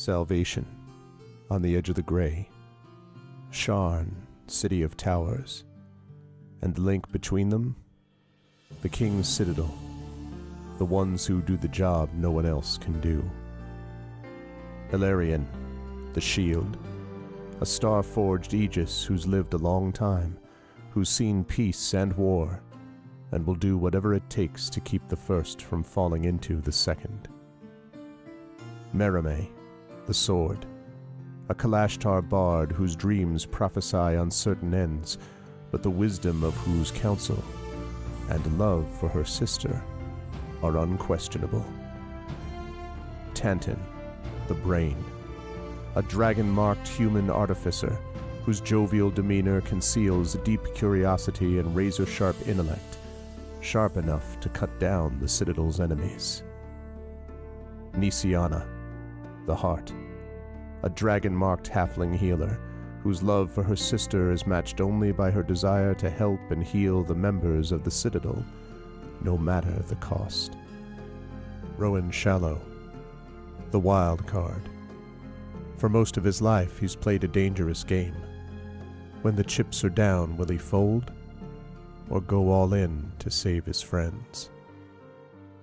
Salvation, on the edge of the gray. Sharn, city of towers. And the link between them? The King's Citadel. The ones who do the job no one else can do. Eberron, the shield. A star-forged Aegis who's lived a long time, who's seen peace and war, and will do whatever it takes to keep the first from falling into the second. Merime, the sword. A Kalashtar bard whose dreams prophesy uncertain ends, but the wisdom of whose counsel and love for her sister are unquestionable. Tantan, the brain. A dragon-marked human artificer whose jovial demeanor conceals deep curiosity and razor-sharp intellect, sharp enough to cut down the Citadel's enemies. Nisiana, the heart. A dragon-marked halfling healer whose love for her sister is matched only by her desire to help and heal the members of the Citadel, no matter the cost. Rowan Shallow, the wild card. For most of his life, he's played a dangerous game. When the chips are down, will he fold? Or go all in to save his friends?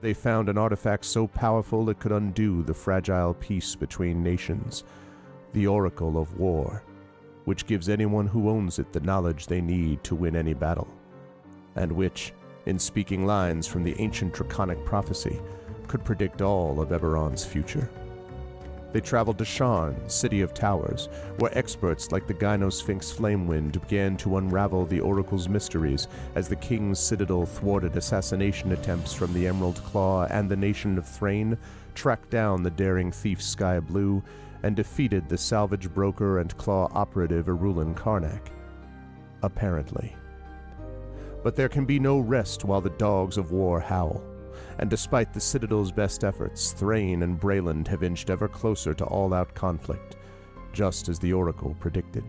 They found an artifact so powerful it could undo the fragile peace between nations, the Oracle of War, which gives anyone who owns it the knowledge they need to win any battle, and which, in speaking lines from the ancient draconic prophecy, could predict all of Eberron's future. They traveled to Sharn, city of towers, where experts like the Gynosphinx Flamewind began to unravel the Oracle's mysteries as the King's Citadel thwarted assassination attempts from the Emerald Claw and the nation of Thrain, tracked down the daring thief Sky Blue, and defeated the salvage broker and claw operative Erulin Karnak. Apparently. But there can be no rest while the dogs of war howl. And despite the Citadel's best efforts, Thrain and Brayland have inched ever closer to all-out conflict, just as the Oracle predicted.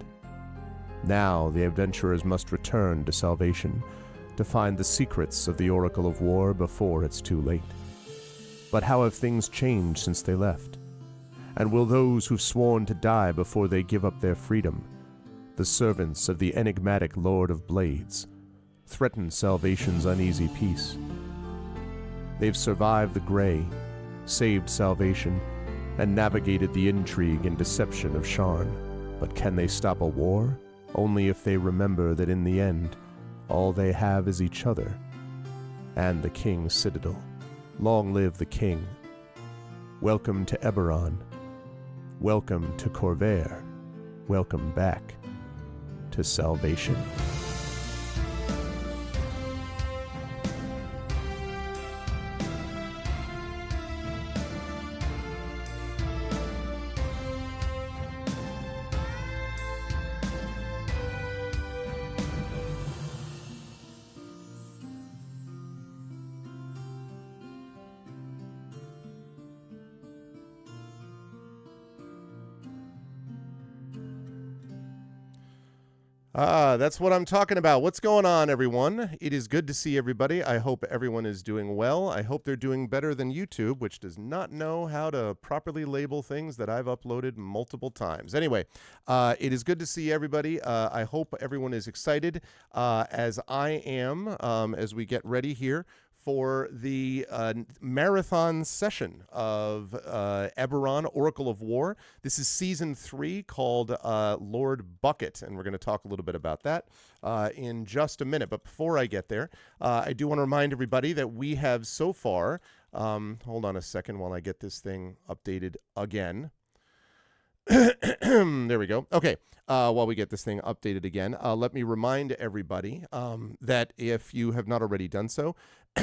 Now the adventurers must return to Salvation, to find the secrets of the Oracle of War before it's too late. But how have things changed since they left? And will those who've sworn to die before they give up their freedom, the servants of the enigmatic Lord of Blades, threaten Salvation's uneasy peace? They've survived the Grey, saved Salvation, and navigated the intrigue and deception of Sharn. But can they stop a war? Only if they remember that in the end, all they have is each other and the King's Citadel. Long live the King. Welcome to Eberron. Welcome to Corvair. Welcome back to Salvation. That's what I'm talking about. What's going on, everyone? It is good to see everybody. I hope everyone is doing well. I hope they're doing better than YouTube, which does not know how to properly label things that I've uploaded multiple times. Anyway, it is good to see everybody. I hope everyone is excited, as I am, as we get ready here for the marathon session of Eberron Oracle of War. This is Season 3 called Lord Bucket, and we're going to talk a little bit about that in just a minute. But before I get there, I do want to remind everybody that we have so far, hold on a second while I get this thing updated again. There we go. Okay. While we get this thing updated again, let me remind everybody that if you have not already done so,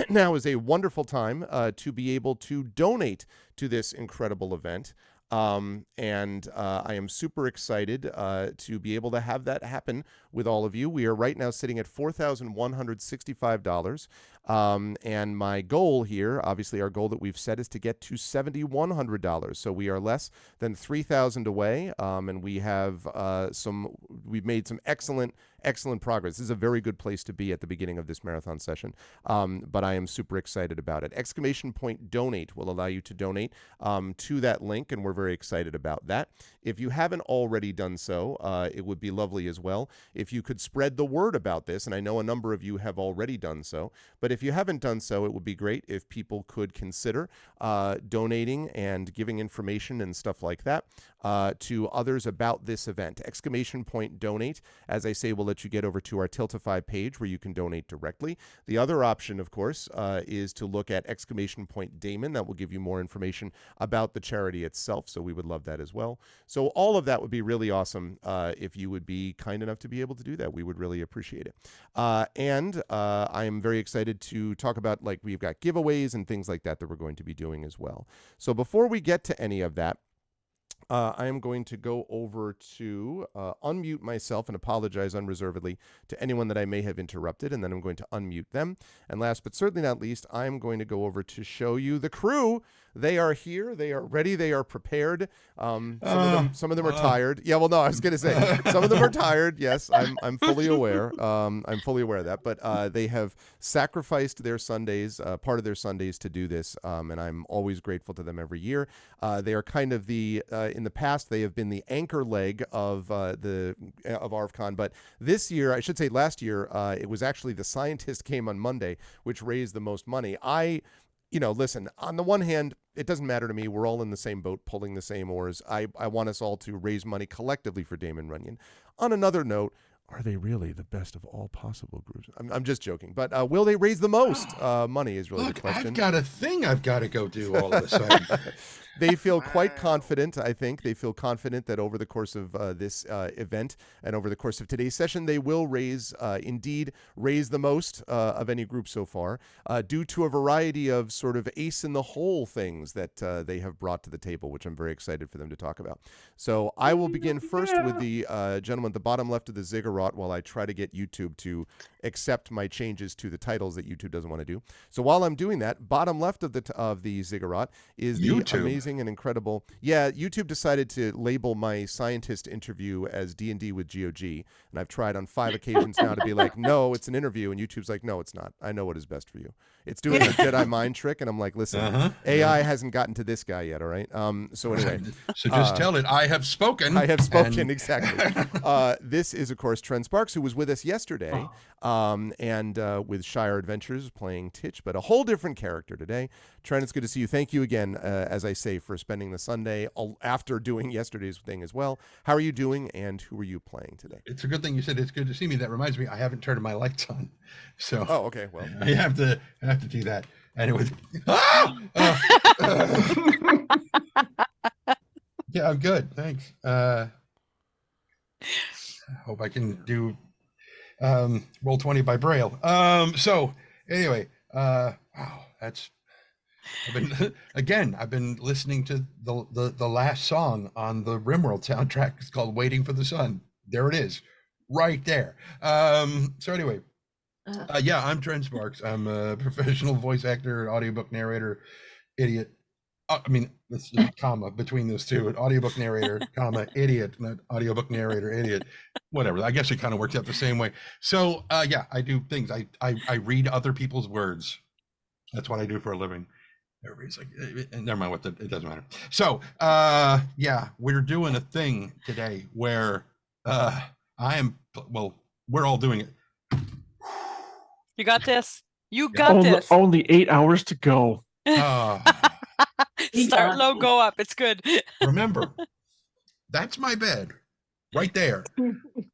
now is a wonderful time to be able to donate to this incredible event. And I am super excited to be able to have that happen with all of you. We are right now sitting at $4,165. And my goal here, obviously our goal that we've set, is to get to $7,100. So we are less than $3,000 away. And we have we've made some excellent excellent progress. This is a very good place to be at the beginning of this marathon session, but I am super excited about it. Exclamation point donate will allow you to donate to that link, and we're very excited about that. If you haven't already done so, it would be lovely as well if you could spread the word about this, and I know a number of you have already done so, but if you haven't done so, it would be great if people could consider donating and giving information and stuff like that to others about this event. Exclamation point donate, as I say, will let you get over to our Tiltify page where you can donate directly. The other option, of course, is to look at exclamation point Damon. That will give you more information about the charity itself, so we would love that as well. So all of that would be really awesome if you would be kind enough to be able to do that. We would really appreciate it. And I am very excited to talk about, like, we've got giveaways and things like that we're going to be doing as well. So before we get to any of that, I am going to go over to unmute myself and apologize unreservedly to anyone that I may have interrupted, and then I'm going to unmute them. And last but certainly not least, I'm going to go over to show you the crew. They are here. They are ready. They are prepared. Some of them are tired. Yeah, well, no, I was going to say some of them are tired. Yes, I'm fully aware. I'm fully aware of that. But they have sacrificed their Sundays, part of their Sundays, to do this, and I'm always grateful to them every year. They are kind of the in the past they have been the anchor leg of ArvCon, but this year, I should say last year, it was actually the scientist came on Monday, which raised the most money. Listen, on the one hand, it doesn't matter to me. We're all in the same boat, pulling the same oars. I want us all to raise money collectively for Damon Runyon. On another note, are they really the best of all possible groups? I'm just joking. But will they raise the most money is really the question. I've got a thing I've got to go do all of a sudden. They feel quite confident, I think. They feel confident that over the course of this event and over the course of today's session, they will indeed raise the most of any group so far, due to a variety of sort of ace-in-the-hole things that they have brought to the table, which I'm very excited for them to talk about. So I will begin first with the gentleman at the bottom left of the ziggurat while I try to get YouTube to accept my changes to the titles that YouTube doesn't want to do. So while I'm doing that, bottom left of the ziggurat is the amazing and incredible. Yeah, YouTube decided to label my scientist interview as D&D with GOG, and I've tried on 5 occasions now to be like, no, it's an interview, and YouTube's like, no, it's not. I know what is best for you. It's doing a Jedi mind trick, and I'm like, listen, AI hasn't gotten to this guy yet, all right? So anyway. So just tell it, I have spoken. I have spoken, exactly. This is, of course, Trent Sparks, who was with us yesterday, and with Shire Adventures playing Titch, but a whole different character today. Trent, it's good to see you. Thank you again, as I say, for spending the Sunday after doing yesterday's thing as well. How are you doing, and who are you playing today? It's a good thing you said it's good to see me. That reminds me, I haven't turned my lights on. So okay, well. I have to do that. And it was yeah, I'm good. Thanks. Hope I can do Roll20 by Braille. So anyway, wow, I've been listening to the last song on the RimWorld soundtrack. It's called Waiting for the Sun. There it is, right there. So anyway, yeah, I'm Trent Sparks. I'm a professional voice actor, audiobook narrator, idiot. I mean, that's a comma between those two. An audiobook narrator, comma, idiot, not audiobook narrator, idiot. Whatever. I guess it kind of works out the same way. So yeah, I do things. I read other people's words. That's what I do for a living. Everybody's like, never mind it doesn't matter. So yeah, we're doing a thing today where we're all doing it. You got this. You got this. Only 8 hours to go. Start low, go up. It's good. Remember, that's my bed right there.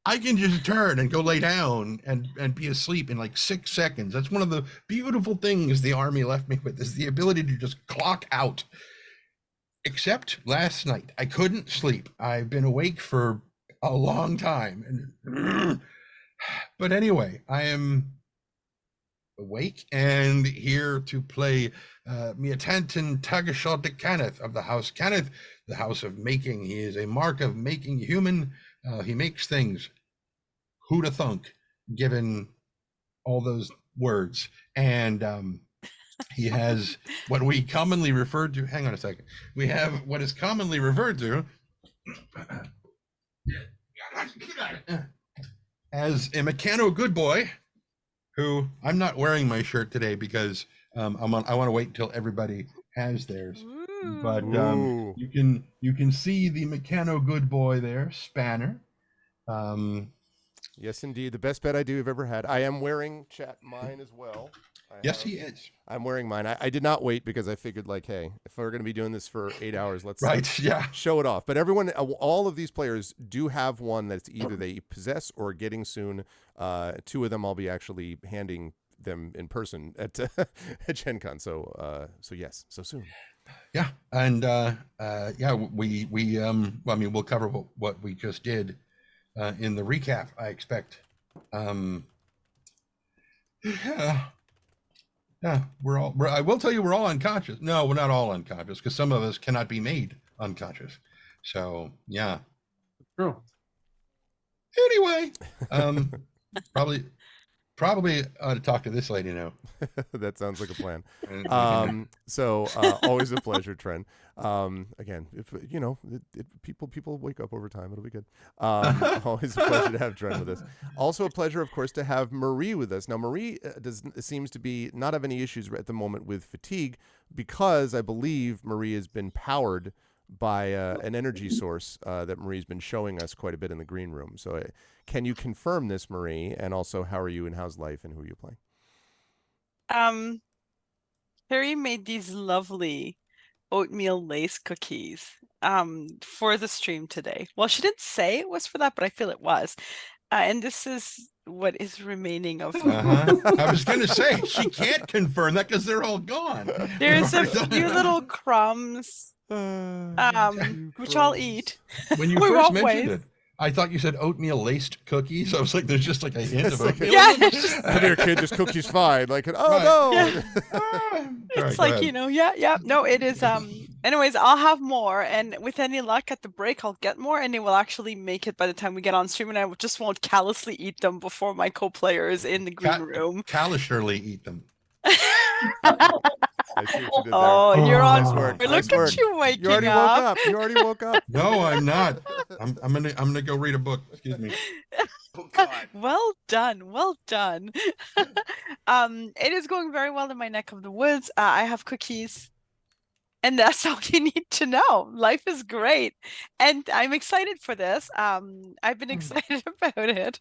I can just turn and go lay down and be asleep in like 6 seconds. That's one of the beautiful things the Army left me with, is the ability to just clock out. Except last night, I couldn't sleep. I've been awake for a long time. But anyway, I am awake and here to play Miatantin Tagashal de Kenneth of the House Kenneth, the House of Making. He is a mark of making human. He makes things. Who'da thunk, given all those words. And he has what we commonly refer to. Hang on a second. We have what is commonly referred to as a Meccano good boy, who I'm not wearing my shirt today because I want to wait until everybody has theirs. But Ooh. you can see the Meccano good boy there, Spanner. Yes, indeed. The best bed I do have ever had. I am wearing mine as well. Yes, he is. I'm wearing mine. I did not wait because I figured, like, hey, if we're going to be doing this for 8 hours, let's show it off. But everyone, all of these players do have one that's either they possess or are getting soon. 2 of them I'll be actually handing them in person at Gen Con. So yes, so soon. Yeah, and we I mean, we'll cover what we just did in the recap, I expect. Yeah, I will tell you, we're all unconscious. No, we're not all unconscious because some of us cannot be made unconscious. So yeah. True. Anyway, probably ought to talk to this lady now. That sounds like a plan. So always a pleasure, Trent. Again, if people wake up over time, it'll be good. Always a pleasure to have Trent with us. Also a pleasure, of course, to have Marie with us. Now, Marie seems to be not have any issues at the moment with fatigue because I believe Marie has been powered by an energy source that Marie's been showing us quite a bit in the green room. So can you confirm this, Marie? And also, how are you and how's life and who are you playing? Harry made these lovely oatmeal lace cookies for the stream today. Well, she didn't say it was for that, but I feel it was. And this is what is remaining of I was going to say, she can't confirm that because they're all gone. There's a few little crumbs, which I'll eat. When you first mentioned it, I thought you said oatmeal laced cookies. I was like, there's just like a hint of oatmeal. Yeah. Come here, kid, this cookie's fine. Like, no. Yeah. It's like, no, it is. Anyways, I'll have more, and with any luck at the break, I'll get more, and it will actually make it by the time we get on stream, and I just won't callously eat them before my co-players in the green room. Callously eat them. I see what you did there. Oh, you're on. Nice work. Look at you waking up. Woke up. You already woke up. No, I'm not. I'm gonna go read a book. Excuse me. Oh, God. Well done. Well done. It is going very well in my neck of the woods. I have cookies. And that's all you need to know. Life is great. And I'm excited for this. I've been excited about it.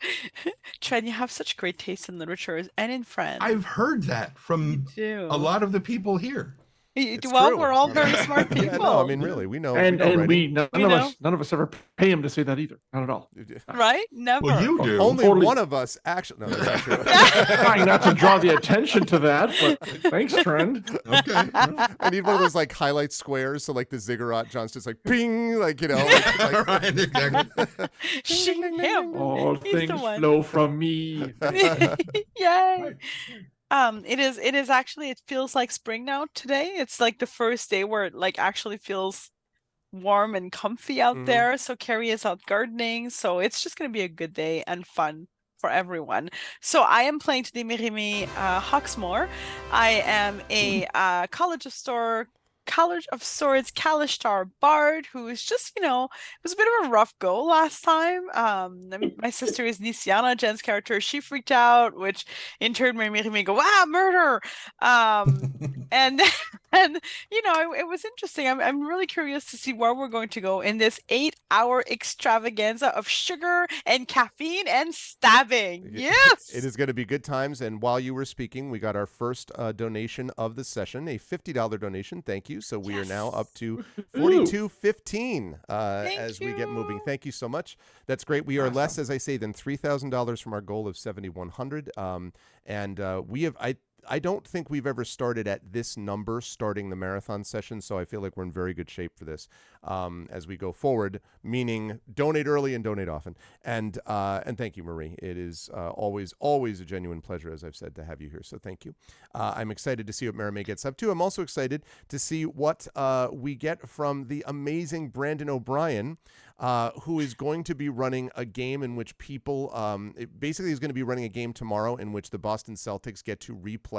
Tren, you have such great taste in literature and in friends. I've heard that from a lot of the people here. Well, we're all very smart people. Yeah, no, I mean, really, we know. And none of us ever pay him to say that either. Not at all. Right? Never. Well, you do. Only one of us actually. No, that's not true. Trying not to draw the attention to that, but thanks, Trend. Okay. I need one of those like highlight squares, so like the ziggurat, John's just like ping, like Right, exactly. Shing him. All things flow from me. Yay. It is actually, it feels like spring now today. It's like the first day where it like actually feels warm and comfy out there. So Carrie is out gardening. So it's just going to be a good day and fun for everyone. So I am playing today Mirimi Hawksmoor. I am a College of Swords Kalishtar bard who is just, it was a bit of a rough go last time. My sister is Nisiana, Jen's character. She freaked out, which in turn made me go, murder. And it was interesting. I'm really curious to see where we're going to go in this 8-hour extravaganza of sugar and caffeine and stabbing. Yes! It is going to be good times. And while you were speaking, we got our first donation of the session, a $50 donation. Thank you. So we are now up to $42.15 as we get moving. Thank you so much. That's great. We are less, as I say, than $3,000 from our goal of $7,100. And we have, I don't think we've ever started at this number starting the marathon session, so I feel like we're in very good shape for this as we go forward, meaning donate early and donate often. And thank you, Marie. It is always a genuine pleasure, as I've said, to have you here, so thank you. I'm excited to see what Marimay gets up to. I'm also excited to see what we get from the amazing Brandon O'Brien, who is going to be running a game in which people, basically is going to be running a game tomorrow in which the Boston Celtics get to replay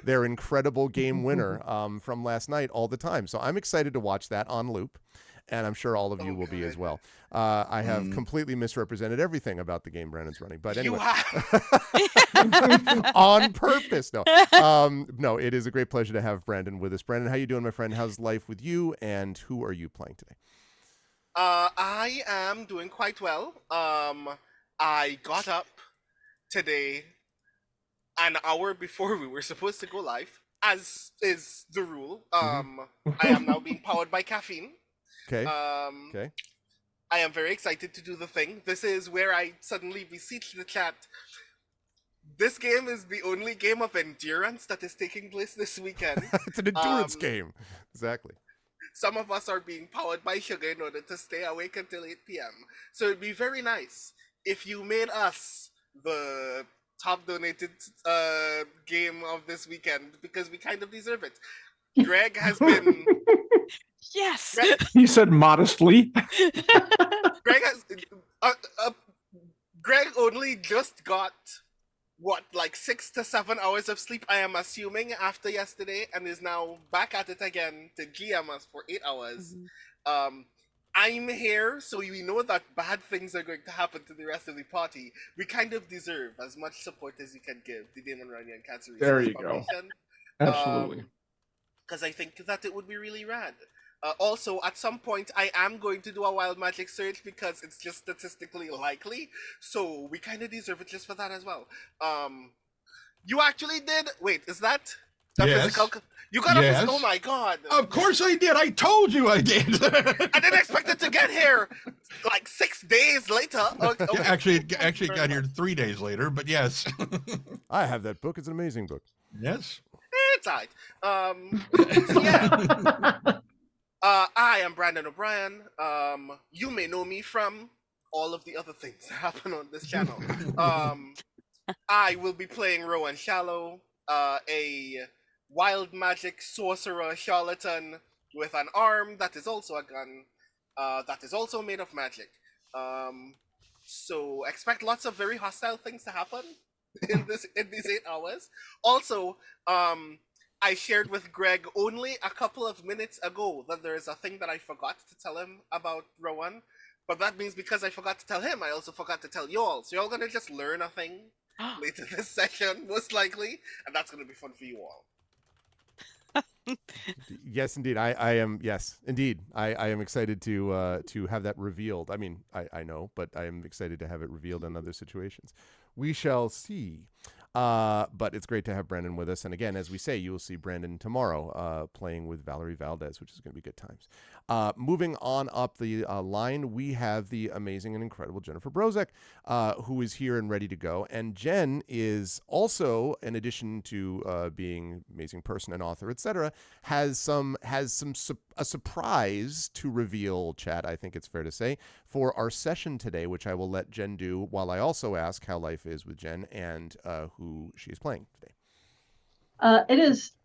their incredible game winner from last night all the time. So I'm excited to watch that on loop. and I'm sure all of you will be as well. I have completely misrepresented everything about the game Brandon's running, but anyway, on purpose. No, no, it is a great pleasure to have Brandon with us. Brandon, how you doing, my friend? How's life with you, and who are you playing today? I am doing quite well. I got up today an hour before we were supposed to go live, as is the rule. I am now being powered by caffeine. Okay. Okay. I am very excited to do the thing. This is where I suddenly beseech the chat. This game is the only game of endurance that is taking place this weekend. It's an endurance game. Exactly. Some of us are being powered by sugar in order to stay awake until 8 p.m. So it'd be very nice if you made us the top donated game of this weekend, because we kind of deserve it. Greg has been... Yes. He said modestly. Greg has... Greg only just got... what, like 6 to 7 hours of sleep, I am assuming, after yesterday, and is now back at it again to GM us for 8 hours. I'm here, so we know that bad things are going to happen to the rest of the party. We kind of deserve as much support as you can give the Damon Rania and Cancer There Research you go. Foundation. Absolutely. Because I think that it would be really rad. Also, at some point, I am going to do a wild magic search because it's just statistically likely. So we kind of deserve it just for that as well. You actually did. Wait, is that a physical? You got a physical. Oh my god! Of course I did. I told you I did. I didn't expect it to get here like 6 days later. Okay. Yeah, actually, it got here 3 days later. But yes. I have that book. It's an amazing book. Yes. It's alright. So yeah. I am Brandon O'Brien. You may know me from all of the other things that happen on this channel. I will be playing Rowan Shallow, a wild magic sorcerer charlatan with an arm that is also a gun, that is also made of magic. So expect lots of very hostile things to happen in these 8 hours. Also, I shared with Greg only a couple of minutes ago that there is a thing that I forgot to tell him about Rowan. But that means because I forgot to tell him, I also forgot to tell y'all. So y'all gonna just learn a thing later this session, most likely. And that's gonna be fun for you all. Yes, indeed. I am. Yes, indeed. I am excited to have that revealed. I mean, I know, but I am excited to have it revealed in other situations. We shall see. But it's great to have Brandon with us. And again, as we say, you will see Brandon tomorrow playing with Valerie Valdez, which is going to be good times. Moving on up the line, we have the amazing and incredible Jennifer Brozek, who is here and ready to go. And Jen is also, in addition to being an amazing person and author, etc., has a surprise to reveal, chat, I think it's fair to say, for our session today, which I will let Jen do while I also ask how life is with Jen and who she is playing today. It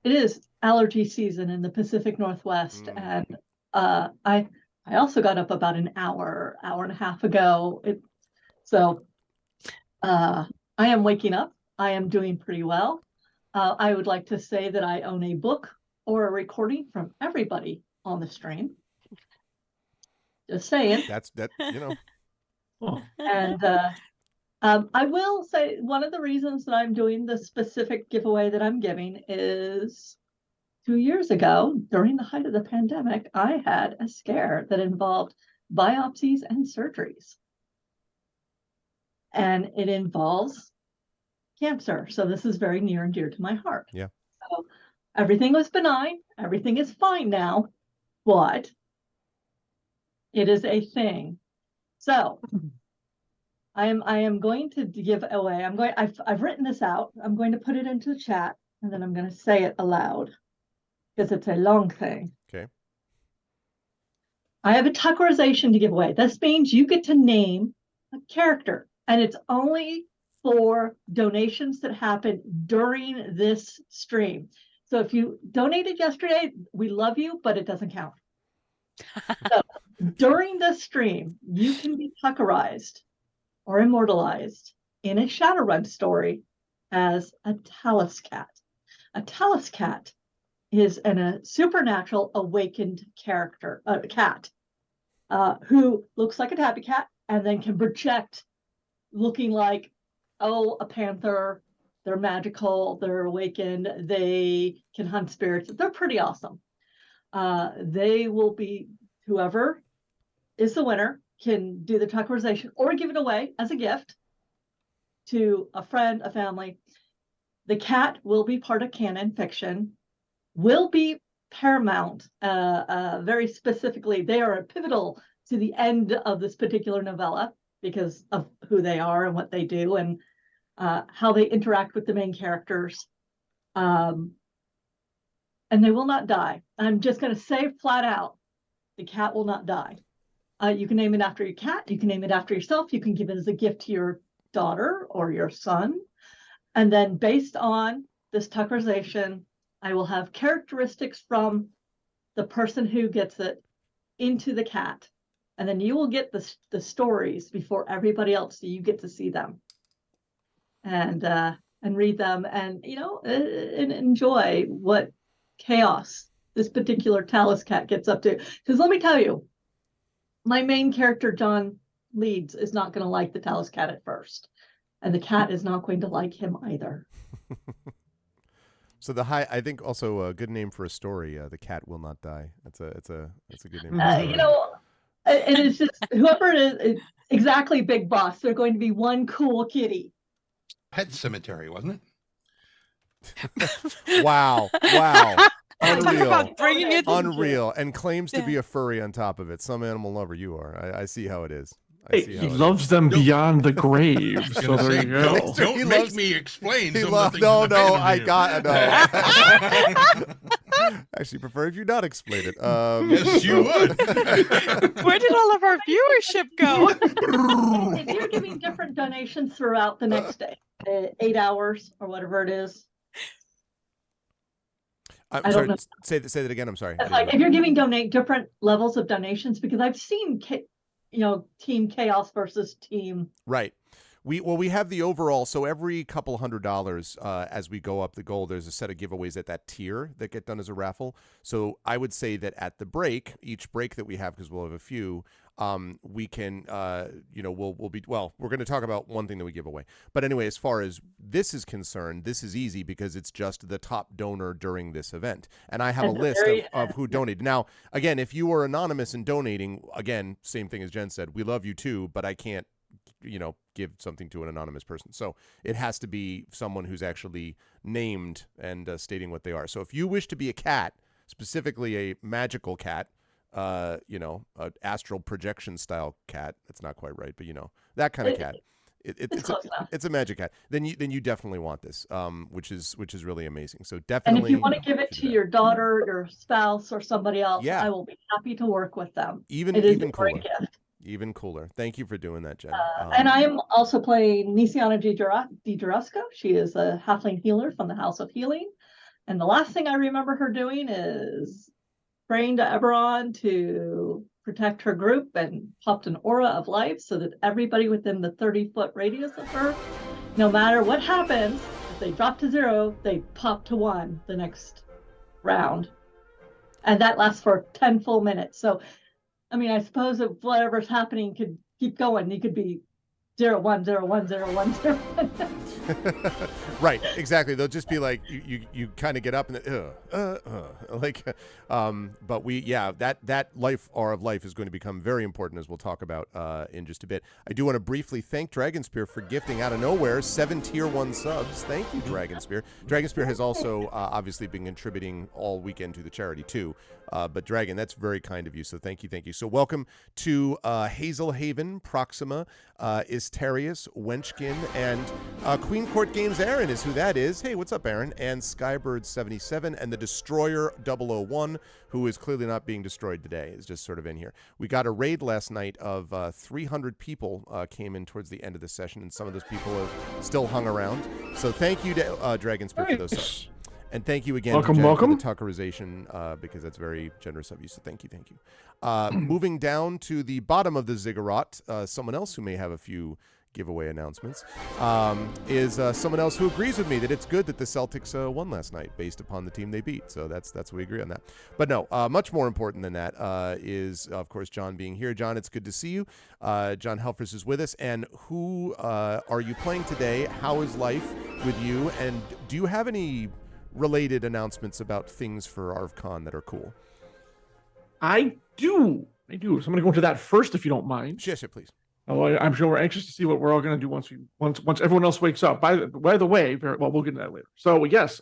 is allergy season in the Pacific Northwest, and I also got up about an hour and a half ago. So I am waking up. I am doing pretty well. I would like to say that I own a book or a recording from everybody on the stream. Just saying. That's you know. And I will say one of the reasons that I'm doing the specific giveaway that I'm giving is 2 years ago, during the height of the pandemic, I had a scare that involved biopsies and surgeries. And it involves cancer. So this is very near and dear to my heart. Yeah. So everything was benign. Everything is fine now. But it is a thing. So I am going to give away. I've written this out. I'm going to put it into the chat, and then I'm going to say it aloud because it's a long thing. Okay. I have a tuckerization to give away. This means you get to name a character, and it's only for donations that happen during this stream. So if you donated yesterday, we love you, but it doesn't count. So during this stream, you can be tuckerized or immortalized in a Shadowrun story as a Talus cat. A Talus cat is a supernatural awakened character, cat. who looks like a tabby cat and then can project looking like, oh, a panther. They're magical. They're awakened. They can hunt spirits. They're pretty awesome. They will be, whoever is the winner can do the tuckerization or give it away as a gift to a friend, a family. The cat will be part of canon fiction, will be paramount, very specifically. They are pivotal to the end of this particular novella because of who they are and what they do and how they interact with the main characters. And they will not die. I'm just going to say flat out, the cat will not die. You can name it after your cat. You can name it after yourself. You can give it as a gift to your daughter or your son. And then based on this tuckerization, I will have characteristics from the person who gets it into the cat. And then you will get the stories before everybody else, so you get to see them and read them and, and enjoy what chaos this particular Talus cat gets up to. Because let me tell you, my main character, John Leeds, is not going to like the Talus cat at first. And the cat is not going to like him either. So I think also a good name for a story. The cat will not die. That's a good name. For a story. It is just whoever it is exactly Big Boss. They're going to be one cool kitty. Pet Cemetery, wasn't it? Wow! Unreal. Bringing it Unreal, and claims to be a furry on top of it. Some animal lover you are. I see how it is. He loves them beyond the grave. So there you go. Don't make me explain. No, I got it. Actually, prefer if you not explain it. Yes, you would. Where did all of our viewership go? If you're giving different donations throughout the next day, 8 hours or whatever it is. I'm sorry. Say that again. I'm sorry. Like if you're giving different levels of donations, because I've seen Team Chaos versus Team. Right. We have the overall, so every couple $100 as we go up the goal, there's a set of giveaways at that tier that get done as a raffle. So I would say that at the break, each break that we have, because we'll have a few, we can, we're going to talk about one thing that we give away. But anyway, as far as this is concerned, this is easy because it's just the top donor during this event. And I have a list of who donated. Now, again, if you are anonymous and donating, again, same thing as Jen said, we love you too, but I can't, give something to an anonymous person. So it has to be someone who's actually named and stating what they are. So if you wish to be a cat, specifically a magical cat, an astral projection style cat, that's not quite right, but that kind of cat. It's a magic cat. Then you definitely want this, which is really amazing. So definitely. And if you want to give it to your daughter, your spouse, or somebody else, I will be happy to work with them. Even cooler. Gift. Even cooler. Thank you for doing that, Jen. And I am also playing Nisiana Di Durasco. She is a halfling healer from the House of Healing. And the last thing I remember her doing is praying to Eberron to protect her group and popped an aura of life so that everybody within the 30-foot radius of her, no matter what happens, if they drop to 0, they pop to 1 the next round. And that lasts for 10 full minutes. So I suppose if whatever's happening could keep going, you could be 0, 1, 0, 1, 0, 1, 0. Right, exactly. They'll just be like you kind of get up and but that life aura of life is going to become very important, as we'll talk about in just a bit. I do want to briefly thank Dragonspear for gifting out of nowhere 7 tier 1 subs. Thank you, Dragonspear. Dragonspear has also obviously been contributing all weekend to the charity too. But Dragon, that's very kind of you. So thank you. So welcome to Hazelhaven, Proxima, Istarius, Wenchkin, and Queen Court Games. Aaron is who that is. Hey, what's up, Aaron? And Skybird77 and the Destroyer 001, who is clearly not being destroyed today, is just sort of in here. We got a raid last night of 300 people came in towards the end of the session, and some of those people have still hung around. So thank you to Dragonspear for those subs. And thank you again, welcome for the tuckerization, because that's very generous of you. So thank you. Moving down to the bottom of the ziggurat, someone else who may have a few giveaway announcements, is someone else who agrees with me that it's good that the Celtics won last night based upon the team they beat. So that's we agree on that. But no, much more important than that is, of course, John being here. John, it's good to see you. John Helfers is with us. And who are you playing today? How is life with you? And do you have any related announcements about things for ArvCon that are cool? I do. So I'm going to go into that first, if you don't mind. Yes, please. Oh, I'm sure we're anxious to see what we're all going to do once everyone else wakes up. By the way, we'll get into that later. So yes,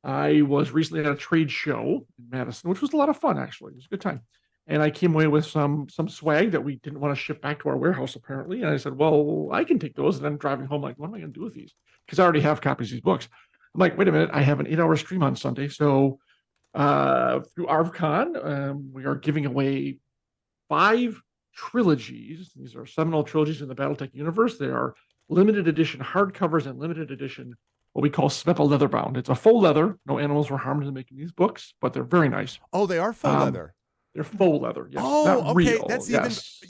I was recently at a trade show in Madison, which was a lot of fun. Actually, it was a good time, and I came away with some swag that we didn't want to ship back to our warehouse apparently. And I said, well, I can take those. And I'm driving home like, what am I going to do with these? Because I already have copies of these books. I'm like, wait a minute, I have an 8-hour stream on Sunday, so through ArvCon, we are giving away 5 trilogies. These are seminal trilogies in the BattleTech universe. They are limited edition hardcovers and limited edition, what we call Svepa leatherbound. It's a faux leather. No animals were harmed in making these books, but they're very nice. Oh, they are faux leather. They're faux leather. Yes. Oh, not okay. real. That's yes.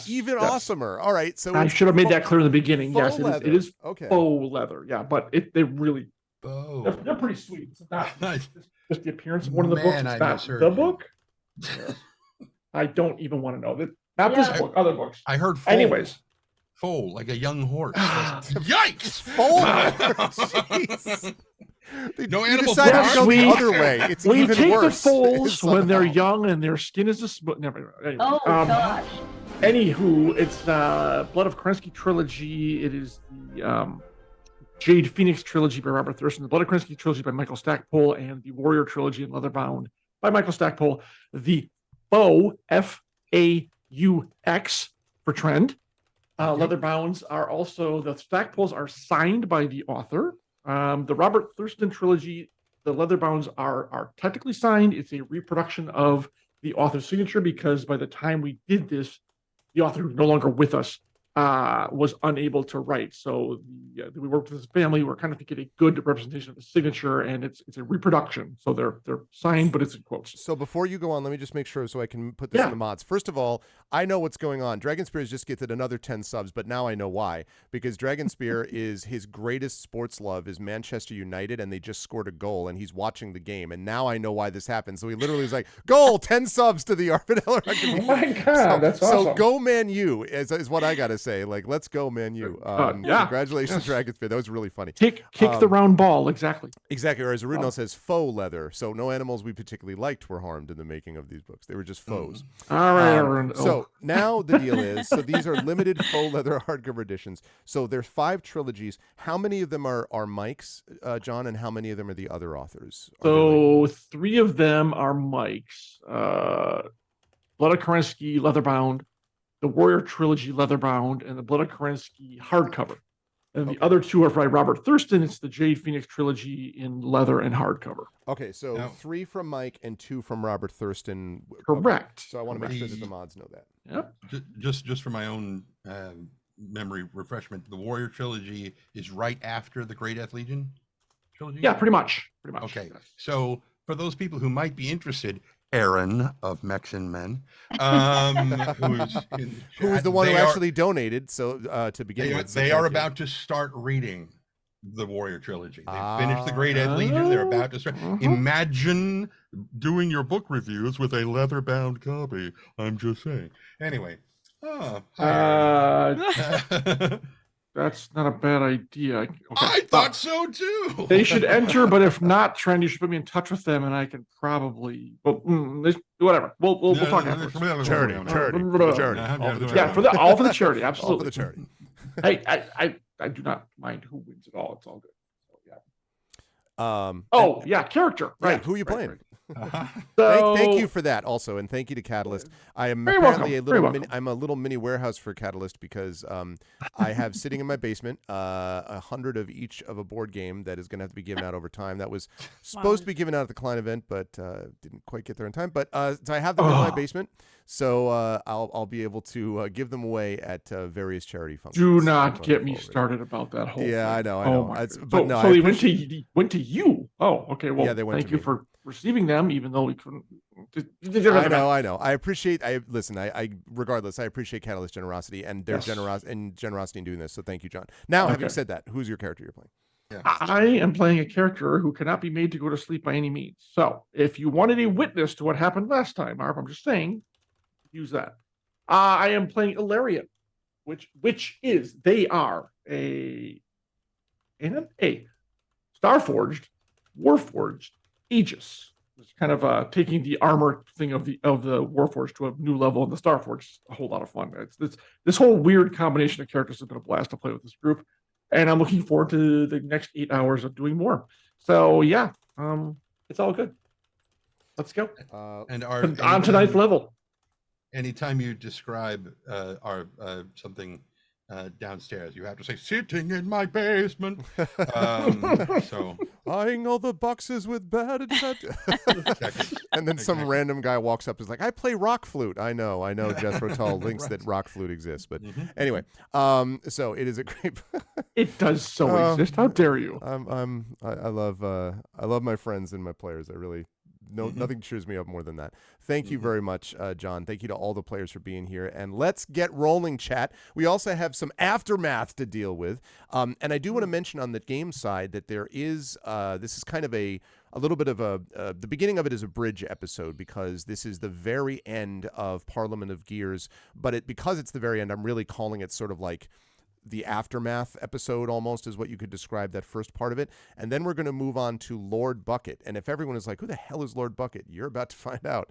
even awesomer. All right. So I should have made that clear in the beginning. Yes, leather. it is okay. faux leather. Yeah, but they really Oh. they're pretty sweet. It's not Nice. just the appearance of one of the books. It's not the book. I don't even want to know that. Not this book. Other books. I heard. Foal. Anyways, foal like a young horse. Yikes! Foal. Jeez. No animals. Decided to go the other way. It's we even take worse. the foals when they're young and their skin is a smooth. Never. Anyway, Oh gosh. Anywho, it's Blood of Kerensky trilogy. It is the Jade Phoenix trilogy by Robert Thurston, the Blood of Kerensky trilogy by Michael Stackpole, and the Warrior trilogy in leatherbound by Michael Stackpole. The Faux FAUX for trend. Leatherbounds are also, the Stackpoles are signed by the author. The Robert Thurston trilogy, the leatherbounds are technically signed. It's a reproduction of the author's signature because by the time we did this, the author, who's no longer with us, was unable to write. So we worked with his family. We're kind of thinking a good representation of the signature, and it's a reproduction. So they're signed, but it's in quotes. So before you go on, let me just make sure so I can put this in the mods. First of all, I know what's going on. Dragon Spear has just gifted another 10 subs, but now I know why. Because Dragon Spear is his greatest sports love is Manchester United, and they just scored a goal, and he's watching the game. And now I know why this happened. So he literally is like, goal, 10 subs to the Arvin Eller. Oh my God, that's awesome. So go Man U is what I got to say. Like, let's go Man U. Congratulations, Dragon Spear. That was really funny. Kick the round ball, exactly. Exactly. Or as Arudno says, faux leather. So no animals we particularly liked were harmed in the making of these books. They were just faux. All right. So now the deal is, so these are limited faux leather hardcover editions. So there's 5 trilogies. How many of them are Mike's, John, and how many of them are the other authors? So 3 of them are Mike's. Blood of Kerensky, leatherbound, the Warrior trilogy, leatherbound, and the Blood of Kerensky hardcover. And the other 2 are by Robert Thurston. It's the Jade Phoenix trilogy in leather and hardcover. Okay, so 3 from Mike and 2 from Robert Thurston. Correct. Okay. So I want to make sure that the mods know that. Yep. Just for my own memory refreshment, the Warrior trilogy is right after the Great Death Legion trilogy? Yeah, pretty much. Okay, so for those people who might be interested, Aaron of Mechs and Men, who's the one who actually donated. So to begin with, they are about to start reading the Warrior trilogy. They finished the Great Ed Legion. They're about to start. Imagine doing your book reviews with a leather-bound copy. I'm just saying. Anyway, that's not a bad idea. Okay. I thought so too. They should enter, but if not, Trent, you should put me in touch with them, and I can probably. Well, whatever. We'll talk afterwards. Charity. Yeah, all for the charity. Absolutely. All for the charity. Hey, I do not mind who wins it all. It's all good. So, yeah. Character. Right. Yeah, who are you playing? Right. So, thank you for that also, and thank you to Catalyst. I am apparently I'm a little mini warehouse for Catalyst because I have sitting in my basement 100 of each of a board game that is going to have to be given out over time. That was supposed to be given out at the Klein event, but didn't quite get there in time. But so I have them in my basement, so I'll be able to give them away at various charity functions. Do not get me started about that whole thing. I know. But no, so they went to you. Oh, okay. Well, yeah, they went thank you for receiving them, even though we couldn't I know. I appreciate. I regardless. I appreciate Catalyst's generosity and their generosity in doing this. So thank you, John. Now, having said that, who's your character you're playing? Yeah. I am playing a character who cannot be made to go to sleep by any means. So, if you wanted a witness to what happened last time, Arv, I'm just saying, use that. I am playing Ilarion, which is they are a Starforged, Warforged Aegis. It's kind of taking the armor thing of the Warforged to a new level, and the Starforged is a whole lot of fun. It's this whole weird combination of characters has been a blast to play with this group, and I'm looking forward to the next 8 hours of doing more. So yeah, it's all good. Let's go. And on tonight's level. Anytime you describe something downstairs, you have to say "sitting in my basement." So eyeing all the boxes with bad intent. And then some random guy walks up and is like, "I play rock flute." I know. Jethro Tull links that rock flute exists, but anyway. So it is a great. It does so exist. How dare you? I love my friends and my players. I really. Nothing cheers me up more than that. Thank you very much, John. Thank you to all the players for being here. And let's get rolling, chat. We also have some aftermath to deal with. And I do want to mention on the game side that there is, this is kind of a little bit of the beginning of it is a bridge episode because this is the very end of Parliament of Gears. But because it's the very end, I'm really calling it sort of like the aftermath episode almost is what you could describe that first part of it. And then we're going to move on to Lord Bucket. And if everyone is like, who the hell is Lord Bucket? You're about to find out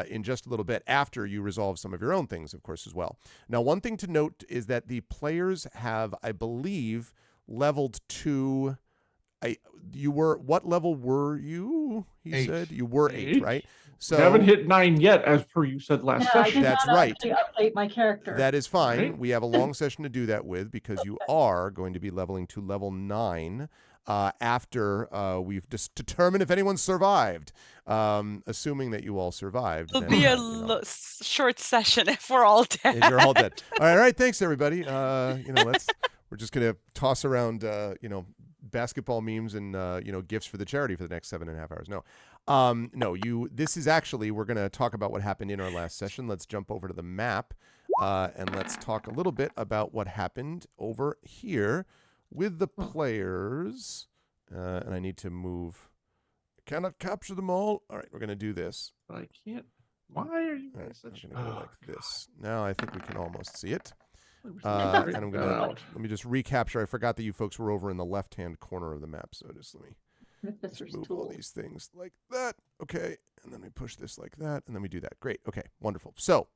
in just a little bit after you resolve some of your own things, of course, as well. Now, one thing to note is that the players have, I believe, leveled to... what level were you? He said you were 8, right? So we haven't hit 9 yet, as per you said last session. That's right. Update my character. That is fine. Right. We have a long session to do that with because you are going to be leveling to level 9 after we've just determined if anyone survived. Assuming that you all survived. It'll be a short session if we're all dead. If you're all dead. All right. Thanks, everybody. We're just gonna toss around basketball memes and gifts for the charity for the next 7.5 hours. This is actually, we're going to talk about what happened in our last session. Let's jump over to the map and let's talk a little bit about what happened over here with the players. And I need to move. I cannot capture them all. All right, we're going to do this. I can't. Why are you guys such... I'm going to go like this. Now I think we can almost see it. And I'm going to, let me just recapture. I forgot that you folks were over in the left-hand corner of the map. So just let me move all these things like that. Okay. And then we push this like that. And then we do that. Great. Okay. Wonderful. So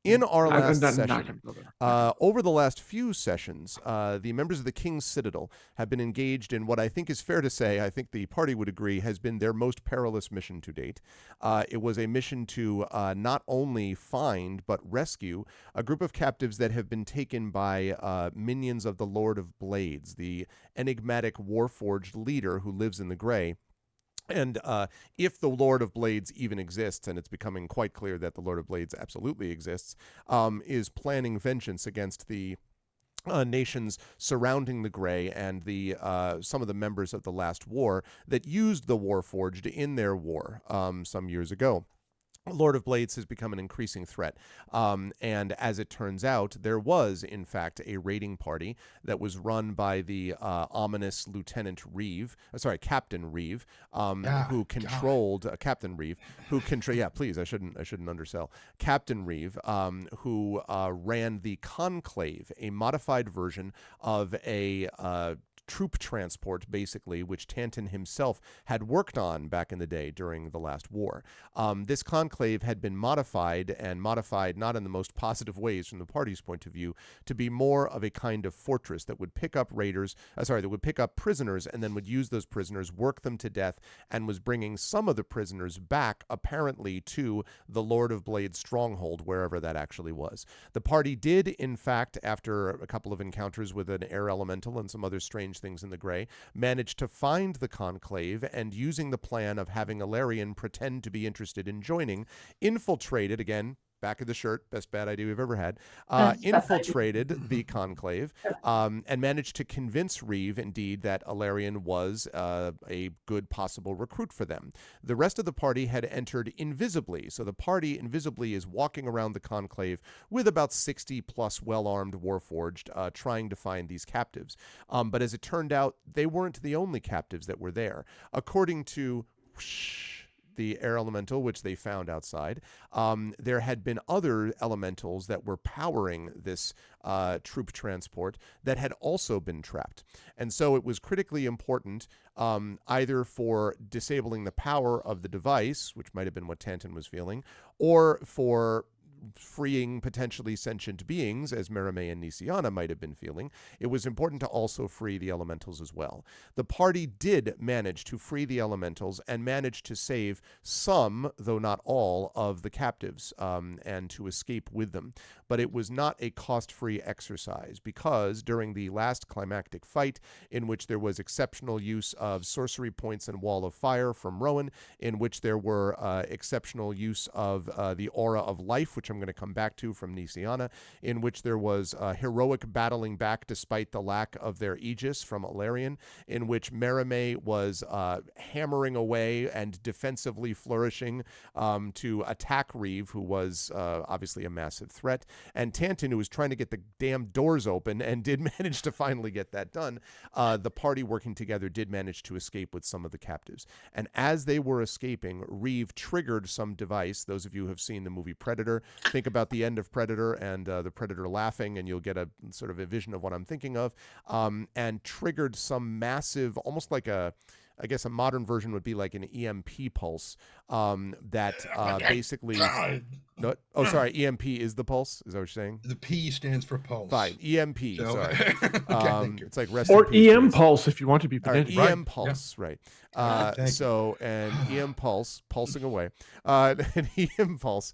in our last session, over the last few sessions, the members of the King's Citadel have been engaged in what I think is fair to say, I think the party would agree, has been their most perilous mission to date. It was a mission to not only find, but rescue a group of captives that have been taken by minions of the Lord of Blades, the enigmatic Warforged leader who lives in the Gray. And if the Lord of Blades even exists, and it's becoming quite clear that the Lord of Blades absolutely exists, is planning vengeance against the nations surrounding the Gray and the some of the members of the last war that used the Warforged in their war some years ago. Lord of Blades has become an increasing threat. And as it turns out, there was, in fact, a raiding party that was run by the ominous Captain Reeve, who controlled Captain Reeve, please, I shouldn't undersell. Captain Reeve, who ran the Conclave, a modified version of a troop transport, basically, which Tanton himself had worked on back in the day during the last war. This conclave had been modified not in the most positive ways from the party's point of view, to be more of a kind of fortress that would pick up prisoners and then would use those prisoners, work them to death, and was bringing some of the prisoners back, apparently, to the Lord of Blades stronghold, wherever that actually was. The party did, in fact, after a couple of encounters with an air elemental and some other strange things in the Gray, managed to find the conclave, and using the plan of having Ilarion pretend to be interested in joining, infiltrated, again, back of the shirt, best bad idea we've ever had, Best bad infiltrated the conclave and managed to convince Reeve, indeed, that Alarion was a good possible recruit for them. The rest of the party had entered invisibly. So the party invisibly is walking around the conclave with about 60 plus well-armed warforged trying to find these captives. But as it turned out, they weren't the only captives that were there. According to the air elemental, which they found outside, there had been other elementals that were powering this troop transport that had also been trapped. And so it was critically important either for disabling the power of the device, which might have been what Tantan was feeling, or for freeing potentially sentient beings, as Merime and Nisiana might have been feeling. It was important to also free the elementals as well. The party did manage to free the elementals and managed to save some, though not all, of the captives and to escape with them. But it was not a cost-free exercise because during the last climactic fight, in which there was exceptional use of sorcery points and Wall of Fire from Rowan, in which there were exceptional use of the Aura of Life, which I'm going to come back to from Nisiana, in which there was heroic battling back despite the lack of their Aegis from Alarion, in which Merime was hammering away and defensively flourishing to attack Reeve, who was obviously a massive threat, and Tantan, who was trying to get the damn doors open and did manage to finally get that done. The party working together did manage to escape with some of the captives. And as they were escaping, Reeve triggered some device. Those of you who have seen the movie Predator, think about the end of Predator and the Predator laughing, and you'll get a sort of a vision of what I'm thinking of, and triggered some massive, almost like I guess a modern version would be like an EMP pulse that basically... No, oh, sorry, EMP is the pulse? Is that what you're saying? The P stands for pulse. Fine, EMP, So- sorry. Okay, It's like rest Or in peace, EM please. pulse if you want to be All right, pedantic. EM pulse, right. Thank you. So, and EM pulse, pulsing away, an EM pulse,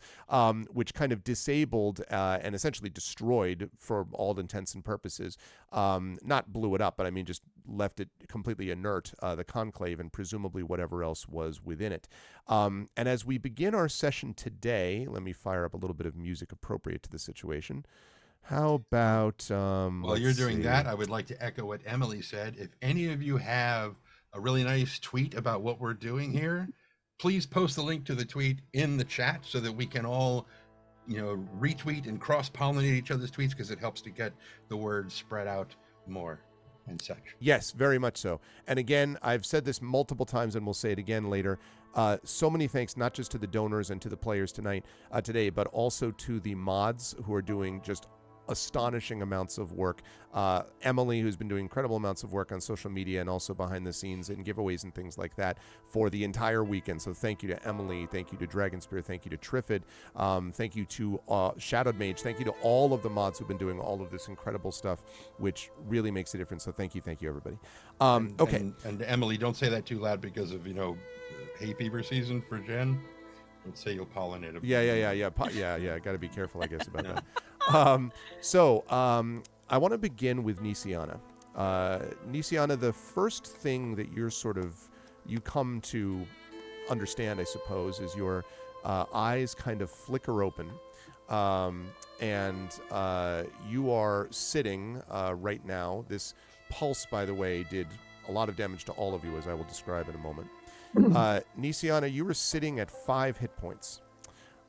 which kind of disabled and essentially destroyed, for all intents and purposes, not blew it up, but I mean just left it completely inert, the conclave, and presumably whatever else was within it. And as we begin our session today, let me fire up a little bit of music appropriate to the situation. How about... While you're doing that, I would like to echo what Emily said. If any of you have a really nice tweet about what we're doing here, please post the link to the tweet in the chat so that we can all, retweet and cross-pollinate each other's tweets, because it helps to get the word spread out more and such. Yes, very much so. And again, I've said this multiple times and we'll say it again later. So many thanks, not just to the donors and to the players today, but also to the mods who are doing just astonishing amounts of work. Emily, who's been doing incredible amounts of work on social media and also behind the scenes and giveaways and things like that for the entire weekend. So thank you to Emily, thank you to Dragonspear, thank you to Triffid, thank you to Shadowed Mage, thank you to all of the mods who've been doing all of this incredible stuff, which really makes a difference. So thank you everybody. Okay. And Emily, don't say that too loud because of hay fever season for Jen. Let's say you'll pollinate them. Yeah. Got to be careful, I guess, about that. So I want to begin with Nisiana. Nisiana, the first thing that you come to understand, I suppose, is your eyes kind of flicker open. And you are sitting right now. This pulse, by the way, did a lot of damage to all of you, as I will describe in a moment. Nisiana, you were sitting at 5 hit points,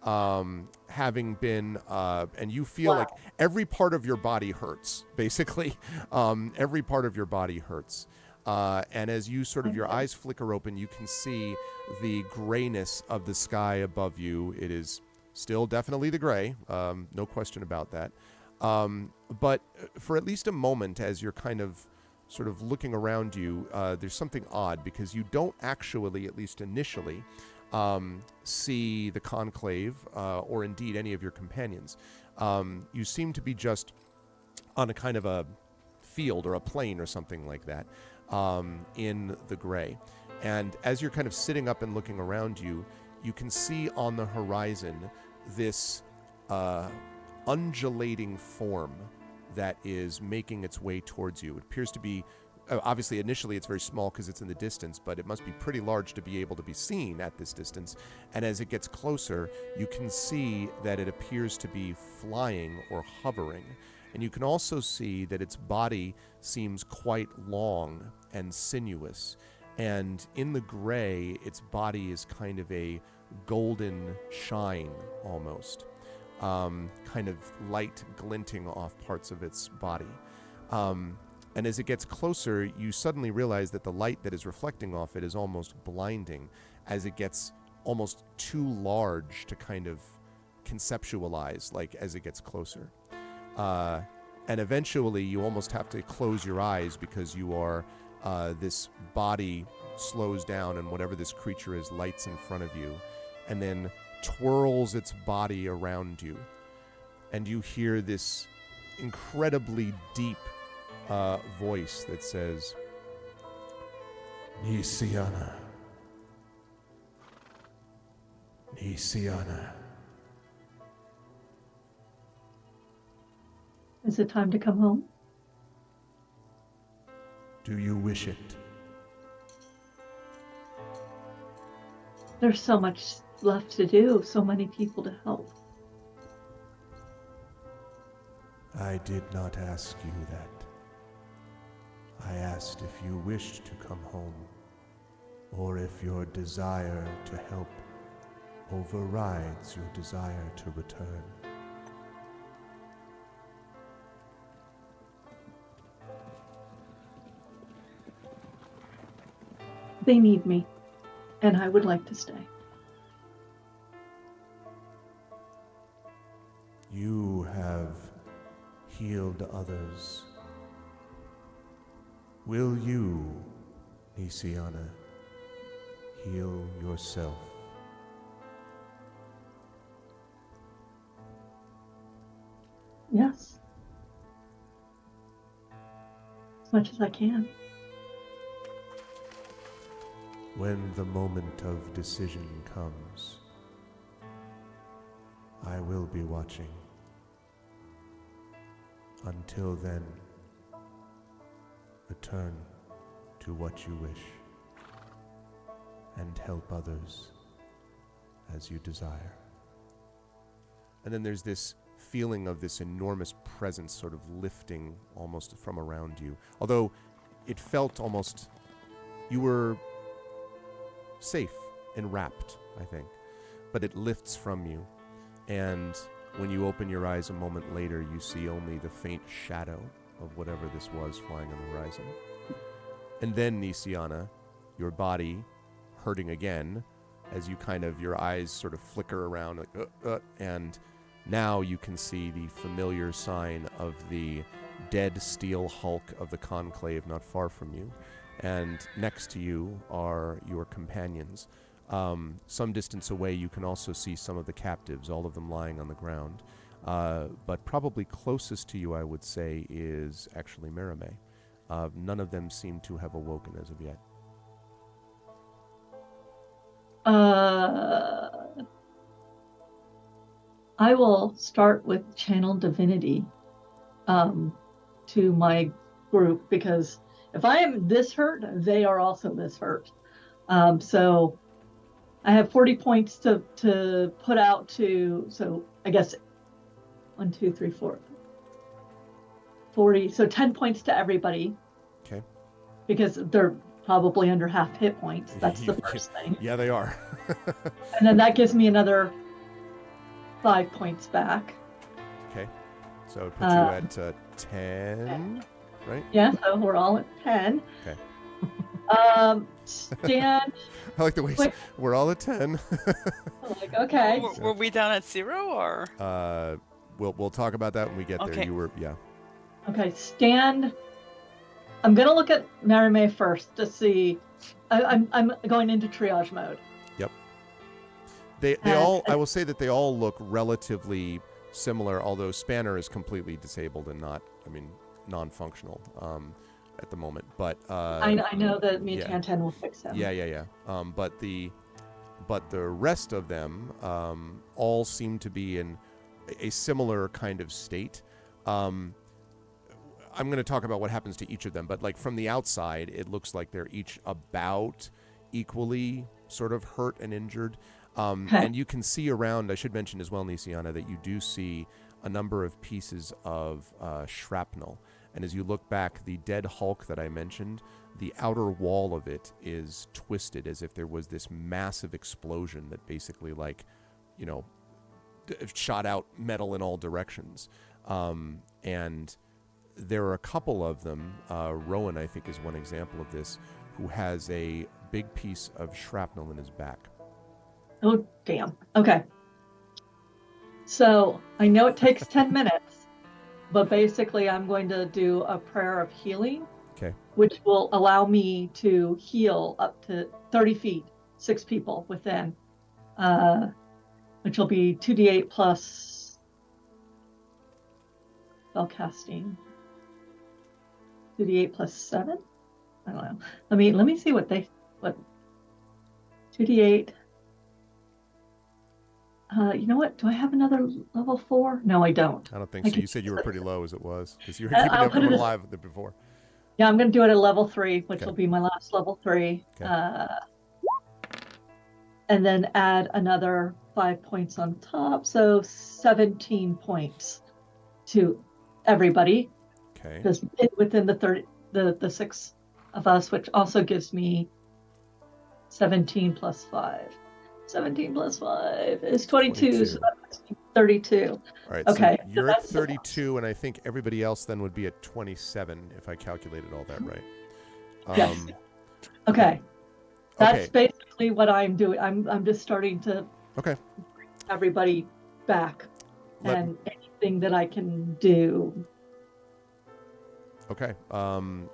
having been, and you feel like every part of your body hurts, basically. Every part of your body hurts. And as you your eyes flicker open, you can see the grayness of the sky above you. It is still definitely the gray, no question about that. But for at least a moment, as you're kind of looking around you, there's something odd, because you don't actually, at least initially, see the conclave or indeed any of your companions. You seem to be just on a kind of a field or a plain or something like that in the gray. And as you're kind of sitting up and looking around you, you can see on the horizon this undulating form that is making its way towards you. It appears to be obviously initially it's very small because it's in the distance, but it must be pretty large to be able to be seen at this distance. And as it gets closer, you can see that it appears to be flying or hovering. And you can also see that its body seems quite long and sinuous. And in the gray, its body is kind of a golden shine almost, kind of light glinting off parts of its body. And as it gets closer, you suddenly realize that the light that is reflecting off it is almost blinding, as it gets almost too large to kind of conceptualize, like as it gets closer. And eventually you almost have to close your eyes because you are, this body slows down and whatever this creature is lights in front of you and then twirls its body around you. And you hear this incredibly deep voice that says, Nisiana. Nisiana. Is it time to come home? Do you wish it? There's so much left to do, so many people to help. I did not ask you that. I asked if you wished to come home, or if your desire to help overrides your desire to return. They need me, and I would like to stay. You have healed others. Will you, Nisiana, heal yourself? Yes. As much as I can. When the moment of decision comes, I will be watching. Until then, return to what you wish and help others as you desire. And then there's this feeling of this enormous presence sort of lifting almost from around you. Although it felt almost, you were safe and wrapped, I think. But it lifts from you. And when you open your eyes a moment later, you see only the faint shadow of whatever this was flying on the horizon. And then, Nisiana, your body hurting again as you kind of, your eyes sort of flicker around, like, and now you can see the familiar sign of the dead steel hulk of the Conclave not far from you. And next to you are your companions. Some distance away, you can also see some of the captives, all of them lying on the ground. But probably closest to you, I would say, is actually Merime. None of them seem to have awoken as of yet. I will start with Channel Divinity to my group, because if I am this hurt, they are also this hurt. So I have 40 points to put out to, so I guess 1, 2, 3, 4, 40. So 10 points to everybody. Okay. Because they're probably under half hit points. That's the first thing. Yeah, they are. And then that gives me another 5 points back. Okay. So it puts you at 10, right? Yeah, so we're all at 10. Okay. Stand. I like the way we're all at 10. Like, okay. Were we down at 0 or? We'll talk about that when we get there. You were, yeah. Okay, stand. I'm gonna look at Merime first to see. I'm going into triage mode. Yep. They all. I will say that they all look relatively similar, although Spanner is completely disabled and not. I mean, non-functional at the moment. But I know that Mutanten will fix him. Yeah. But the rest of them all seem to be in a similar kind of state. I'm going to talk about what happens to each of them, but like from the outside, it looks like they're each about equally sort of hurt and injured. And you can see around, I should mention as well, Nisiana, that you do see a number of pieces of shrapnel. And as you look back, the dead Hulk that I mentioned, the outer wall of it is twisted as if there was this massive explosion that basically, like, you know, shot out metal in all directions. And there are a couple of them. Rowan, I think, is one example of this, who has a big piece of shrapnel in his back. Oh, damn. Okay. So I know it takes 10 minutes, but basically I'm going to do a prayer of healing, Okay. which will allow me to heal up to 30 feet, 6 people within, which will be 2d8 plus spell casting. 2d8 plus 7? I don't know. Let me see what 2d8. You know what? Do I have another level 4? No, I don't. I don't think so. You said you were pretty low as it was, because you were keeping I'll put everyone it as- alive before. Yeah, I'm going to do it at level 3, which Okay. will be my last level 3. Okay. And then add another 5 points on top, so 17 points to everybody. Okay. Because within the 6 of us, which also gives me 17 plus 5. 17 plus 5 is 22, so that's 32. All right, Okay, so so you're at that's 32, and I think everybody else then would be at 27, if I calculated all that right. Yes. Okay. That's Okay. basically what I'm doing. I'm just starting to Okay. bring everybody back, and anything that I can do. Okay. And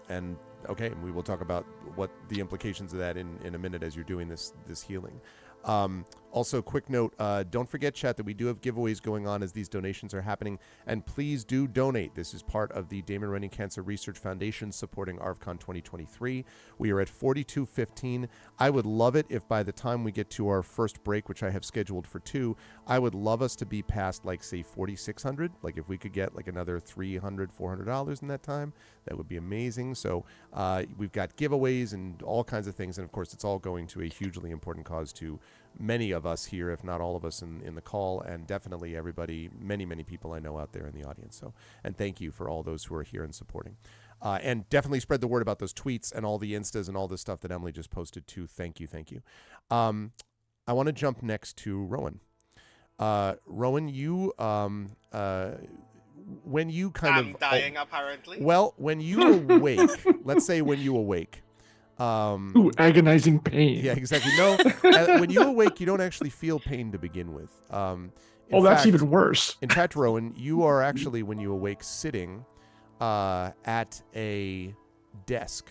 we will talk about what the implications of that in a minute as you're doing this healing. Also, quick note, don't forget, chat, that we do have giveaways going on as these donations are happening, and please do donate. This is part of the Damon Running Cancer Research Foundation supporting ArvCon 2023. We are at 4215. I would love it if by the time we get to our first break, which I have scheduled for 2, I would love us to be past, like, say, 4,600. Like, if we could get, like, another $300, $400 in that time, that would be amazing. So we've got giveaways and all kinds of things, and of course, it's all going to a hugely important cause to many of us here, if not all of us in the call, and definitely everybody, many people I know out there in the audience. So, and thank you for all those who are here and supporting. And definitely spread the word about those tweets and all the Instas and all the stuff that Emily just posted too. Thank you. I want to jump next to Rowan. Rowan, you, when you I'm dying, apparently. Well, when you awake, let's say when you awake, Ooh, agonizing pain. yeah, exactly. No, when you awake, you don't actually feel pain to begin with. That's even worse. In fact, Rowan, you are actually, when you awake, sitting at a desk.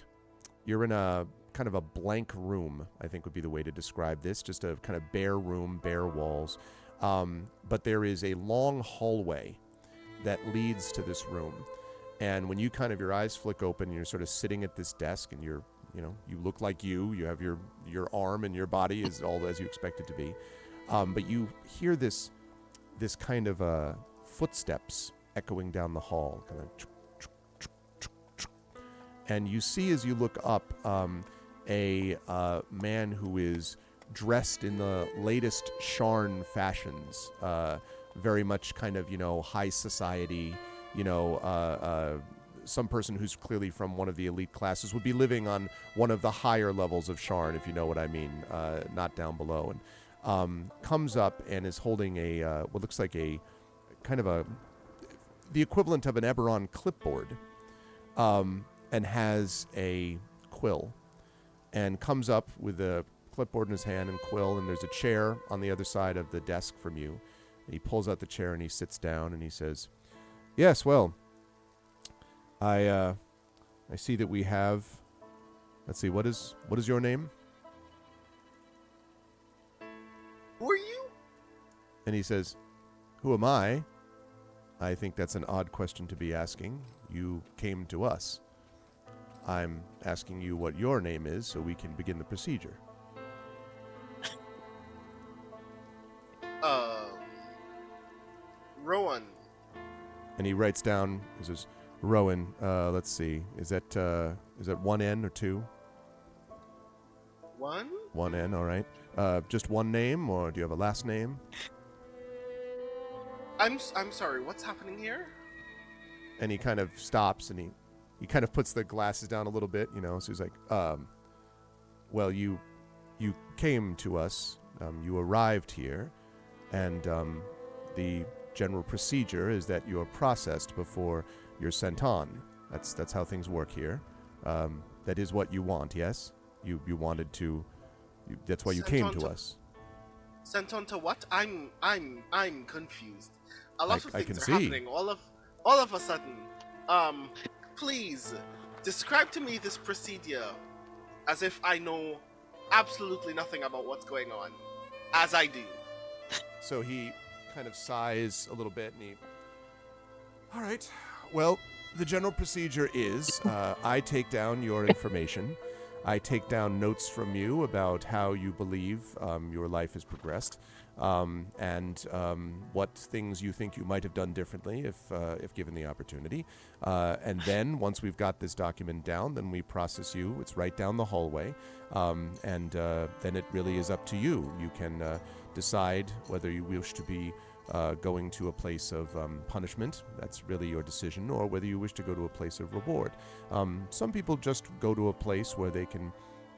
You're in a kind of a blank room, I think would be the way to describe this. Just a kind of bare room, bare walls. But there is a long hallway that leads to this room. And when you kind of, your eyes flick open, you're sort of sitting at this desk, and you look like you have your arm and your body is all as you expect it to be. But you hear this kind of footsteps echoing down the hall, kind of, and you see as you look up a man who is dressed in the latest Sharn fashions, very much kind of, high society, some person who's clearly from one of the elite classes would be living on one of the higher levels of Sharn, if you know what I mean, not down below, and comes up and is holding a what looks like a kind of the equivalent of an Eberron clipboard, and has a quill, and comes up with a clipboard in his hand and quill, and there's a chair on the other side of the desk from you. And he pulls out the chair and he sits down and he says, "Yes, well, I see that we have, let's see, what is your name?" Who are you? And he says, "Who am I? I think that's an odd question to be asking. You came to us. I'm asking you what your name is so we can begin the procedure." Rowan. And he writes down, he says, Rowan, let's see. Is that 1N or 2? 1? 1N, all right. Just one name, or do you have a last name? I'm sorry, what's happening here? And he kind of stops, and he kind of puts the glasses down a little bit, so he's like, well, you came to us, you arrived here, and the general procedure is that you're processed before you're sent on. That's how things work here. That is what you want, yes? You wanted to. That's why you came to us. Sent on to what? I'm confused. A lot of I things can are see. happening all of a sudden. Please describe to me this procedure as if I know absolutely nothing about what's going on, as I do. So he kind of sighs a little bit, and all right, well, the general procedure is I take down your information. I take down notes from you about how you believe your life has progressed, and what things you think you might have done differently if given the opportunity. And then once we've got this document down, then we process you. It's right down the hallway, and then it really is up to you. You can decide whether you wish to be going to a place of punishment. That's really your decision, or whether you wish to go to a place of reward. Some people just go to a place where they can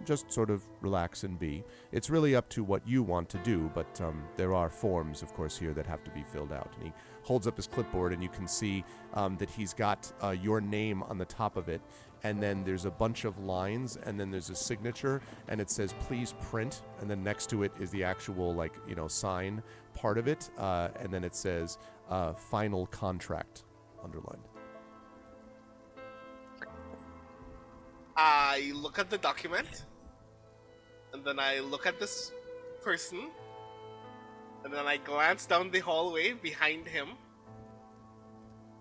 just sort of relax and be. It's really up to what you want to do, but there are forms, of course, here that have to be filled out. And he holds up his clipboard, and you can see that he's got your name on the top of it, and then there's a bunch of lines, and then there's a signature, and it says, please print, and then next to it is the actual, sign part of it, and then it says, final contract, underlined. I look at the document, and then I look at this person, and then I glance down the hallway behind him.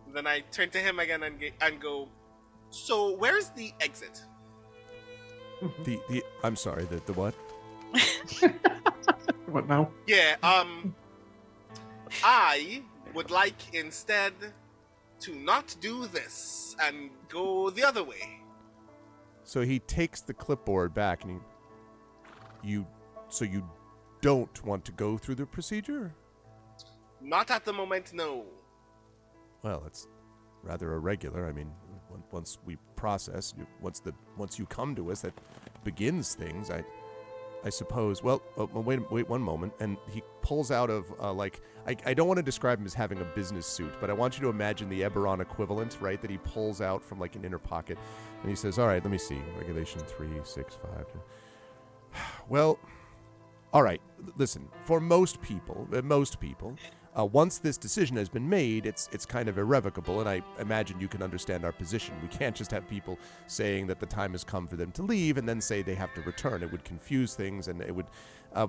And then I turn to him again and go, so where's the exit? I'm sorry, the what? What now? Yeah, I would like instead to not do this and go the other way. So he takes the clipboard back, and you don't want to go through the procedure? Not at the moment, no. Well, it's rather irregular. I mean, once we process, once you come to us, that begins things. I suppose. Well, wait one moment. And he pulls out of I don't want to describe him as having a business suit, but I want you to imagine the Eberron equivalent, right? That he pulls out from an inner pocket, and he says, "All right, let me see. Regulation 365. Well, all right. Listen. For most people, once this decision has been made, it's kind of irrevocable, and I imagine you can understand our position. We can't just have people saying that the time has come for them to leave and then say they have to return. It would confuse things, and it would.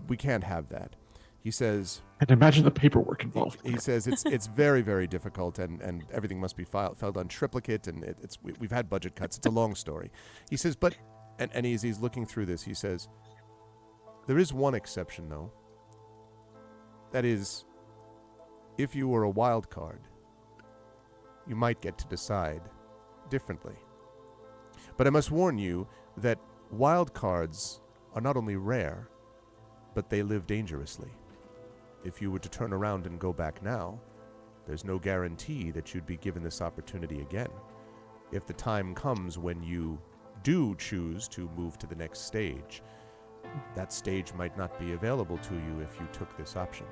We can't have that." He says. And imagine the paperwork involved. He says it's very, very difficult, and everything must be filed on triplicate, and we've had budget cuts. It's a long story. He says, but and as he's looking through this, he says, there is one exception though. That is, if you were a wild card, you might get to decide differently. But I must warn you that wild cards are not only rare, but they live dangerously. If you were to turn around and go back now, there's no guarantee that you'd be given this opportunity again. If the time comes when you do choose to move to the next stage, that stage might not be available to you if you took this option.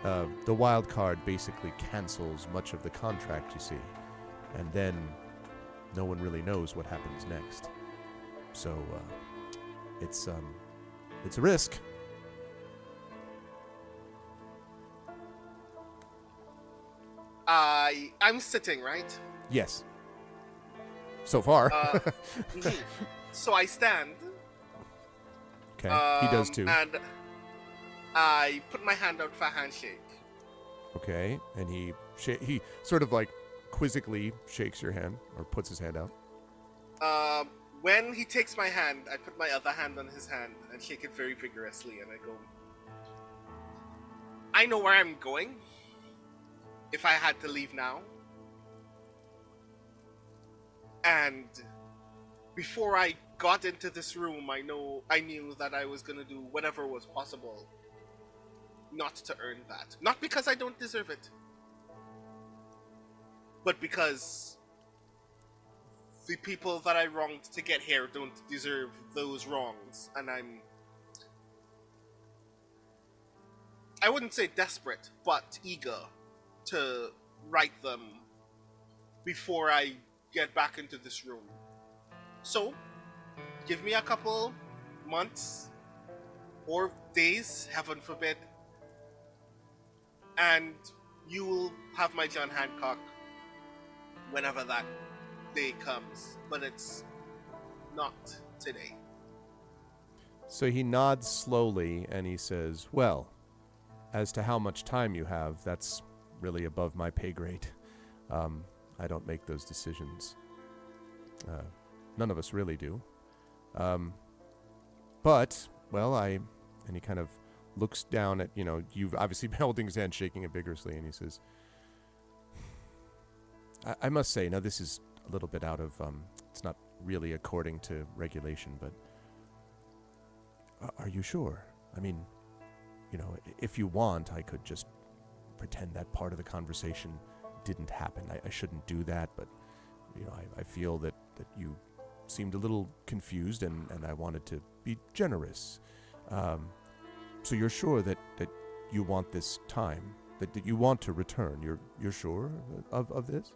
The wild card basically cancels much of the contract, you see, and then no one really knows what happens next. So it's a risk. I'm sitting, right? Yes. So far. Mhm. So I stand. Okay, he does too. And I put my hand out for a handshake. Okay, and he sort of quizzically shakes your hand, or puts his hand out. When he takes my hand, I put my other hand on his hand and shake it very vigorously, and I go, I know where I'm going if I had to leave now. And before I got into this room, I knew that I was gonna do whatever was possible not to earn that. Not because I don't deserve it, but because the people that I wronged to get here don't deserve those wrongs, and I wouldn't say desperate, but eager to right them before I get back into this room. So, give me a couple months or days, heaven forbid, and you will have my John Hancock whenever that day comes, but it's not today. So he nods slowly and he says, well, as to how much time you have, that's really above my pay grade. I don't make those decisions. None of us really do. But, well, and he kind of looks down at, you've obviously been holding his hand, shaking it vigorously, and he says, I must say, now this is a little bit out of, it's not really according to regulation, but are you sure? I mean, if you want, I could just pretend that part of the conversation didn't happen. I shouldn't do that, but, I feel that you seemed a little confused, and I wanted to be generous. So you're sure that you want this time, that you want to return? You're sure of this?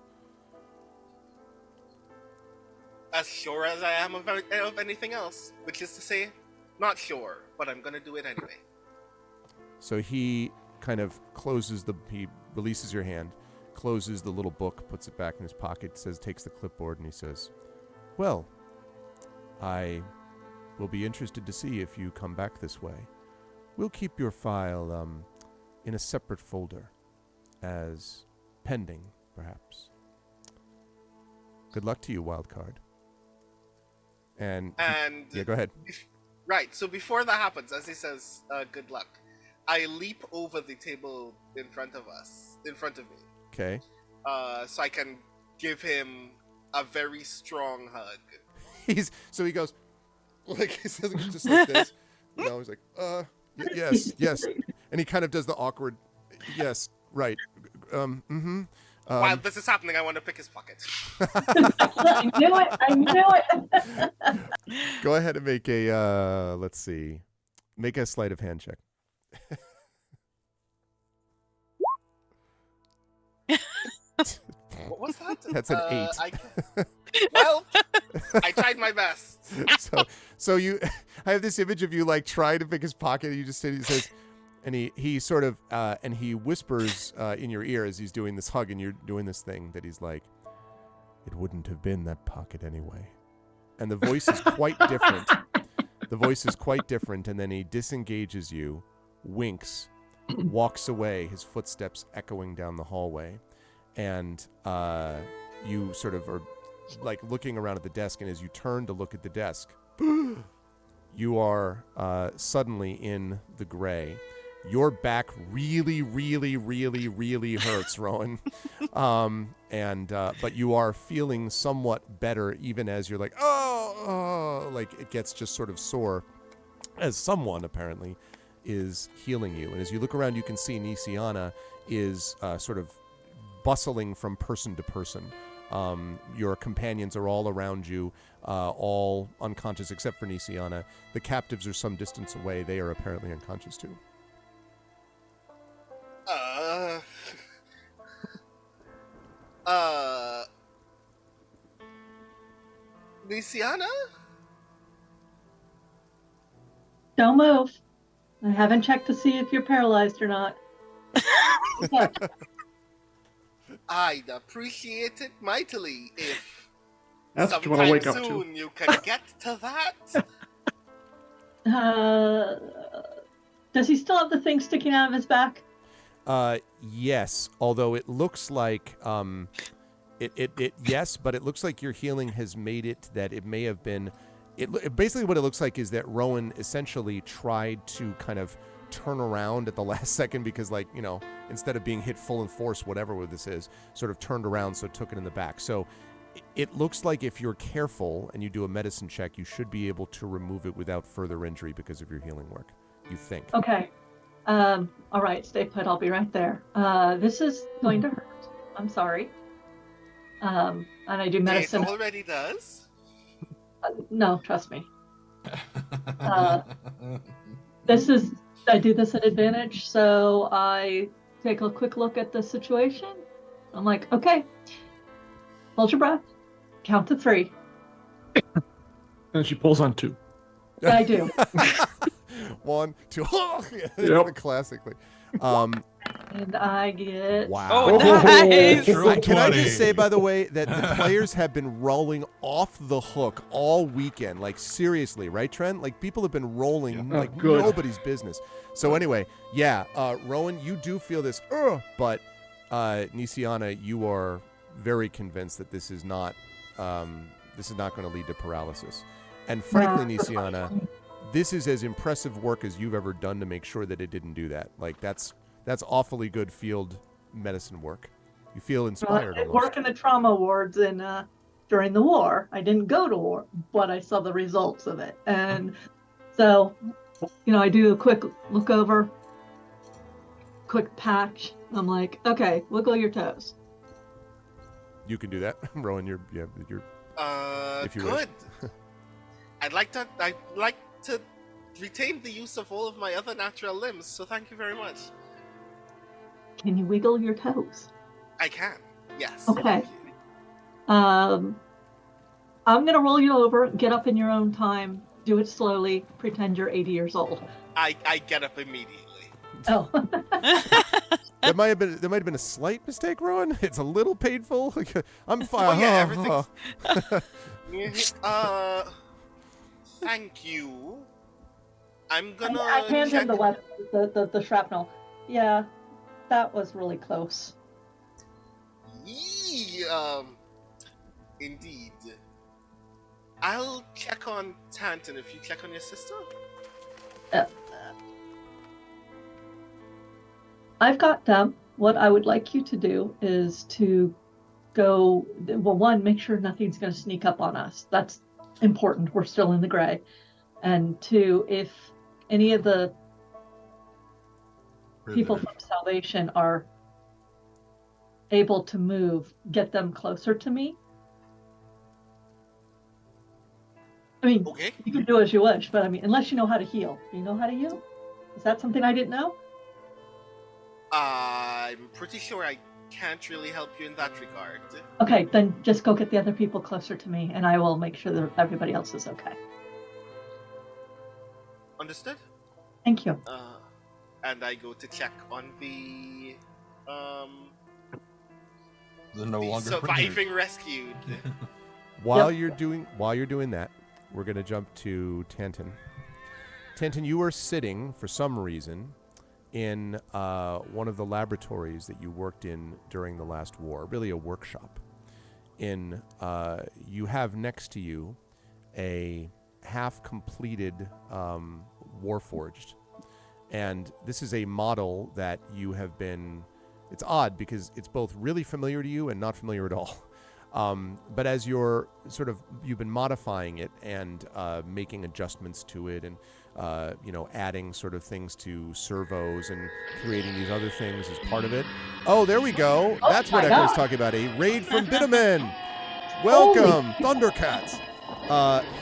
As sure as I am of anything else, which is to say, not sure, but I'm gonna do it anyway. So he kind of he releases your hand, closes the little book, puts it back in his pocket, takes the clipboard, and he says, well, I will be interested to see if you come back this way. We'll keep your file in a separate folder as pending, perhaps. Good luck to you, Wildcard. And yeah, go ahead. Right, so before that happens, as he says, good luck, I leap over the table in front of me. Okay. So I can give him a very strong hug. So he goes, like, he says just like this. He's like, yes. And he kind of does the awkward, yes, right. While this is happening, I want to pick his pocket. I knew it. Go ahead and make make a sleight of hand check. What was that? That's an 8. I tried my best. So I have this image of you like trying to pick his pocket. And you just he says, and he sort of and he whispers in your ear as he's doing this hug, and you're doing this thing that he's like, it wouldn't have been that pocket anyway. And the voice is quite different. And then he disengages you, winks, walks away, his footsteps echoing down the hallway. And you sort of are like looking around at the desk, and as you turn to look at the desk, you are suddenly in the gray. Your back really, really, really, really hurts, Rowan. But you are feeling somewhat better, even as you're like, like it gets just sort of sore, as someone apparently is healing you. And as you look around, you can see Nisiana is sort of bustling from person to person. Your companions are all around you, all unconscious except for Nisiana. The captives are some distance away. They are apparently unconscious too. Nisiana? Don't move. I haven't checked to see if you're paralyzed or not. I'd appreciate it mightily if That's what you want to wake up soon to. you can get to that. Does he still have the thing sticking out of his back? Yes, although it looks like yes, but it looks like your healing has made it that it may have been basically what it looks like is that Rowan essentially tried to kind of turn around at the last second because, like, instead of being hit full in force, whatever this is, sort of turned around, so took it in the back. So it looks like if you're careful and you do a medicine check, you should be able to remove it without further injury because of your healing work. You think? Okay. All right, stay put. I'll be right there. This is going to hurt. I'm sorry. And I do medicine. It already does. No, trust me. I do this at advantage, so I take a quick look at the situation. I'm like, okay, hold your breath, count to 3. And she pulls on 2. Yeah, I do. 1, 2. It's Yep. the classically. And I get... Wow. Oh, nice. True Can I 20. just say, by the way, that the players have been rolling off the hook all weekend. Like, seriously, right, Trent? Like, people have been rolling Yeah. like Good. nobody's business. So anyway, yeah, Rowan, you do feel this, but Nisiana, you are very convinced that this is not going to lead to paralysis. And frankly, Nisiana, this is as impressive work as you've ever done to make sure that it didn't do that. Like, that's awfully good field medicine work. You feel inspired. I almost. work in the trauma wards during the war. I didn't go to war, but I saw the results of it. And so, I do a quick look over, quick patch. I'm like, okay, wiggle your toes. You can do that, Rowan. You're if you Good. I'd like to retain the use of all of my other natural limbs, so thank you very much. Can you wiggle your toes? I can. Yes. Okay. Thank you. I'm gonna roll you over, get up in your own time, do it slowly, pretend you're 80 years old. I get up immediately. Oh. That might have been a slight mistake, Rowan. It's a little painful. I'm fine. Oh, yeah, everything's... Thank you. I'm gonna. I hand check... him the weapon, the shrapnel. Yeah, that was really close. Indeed. I'll check on Tanton if you check on your sister. I've got them. What I would like you to do is to go, well, 1, make sure nothing's going to sneak up on us. That's important. We're still in the gray. And 2, if any of the people from Salvation are able to move, get them closer to me. I mean, Okay. you can do as you wish, but I mean, unless you know how to heal. Do you know how to heal? Is that something I didn't know? I'm pretty sure I can't really help you in that regard. Okay, then just go get the other people closer to me, and I will make sure that everybody else is okay. Understood? Thank you. And I go to check on the longer surviving rescued. While you're doing that, we're going to jump to Tanton. Tanton, you are sitting for some reason in one of the laboratories that you worked in during the last war, really a workshop. You have next to you a half-completed Warforged. And this is a model that you have been... It's odd because it's both really familiar to you and not familiar at all. But as you've been modifying it and making adjustments to it and adding sort of things to servos and creating these other things as part of it. Oh, there we go. Oh, That's what my Echo's God. talking about. A raid from Bitterman. Welcome, Thundercats.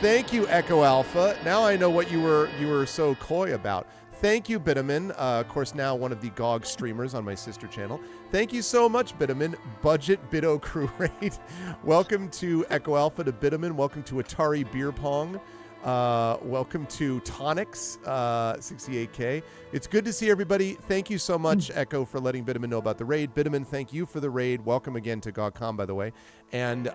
Thank you, Echo Alpha. Now I know what you were so coy about. Thank you, Bitterman. Of course, now one of the GOG streamers on my sister channel. Thank you so much, Bitterman. Budget Bito Crew Raid. Welcome to Echo Alpha to Bitterman. Welcome to Atari Beer Pong. Welcome to Tonics 68K. It's good to see everybody. Thank you so much, Echo, for letting Bitterman know about the raid. Bitterman, thank you for the raid. Welcome again to GOGCon, by the way. And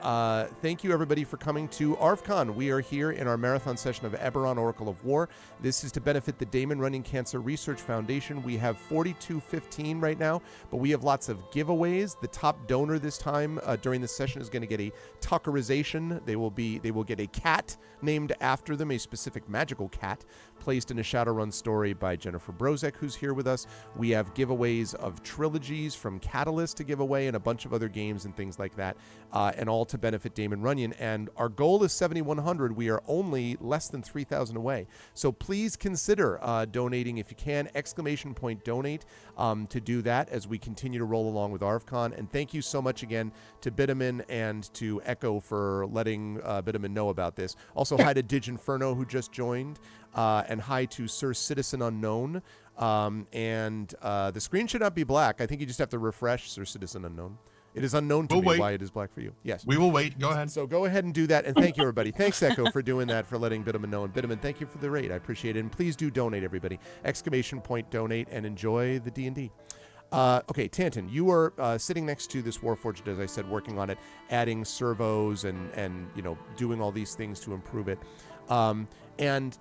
thank you, everybody, for coming to ArvCon. We are here in our marathon session of Eberron Oracle of War. This is to benefit the Damon Running Cancer Research Foundation. We have 4215 right now, but we have lots of giveaways. The top donor this time during this session is going to get a Tuckerization. They will get a cat named after them, a specific magical cat. placed in a Shadowrun story by Jennifer Brozek, who's here with us. We have giveaways of trilogies from Catalyst to give away and a bunch of other games and things like that, and all to benefit Damon Runyon. And our goal is 7,100. We are only less than 3,000 away. So please consider donating if you can. !donate to do that as we continue to roll along with ArvCon. And thank you so much again to Bitterman and to Echo for letting Bitterman know about this. Also, hi to Dig Inferno, who just joined, and hi to Sir Citizen Unknown. And the screen should not be black. I think you just have to refresh, Sir Citizen Unknown. It is unknown to me why it is black for you. Yes. We will wait. Go ahead. So go ahead and do that. And thank you, everybody. Thanks, Echo, for doing that, for letting Bitterman know. And Bitterman, thank you for the raid. I appreciate it. And please do donate, everybody. ! Donate and enjoy the D&D. Okay, Tanton, you are sitting next to this Warforged, as I said, working on it, adding servos and doing all these things to improve it. And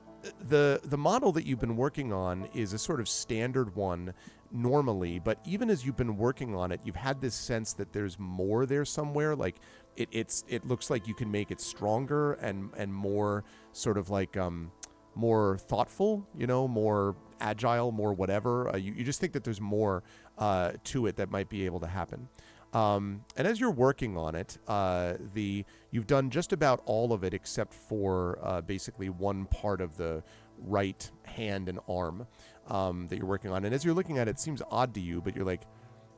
the model that you've been working on is a sort of standard one normally, but even as you've been working on it, you've had this sense that there's more there somewhere. Like it looks like you can make it stronger and more sort of like more thoughtful, more agile, more whatever. You just think that there's more to it that might be able to happen. And as you're working on it, you've done just about all of it except for basically one part of the right hand and arm that you're working on. And as you're looking at it, it seems odd to you, but you're like,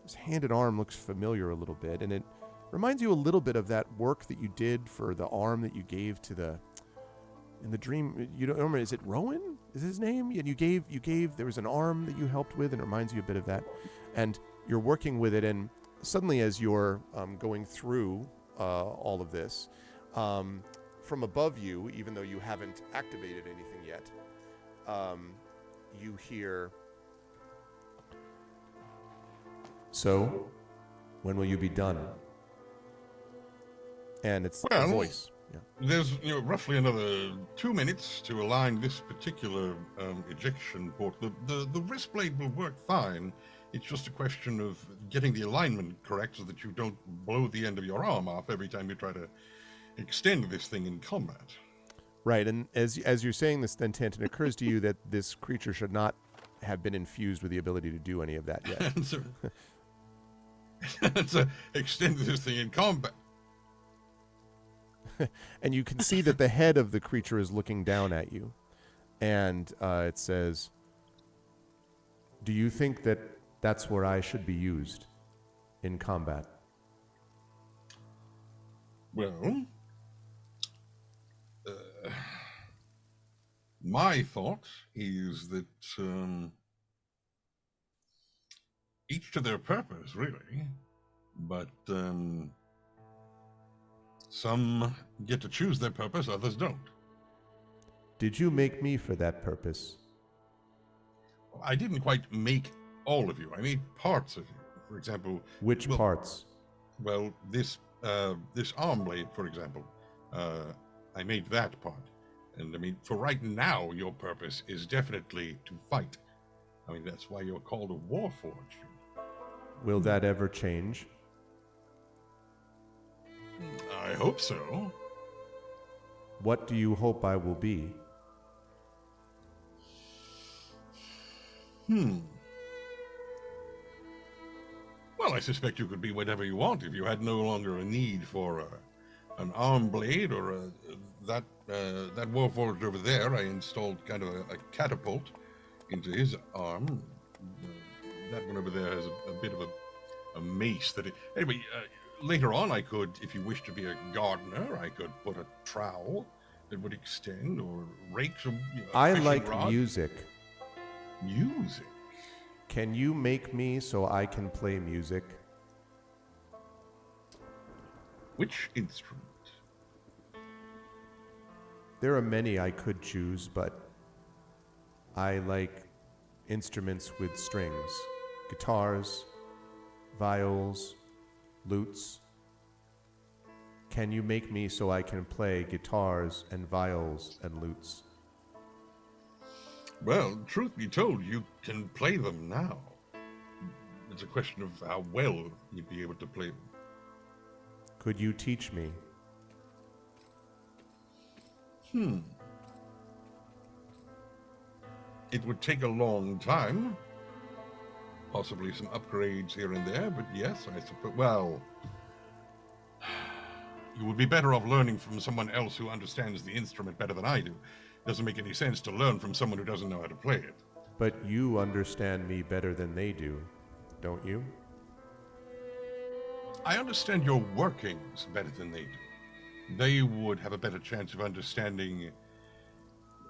this hand and arm looks familiar a little bit. And it reminds you a little bit of that work that you did for the arm that you gave to in the dream. You don't remember, is it Rowan? Is his name? And you gave, there was an arm that you helped with, and it reminds you a bit of that. And you're working with it, and suddenly as you're going through all of this, from above you, even though you haven't activated anything yet, you hear, "So, when will you be done?" And it's a voice. Yeah. There's roughly another 2 minutes to align this particular ejection port. The wrist blade will work fine. It's just a question of getting the alignment correct so that you don't blow the end of your arm off every time you try to extend this thing in combat. Right, and as you're saying this, then, Tanton, it occurs to you that this creature should not have been infused with the ability to do any of that yet. so extend this thing in combat. And you can see that the head of the creature is looking down at you. And it says, "Do you think that that's where I should be used in combat?" Well, my thought is that each to their purpose, really. But some get to choose their purpose, others don't. Did you make me for that purpose? I didn't quite make all of you. I made parts of you. For example... Which parts? Well, this arm blade, for example, I made that part. And I mean, for right now, your purpose is definitely to fight. I mean, that's why you're called a Warforged. Will that ever change? I hope so. What do you hope I will be? Well, I suspect you could be whatever you want if you had no longer a need for an arm blade or that Warforged over there. I installed kind of a catapult into his arm. That one over there has a bit of a mace that anyway, later on I could, if you wish to be a gardener, I could put a trowel that would extend, or rakes, or I like music. Music? Can you make me so I can play music? Which instrument? There are many I could choose, but I like instruments with strings. Guitars, viols, lutes. Can you make me so I can play guitars and viols and lutes? Well, truth be told, you can play them now. It's a question of how well you'd be able to play them. Could you teach me? It would take a long time. Possibly some upgrades here and there, but yes, I suppose. Well, you would be better off learning from someone else who understands the instrument better than I do. Doesn't make any sense to learn from someone who doesn't know how to play it. But you understand me better than they do, don't you? I understand your workings better than they do. They would have a better chance of understanding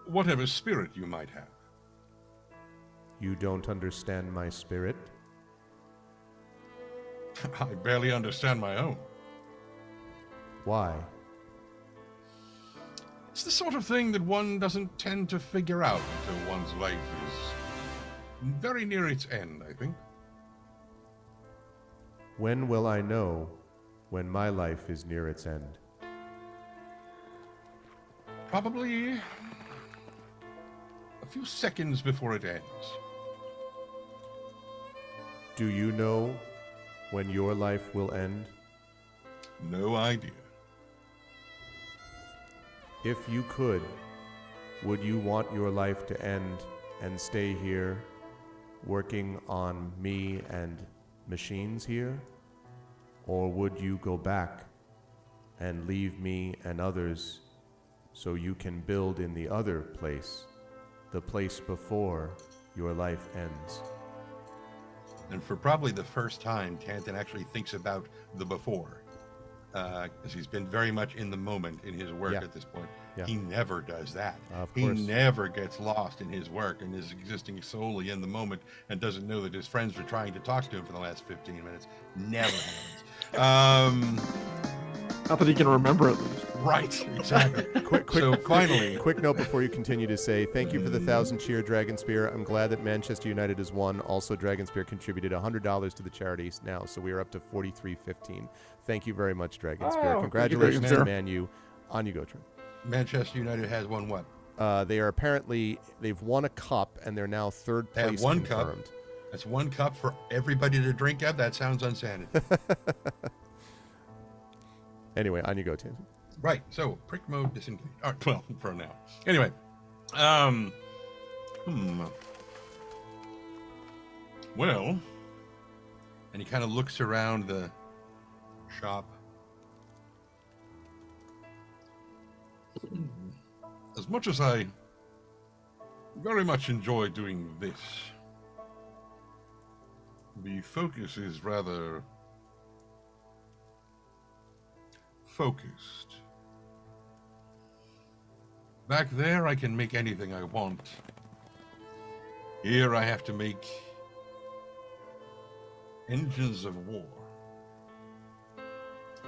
whatever spirit you might have. You don't understand my spirit? I barely understand my own. Why? It's the sort of thing that one doesn't tend to figure out until one's life is very near its end, I think. When will I know when my life is near its end? Probably a few seconds before it ends. Do you know when your life will end? No idea. If you could, would you want your life to end and stay here, working on me and machines here? Or would you go back and leave me and others so you can build in the other place, the place before your life ends? And for probably the first time, Tanton actually thinks about the before. Because he's been very much in the moment in his work at this point. Yeah. He never does that. Of He course. never gets lost in his work and is existing solely in the moment and doesn't know that his friends are trying to talk to him for the last 15 minutes. Never happens. Not that he can remember at least. Right, exactly. Finally. Quick note before you continue to say thank you for the 1,000 cheer, Dragon Spear. I'm glad that Manchester United has won. Also, Dragon Spear contributed $100 to the charities now, so we are up to $43.15. Thank you very much, Dragon Spear. Oh, Congratulations thank you, to Dragon Man U. On you go, Trim. Manchester United has won what? They've won a cup, and they're now third They have place one confirmed. cup. That's one cup for everybody to drink out. That sounds unsanitary. Anyway, on you go, Tanton. Right, so prick mode disengaged. All right, well, for now. Anyway, well, and he kind of looks around the shop. As much as I very much enjoy doing this, the focus is rather focused. Back there, I can make anything I want. Here, I have to make engines of war.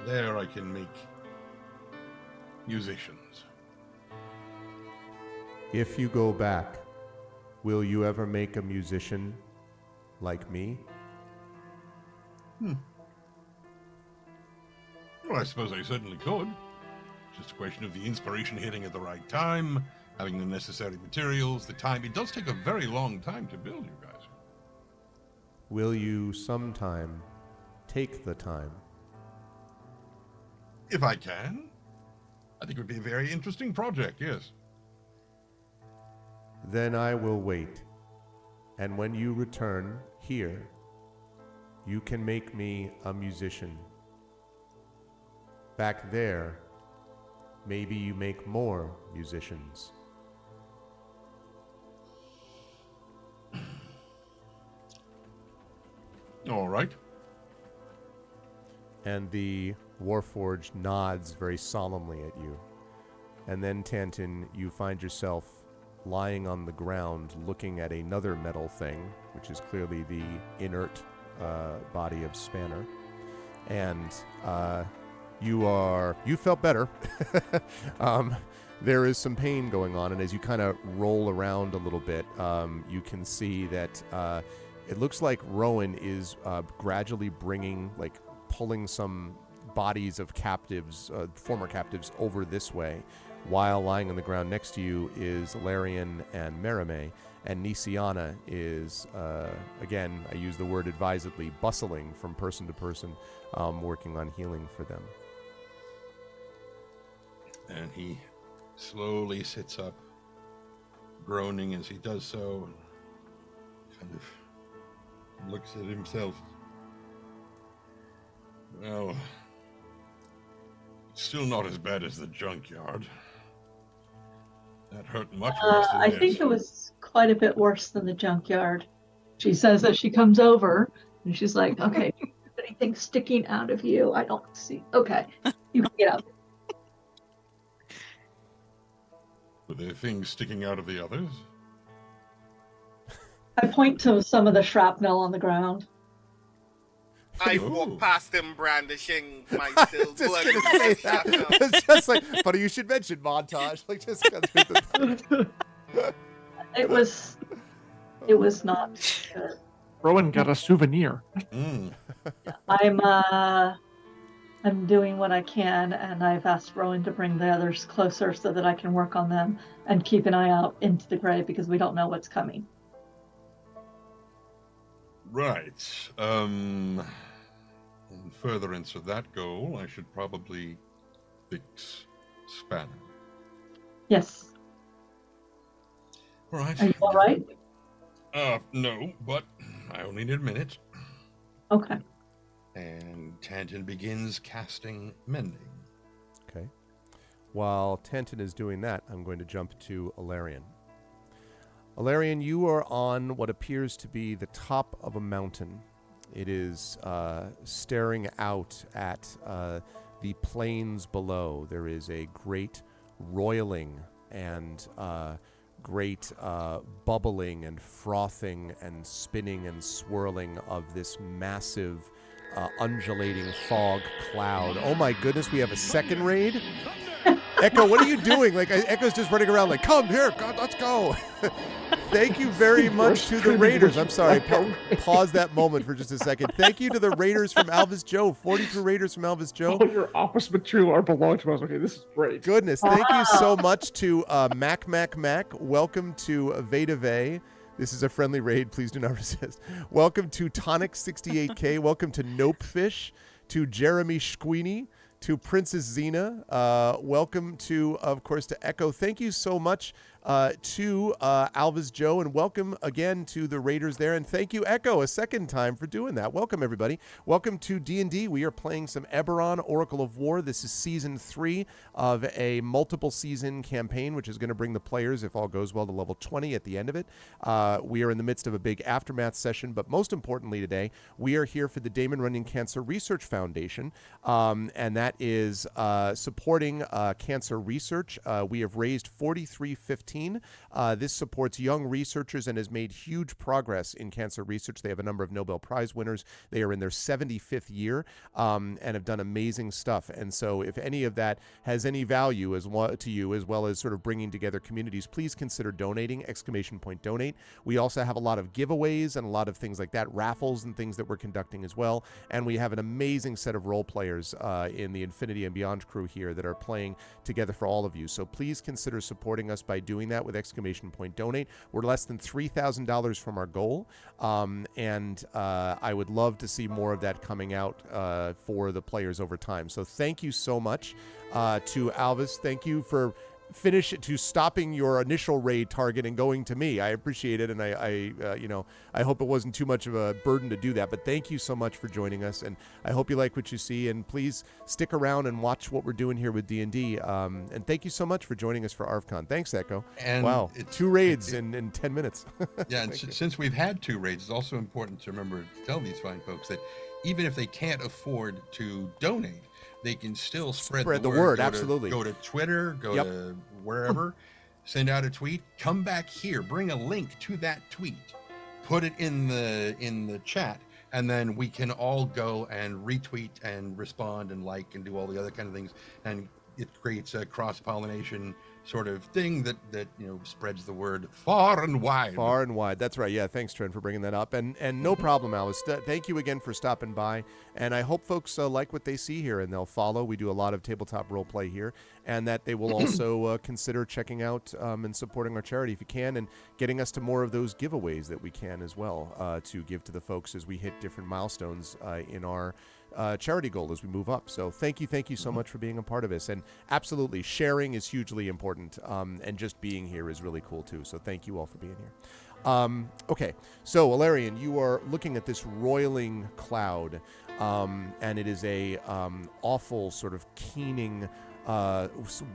There, I can make musicians. If you go back, will you ever make a musician like me? Well, I suppose I certainly could. Just a question of the inspiration hitting at the right time, having the necessary materials, the time. It does take a very long time to build, you guys. Will you sometime take the time? If I can. I think it would be a very interesting project, yes. Then I will wait. And when you return here, you can make me a musician. Back there, maybe you make more musicians. All right. And the Warforged nods very solemnly at you. And then, Tanton, you find yourself lying on the ground looking at another metal thing, which is clearly the inert body of Spanner. And you felt better. There is some pain going on, and as you kind of roll around a little bit, you can see that it looks like Rowan is gradually pulling some bodies of captives, former captives, over this way, while lying on the ground next to you is Larian and Merime, and Nisiana is, again, I use the word advisedly, bustling from person to person, working on healing for them. And he slowly sits up, groaning as he does so, and kind of looks at himself. Well, it's still not as bad as the junkyard. That hurt much worse than I this. think it was quite a bit worse than the junkyard. She says as she comes over, and she's like, okay, anything sticking out of you? I don't see. Okay, you can get up. Were there things sticking out of the others? I point to some of the shrapnel on the ground. I Ooh. walk past him brandishing my still Just bloody gonna say that. shrapnel. It's just like, funny you should mention montage. Like, just go through the... It was not good. Rowan got a souvenir. Mm. I'm doing what I can, and I've asked Rowan to bring the others closer so that I can work on them and keep an eye out into the grave because we don't know what's coming. Right. In furtherance of that goal, I should probably fix Spanner. Yes. Right. Are you all right? No, but I only need a minute. Okay. And Tanton begins casting Mending. Okay. While Tanton is doing that, I'm going to jump to Alarian. Alarian, you are on what appears to be the top of a mountain. It is staring out at the plains below. There is a great roiling and great bubbling and frothing and spinning and swirling of this massive undulating fog cloud. Oh my goodness, we have a second raid? Echo, what are you doing? Like, Echo's just running around like, come here, God, let's go. Thank you very much to the Raiders. I'm sorry, pause that moment for just a second. Thank you to the Raiders from Alvis Joe, 42 Raiders from Alvis Joe. All your office material are belong to us. Okay, this is great. Goodness, thank you so much to Mac. Welcome to Veda Vey. This is a friendly raid. Please do not resist. Welcome to Tonic68K. Welcome to Nopefish. To Jeremy Shqueeny. To Princess Xena. Welcome to, of course, to Echo. Thank you so much to Alvis Joe, and welcome again to the Raiders there. And thank you, Echo, a second time for doing that. Welcome, everybody. Welcome to D&D. We are playing some Eberron Oracle of War. This is Season 3 of a multiple season campaign, which is going to bring the players, if all goes well, to level 20 at the end of it. We are in the midst of a big aftermath session, but most importantly today, we are here for the Damon Runyon Cancer Research Foundation, and that is supporting cancer research. We have raised $43.15. This supports young researchers and has made huge progress in cancer research. They have a number of Nobel Prize winners. They are in their 75th year and have done amazing stuff. And so if any of that has any value to you, as well as sort of bringing together communities, please consider donating, ! Donate. We also have a lot of giveaways and a lot of things like that, raffles and things that we're conducting as well. And we have an amazing set of role players in the Infinity and Beyond crew here that are playing together for all of you. So please consider supporting us by doing that with ! Donate. We're less than $3,000 from our goal, and I would love to see more of that coming out for the players over time. So thank you so much to Alvis. Thank you for stopping your initial raid target and going to me. I appreciate it, and I hope it wasn't too much of a burden to do that. But thank you so much for joining us, and I hope you like what you see. And please stick around and watch what we're doing here with D&D. And thank you so much for joining us for ArvCon. Thanks, Echo. And wow, 2 raids in 10 minutes. Yeah, and since we've had 2 raids, it's also important to remember to tell these fine folks that even if they can't afford to donate, they can still spread the word. Absolutely. Go to Twitter, go to wherever, send out a tweet, come back here, bring a link to that tweet, put it in the chat, and then we can all go and retweet and respond and like and do all the other kind of things, and it creates a cross-pollination sort of thing that spreads the word far and wide. Far and wide. That's right. Yeah, thanks, Trent, for bringing that up. And no problem, Alice. Thank you again for stopping by. And I hope folks like what they see here and they'll follow. We do a lot of tabletop role play here, and that they will also consider checking out and supporting our charity if you can, and getting us to more of those giveaways that we can as well to give to the folks as we hit different milestones in our charity goal as we move up. So thank you so much for being a part of this. And absolutely, sharing is hugely important, and just being here is really cool too. So thank you all for being here. Okay, so Alarian, you are looking at this roiling cloud, and it is a awful sort of keening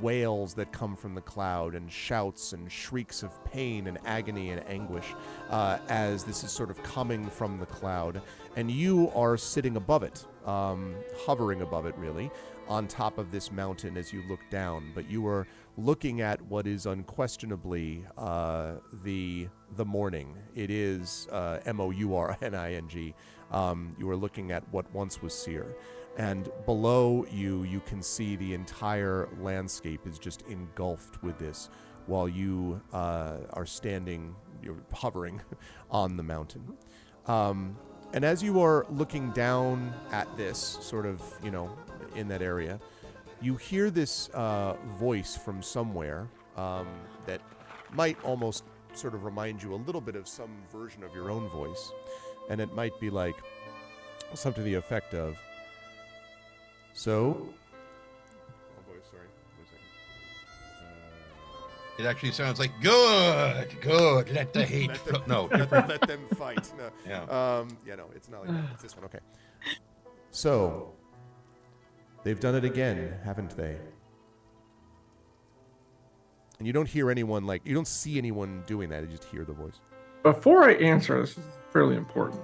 wails that come from the cloud, and shouts and shrieks of pain and agony and anguish as this is sort of coming from the cloud. And you are sitting above it, hovering above it really, on top of this mountain as you look down. But you are looking at what is unquestionably the morning. It is Mourning. You are looking at what once was Seer. And below you can see the entire landscape is just engulfed with this, while you are standing, you're hovering on the mountain. And as you are looking down at this, sort of, in that area, you hear this voice from somewhere that might almost sort of remind you a little bit of some version of your own voice. And it might be like something to the effect of, so, sorry, wait a second. It actually sounds like good. Let the hate. Let them fight. No. Yeah. No, it's not like that. It's this one. Okay. So, they've done it again, haven't they? And you don't hear anyone you don't see anyone doing that. You just hear the voice. Before I answer, this is fairly important.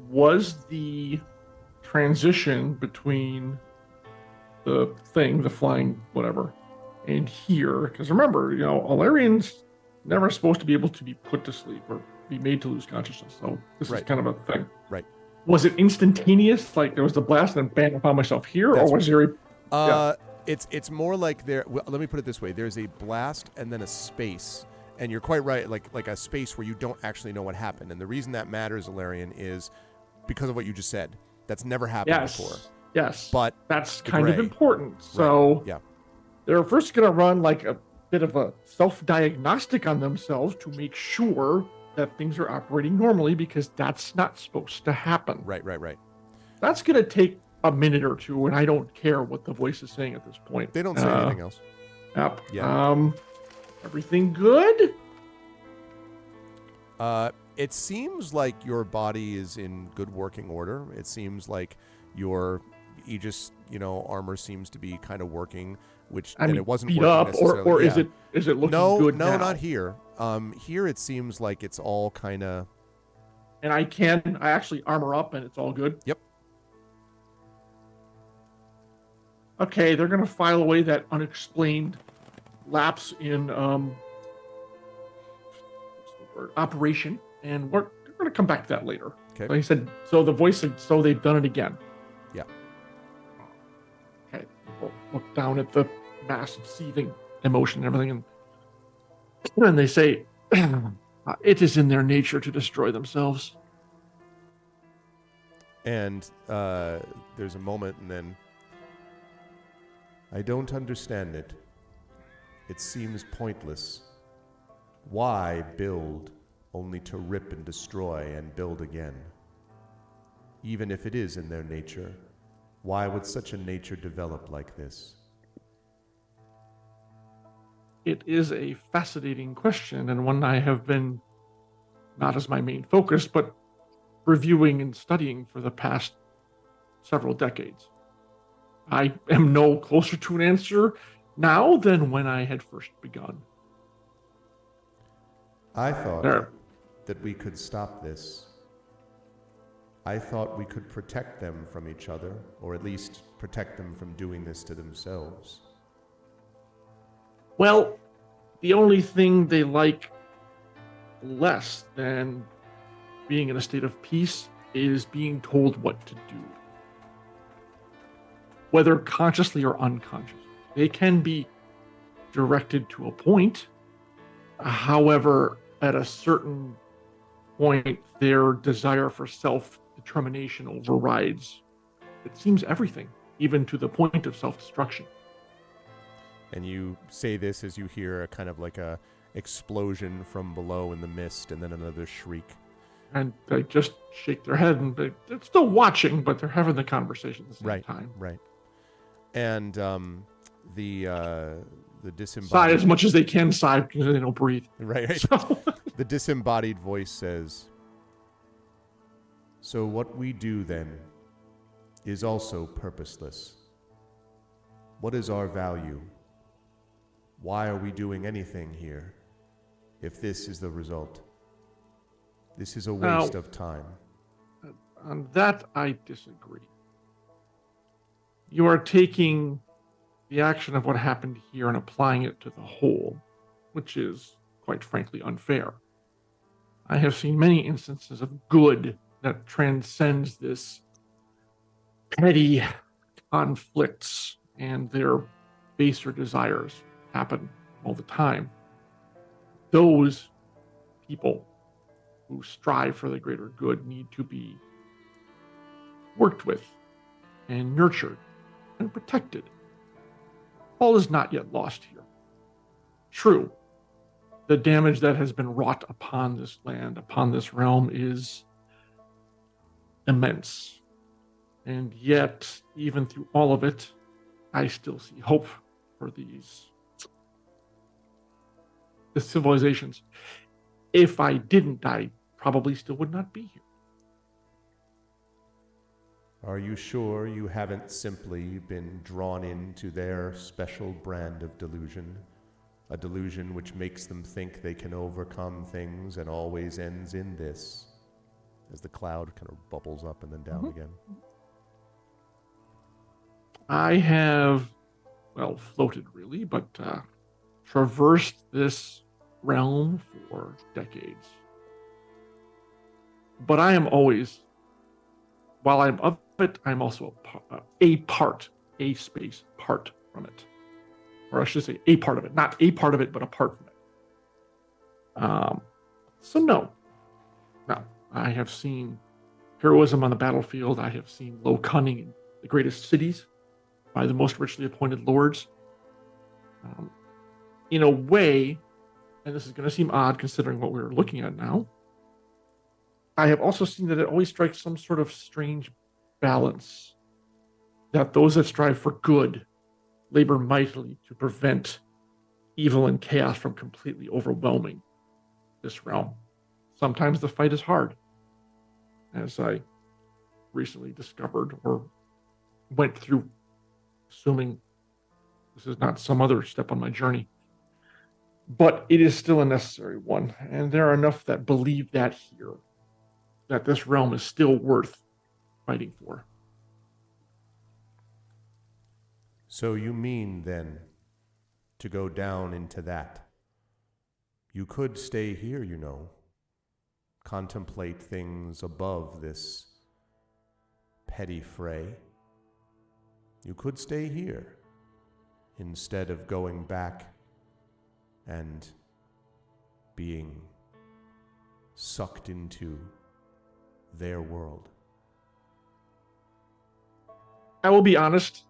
Was the transition between the flying whatever, and here, because remember, Alarian's never supposed to be able to be put to sleep or be made to lose consciousness. So this is kind of a thing. Right. Was it instantaneous? Like there was the blast and bam, I found myself here, or was there It's more like let me put it this way. There's a blast and then a space. And you're quite right, like a space where you don't actually know what happened. And the reason that matters, Alarian, is because of what you just said. That's never happened before. Yes. But that's kind of important. So yeah. They're first going to run like a bit of a self-diagnostic on themselves to make sure that things are operating normally, because that's not supposed to happen. Right. That's going to take a minute or two, and I don't care what the voice is saying at this point. They don't say anything else. Yep. Yeah. Everything good? It seems like your body is in good working order. It seems like your Aegis, armor seems to be kind of working, it wasn't beat working up, necessarily. or is it looking good now? No, not here. Here it seems like it's all kind of. And I actually armor up, and it's all good. Yep. Okay, they're gonna file away that unexplained lapse in operation, and we're going to come back to that later. Okay. So he said, so the voice said, so they've done it again. Yeah. Okay. We'll look down at the mass of seething emotion and everything, and they say, it is in their nature to destroy themselves. And there's a moment, and then I don't understand it. It seems pointless. Why build only to rip and destroy and build again? Even if it is in their nature, why would such a nature develop like this? It is a fascinating question, and one I have been, not as my main focus, but reviewing and studying for the past several decades. I am no closer to an answer now than when I had first begun. I thought that we could stop this. I thought we could protect them from each other, or at least protect them from doing this to themselves. Well, the only thing they like less than being in a state of peace is being told what to do. Whether consciously or unconsciously. They can be directed to a point. However, at a certain point, their desire for self-determination overrides, it seems, everything, even to the point of self-destruction. And you say this as you hear a kind of like a explosion from below in the mist, and then another shriek. And they just shake their head, and they're still watching, but they're having the conversation at the same Right. time. Right. And the Sigh disembodied as much as they can, sigh because they don't breathe. right. So, The disembodied voice says, "So what we do then is also purposeless. What is our value? Why are we doing anything here if this is the result? This is a waste Now- of time." on that, I disagree. You are taking the action of what happened here and applying it to the whole, which is, quite frankly, unfair. I have seen many instances of good that transcends this petty conflicts and their baser desires happen all the time. Those people who strive for the greater good need to be worked with and nurtured and protected. All is not yet lost here. True, the damage that has been wrought upon this land, upon this realm, is immense. And yet, even through all of it, I still see hope for the civilizations. If I didn't, I probably still would not be here. Are you sure you haven't simply been drawn into their special brand of delusion? A delusion which makes them think they can overcome things and always ends in this, as the cloud kind of bubbles up and then down again. I have, well, floated really, but traversed this realm for decades. But I am always, while I'm of it, I'm also a space part from it. Or I should say a part of it, not a part of it, but a part from it. So no, I have seen heroism on the battlefield. I have seen low cunning in the greatest cities by the most richly appointed lords. In a way, and this is going to seem odd considering what we're looking at now, I have also seen that it always strikes some sort of strange balance, that those that strive for good labor mightily to prevent evil and chaos from completely overwhelming this realm. Sometimes the fight is hard, as I recently discovered or went through, assuming this is not some other step on my journey. But it is still a necessary one, and there are enough that believe that here, that this realm is still worth fighting for. So you mean, then, to go down into that? You could stay here, you know. Contemplate things above this petty fray. You could stay here, instead of going back and being sucked into their world. I will be honest,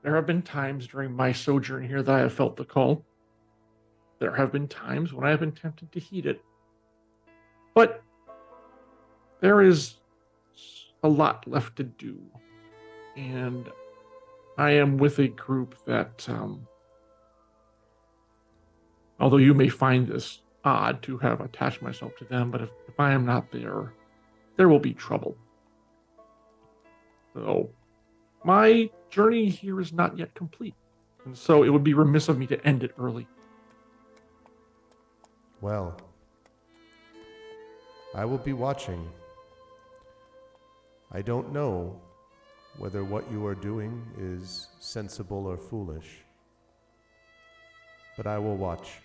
there have been times during my sojourn here that I have felt the call. There have been times when I have been tempted to heed it. But there is a lot left to do. And I am with a group that, although you may find this odd to have attached myself to them, but if I am not there, there will be trouble. So my journey here is not yet complete. And so it would be remiss of me to end it early. Well, I will be watching. I don't know whether what you are doing is sensible or foolish, but I will watch.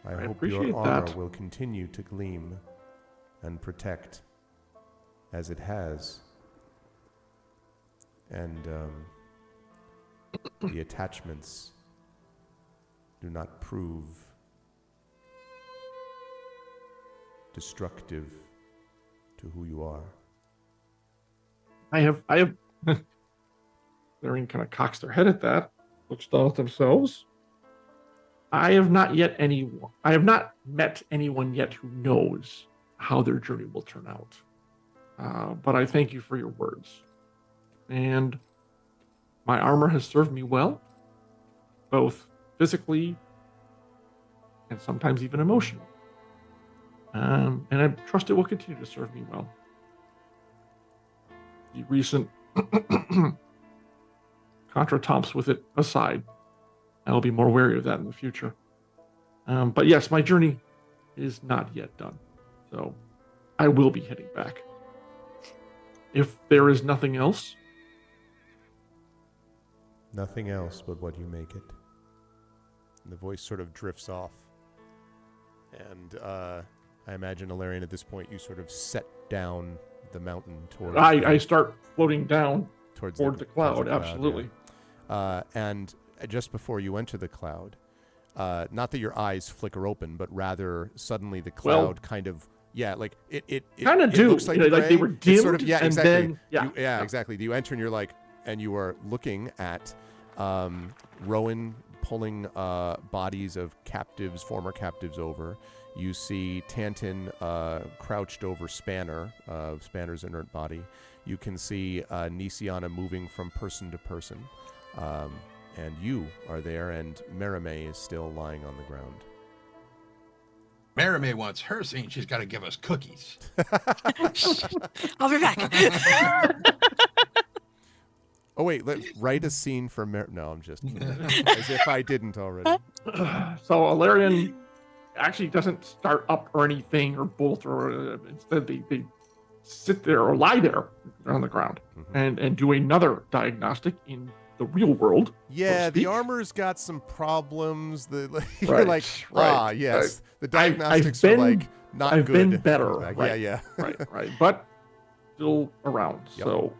I hope your appreciate armor that. will continue to gleam and protect as it has. And the attachments do not prove destructive to who you are. I have Lorraine kind of cocks their head at that, looks down at themselves. I have not met anyone yet who knows how their journey will turn out. But I thank you for your words. And my armor has served me well, both physically and sometimes even emotionally. And I trust it will continue to serve me well. The recent contretemps with it aside, I will be more wary of that in the future. But yes, my journey is not yet done. So I will be heading back. If there is nothing else. Nothing else but what you make it. And the voice sort of drifts off. And I imagine, Alarian, at this point, you sort of set down the mountain towards... I start floating down towards the cloud, absolutely. Yeah. And just before you enter the cloud, not that your eyes flicker open, but rather suddenly the cloud kind of... Yeah, like it kind of do. Looks like, like they were dimmed, sort of, yeah, and exactly. then Exactly. You enter and you're like, and you are looking at Rowan pulling bodies of captives, former captives over. You see Tantin crouched over Spanner, Spanner's inert body. You can see Nisiana moving from person to person. And you are there, and Merime is still lying on the ground. Merime wants her scene. She's got to give us cookies. I'll be back. Oh, wait, write a scene for No, I'm just kidding. As if I didn't already. So Alarian actually doesn't start up or anything or bolt, or instead they sit there or lie there on the ground and do another diagnostic in the real world. Yeah, so the armor's got some problems. You're right, like, right. yes. The diagnostics are like not I've good. I've been better. Right, Yeah. right. But still around. Yep. So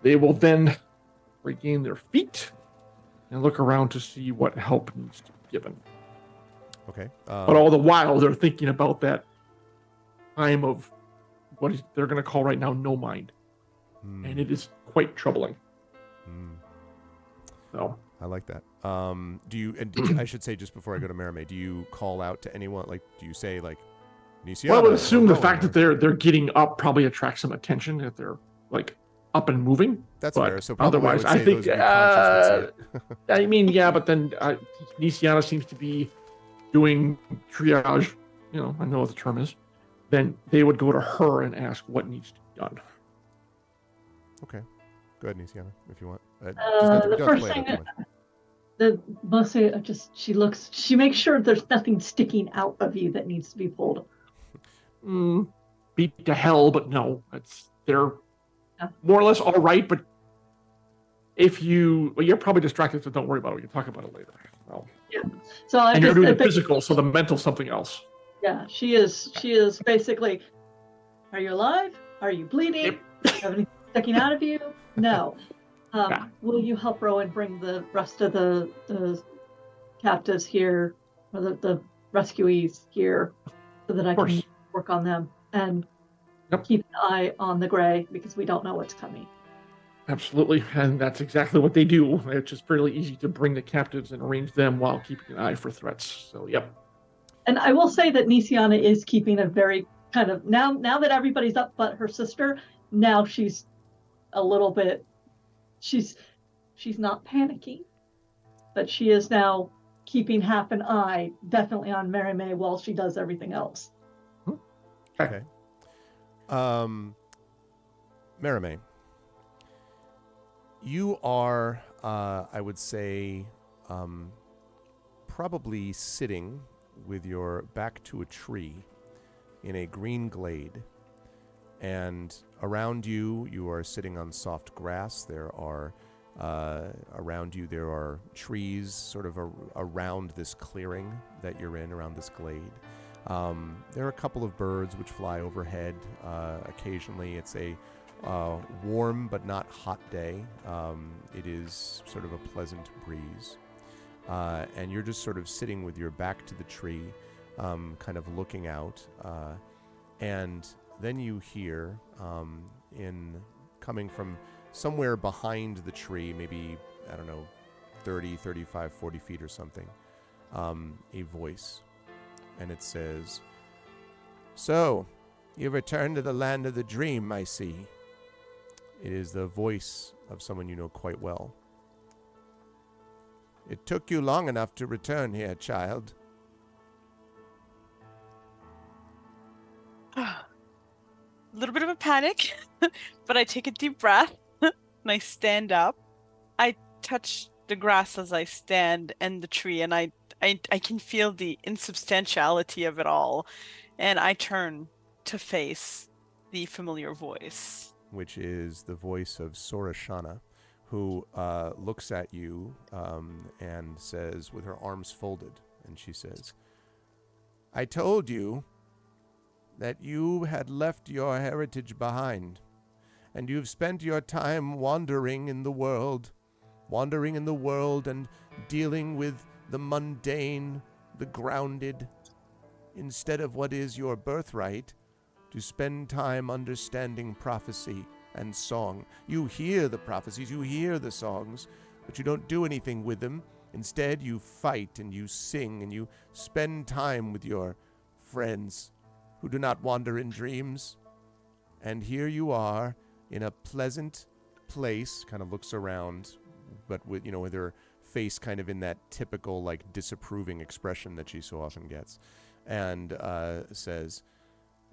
they will then regain their feet and look around to see what help needs to be given. Okay. But all the while, they're thinking about that time of they're going to call right now no mind. And it is quite troubling. So I like that. I should say, just before I go to Merime, do you call out to anyone? Like, do you say, like, Nisiana? Well, I would assume the fact that they're getting up probably attracts some attention, if they're like up and moving. That's but fair. So otherwise, I think, I mean, yeah, but then Nisiana seems to be doing triage. I know what the term is. Then they would go to her and ask what needs to be done. Okay. Go ahead, Nisiana, if you want. The first thing, mostly she makes sure there's nothing sticking out of you that needs to be pulled. Beat to hell, but no, they're more or less all right. But if you're probably distracted, so don't worry about it. We can talk about it later. So. Yeah. So you're doing the physical, so the mental something else. Yeah, she is basically. Are you alive? Are you bleeding? Yep. Do you have anything sticking out of you? No. Will you help Rowan bring the rest of the captives here, or the rescuees here, so that I can work on them and keep an eye on the gray, because we don't know what's coming. Absolutely, and that's exactly what they do. It's just fairly easy to bring the captives and arrange them while keeping an eye for threats. So, yep. And I will say that Nisiana is keeping a very kind of now that everybody's up but her sister. Now she's a little bit. She's not panicking, but she is now keeping half an eye definitely on Merime while she does everything else. Okay. Merime, you are, I would say, probably sitting with your back to a tree in a green glade. And around you, you are sitting on soft grass. There are, around you, there are trees sort of around this clearing that you're in, around this glade. There are a couple of birds which fly overhead occasionally. It's a warm but not hot day. It is sort of a pleasant breeze. And you're just sort of sitting with your back to the tree, kind of looking out. And then you hear, coming from somewhere behind the tree, maybe, 30, 35, 40 feet or something, a voice. And it says, So, you returned to the land of the dream, I see. It is the voice of someone you know quite well. It took you long enough to return here, child. A little bit of a panic, but I take a deep breath and I stand up. I touch the grass as I stand and the tree, and I can feel the insubstantiality of it all. And I turn to face the familiar voice. Which is the voice of Sorashana, who looks at you and says, with her arms folded, and she says, I told you that you had left your heritage behind, and you've spent your time wandering in the world and dealing with the mundane, the grounded, instead of what is your birthright, to spend time understanding prophecy and song. You hear the prophecies, you hear the songs, but you don't do anything with them. Instead, you fight and you sing and you spend time with your friends who do not wander in dreams. And here you are in a pleasant place, kind of looks around, but with, with her face kind of in that typical, disapproving expression that she so often gets, and says,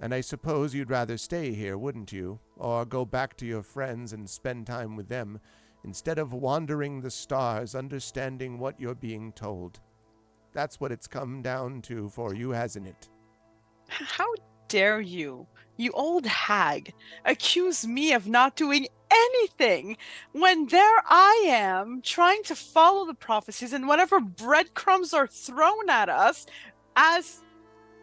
and I suppose you'd rather stay here, wouldn't you? Or go back to your friends and spend time with them, instead of wandering the stars, understanding what you're being told. That's what it's come down to for you, hasn't it? How dare you, you old hag, accuse me of not doing anything when there I am trying to follow the prophecies, and whatever breadcrumbs are thrown at us as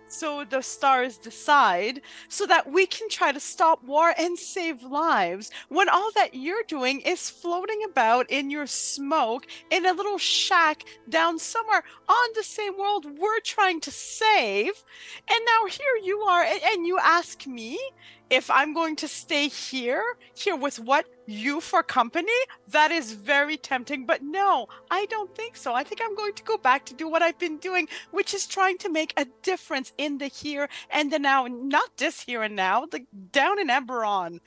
so the stars decide, so that we can try to stop war and save lives, when all that you're doing is floating about in your smoke in a little shack down somewhere on the same world we're trying to save. And now here you are, and you ask me if I'm going to stay here with what, you for company? That is very tempting, but no, I don't think so. I think I'm going to go back to do what I've been doing, which is trying to make a difference in the here and the now, not this here and now, down in Eberron.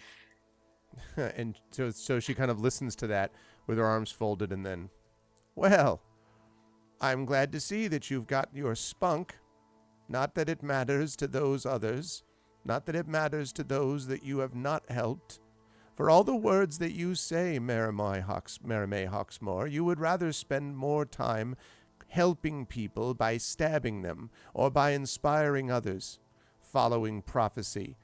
And so she kind of listens to that with her arms folded, and then, well, I'm glad to see that you've got your spunk. Not that it matters to those others. Not that it matters to those that you have not helped. For all the words that you say, Marimay Hawksmoor, you would rather spend more time helping people by stabbing them, or by inspiring others, following prophecy.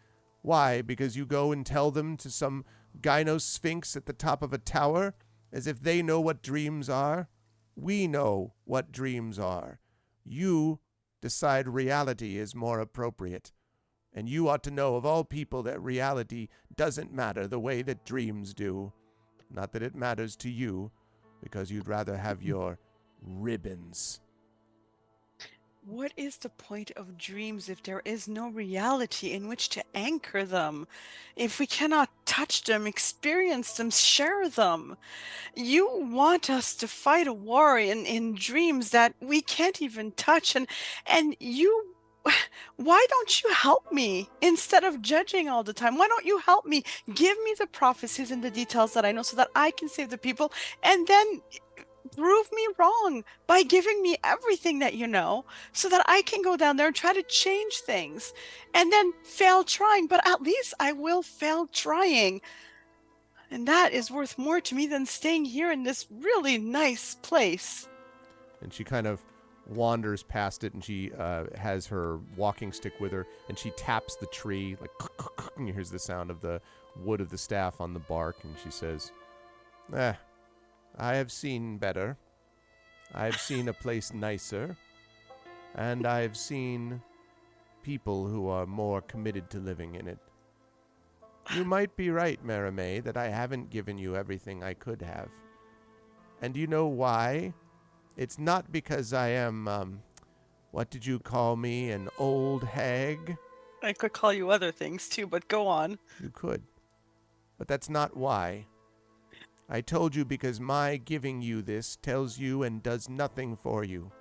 Why? Because you go and tell them to some gynosphinx at the top of a tower, as if they know what dreams are? We know what dreams are. You decide reality is more appropriate. And you ought to know, of all people, that reality doesn't matter the way that dreams do. Not that it matters to you, because you'd rather have your ribbons. What is the point of dreams if there is no reality in which to anchor them? If we cannot touch them, experience them, share them? You want us to fight a war in dreams that we can't even touch, and you... Why don't you help me instead of judging all the time? Why don't you help me? Give me the prophecies and the details that I know, so that I can save the people, and then prove me wrong by giving me everything that you know, so that I can go down there and try to change things, and then fail trying. But at least I will fail trying. And that is worth more to me than staying here in this really nice place. And she kind of wanders past it, and she has her walking stick with her, and she taps the tree, and you hear the sound of the wood of the staff on the bark, and she says, I have seen better. I've seen a place nicer, and I've seen people who are more committed to living in it. You might be right, Marimay, that I haven't given you everything I could have. And you know why? It's not because I am, what did you call me, an old hag? I could call you other things too, but go on. You could. But that's not why. I told you because my giving you this tells you and does nothing for you.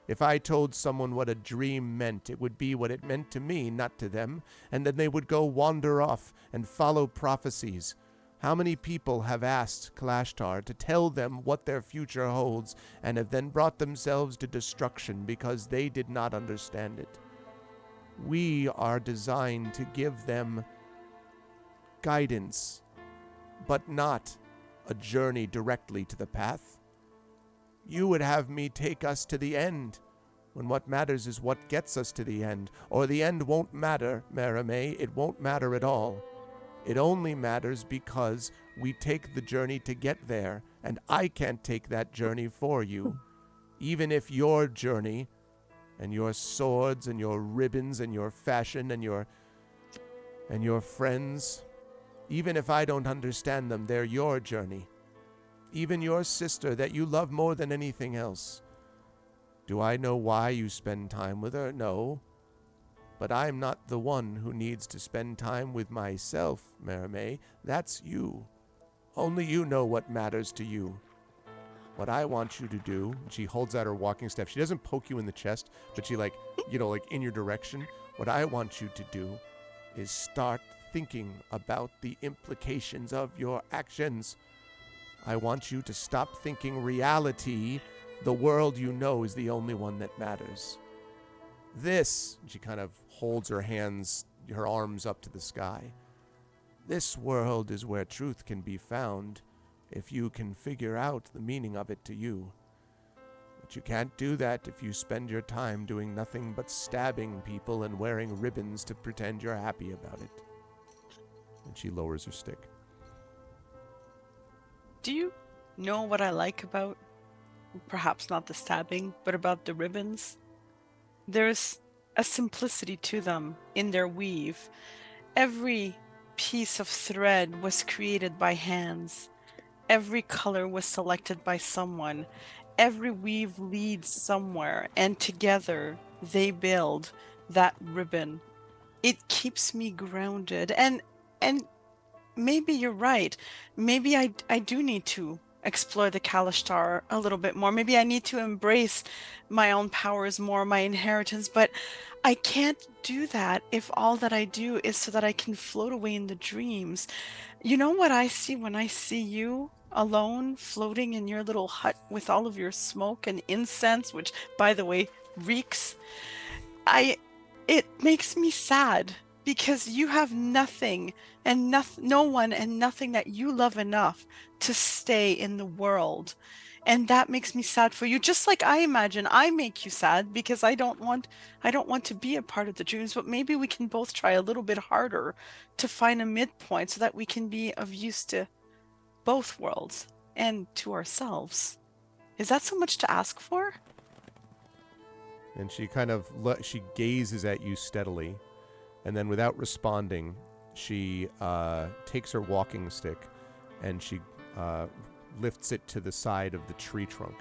If I told someone what a dream meant, it would be what it meant to me, not to them, and then they would go wander off and follow prophecies. How many people have asked Kalashtar to tell them what their future holds, and have then brought themselves to destruction because they did not understand it? We are designed to give them guidance, but not a journey directly to the path. You would have me take us to the end, when what matters is what gets us to the end, or the end won't matter, Merame, it won't matter at all. It only matters because we take the journey to get there, and I can't take that journey for you. Even if your journey, and your swords, and your ribbons, and your fashion, and your friends, even if I don't understand them, they're your journey. Even your sister that you love more than anything else. Do I know why you spend time with her? No. But I'm not the one who needs to spend time with myself, Merame. That's you. Only you know what matters to you. What I want you to do, she holds out her walking staff. She doesn't poke you in the chest, but she like in your direction. What I want you to do is start thinking about the implications of your actions. I want you to stop thinking reality, the world you know, is the only one that matters. This, she kind of holds her arms up to the sky. This world is where truth can be found if you can figure out the meaning of it to you. But you can't do that if you spend your time doing nothing but stabbing people and wearing ribbons to pretend you're happy about it. And she lowers her stick. Do you know what I like about, perhaps not the stabbing, but about the ribbons? There's a simplicity to them in their weave. Every piece of thread was created by hands. Every color was selected by someone. Every weave leads somewhere, and together they build that ribbon. It keeps me grounded, and maybe you're right. Maybe I do need to explore the Kalashtar a little bit more. Maybe I need to embrace my own powers more, my inheritance, but I can't do that if all that I do is so that I can float away in the dreams. You know what I see when I see you alone floating in your little hut with all of your smoke and incense, which, by the way, reeks? It makes me sad because you have nothing and no one and nothing that you love enough to stay in the world. And that makes me sad for you. Just like I imagine I make you sad because I don't want to be a part of the dreams, but maybe we can both try a little bit harder to find a midpoint so that we can be of use to both worlds and to ourselves. Is that so much to ask for? And she kind of she gazes at you steadily, and then without responding, she takes her walking stick and she lifts it to the side of the tree trunk.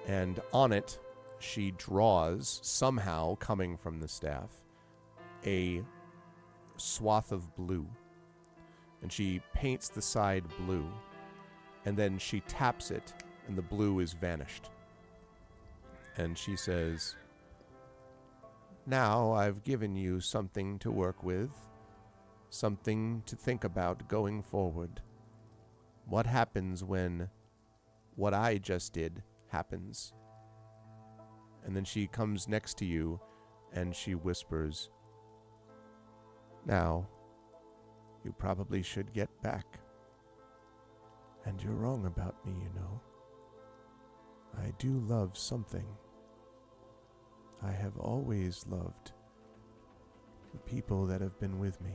And on it, she draws, somehow coming from the staff, a swath of blue. And she paints the side blue. And then she taps it, and the blue is vanished. And she says, "Now I've given you something to work with, something to think about going forward. What happens when what I just did happens?" And then she comes next to you and she whispers, "Now, you probably should get back. And you're wrong about me, you know. I do love something. I have always loved the people that have been with me.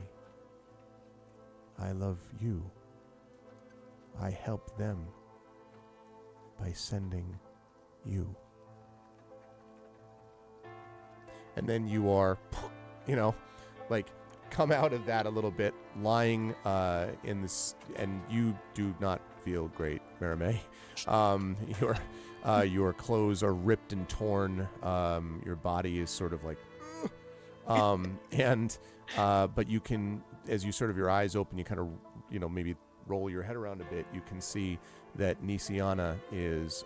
I love you. I help them by sending you." And then you are, come out of that a little bit, lying in this, and you do not feel great, Merame. Your clothes are ripped and torn. Your body is sort of like, but you can, as you sort of your eyes open, you kind of, maybe roll your head around a bit, you can see that Nisiana is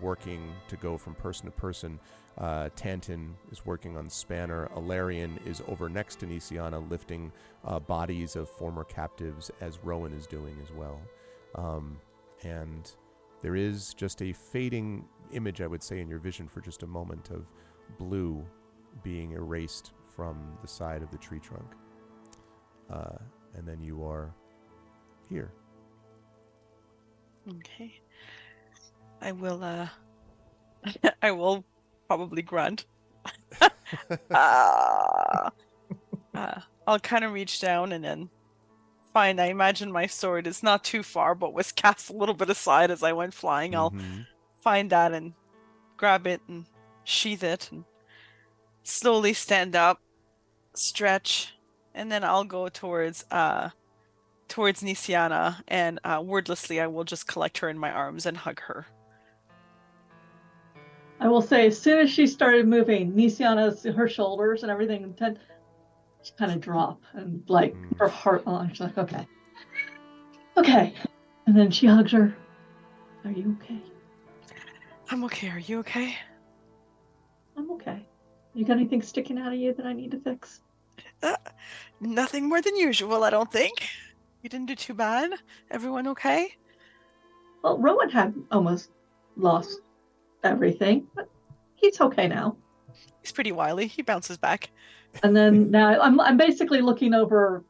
working to go from person to person. Tantin is working on Spanner. Alarian is over next to Nisiana, lifting bodies of former captives, as Rowan is doing as well. And there is just a fading image, I would say, in your vision for just a moment of blue being erased from the side of the tree trunk. And then you are here. Okay. I will I will probably grunt. I'll kind of reach down and then find, I imagine my sword is not too far, but was cast a little bit aside as I went flying. I'll find that and grab it and sheath it and slowly stand up, stretch, and then I'll go towards Nisiana, and wordlessly I will just collect her in my arms and hug her. I will say, as soon as she started moving, Nisiana's, her shoulders and everything she kind of drop, and like her heart on. She's like, okay. And then she hugs her. Are you okay? I'm okay. Are you okay? I'm okay. You got anything sticking out of you that I need to fix? Nothing more than usual, I don't think. You didn't do too bad. Everyone okay? Well, Rowan had almost lost everything, but he's okay now. He's pretty wily. He bounces back. And then now I'm basically looking over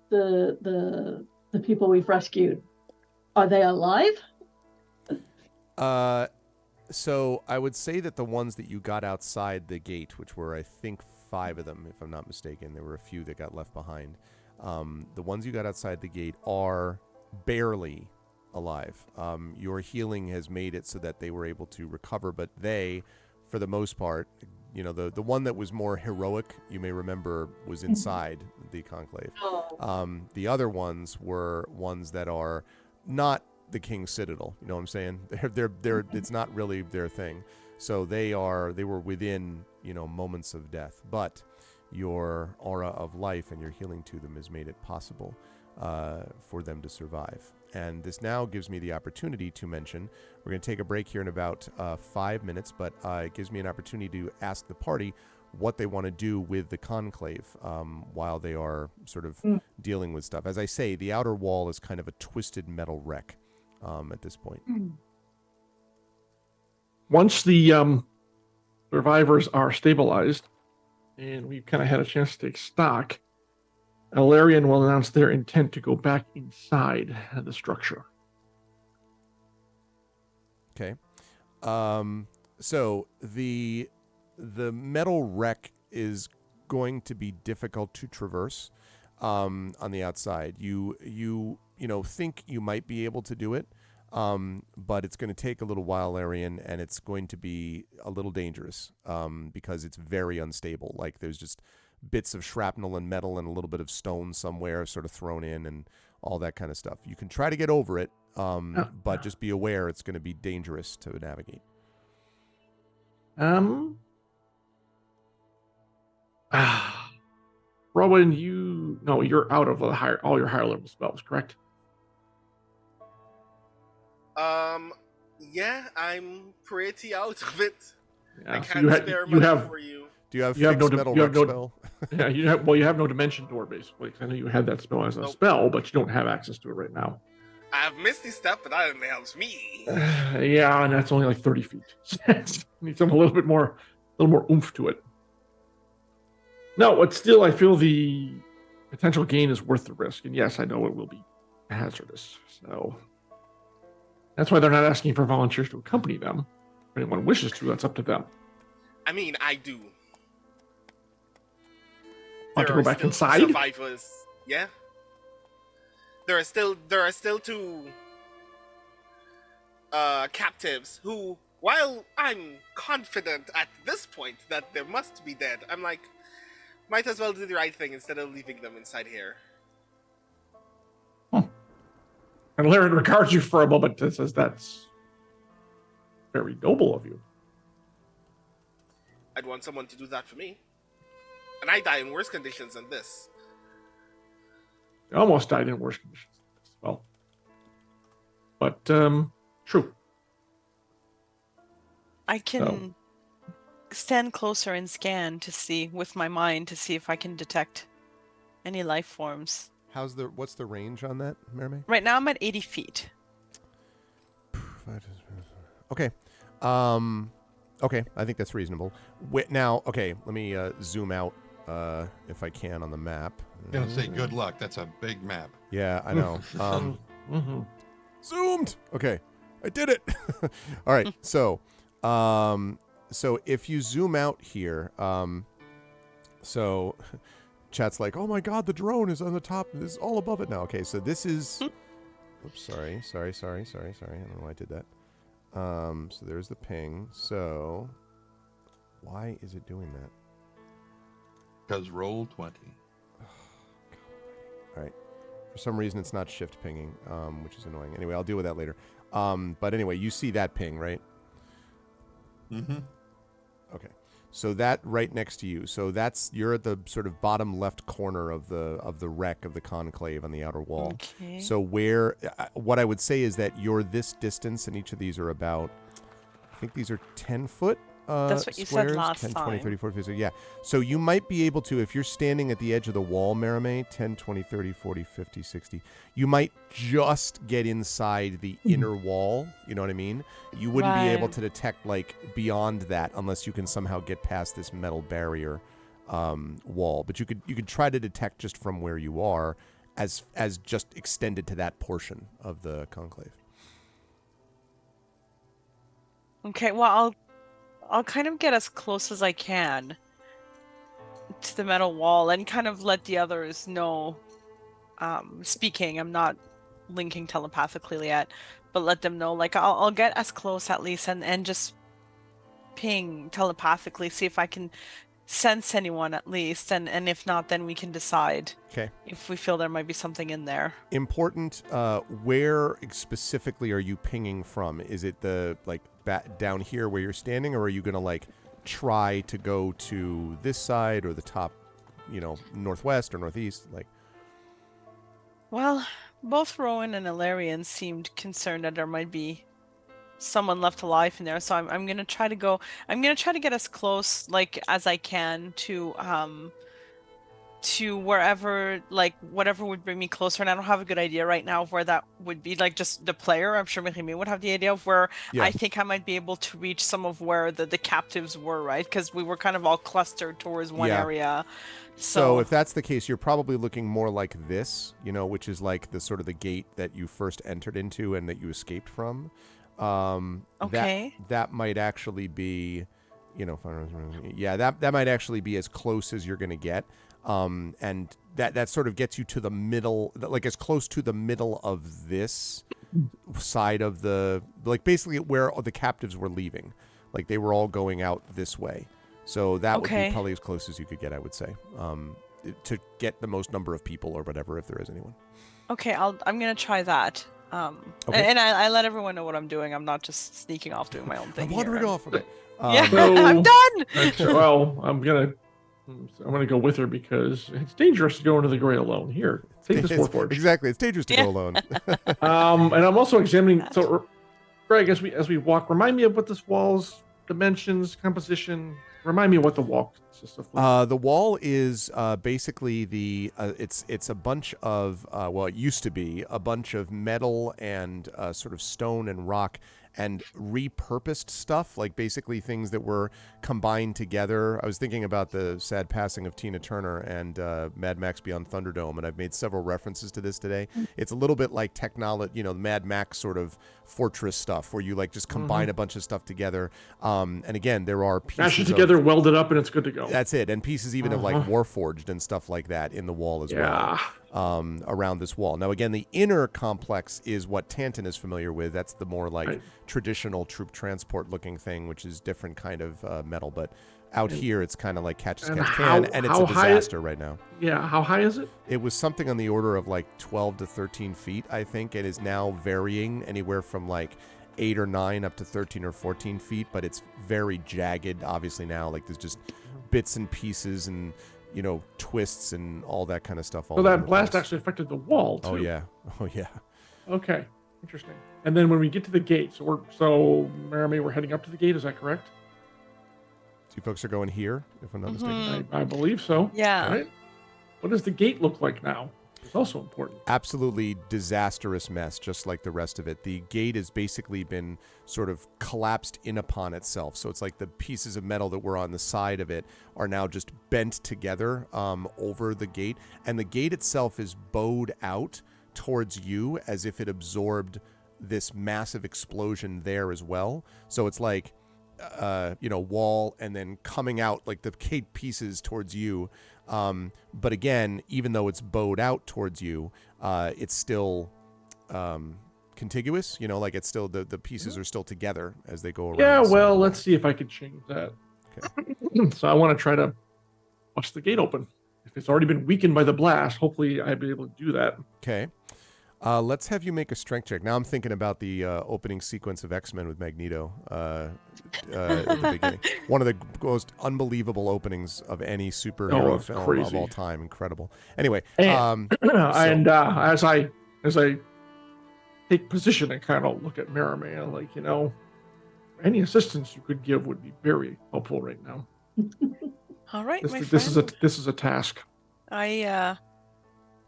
the people we've rescued. Are they alive? So I would say that the ones that you got outside the gate, which were, I think, 5 of them, if I'm not mistaken, there were a few that got left behind. The ones you got outside the gate are barely alive. Your healing has made it so that they were able to recover, but they, for the most part, you know, the one that was more heroic, you may remember, was inside the conclave. The other ones were ones that are not the King's Citadel. You know what I'm saying? They're it's not really their thing. So they were within, you know, moments of death, but your aura of life and your healing to them has made it possible for them to survive. And this now gives me the opportunity to mention, we're going to take a break here in about 5 minutes, but it gives me an opportunity to ask the party what they want to do with the conclave while they are sort of dealing with stuff. As I say, the outer wall is kind of a twisted metal wreck at this point. Once the survivors are stabilized and we've kind of had a chance to take stock, Alarian will announce their intent to go back inside the structure. Okay. So the metal wreck is going to be difficult to traverse on the outside. You know, think you might be able to do it, but it's going to take a little while, Arian, and it's going to be a little dangerous because it's very unstable. Like there's just bits of shrapnel and metal and a little bit of stone somewhere sort of thrown in and all that kind of stuff. You can try to get over it, but just be aware it's going to be dangerous to navigate. Rowan, you're out of all your higher level spells, correct? Yeah, I'm pretty out of it. Yeah, I so can't spare much for you. Do you have you have fixed no metal you have wreck no spell? yeah, you have no dimension door basically. 'Cause I know you had that spell as a spell, but you don't have access to it right now. I have Misty Step, but that only helps me. Yeah, and that's only like 30 feet. Need something a little more oomph to it. No, but still, I feel the potential gain is worth the risk. And yes, I know it will be hazardous. So that's why they're not asking for volunteers to accompany them. If anyone wishes to, that's up to them. I mean, I do. Want to go back inside? Survivors. Yeah. There are still 2 captives who, while I'm confident at this point that they must be dead, I'm like, might as well do the right thing instead of leaving them inside here. And Laren regards you for a moment and says, that's very noble of you. I'd want someone to do that for me. And I die in worse conditions than this. You almost died in worse conditions than this. well. But true. I can stand closer and scan to see with my mind to see if I can detect any life forms. What's the range on that, Mermaid? Right now I'm at 80 feet. Okay. Okay, I think that's reasonable. Now, okay, let me zoom out if I can on the map. I'm gonna say good luck. That's a big map. Yeah, I know. Zoomed. Okay, I did it. All right, so if you zoom out here, so chat's like, oh my God, the drone is on the top. This is all above it now. Okay, so this is. Oops, sorry. I don't know why I did that. So there's the ping. So why is it doing that? Because roll 20. All right. For some reason, it's not shift pinging, which is annoying. Anyway, I'll deal with that later. But anyway, you see that ping, right? Mm-hmm. Okay. So that right next to you. So you're at the sort of bottom left corner of the wreck of the conclave on the outer wall. Okay. So what I would say is that you're this distance, and each of these are about, I think these are 10 foot That's what you squares, said last 10, 20, time. 30, 40, 50. Yeah. So you might be able to, if you're standing at the edge of the wall, Merame, 10, 20, 30, 40, 50, 60, you might just get inside the inner wall. You know what I mean? You wouldn't be able Right. to detect like beyond that unless you can somehow get past this metal barrier wall. But you could try to detect just from where you are as just extended to that portion of the conclave. Okay, well I'll kind of get as close as I can to the metal wall and kind of let the others know speaking. I'm not linking telepathically yet, but let them know like I'll get as close at least and just ping telepathically, see if I can sense anyone at least, and if not, then we can decide Okay. if we feel there might be something in there. Important. Where specifically are you pinging from? Is it the like down here where you're standing, or are you gonna like try to go to this side or the top, northwest or northeast? Like, Well, both Rowan and Ilarion seemed concerned that there might be someone left alive in there, so I'm gonna try to go. I'm gonna try to get as close like as I can to wherever, like whatever would bring me closer, and I don't have a good idea right now of where that would be. Like just the player, I'm sure Mehime would have the idea of where I think I might be able to reach some of where the captives were, right? Because we were kind of all clustered towards one area. So if that's the case, you're probably looking more like this, which is like the sort of the gate that you first entered into and that you escaped from. Okay. That might actually be, that might actually be as close as you're going to get. And that sort of gets you to the middle, like as close to the middle of this side of like basically where the captives were leaving. Like they were all going out this way. So that would be probably as close as you could get, I would say, to get the most number of people or whatever, if there is anyone. Okay, I'm gonna try that. Okay. And I let everyone know what I'm doing. I'm not just sneaking off doing my own thing. I'm wandering off. Okay. Yeah, So- I'm done. Well, I'm gonna go with her because it's dangerous to go into the gray alone. Here, take this Warforged. Exactly, it's dangerous to go alone. And I'm also examining. So, Greg, as we walk, remind me of what this wall's dimensions, composition. Remind me of what the wall consists of. The wall is basically it's a bunch of it used to be a bunch of metal and sort of stone and rock and repurposed stuff, like basically things that were combined together. I was thinking about the sad passing of Tina Turner and Mad Max Beyond Thunderdome, and I've made several references to this today. It's a little bit like technology, the Mad Max sort of fortress stuff, where you like just combine a bunch of stuff together. And again, there are pieces Mash it together, weld it up, and it's good to go. That's it, and pieces even of like Warforged and stuff like that in the wall as well. Around this wall. Now, again, the inner complex is what Tanton is familiar with. That's the more like traditional troop transport looking thing, which is different kind of metal. But out here, it's kind of like catch as catch can, and it's a disaster right now. Yeah, how high is it? It was something on the order of like 12 to 13 feet, I think. It is now varying anywhere from like 8 or 9 up to 13 or 14 feet, but it's very jagged, obviously now. Like there's just bits and pieces and twists and all that kind of stuff. So that blast actually affected the wall, too. Oh, yeah. Okay, interesting. And then when we get to the gate, so Merrimaid, we're heading up to the gate. Is that correct? So you folks are going here, if I'm not mistaken. I believe so. Yeah. All right. What does the gate look like now? It's also important. Absolutely disastrous mess, just like the rest of it. The gate has basically been sort of collapsed in upon itself. So it's like the pieces of metal that were on the side of it are now just bent together over the gate. And the gate itself is bowed out towards you as if it absorbed this massive explosion there as well. So it's like, wall and then coming out like the gate pieces towards you. But again, even though it's bowed out towards you, it's still contiguous, like it's still the pieces are still together as they go around. Yeah, well, let's see if I can change that. Okay. So I want to try to bust the gate open. If it's already been weakened by the blast, hopefully I'll be able to do that. Okay. Let's have you make a strength check. Now I'm thinking about the opening sequence of X-Men with Magneto at the beginning. One of the most unbelievable openings of any superhero film crazy. Of all time. Incredible. Anyway, and as I take position and kind of look at Merrimaid, I'm like, any assistance you could give would be very helpful right now. All right, my this friend. is a task.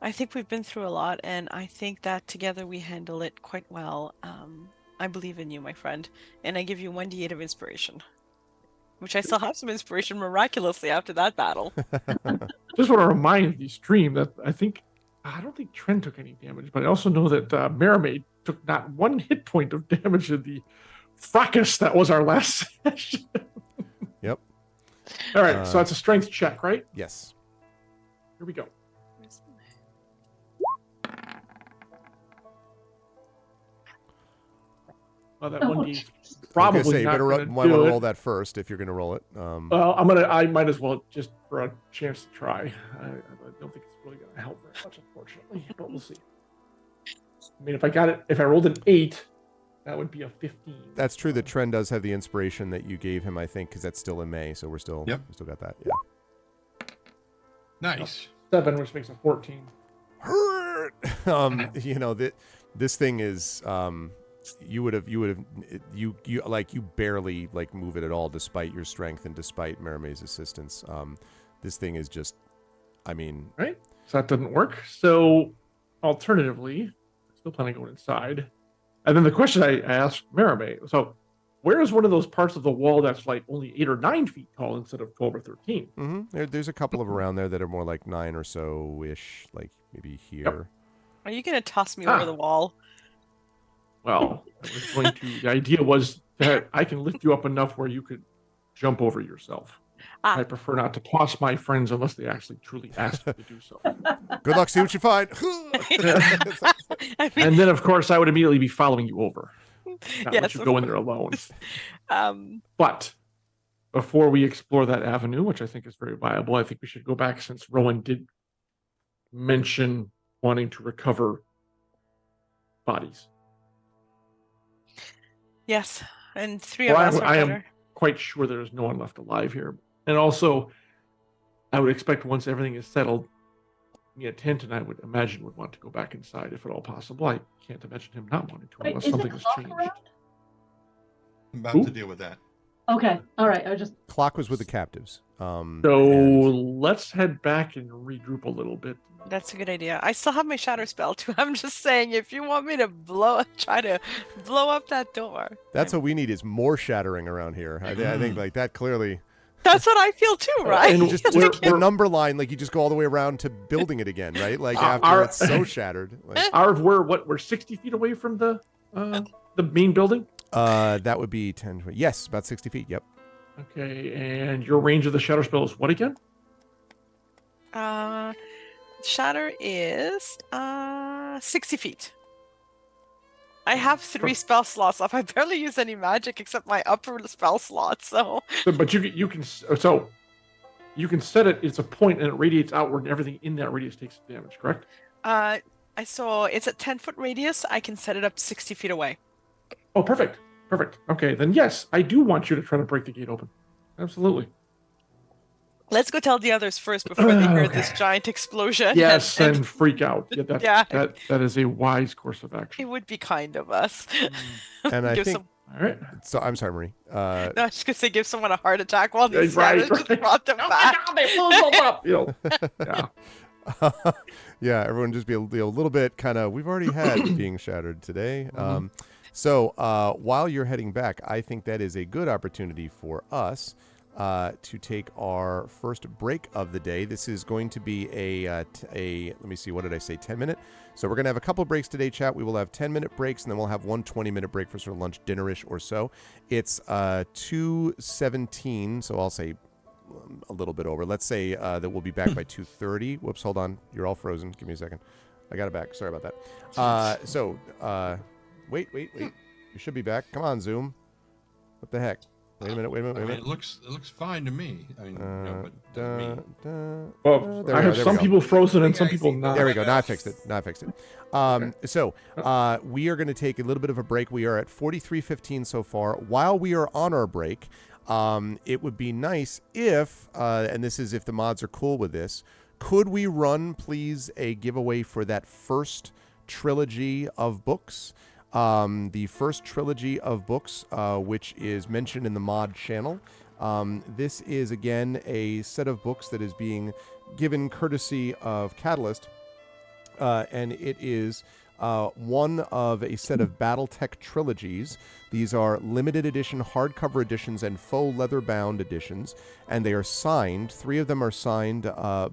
I think we've been through a lot, and I think that together we handle it quite well. I believe in you, my friend, and I give you 1d8 of inspiration, which I still have some inspiration miraculously after that battle. Just want to remind the stream that I don't think Trent took any damage, but I also know that Merrimaid took not one hit point of damage in the fracas that was our last session. Yep. All right, so it's a strength check, right? Yes. Here we go. Well, that one game's probably not going to do might want to it. roll that first if you're going to roll it. Well, I might as well just for a chance to try. I don't think it's really going to help very much, unfortunately, but we'll see. I mean, if I rolled an 8, that would be a 15. That's true that Trent does have the inspiration that you gave him, I think, because that's still in May, so we still got that. Yeah. Nice. 7, which makes a 14. Hurt. This thing is you barely move it at all despite your strength and despite Mermaid's assistance. This thing is just, right. So that doesn't work. So alternatively, I'm still planning on going inside. And then the question I asked Mermaid, so where is one of those parts of the wall that's like only 8 or 9 feet tall instead of 12 or 13? Mm-hmm. There's a couple of around there that are more like 9 or so ish, like maybe here. Yep. Are you going to toss me over the wall? Well, the idea was that I can lift you up enough where you could jump over yourself. I prefer not to toss my friends unless they actually truly ask me to do so. Good luck, see what you find. And then, of course, I would immediately be following you over. Not Yes, let you go in there alone. Um, But before we explore that avenue, which I think is very viable, I think we should go back since Rowan did mention wanting to recover bodies. yes, and 3 of us are I better. am quite sure there's no one left alive here. And also, I would expect once everything is settled, Tenton, I would imagine, would want to go back inside if at all possible. I can't imagine him not wanting to Wait, unless is something the has clock changed. around? I'm about Who? to deal with that. Okay, all right. I just Clock was with the captives. So and- let's head back and regroup a little bit. That's a good idea. I still have my shatter spell too. I'm just saying, if you want me to try to blow up that door. That's what we need is more shattering around here. I think like that clearly. That's what I feel too, right? And Just we're- the number line, you just go all the way around to building it again, right? After it's so shattered. We're 60 feet away from the main building. That would be 10. Yes, about 60 feet. Yep. Okay, and your range of the shatter spell is what again? Shatter is 60 feet. I have 3 spell slots up. I barely use any magic except my upper spell slot. But you can set it. It's a point and it radiates outward, and everything in that radius takes damage. Correct? So it's a 10-foot radius. I can set it up 60 feet away. Oh, perfect. Okay, then yes, I do want you to try to break the gate open. Absolutely. Let's go tell the others first before they hear this Okay. giant explosion. Yes, and freak out. Yeah, Yeah. that is a wise course of It action. would be kind of us. And I Give think All right. so. I'm sorry, Marie. No, I was just gonna say give someone a heart attack while these Right, savages right. brought them Oh my back. God, they blew themselves up. Yeah. Yeah, everyone just be a little bit kind of. We've already had being shattered today. So while you're heading back, I think that is a good opportunity for us to take our first break of the day. This is going to be a let me see, what did I say? 10-minute. So we're going to have a couple breaks today, chat. We will have 10-minute breaks, and then we'll have one 20-minute break for sort of lunch, dinnerish or so. It's 2:17, so I'll say a little bit over. Let's say that we'll be back by 2:30. Whoops, hold on. You're all frozen. Give me a second. I got it back. Sorry about that. Wait. You should be back. Come on, Zoom. What the heck? Wait a minute. I mean, it looks fine to me. I mean, but doesn't mean- Well, there I we have go, some there we go. people frozen and some people not. There we go. Now I fixed it. So we are going to take a little bit of a break. We are at 43:15 so far. While we are on our break, it would be nice if, and this is if the mods are cool with this, could we run, please, a giveaway for that first trilogy of books? The first trilogy of books, which is mentioned in the mod channel. This is, again, a set of books that is being given courtesy of Catalyst, and it is one of a set of BattleTech trilogies. These are limited edition hardcover editions and faux leather-bound editions, and they are signed. 3 of them are signed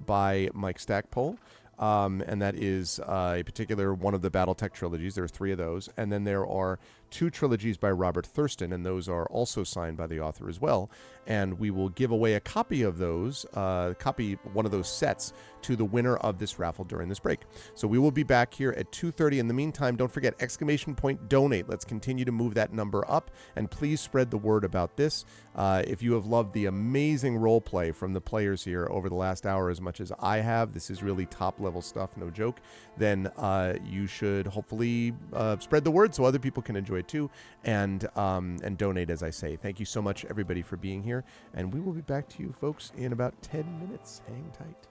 by Mike Stackpole. And that is a particular one of the BattleTech trilogies. There are 3 of those. And then there are 2 trilogies by Robert Thurston, and those are also signed by the author as well. And we will give away a copy of those, one of those sets, to the winner of this raffle during this break. So we will be back here at 2:30. In the meantime, don't forget, ! Donate. Let's continue to move that number up, and please spread the word about this. If you have loved the amazing role play from the players here over the last hour as much as I have, this is really top-level stuff, no joke, then you should hopefully spread the word so other people can enjoy it too, and donate, as I say. Thank you so much, everybody, for being here, and we will be back to you folks in about 10 minutes. Hang tight.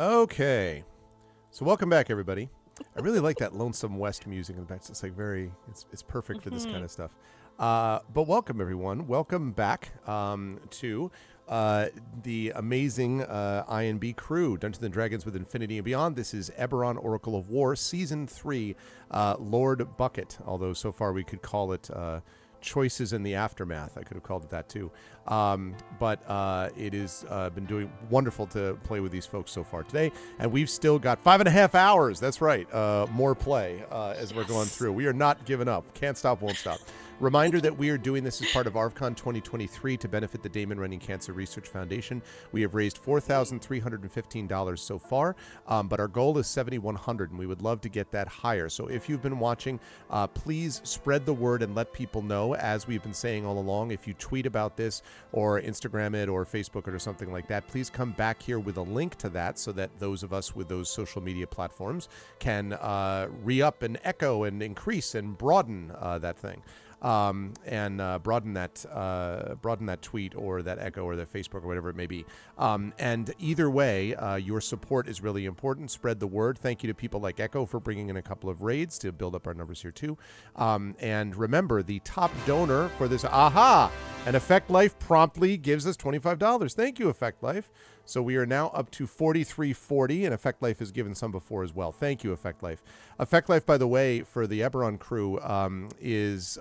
Okay. So welcome back, everybody. I really like that Lonesome West music in the back. It's like it's perfect for this kind of stuff. But welcome, everyone. Welcome back to the amazing I&B crew, Dungeons & Dragons with Infinity and Beyond. This is Eberron Oracle of War, Season 3, Lord Bucket, although so far we could call it Choices in the Aftermath. I could have called it that too. But it has been doing wonderful to play with these folks so far today. And we've still got 5.5 hours. That's right. More play as we're going through. We are not giving up. Can't stop, won't stop. Reminder that we are doing this as part of ArvCon 2023 to benefit the Damon Running Cancer Research Foundation. We have raised $4,315 so far, but our goal is $7,100, and we would love to get that higher. So if you've been watching, please spread the word and let people know. As we've been saying all along, if you tweet about this or Instagram it or Facebook it or something like that, please come back here with a link to that so that those of us with those social media platforms can re-up and echo and increase and broaden that thing. And broaden that tweet or that echo or that Facebook or whatever it may be. And either way, your support is really important. Spread the word. Thank you to people like Echo for bringing in a couple of raids to build up our numbers here too. And remember, the top donor for this, and Effect Life promptly gives us $25. Thank you, Effect Life. So we are now up to $43.40, and Effect Life has given some before as well. Thank you, Effect Life. Effect Life, by the way, for the Eberron crew, is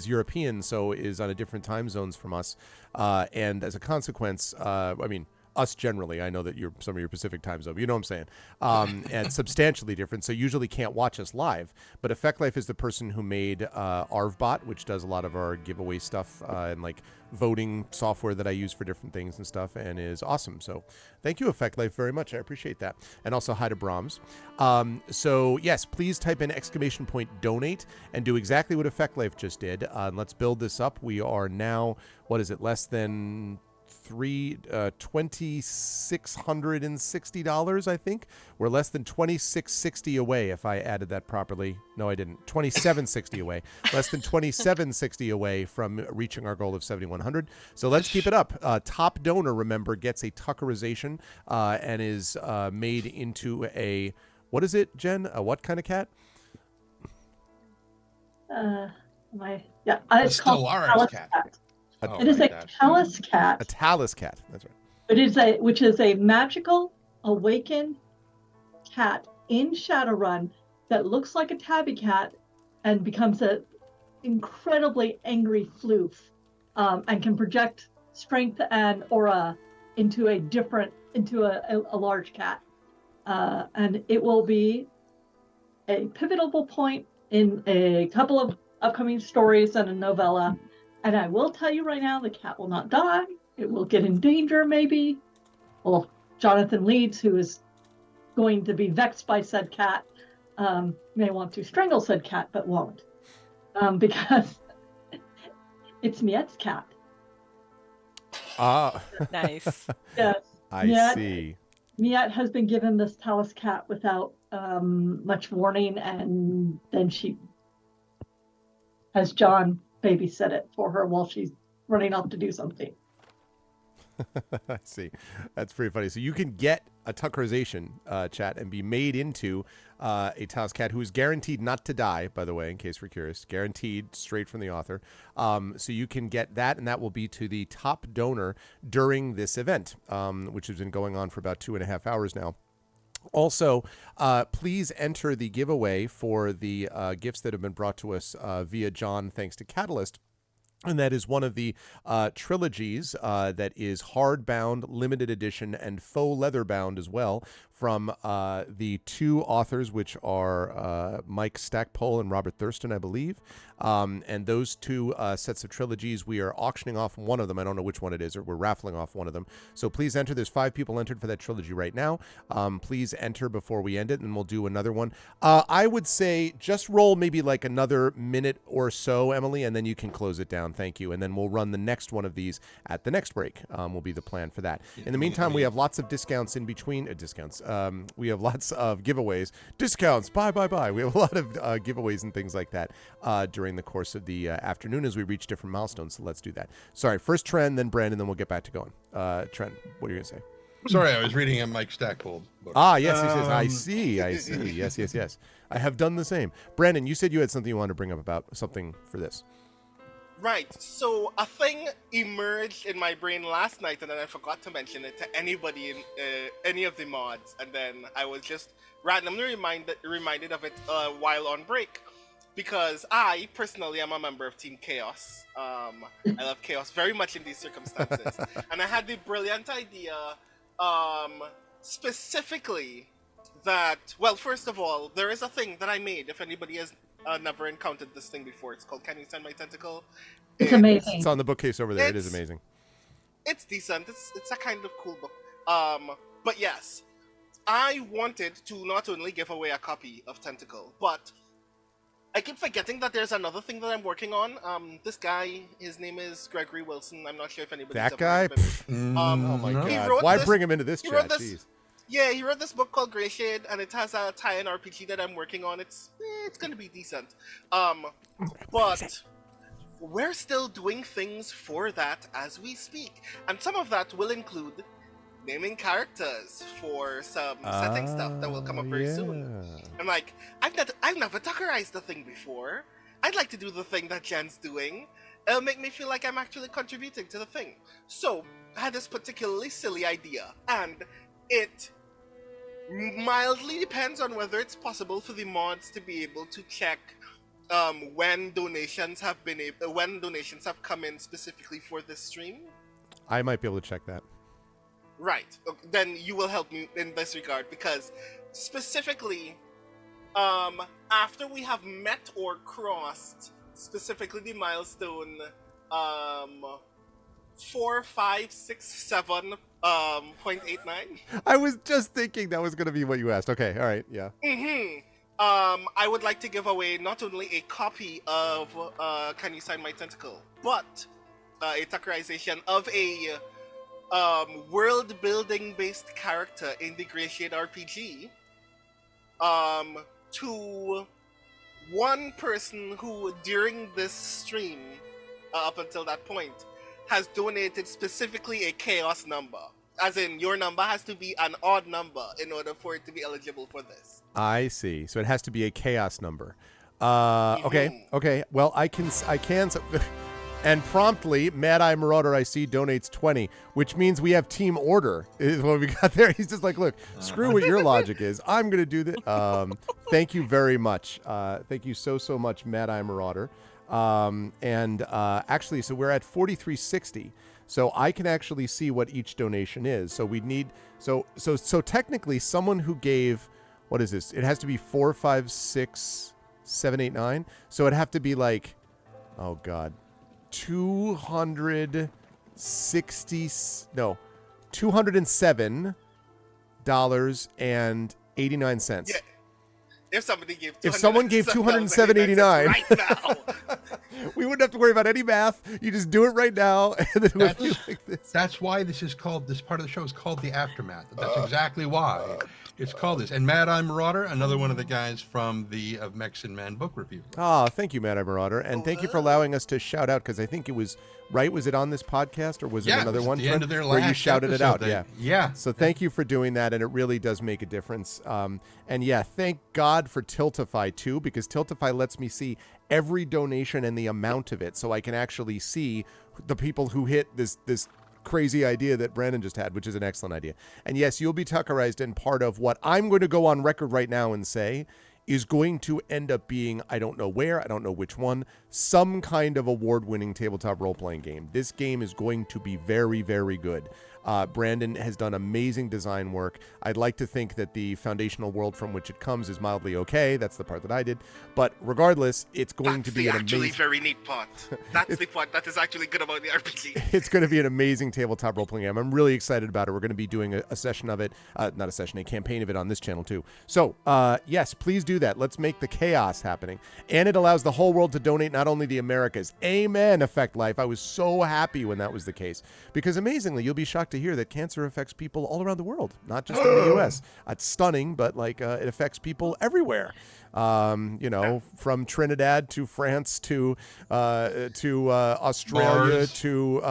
European, so is on a different time zones from us. And as a consequence, us generally, I know that some of your Pacific time zone, you know what I'm saying, and substantially different, so usually can't watch us live. But Effect Life is the person who made ArvBot, which does a lot of our giveaway stuff and like voting software that I use for different things and stuff, and is awesome. So thank you, Effect Life, very much. I appreciate that. And also hi to Brahms. So yes, please type in !donate and do exactly what Effect Life just did. Let's build this up. We are now, less than $2,660, I think. We're less than $2,660 away, if I added that properly. No, I didn't. $2,760 away. Less than $2,760 away from reaching our goal of $7,100. So let's keep it up. Top donor, remember, gets a Tuckerization and is made into a, what is it, Jen? A what kind of cat? It's called Stellaris cat. It is a Talus cat. A Talus cat. That's right. Which is a magical awakened cat in Shadowrun that looks like a tabby cat and becomes an incredibly angry floof, and can project strength and aura into a large cat. And it will be a pivotal point in a couple of upcoming stories and a novella. And I will tell you right now, the cat will not die. It will get in danger, maybe. Well, Jonathan Leeds, who is going to be vexed by said cat, may want to strangle said cat, but won't. Because it's Miette's cat. Nice. Yes. I see. Miette has been given this Talus cat without much warning, and then she has John babysit it for her while she's running off to do something. I see. That's pretty funny. So you can get a Tuckerization chat and be made into a Talus cat who is guaranteed not to die, by the way, in case we're curious. Guaranteed, straight from the author. So you can get that, and that will be to the top donor during this event, which has been going on for about 2.5 hours now. Also, please enter the giveaway for the gifts that have been brought to us via John, thanks to Catalyst. And that is one of the trilogies that is hardbound, limited edition, and faux leather bound as well, from the two authors, which are Mike Stackpole and Robert Thurston, I believe. And those two sets of trilogies, we are auctioning off one of them. I don't know which one it is, or we're raffling off one of them. So please enter. There's 5 people entered for that trilogy right now. Please enter before we end it, and we'll do another one. I would say just roll maybe like another minute or so, Emily, and then you can close it down. Thank you. And then we'll run the next one of these at the next break. Will be the plan for that. In the meantime, we have lots of discounts in between. Discounts. We have lots of giveaways. Discounts. Buy. We have a lot of giveaways and things like that during the course of the afternoon as we reach different milestones. So let's do that. Sorry, first Tren, then Brandon, then we'll get back to going. Tren, what are you going to say? Sorry, I was reading a Mike Stackpole book. Ah, yes, he says, I see. Yes. I have done the same. Brandon, you said you had something you wanted to bring up about something for this. Right. So a thing emerged in my brain last night, and then I forgot to mention it to anybody in any of the mods, and then I was just randomly reminded of it while on break, because I personally am a member of Team Chaos. I love Chaos very much in these circumstances, and I had the brilliant idea, specifically that, well, first of all, there is a thing that I made. If anybody has never encountered this thing before, it's called "Can You Send My Tentacle?" It's amazing. It's on the bookcase over there. It is amazing. It's decent. It's a kind of cool book. But yes, I wanted to not only give away a copy of Tentacle, but I keep forgetting that there's another thing that I'm working on. This guy, his name is Gregory Wilson. I'm not sure if anybody's That ever guy? heard of him. Oh my No. God! Why bring him into this chat? Jeez. Yeah, he wrote this book called Grey Shade, and it has a tie-in RPG that I'm working on. It's gonna be decent. But we're still doing things for that as we speak, and some of that will include naming characters for some setting stuff that will come up very soon. I'm like, I've never Tuckerized the thing before. I'd like to do the thing that Jen's doing. It'll make me feel like I'm actually contributing to the thing. So I had this particularly silly idea, and it mildly depends on whether it's possible for the mods to be able to check when donations have come in specifically for this stream. I might be able to check that. Right. Then you will help me in this regard, because specifically, after we have met or crossed specifically the milestone 4567.89. I was just thinking that was going to be what you asked. Okay, all right, yeah. I would like to give away not only a copy of Can You Sign My Tentacle, but a Tuckerization of a world-building based character in the Grey Shade RPG to one person who, during this stream, up until that point, has donated specifically a chaos number. As in, your number has to be an odd number in order for it to be eligible for this. I see. So it has to be a chaos number. Okay. Well, I can. And promptly, Mad Eye Marauder, I see, donates 20, which means we have team order is what we got there. He's just like, look, screw what your logic is. I'm going to do this. Thank you very much. Thank you so much, Mad Eye Marauder. Actually, so we're at 4360. So I can actually see what each donation is. So we need, so technically someone who gave, what is this? It has to be 4, 5, 6, 7, 8, 9. So it'd have to be like, oh God. $207 and 89 cents. Yeah. If someone gave $207.89 right now, we wouldn't have to worry about any math. You just do it right now, and then it would be like this. That's why this part of the show is called the Aftermath. That's exactly why it's called this. And Mad Eye Marauder, another one of the guys from the Of Mechs and Men book review. Thank you, Mad Eye Marauder, and thank you for allowing us to shout out, because I think it was right. Was it on this podcast, or was it another one? At the end of their where last you shouted it out? Yeah. So thank you for doing that, and it really does make a difference. And yeah, thank God for Tiltify too, because Tiltify lets me see every donation and the amount of it, so I can actually see the people who hit this crazy idea that Brandon just had, which is an excellent idea. And yes, you'll be Tuckerized, and part of what I'm going to go on record right now and say is going to end up being, I don't know where, I don't know which one, some kind of award-winning tabletop role-playing game. This game is going to be very, very good. Brandon has done amazing design work. I'd like to think that the foundational world from which it comes is mildly okay. That's the part that I did. But regardless, it's going to be an amazing... That's the very neat part. That's the part that is actually good about the RPG. It's going to be an amazing tabletop role-playing game. I'm really excited about it. We're going to be doing a session of it. A campaign of it on this channel too. So, yes, please do that. Let's make the chaos happening. And it allows the whole world to donate, not only the Americas. Amen, Effect Life. I was so happy when that was the case. Because amazingly, you'll be shocked shocked to hear that cancer affects people all around the world, not just in the U.S. It's stunning, but like it affects people everywhere. From Trinidad to France to Australia Mars. to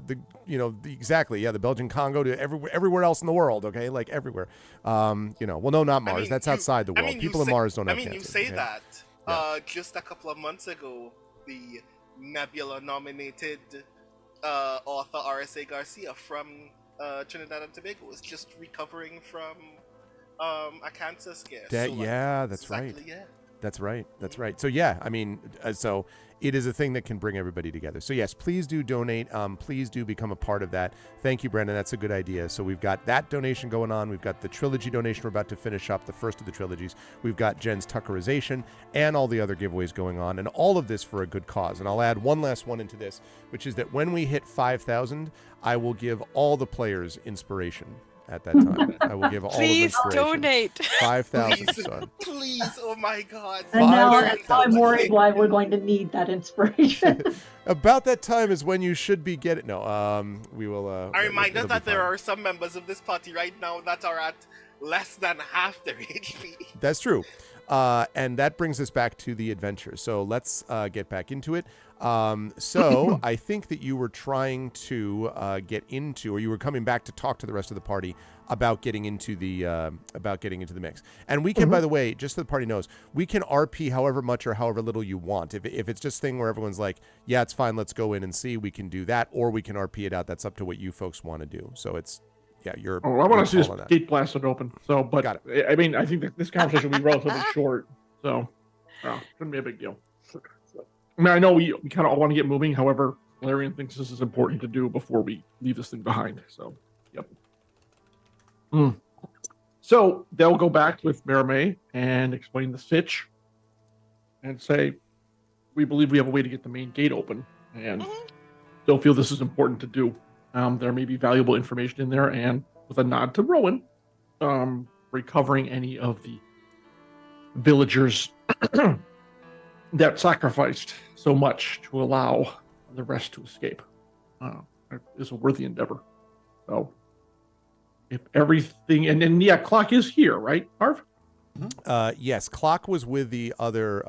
the Belgian Congo to everywhere else in the world. Okay, like everywhere. No, not Mars. That's outside the world. People in Mars don't have cancer. You say okay? that. Yeah. Just a couple of months ago, the Nebula-nominated author R.S.A. Garcia from Trinidad and Tobago was just recovering from a cancer scare. That's right. That's right. That's right. So yeah, I mean, so it is a thing that can bring everybody together. So yes, please do donate. Please do become a part of that. Thank you, Brandon. That's a good idea. So we've got that donation going on. We've got the trilogy donation. We're about to finish up the first of the trilogies. We've got Jen's Tuckerization and all the other giveaways going on, and all of this for a good cause. And I'll add one last one into this, which is that when we hit 5,000, I will give all the players inspiration. At that time, I will give all of inspiration. Please donate. 5,000. Please, oh my God. And now I'm worried why we're going to need that inspiration. About that time is when you should be getting. No, we will. I remind us that there are some members of this party right now that are at less than half their HP. That's true. And that brings us back to the adventure. So let's get back into it. So I think that you were trying to get into, or you were coming back to talk to the rest of the party about getting into the mix. And we can, by the way, just so the party knows, we can RP however much or however little you want. If it's just a thing where everyone's like, yeah, it's fine, let's go in and see, we can do that, or we can RP it out. That's up to what you folks want to do. So it's. Yeah, I want to see this gate blasted open. So, but I mean, I think that this conversation will be relatively short. So, shouldn't be a big deal. So, I mean, I know we kind of all want to get moving. However, Larian thinks this is important to do before we leave this thing behind. So, yep. So they'll go back with Marimay and explain the sitch and say, we believe we have a way to get the main gate open, and they'll feel this is important to do. There may be valuable information in there, and with a nod to Rowan, recovering any of the villagers that sacrificed so much to allow the rest to escape is a worthy endeavor. So, if everything, and then Clock is here, right, Arv? Yes, Clock was with the other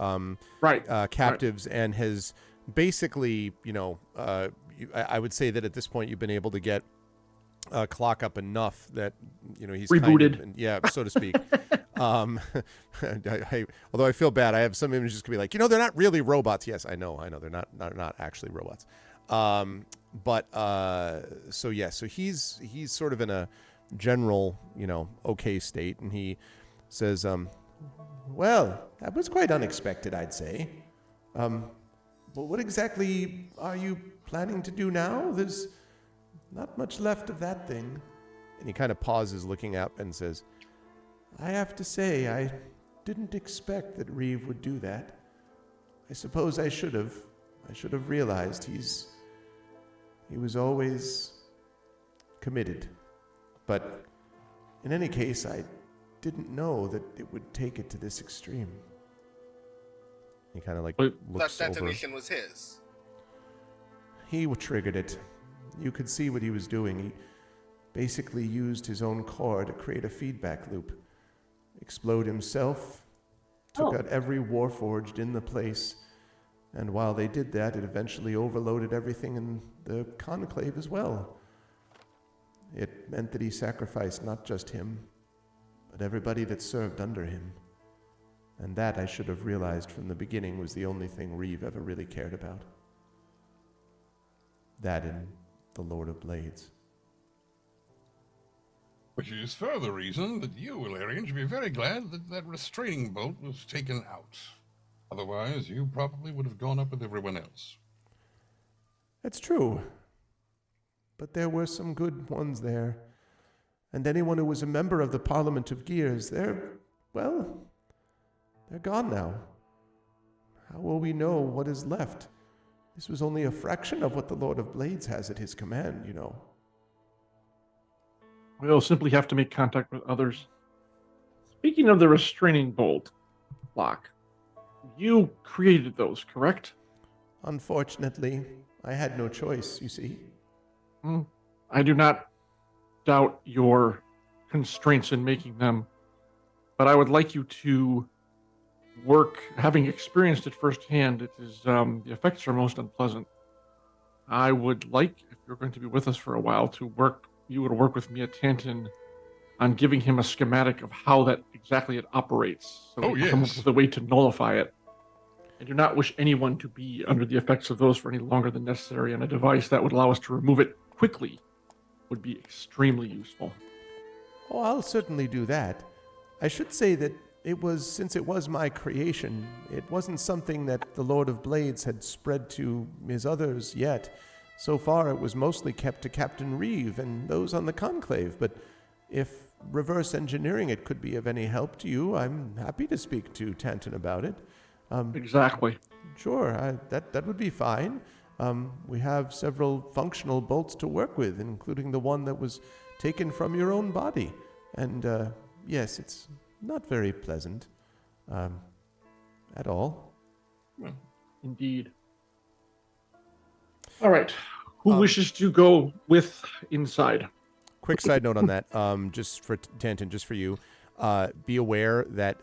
captives and has basically, I would say that at this point you've been able to get Clock up enough that he's rebooted, kind of, so to speak. Although I feel bad, I have some images could be like, they're not really robots. Yes, I know, they're not actually robots. So he's sort of in a general, okay state, and he says, well, that was quite unexpected, I'd say. Well, what exactly are you planning to do now? There's not much left of that thing. And he kind of pauses, looking up, and says, I have to say, I didn't expect that Reeve would do that. I suppose I should have. I should have realized he was always committed. But in any case, I didn't know that it would take it to this extreme. He kind of looks that over. detonation was his. He triggered it. You could see what he was doing. He basically used his own core to create a feedback loop. Explode himself, took out every warforged in the place, and while they did that, it eventually overloaded everything in the conclave as well. It meant that he sacrificed not just him, but everybody that served under him. And that, I should have realized from the beginning, was the only thing Reeve ever really cared about. That and the Lord of Blades. Which is further reason that you, Ilarian, should be very glad that that restraining bolt was taken out. Otherwise, you probably would have gone up with everyone else. That's true. But there were some good ones there. And anyone who was a member of the Parliament of Gears, they're gone now. How will we know what is left? This was only a fraction of what the Lord of Blades has at his command, We'll simply have to make contact with others. Speaking of the restraining bolt, Locke, you created those, correct? Unfortunately, I had no choice, you see. I do not doubt your constraints in making them, but I would like you to work, having experienced it firsthand, it is the effects are most unpleasant. I would like, if you're going to be with us for a while, you would work with me at Tanton on giving him a schematic of how that exactly it operates, so we can come up with a way to nullify it. I do not wish anyone to be under the effects of those for any longer than necessary, and a device that would allow us to remove it quickly would be extremely useful. Oh, I'll certainly do that. I should say that since it was my creation, it wasn't something that the Lord of Blades had spread to his others yet. So far, it was mostly kept to Captain Reeve and those on the Conclave, but if reverse engineering it could be of any help to you, I'm happy to speak to Tanton about it. Exactly. Sure, that would be fine. We have several functional bolts to work with, including the one that was taken from your own body. And yes, it's not very pleasant at all. Well, indeed. All right. Who wishes to go with inside? Quick side note on that, just for Tanton, just for you. Be aware that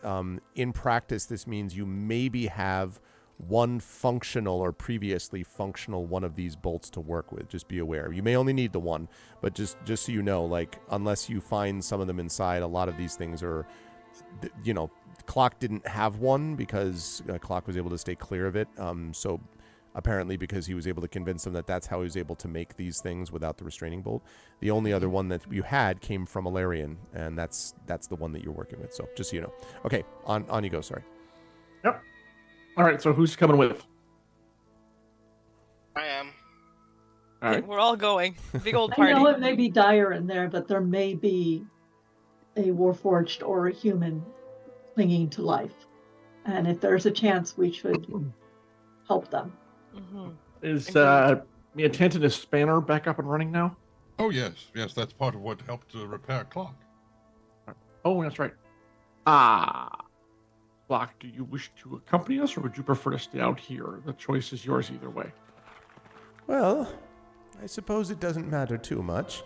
in practice, this means you maybe have one functional or previously functional one of these bolts to work with. Just be aware. You may only need the one, but just so you know, like, unless you find some of them inside, a lot of these things are, Clock didn't have one because Clock was able to stay clear of it. So apparently because he was able to convince them that that's how he was able to make these things without the restraining bolt. The only other one that you had came from Alarian, and that's the one that you're working with. So just so you know. Okay, on you go. Sorry. Yep. All right. So who's coming with? I am. All right. We're all going. Big old I party. know it may be dire in there, but there may be a Warforged or a human clinging to life. And if there's a chance, we should help them. Mm-hmm. Is Mia Tanton's spanner back up and running now? Oh, yes. Yes, that's part of what helped to repair Clock. Oh, that's right. Clock, do you wish to accompany us, or would you prefer to stay out here? The choice is yours either way. Well, I suppose it doesn't matter too much.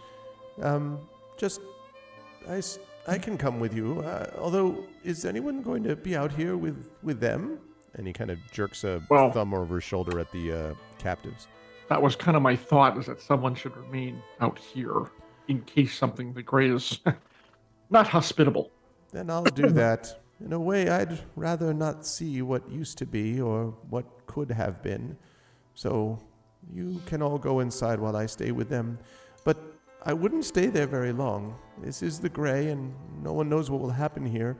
I can come with you. Although, is anyone going to be out here with them? And he kind of jerks a thumb over his shoulder at the captives. That was kind of my thought, is that someone should remain out here in case something the Grey is not hospitable. Then I'll do that. In a way, I'd rather not see what used to be or what could have been. So you can all go inside while I stay with them. But I wouldn't stay there very long. This is the Grey, and no one knows what will happen here.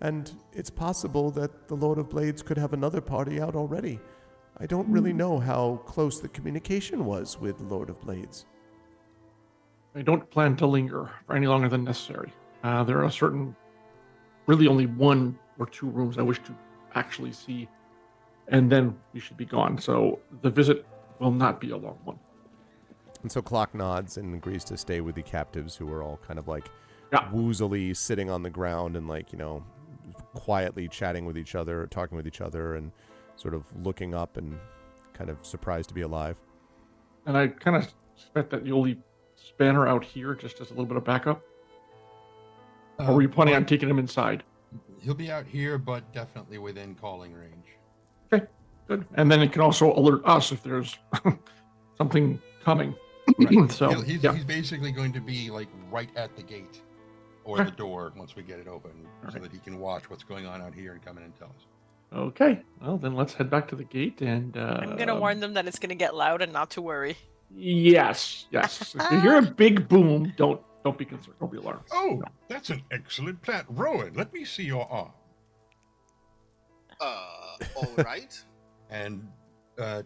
And it's possible that the Lord of Blades could have another party out already. I don't really know how close the communication was with the Lord of Blades. I don't plan to linger for any longer than necessary. There are really only 1 or 2 rooms I wish to actually see, and then we should be gone. So the visit will not be a long one. And so Clock nods and agrees to stay with the captives, who are all kind of like woozily sitting on the ground and quietly chatting with each other, talking with each other, and sort of looking up and kind of surprised to be alive. And I kind of suspect that you'll leave Spanner out here just as a little bit of backup. Or were you planning on taking him inside? He'll be out here, but definitely within calling range. Okay, good. And then it can also alert us if there's something coming. Right. So he's basically going to be right at the gate or the door once we get it open, so that he can watch what's going on out here and come in and tell us. Okay, well then let's head back to the gate and. I'm gonna warn them that it's gonna get loud and not to worry. Yes. If you hear a big boom, don't be concerned. Don't be alarmed. Oh, that's an excellent plan, Rowan. Let me see your arm. All right. And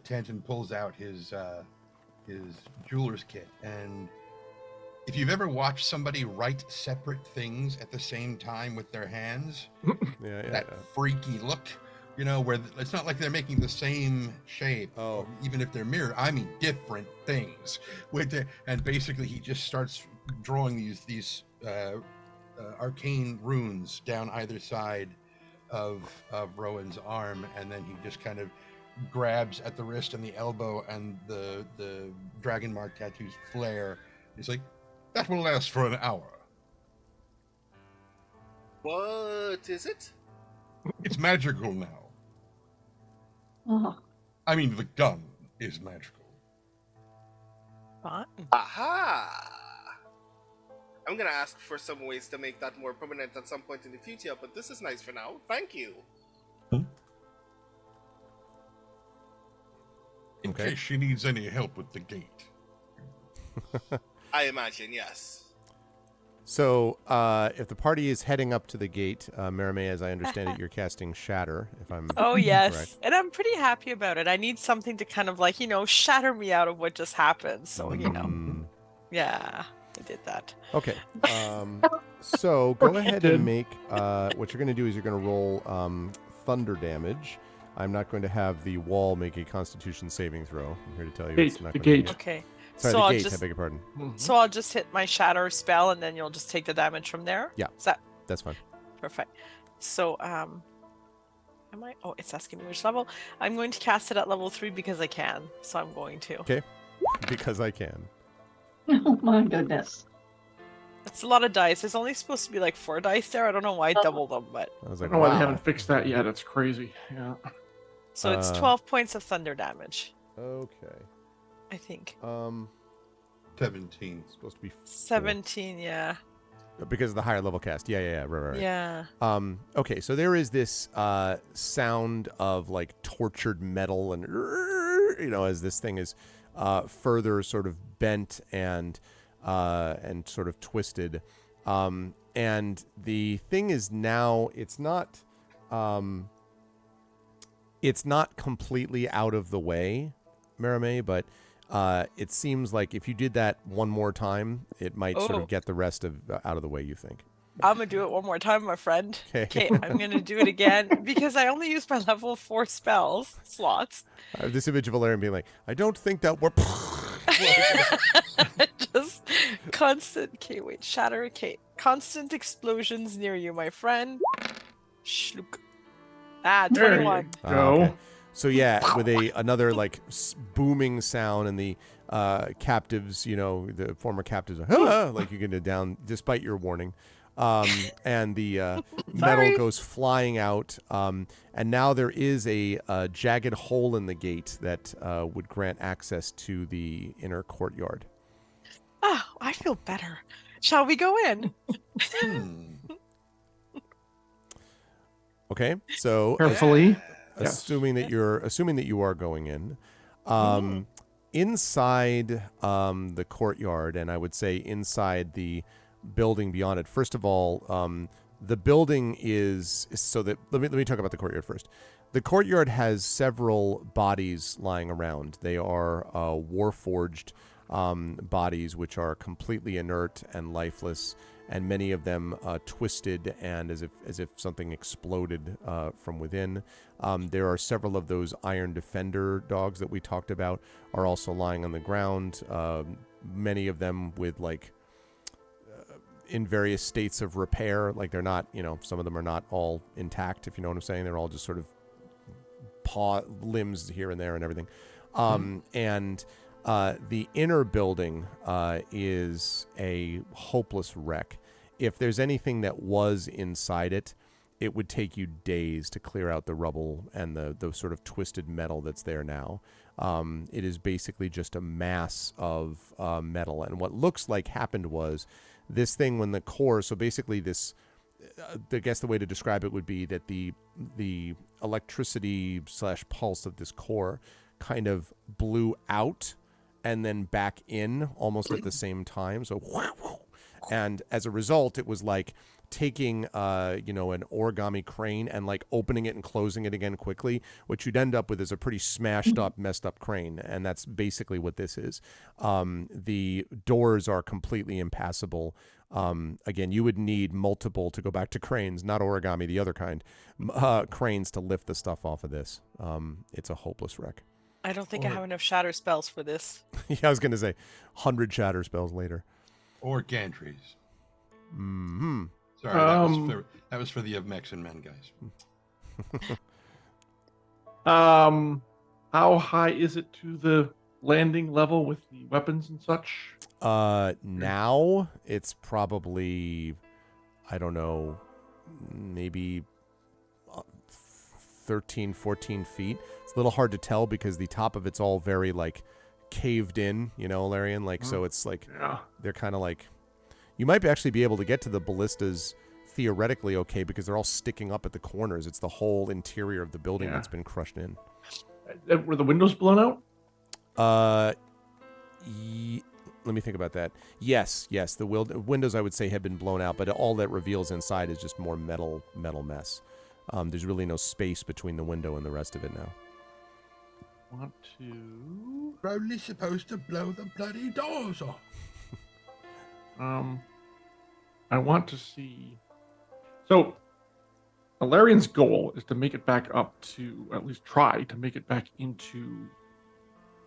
Tanton pulls out his jeweler's kit, and if you've ever watched somebody write separate things at the same time with their hands, that freaky look, where it's not like they're making the same shape. Oh, even if they're mirror, I mean different things. And basically he just starts drawing these arcane runes down either side of Rowan's arm, and then he just kind of grabs at the wrist and the elbow, and the dragon mark tattoos flare. He's like, That will last for an hour. What is it? It's magical now. Oh, I mean, the gun is magical. Fun. Aha! I'm gonna ask for some ways to make that more permanent at some point in the future, but this is nice for now. Thank you. In Okay. case she needs any help with the gate. I imagine, yes. So, if the party is heading up to the gate, Merime, as I understand it, you're casting Shatter, if I'm Oh yes, correct. and I'm pretty happy about it. I need something to kind of like, shatter me out of what just happened. So, yeah, I did that. Okay. So go ahead Did. and make what you're going to do is you're going to roll thunder damage. I'm not going to have the wall make a Constitution saving throw. I'm here to tell you it's not The going gate. to. Okay. Sorry, so the I'll gate. just I beg your pardon. so I'll just hit my shatter spell and then you'll just take the damage from there. Yeah. Is that That's fine. perfect? So am I? Oh, it's asking me which level. I'm going to cast it at level 3 because I can. So I'm going to. Okay. Because I can. oh my goodness. It's a lot of dice. There's only supposed to be like 4 dice there. I don't know why I doubled them, but I was I like, don't know why they wow. haven't fixed that yet. It's crazy. Yeah. so it's 12 points of thunder damage. Okay. I think 17. It's supposed to be 17. Yeah. because of the higher level cast. Yeah. Right. Yeah. Okay, so there is this sound of like tortured metal and as this thing is further sort of bent and sort of twisted. And the thing is now it's not completely out of the way, Merime, but it seems like if you did that one more time, it might sort of get the rest of out of the way, you think. I'm gonna do it one more time, my friend. Okay. I'm gonna do it again because I only used my level 4 spells slots. I have this image of Valerian being like, I don't think that we're... Just constant. Okay, wait. Shatter. Okay. Constant explosions near you, my friend. Shlook. Ah, There you 21. go. Okay. So yeah, with another like booming sound, and the captives, the former captives are like you get down despite your warning, and the metal goes flying out, and now there is a jagged hole in the gate that would grant access to the inner courtyard. Oh, I feel better. Shall we go in? Okay, so Carefully. assuming that you are going in, inside the courtyard, and I would say inside the building beyond it. First of all, the building is so that let me talk about the courtyard first. The courtyard has several bodies lying around. They are warforged bodies, which are completely inert and lifeless, and many of them twisted and as if something exploded from within. There are several of those iron defender dogs that we talked about are also lying on the ground. Many of them with in various states of repair. Like they're not, some of them are not all intact, if you know what I'm saying. They're all just sort of paw limbs here and there and everything. And the inner building is a hopeless wreck. If there's anything that was inside it, it would take you days to clear out the rubble and the sort of twisted metal that's there now. It is basically just a mass of metal. And what looks like happened was this thing when the core, so basically this, I guess the way to describe it would be that the electricity / pulse of this core kind of blew out and then back in almost at the same time. So, and as a result, it was like taking, an origami crane and like opening it and closing it again quickly. What you'd end up with is a pretty smashed up, messed up crane. And that's basically what this is. The doors are completely impassable. Again, you would need multiple, to go back to cranes, not origami, the other kind, cranes to lift the stuff off of this. It's a hopeless wreck. I don't think I have enough shatter spells for this. Yeah, I was going to say 100 shatter spells later. Or gantries. Mm-hmm. Sorry, that was for the Mexican men, guys. How high is it to the landing level with the weapons and such? Now it's probably, I don't know, maybe 13, 14 feet. It's a little hard to tell because the top of it's all very like caved in, you know, Larian. Like, so it's like, they're kind of like, you might actually be able to get to the ballistas theoretically okay because they're all sticking up at the corners. It's the whole interior of the building that's been crushed in. Were the windows blown out? Let me think about that. Yes. The windows I would say have been blown out, but all that reveals inside is just more metal mess. There's really no space between the window and the rest of it now. Want to? We're only supposed to blow the bloody doors off. I want to see. So, Valerian's goal is to make it back up to, at least try to make it back into,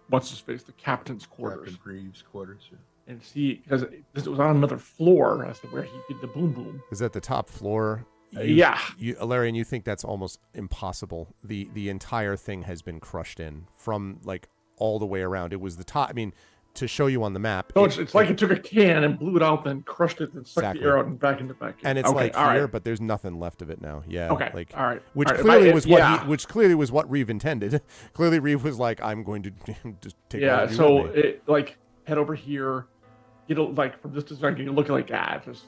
what's his face, the captain's quarters. Captain Greaves' quarters. Yeah. And see, because it was on another floor as to where he did the boom boom. Is that the top floor? Alarian, you think that's almost impossible. The entire thing has been crushed in from like all the way around. It was the top. I mean, to show you on the map. So it's like it took a can and blew it out, then crushed it, and sucked the air out and back into the back. And it's like here, but there's nothing left of it now. Yeah. Okay. Like, all right. Which clearly was which clearly was what Reeve intended. Clearly, Reeve was like, I'm going to just take. Yeah. So like head over here. Like from this design, you look like there's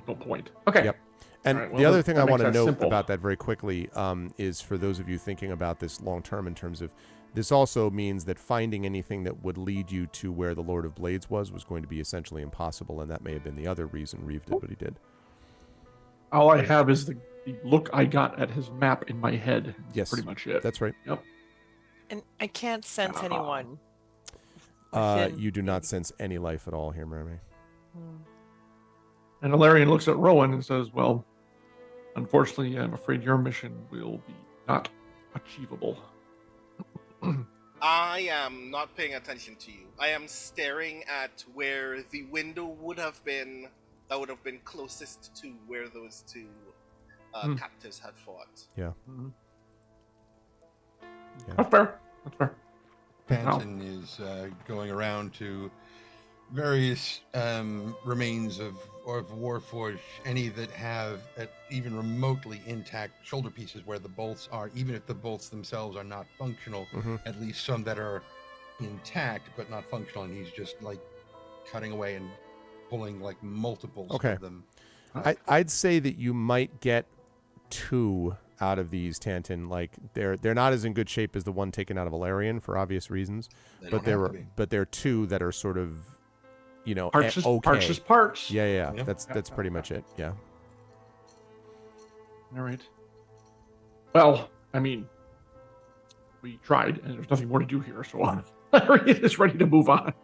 no point. Okay. Yep. And the other thing I want to note about that very quickly is for those of you thinking about this long term in terms of this also means that finding anything that would lead you to where the Lord of Blades was going to be essentially impossible, and that may have been the other reason Reeve did what he did. All I have is the look I got at his map in my head. Yes. Pretty much it. That's right. Yep. And I can't sense anyone. You do not sense any life at all here, Mermaid. And Alarian looks at Rowan and says, well, unfortunately, I'm afraid your mission will be not achievable. I am not paying attention to you. I am staring at where the window would have been closest to where those two captives had fought. Yeah. Mm-hmm. That's fair. Panton is going around to various remains of Warforged, any that have even remotely intact shoulder pieces where the bolts are, even if the bolts themselves are not functional, at least some that are intact but not functional, and he's just like cutting away and pulling like multiples of them. I'd say that you might get 2 out of these, Tanton. Like they're not as in good shape as the one taken out of Valerian for obvious reasons, but there are 2 that are sort of, you know, parts. Yeah. That's pretty much it. Yeah. All right. Well, I mean, we tried, and there's nothing more to do here, so Larry is ready to move on.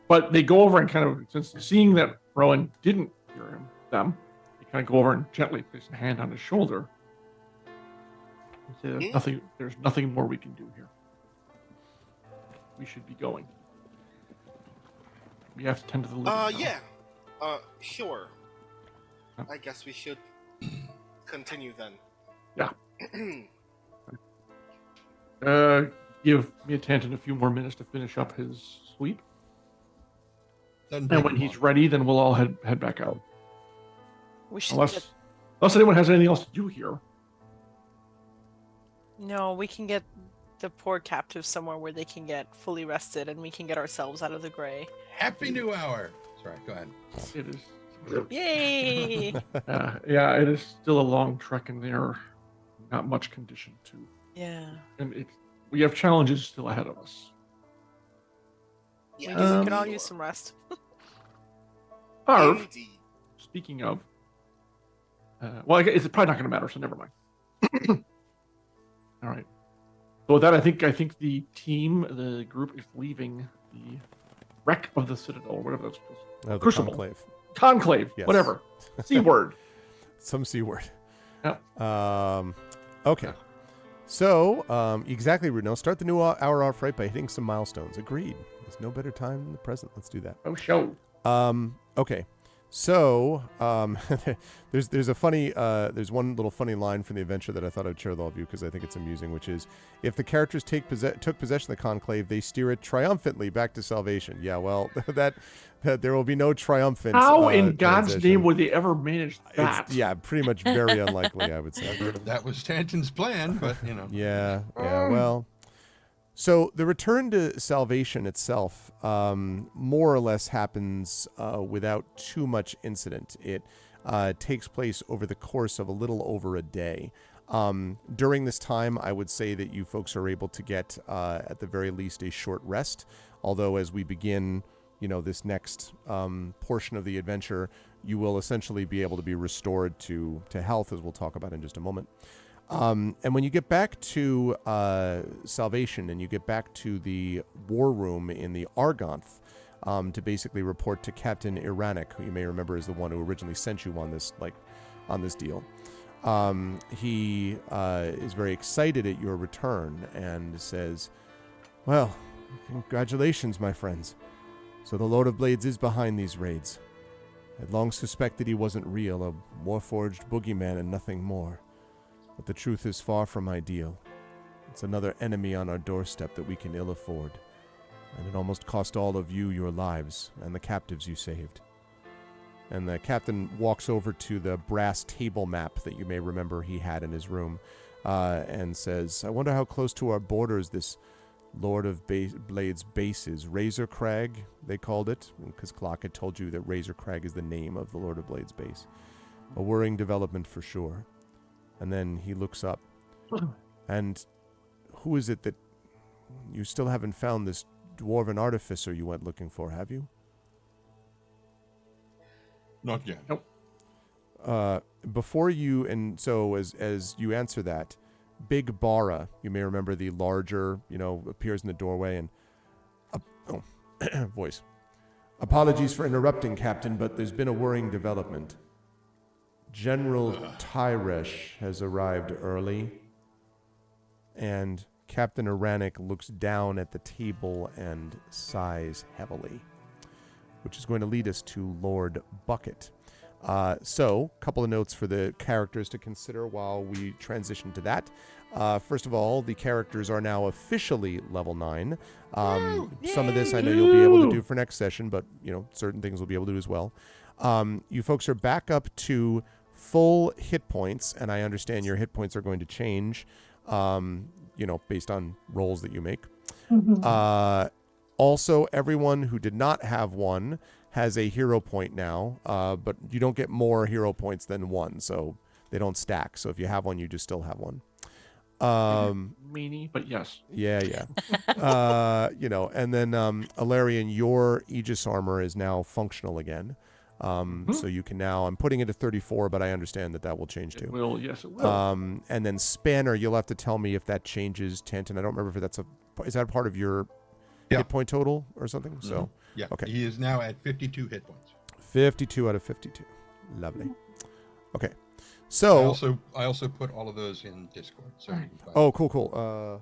But they go over and kind of, since seeing that Rowan didn't hear them, they kind of go over and gently place a hand on his shoulder. And say, there's nothing more we can do here. We should be going. We have to tend to the living. Yeah. Sure. I guess we should continue then. Yeah. Give Tanton a few more minutes to finish up his sweep. And when he's ready, then we'll all head back out. We should unless anyone has anything else to do here. No, we can get the poor captives somewhere where they can get fully rested, and we can get ourselves out of the gray. Happy New Hour. Sorry, go ahead. It is. Yay! Yeah, it is still a long trek, and they're not much condition to. Yeah. And we have challenges still ahead of us. Yeah, we can all use some rest. Arv, speaking of, well, it's probably not going to matter, so never mind. All right. So with that, I think the group is leaving the wreck of the Citadel, or whatever that's supposed to be. Crucible. Conclave. Yes. Whatever. C word. Some C word. Yep. Okay. So, exactly, Runo. Start the new hour off right by hitting some milestones. Agreed. There's no better time than the present. Let's do that. Oh, show. Okay. So, there's a funny, there's one little funny line from the adventure that I thought I'd share with all of you because I think it's amusing, which is, if the characters took possession of the conclave, they steer it triumphantly back to salvation. Yeah, well, that there will be no triumphant. How in God's transition. name would they ever manage that? Yeah, pretty much very unlikely, I would say. That was Stanton's plan, but Yeah, well. So the return to salvation itself more or less happens without too much incident. It takes place over the course of a little over a day. During this time, I would say that you folks are able to get, at the very least, a short rest. Although as we begin, this next portion of the adventure, you will essentially be able to be restored to health, as we'll talk about in just a moment. And when you get back to Salvation and you get back to the war room in the Argonth to basically report to Captain Iranic, who you may remember is the one who originally sent you on this deal, he is very excited at your return and says, "Well, congratulations, my friends. So the Lord of Blades is behind these raids. I'd long suspected he wasn't real, a warforged boogeyman and nothing more. But the truth is far from ideal. It's another enemy on our doorstep that we can ill afford. And it almost cost all of you your lives and the captives you saved." And the captain walks over to the brass table map that you may remember he had in his room and says, "I wonder how close to our borders this Lord of Blades base is. Razor Crag, they called it, because Clark had told you that Razor Crag is the name of the Lord of Blades base. A worrying development for sure." And then he looks up. "And who is it that you still haven't found this dwarven artificer you went looking for, have you?" not yet. Nope. Before you, and so as you answer that, Big Bara, you may remember the larger, appears in the doorway and, voice. "Apologies for interrupting, Captain, but there's been a worrying development. General Tyresh has arrived early." And Captain Iranic looks down at the table and sighs heavily, which is going to lead us to Lord Bucket. So, a couple of notes for the characters to consider while we transition to that. First of all, the characters are now officially level 9. Some of this I know you'll be able to do for next session, but, certain things we'll be able to do as well. You folks are back up to full hit points, and I understand your hit points are going to change, based on rolls that you make. Also, everyone who did not have one has a hero point now, but you don't get more hero points than one, so they don't stack. So if you have one, you just still have one. Meanie, but yes. Yeah. And then Alarian, your Aegis armor is now functional again. So you can now, I'm putting it at 34, but I understand that will change too. It will, yes, it will. And then Spanner, you'll have to tell me if that changes, Tanton. I don't remember if is that part of your hit point total or something? Mm-hmm. So, yeah, okay. He is now at 52 hit points. 52 out of 52. Lovely. Okay. So I also put all of those in Discord. So Right. oh, cool.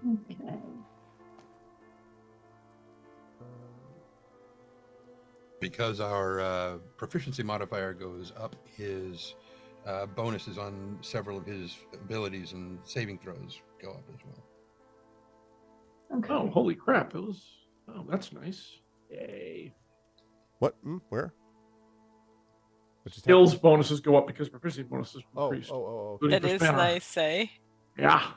Okay. because our proficiency modifier goes up, his bonuses on several of his abilities and saving throws go up as well. Okay. Oh, holy crap. It was. Oh, that's nice. Yay. What? Where? What just Skills bonuses go up because proficiency bonuses happened? increased. Oh. including That for is Spanner. nice, eh? Yeah.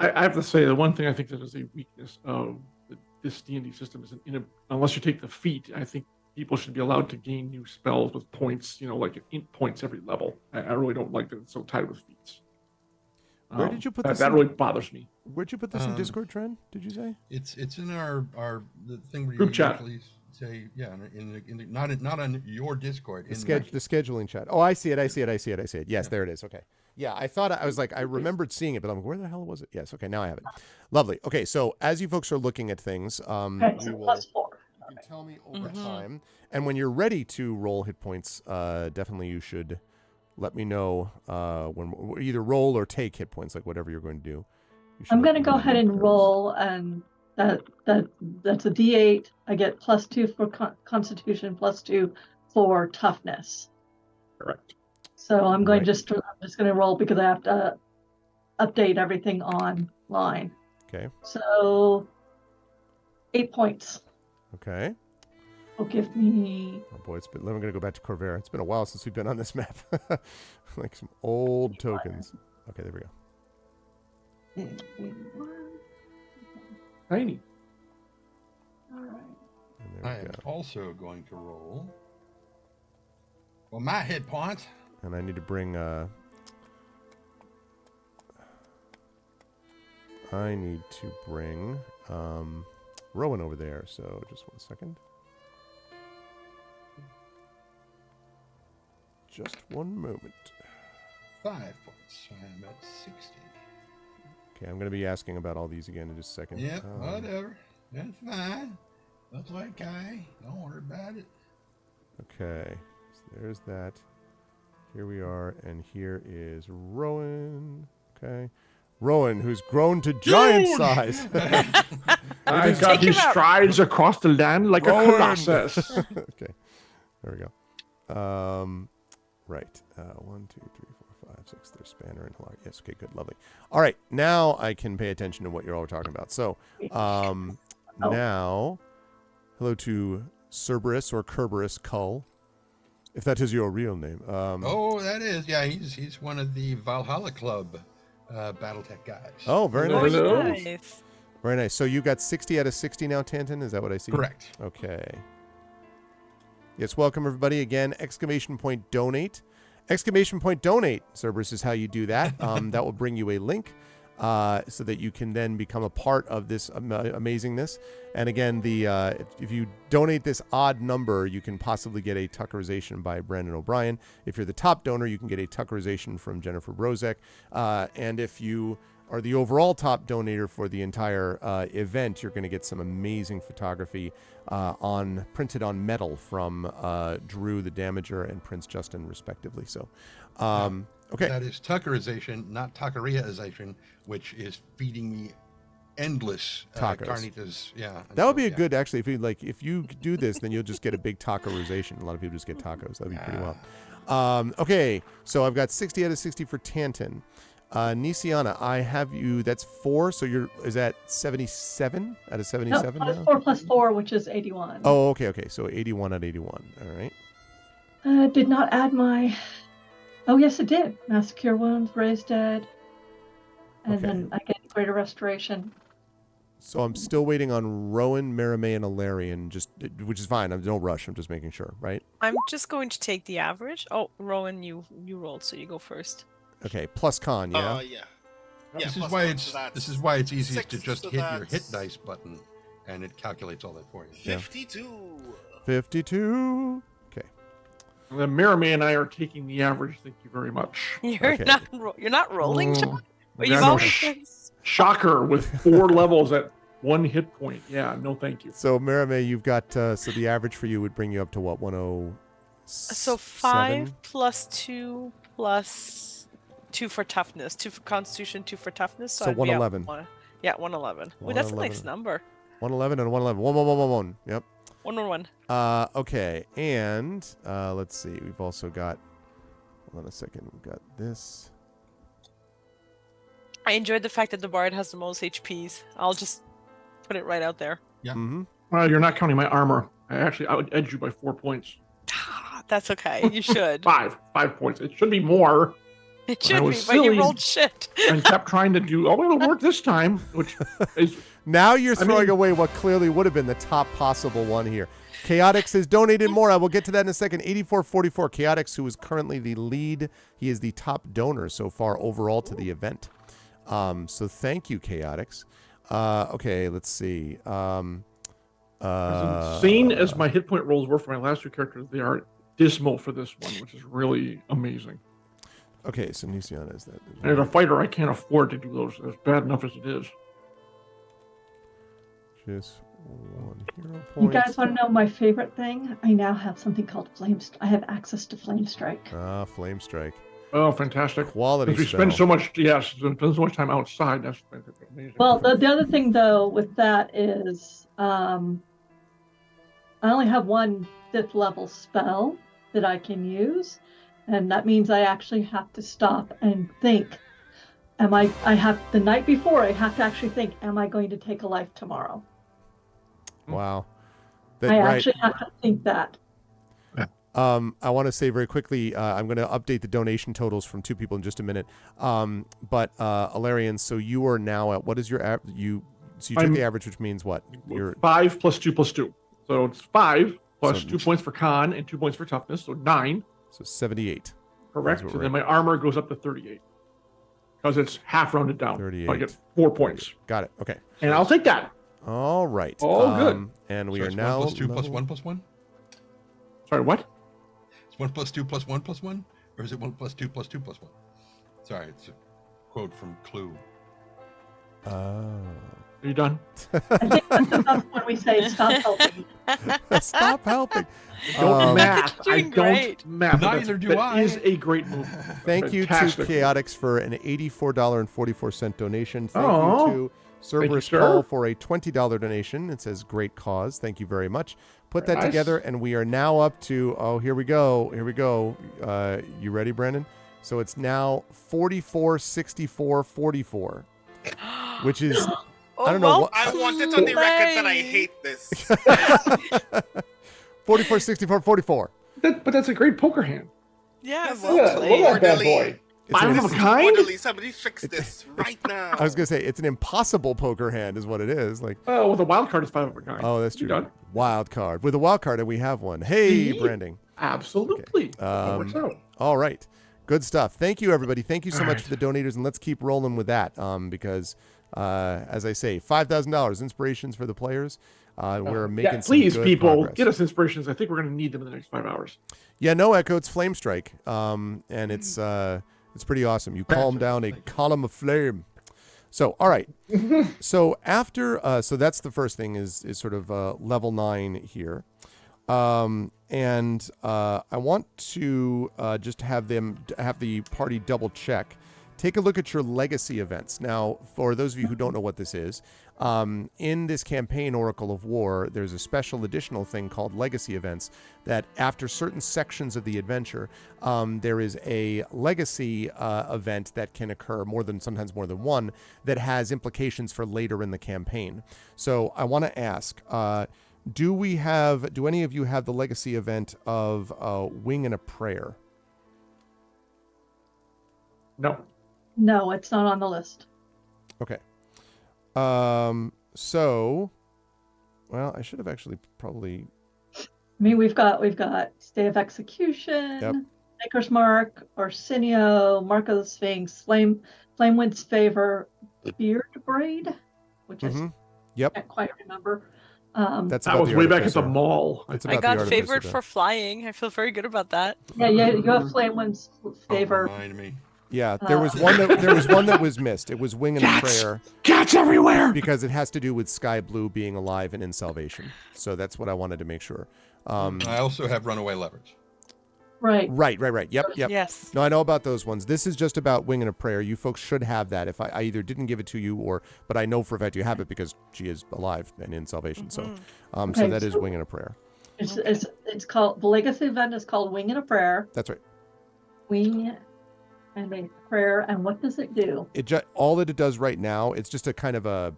I have to say, the one thing I think that is a weakness of this D&D system is unless you take the feat, I think people should be allowed to gain new spells with points, like int points every level. I really don't like that it's so tied with feats. Where did you put that? this That in? really bothers me. Where'd you put this in Discord, Trent? Did you say? It's in our the thing where Group you chat. usually say not on your Discord. The scheduling chat. Oh, I see it. Yes, there it is. Okay. Yeah, I was like, I remembered seeing it, but I'm like, where the hell was it? Yes, okay, now I have it. Lovely. Okay, so as you folks are looking at things, Okay, so we will, +4. you can tell me over time. And when you're ready to roll hit points, definitely you should let me know when either roll or take hit points, like whatever you're going to do. I'm going to go ahead and roll, and that's a D8. I get +2 for Constitution, +2 for toughness. Correct. So I'm going I'm just going to roll because I have to update everything online. Okay. So 8 points. Okay. Oh, give me. Oh boy, I'm going to go back to Corvair. It's been a while since we've been on this map. Like some old tokens. Okay, there we go. Tiny. All right. I am also going to roll. Well, my hit points. And I need to bring Rowan over there. So just 1 second. Just 1 moment. 5 points. I am at 60. Okay, I'm going to be asking about all these again in just a second. Yep, whatever. That's fine. Looks like don't worry about it. Okay, so there's that. Here we are, and here is Rowan. Okay. Rowan, who's grown to giant size. I got his strides across the land like Rowan. a colossus. Okay, there we go. Right. 1, 2, 3, 4, 5, 6. There's Spanner and Hilar. Yes. Okay. Good. Lovely. All right. Now I can pay attention to what you're all talking about. So, now, hello to Cerberus or Kerberos Cull, if that is your real name. That is. Yeah, he's one of the Valhalla Club BattleTech guys. Oh, very nice. Nice. Very nice. So you got 60 out of 60 now, Tanton? Is that what I see? Correct. Okay. Yes, welcome everybody again. Exclamation point donate. Exclamation point donate, Cerberus, is how you do that. That will bring you a link so that you can then become a part of this amazingness. And again, if you donate this odd number, you can possibly get a Tuckerization by Brandon O'Brien. If you're the top donor, you can get a Tuckerization from Jennifer Brozek. And if you are the overall top donator for the entire event, you're going to get some amazing photography printed on metal from Drew the Damager and Prince Justin, respectively. So, okay. That is Tuckerization, not Taqueriaization, which is feeding me endless Tacos. carnitas. Yeah. That would be a good, actually, if you do this, then you'll just get a big tacorization. A lot of people just get tacos. That'd be pretty well. Okay, so I've got 60 out of 60 for Tanton. Nisiana, I have you, that's 4, so is that 77 out of 77 no, now? 4 plus 4, which is 81. Oh, okay, so 81 out of 81, all right. Did not add my, oh yes it did. Mass Cure Wounds, Raise Dead, and then I get Greater Restoration. So I'm still waiting on Rowan, Maramé, and Alarian, which is fine, no rush, I'm just making sure, right? I'm just going to take the average. Oh, Rowan, you rolled, so you go first. Okay, plus con, yeah? Yeah. This is why it's easiest to just hit your hit dice button, and it calculates all that for you. 52. 52. Okay. And then Maramé and I are taking the average. Thank you very much. You're not rolling, John? But you've no, always shocker with 4 levels at 1 hit point. Yeah, no thank you. So Maramé, you've got so the average for you would bring you up to what, 107? So 5 plus 2 plus 2 for toughness, 2 for constitution, 2 for toughness. So I'd be at 111. 111. Ooh, that's a nice number. 111 and 111. 1. Yep. 111. Okay, and let's see. We've also got. Hold on a second. We've got this. I enjoyed the fact that the bard has the most HPs. I'll just put it right out there. Yeah. Mm-hmm. Well, you're not counting my armor. I would edge you by 4 points. That's okay. You should. 5 points. It should be more. It should be, but silly you rolled shit. And kept trying to do, it'll work this time, which is... Now you're throwing away what clearly would have been the top possible one here. Chaotix has donated more. I will get to that in a second. 8444. Chaotix, who is currently the lead, he is the top donor so far overall to the event. So thank you, Chaotix. Okay, let's see. As insane as my hit point rolls were for my last 2 characters, they are dismal for this one, which is really amazing. Okay, so Nisiana is that. And as a fighter, I can't afford to do those. It's bad enough as it is. Just 1 hero You point. guys want to know my favorite thing? I now have something called I have access to Flame Strike. Ah, Flame Strike. Oh, fantastic. Quality Because we spell. spend so much, spend so much time outside. That's amazing. Well, the other thing though with that is I only have one 5th level spell that I can use, and that means I actually have to stop and think. The night before, I have to actually think, am I going to take a life tomorrow? Wow. I actually have to think that. I want to say very quickly, I'm going to update the donation totals from 2 people in just a minute. But Alarian, so you are now at, what is your average? So you took the average, which means what? You're 5 plus 2 plus 2. So it's 5 plus So- 2 points for con and 2 points for toughness. So 9. So 78. Correct. That's So what then my armor goes up to 38. Because it's half rounded down. 38. So I get 4 points. Got it. Okay. And I'll take that. All right. Oh, good. And we So are it's now 1 plus 2 plus level- 1 plus 1? Sorry, what? It's 1 plus 2 plus 1 plus 1? Or is it 1 plus 2 plus 2 plus 1? Sorry, it's a quote from Clue. Are you done? I think that's when we say stop helping. Stop helping. Don't math. I Doing don't great. math. Neither do that I. is a great movie. Thank you to Fantastic. Chaotix for an $84.44 donation. Thank Aw. you to Cerberus sir. Call for a $20 donation. It says great cause. Thank you very much. Put that Very nice. together, and we are now up to, here we go. Here we go. You ready, Brandon? So it's now 44, 64, 44, which is, I don't know what. I want it on the record that I hate this. 44, 64, 44. But that's a great poker hand. Yeah, This well is Look played. at that orderly. boy. It's I an- don't have a kind. Orderly, somebody fix this right now. I was going to say, it's an impossible poker hand is what it is. Like, Oh, with a wild card, it's 5 of a kind. oh, that's You true. done? Wild card. With a wild card, and we have one. Hey, See? branding. Absolutely. That works out. All right. Good stuff. Thank you, everybody. Thank you so All much right. for the donators, and let's keep rolling with that because, as I say, $5,000 inspirations for the players. We're making some please, good people, progress. get us inspirations. I think we're going to need them in the next 5 hours. Yeah, no echo. It's Flame Strike, and it's pretty awesome. You calm down a column of flame. So, all right. So after, so that's the first thing is sort of level 9 here. And I want to just have the party double check. Take a look at your legacy events. Now, for those of you who don't know what this is, in this campaign, Oracle of War, there's a special additional thing called legacy events that after certain sections of the adventure, there is a legacy event that can occur sometimes more than one that has implications for later in the campaign. So I want to ask, do any of you have the legacy event of Wing and a Prayer? No. No, it's not on the list. Okay. So, well, I should have actually probably. I mean, we've got Stay of Execution, Yep. Maker's Mark, Arsenio, Mark of the Sphinx, Flamewind's Favor, Beard Braid, which Yep. I can't quite remember. That's That about was the way back at the Artificer. mall. It's I about the got Artificer favored then. for flying. I feel very good about that. Yeah, you have Flamewind's Favor. Don't remind me. Yeah, there was one that was missed. It was Wing and a Prayer Cats everywhere. because it has to do with Sky Blue being alive and in salvation. So that's what I wanted to make sure. I also have Runaway Lovers. Right. Right. Yep. Yes. No, I know about those ones. This is just about Wing and a Prayer. You folks should have that. If I either didn't give it to you but I know for a fact you have it because she is alive and in salvation. So Okay, that is so- Wing and a Prayer. It's called, the legacy event is called Wing and a Prayer. That's right. Wing and a Prayer. And what does it do? All that it does right now, it's just a kind of a,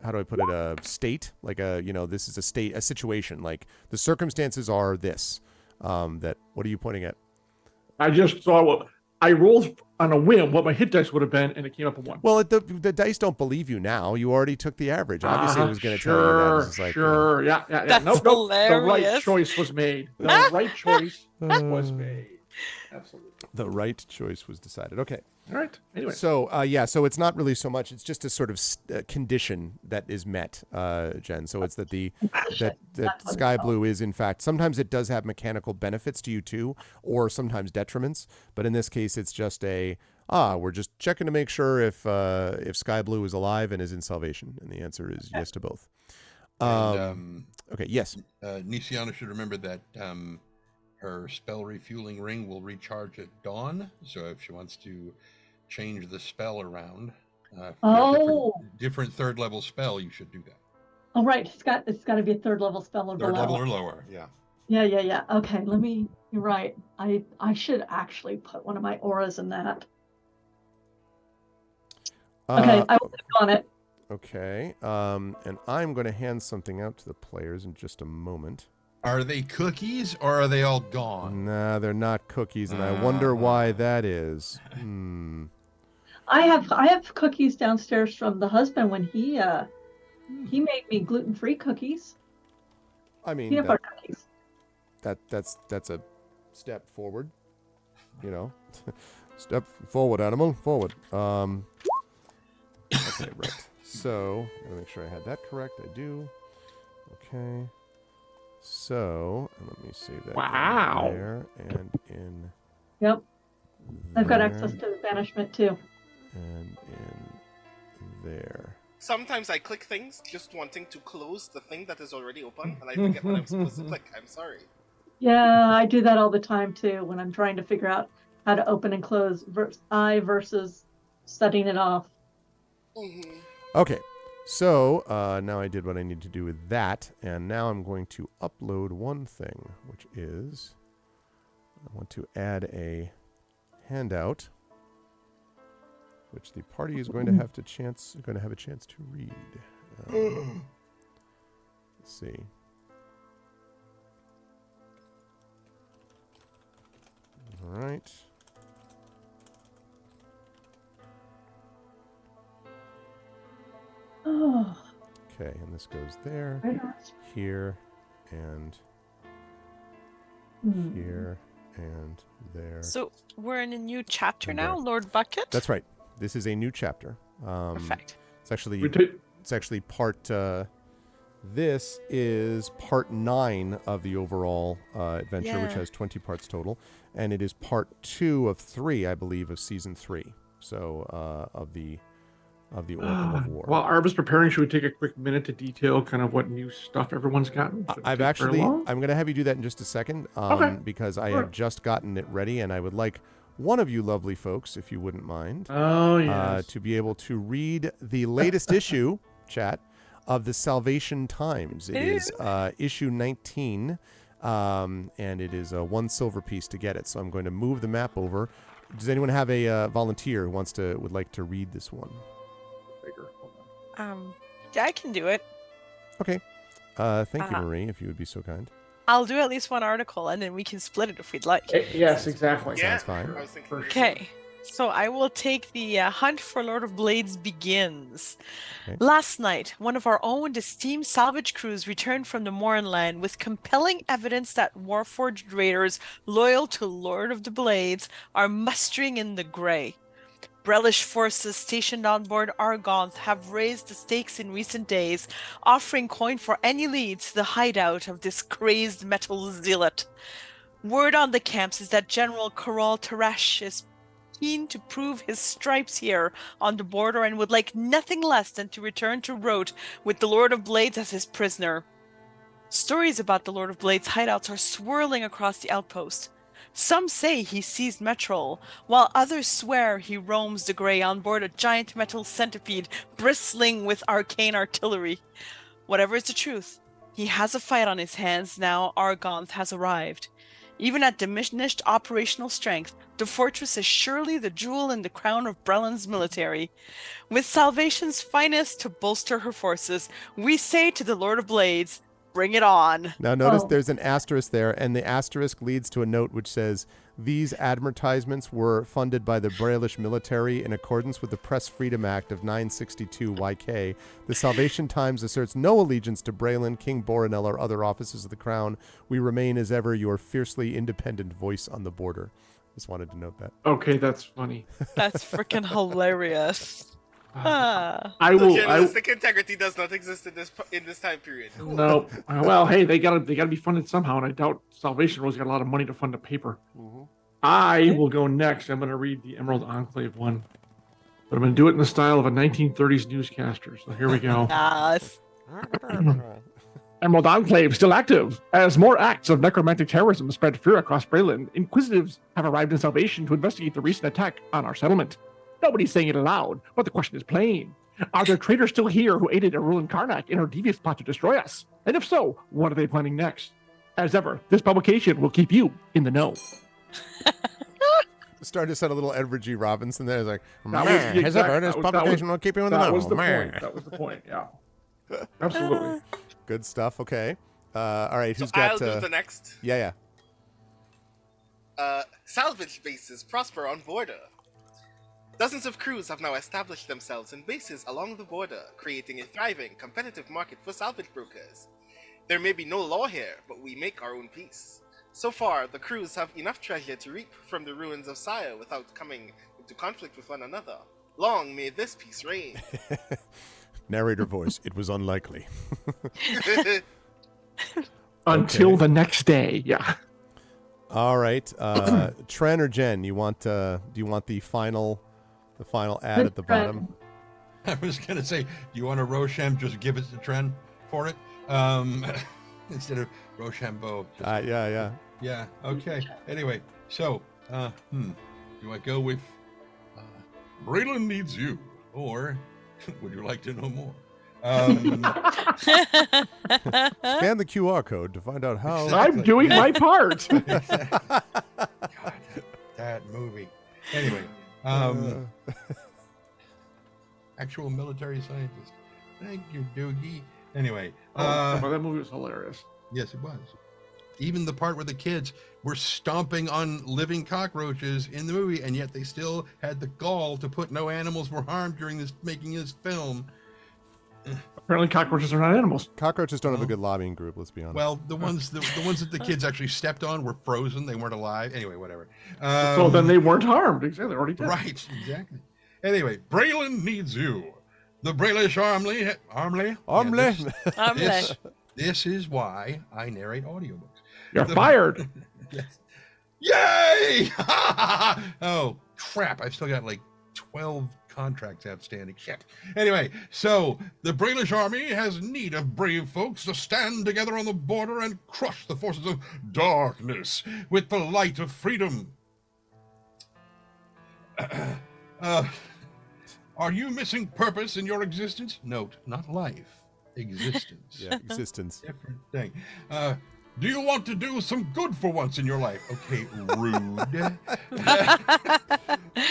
how do I put it, a state, like this is a situation, like the circumstances are this, what are you pointing at? I just saw I rolled on a whim what my hit dice would have been, and it came up a 1. Well, the dice don't believe you now. You already took the average. Obviously, it was going to tell you that. It's just like, Sure. Yeah. That's Nope. The right hilarious. choice was made. The right choice was made. Absolutely. The right choice was decided. Okay. All right. Anyway. So, so it's not really so much. It's just a sort of condition that is met, Jen. So it's that that Sky Blue is, in fact, sometimes it does have mechanical benefits to you too, or sometimes detriments. But in this case, it's just we're just checking to make sure if Sky Blue is alive and is in salvation. And the answer is yes to both. Okay. Yes. Nisiana should remember that her spell refueling ring will recharge at dawn. So if she wants to change the spell around, different third level spell, you should do that. Oh, right. It's got to be a third level spell or Third below. level or lower. Yeah. Yeah. Okay. You're right. I should actually put one of my auras in that. Okay, I will click on it. Okay. And I'm going to hand something out to the players in just a moment. Are they cookies or are they all gone? Nah, they're not cookies, and I wonder why that is. I have cookies downstairs from the husband when he made me gluten-free cookies. I mean, peanut butter cookies. That's a step forward. You know, step forward, animal, forward. Okay, right. So, gotta make sure I had that correct. I do. Okay. So, let me save that. Wow. In there and in. Yep. I've got there, access to the banishment too. And in there. Sometimes I click things just wanting to close the thing that is already open, and I forget what I'm supposed to click. I'm sorry. Yeah, I do that all the time too when I'm trying to figure out how to open and close versus setting it off. Mm-hmm. Okay. So, now I did what I need to do with that, and now I'm going to upload one thing, which is I want to add a handout, which the party is going to have a chance to read. Let's see. All right. Oh. Okay, and this goes there, here, and here, and there. So we're in a new chapter And now, there. Lord Bucket. That's right. This is a new chapter. Perfect. It's actually part. This is part 9 of the overall adventure, which has 20 parts total, and it is part 2 of 3, I believe, of season 3. So of the Oracle of War. While Arv is preparing, should we take a quick minute to detail kind of what new stuff everyone's gotten? I'm going to have you do that in just a second, Okay. because I have just gotten it ready, and I would like one of you lovely folks, if you wouldn't mind, to be able to read the latest issue, chat, of the Salvation Times. It is issue 19, and it is 1 silver piece to get it. So I'm going to move the map over. Does anyone have a volunteer who would like to read this one? Yeah, I can do it. Okay. Thank you, Marie, if you would be so kind. I'll do at least one article, and then we can split it if we'd like. Yes, exactly. Yeah, Sounds fine. I was thinking Okay. So I will take the Hunt for Lord of Blades begins. Okay. Last night, one of our own esteemed salvage crews returned from the Mournland with compelling evidence that Warforged raiders loyal to Lord of the Blades are mustering in the Grey. Brellish forces stationed on board ArvCon have raised the stakes in recent days, offering coin for any lead to the hideout of this crazed metal zealot. Word on the camps is that General Koral Tarash is keen to prove his stripes here on the border and would like nothing less than to return to Rote with the Lord of Blades as his prisoner. Stories about the Lord of Blades hideouts are swirling across the outpost. Some say he seized Metrol, while others swear he roams the Grey on board a giant metal centipede bristling with arcane artillery. Whatever is the truth, he has a fight on his hands now ArvCon has arrived. Even at diminished operational strength, the fortress is surely the jewel in the crown of Brelan's military. With Salvation's finest to bolster her forces, we say to the Lord of Blades, bring it on. Now notice there's an asterisk there, and the asterisk leads to a note which says, these advertisements were funded by the Bralish military in accordance with the Press Freedom Act of 962 YK. The Salvation Times asserts no allegiance to Braylon, King Boronel, or other officers of the crown. We remain as ever your fiercely independent voice on the border. Just wanted to note that. Okay, that's funny. That's freaking hilarious. Journalistic integrity does not exist in this time period. Cool. No. Well, hey, they gotta be funded somehow, and I doubt Salvation Rose got a lot of money to fund a paper. Mm-hmm. I will go next. I'm gonna read the Emerald Enclave one, but I'm gonna do it in the style of a 1930s newscaster. So here we go. Yes. Emerald Enclave still active. As more acts of necromantic terrorism spread fear across Breland, Inquisitives have arrived in Salvation to investigate the recent attack on our settlement. Nobody's saying it aloud, but the question is plain. Are there traitors still here who aided Erulin Karnak in her devious plot to destroy us? And if so, what are they planning next? As ever, this publication will keep you in the know. Started to sound a little Edward G. Robinson there. It's like, That was the as ever, exact- this that was- publication will keep you in the That know. was the Meh. point. That was the point, yeah. Absolutely. Good stuff. Okay. All right. So Who's got? I'll do the next. Yeah. Salvage bases prosper on border. Dozens of crews have now established themselves in bases along the border, creating a thriving, competitive market for salvage brokers. There may be no law here, but we make our own peace. So far, the crews have enough treasure to reap from the ruins of Sire without coming into conflict with one another. Long may this peace reign. Narrator voice. It was unlikely. Until the next day, yeah. All right. Tren or Jen, you want? Do you want the final ad at the bottom? I was gonna say, do you want a Rochambeau? Just give it to Tren for it, instead of Rochambeau. Yeah. Yeah. Okay. Anyway, so do I go with Braylon needs you, or would you like to know more? Scan the QR code to find out how. I'm doing my part. God, that movie. Anyway, actual military scientist. Thank you, Doogie. Anyway, That movie was hilarious. yes, it was. Even the part where the kids were stomping on living cockroaches in the movie, and yet they still had the gall to put no animals were harmed during this making this film. Apparently, cockroaches are not animals. Cockroaches don't have a good lobbying group. Let's be honest. Well, the ones that the kids actually stepped on were frozen; they weren't alive. Anyway, whatever. So then they weren't harmed. Exactly, they're already dead. Right, exactly. Anyway, Braylon needs you. The Braylish Armley. Armley. This is why I narrate audiobooks. You're fired. Yes. Yay! Oh crap! I've still got like 12 contracts outstanding. Shit. Anyway, so the Braylish army has need of brave folks to stand together on the border and crush the forces of darkness with the light of freedom. Are you missing purpose in your existence? Note, not life. Existence. Yeah, existence. Different thing. Do you want to do some good for once in your life? Okay, rude.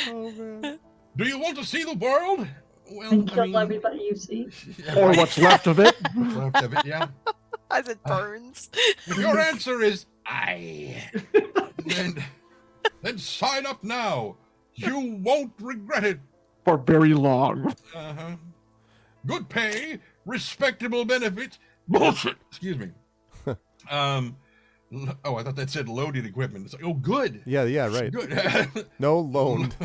Oh man. Do you want to see the world? Well, And kill everybody you see. Or what's left of it. what's left of it, yeah. As it burns. If your answer is aye, then sign up now. You won't regret it. For very long. Uh-huh. Good pay, respectable benefits. Bullshit. Excuse me. I thought that said loaded equipment. It's like, oh, good. Yeah, right. Good. No loaned.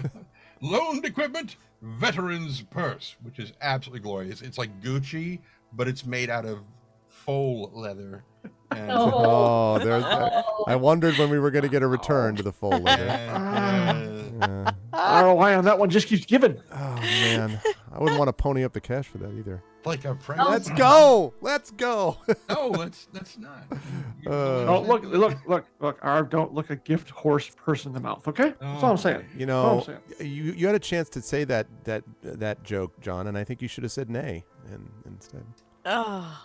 Loaned equipment, veteran's purse, which is absolutely glorious. It's like Gucci, but it's made out of faux leather. And, Oh, there's. I wondered when we were going to get a return to the full leather. Yeah. ROI on that one just keeps giving. Oh man, I wouldn't want to pony up the cash for that either. like a present. Let's go. Let's go. No, that's not. Oh, look, Arv, don't look a gift horse person in the mouth, okay? That's all I'm saying. You That's all I'm know, saying. you had a chance to say that joke, John, and I think you should have said nay instead. Oh.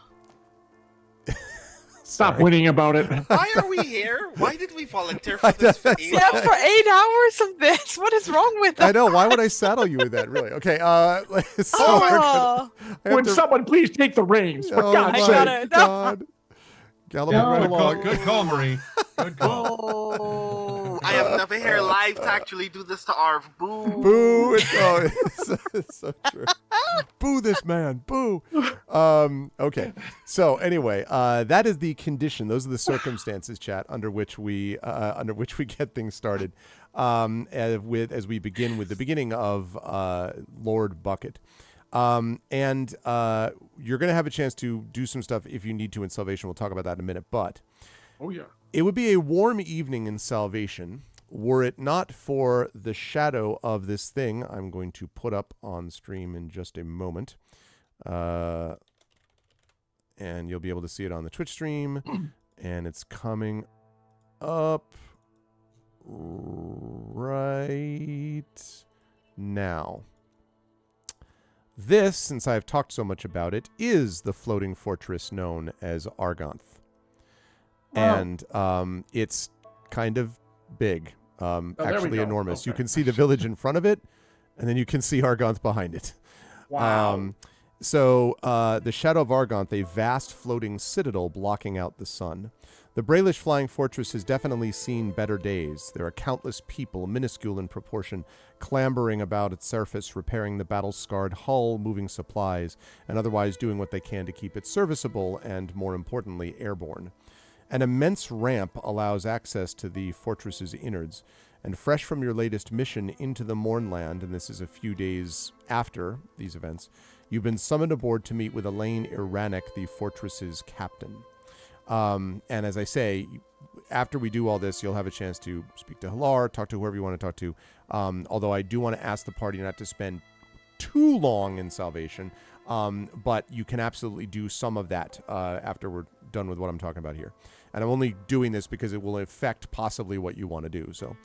Stop Sorry. winning about it. Why are we here? Why did we volunteer for this? For 8 Yeah, hours? for 8 hours of this. What is wrong with I us? know. Why would I saddle you with that? Really? Okay. So Oh. I have Would to- someone please take the reins? For Oh God's my sake. gotta- no. God. Galloping No. right Good call, along. good call, Marie. Good call. Oh, I am never here live to actually do this to Arv. Boo. Boo! It's so true. Boo this man! Boo! Okay. So anyway, that is the condition. Those are the circumstances, chat, under which we get things started. As we begin with the beginning of Lord Bucket. And you're going to have a chance to do some stuff if you need to in Salvation. We'll talk about that in a minute. But Oh, yeah. it would be a warm evening in Salvation were it not for the shadow of this thing I'm going to put up on stream in just a moment. and you'll be able to see it on the Twitch stream, and it's coming up right now. This, since I've talked so much about it, is the floating fortress known as Argonth. And it's kind of big, actually enormous. Okay. You can see the village in front of it, and then you can see Argonth behind it. Wow. So the Shadow of Argonth, a vast floating citadel blocking out the sun. The Braelish flying fortress has definitely seen better days. There are countless people, minuscule in proportion, clambering about its surface, repairing the battle-scarred hull, moving supplies, and otherwise doing what they can to keep it serviceable and, more importantly, airborne. An immense ramp allows access to the fortress's innards, and fresh from your latest mission into the Mournland, and this is a few days after these events, you've been summoned aboard to meet with Elaine Iranek, the fortress's captain. And as I say, after we do all this, you'll have a chance to speak to Halar, talk to whoever you want to talk to, although I do want to ask the party not to spend too long in Salvation, but you can absolutely do some of that after we're done with what I'm talking about here. And I'm only doing this because it will affect possibly what you want to do. So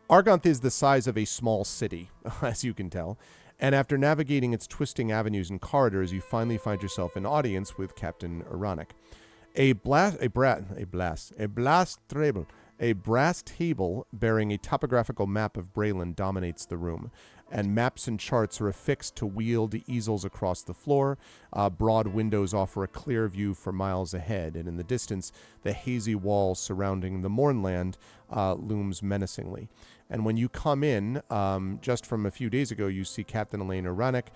Argonth is the size of a small city, as you can tell. And after navigating its twisting avenues and corridors, you finally find yourself in audience with Captain Iranek. A brass table bearing a topographical map of Braylon dominates the room, and maps and charts are affixed to wheeled easels across the floor. Broad windows offer a clear view for miles ahead, and in the distance, the hazy wall surrounding the Mournland looms menacingly. And when you come in, just from a few days ago, you see Captain Elaine Iranek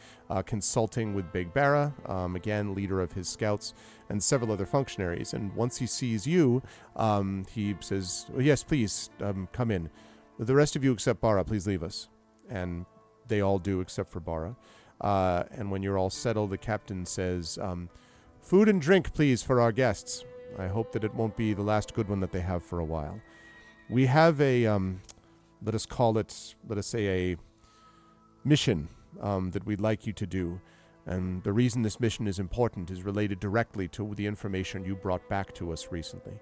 consulting with Big Barra, again, leader of his scouts, and several other functionaries. And once he sees you, he says, oh, yes, please, come in. The rest of you except Barra, please leave us. And they all do except for Barra. And when you're all settled, the captain says, food and drink, please, for our guests. I hope that it won't be the last good one that they have for a while. We have a... let us say a mission that we'd like you to do. And the reason this mission is important is related directly to the information you brought back to us recently.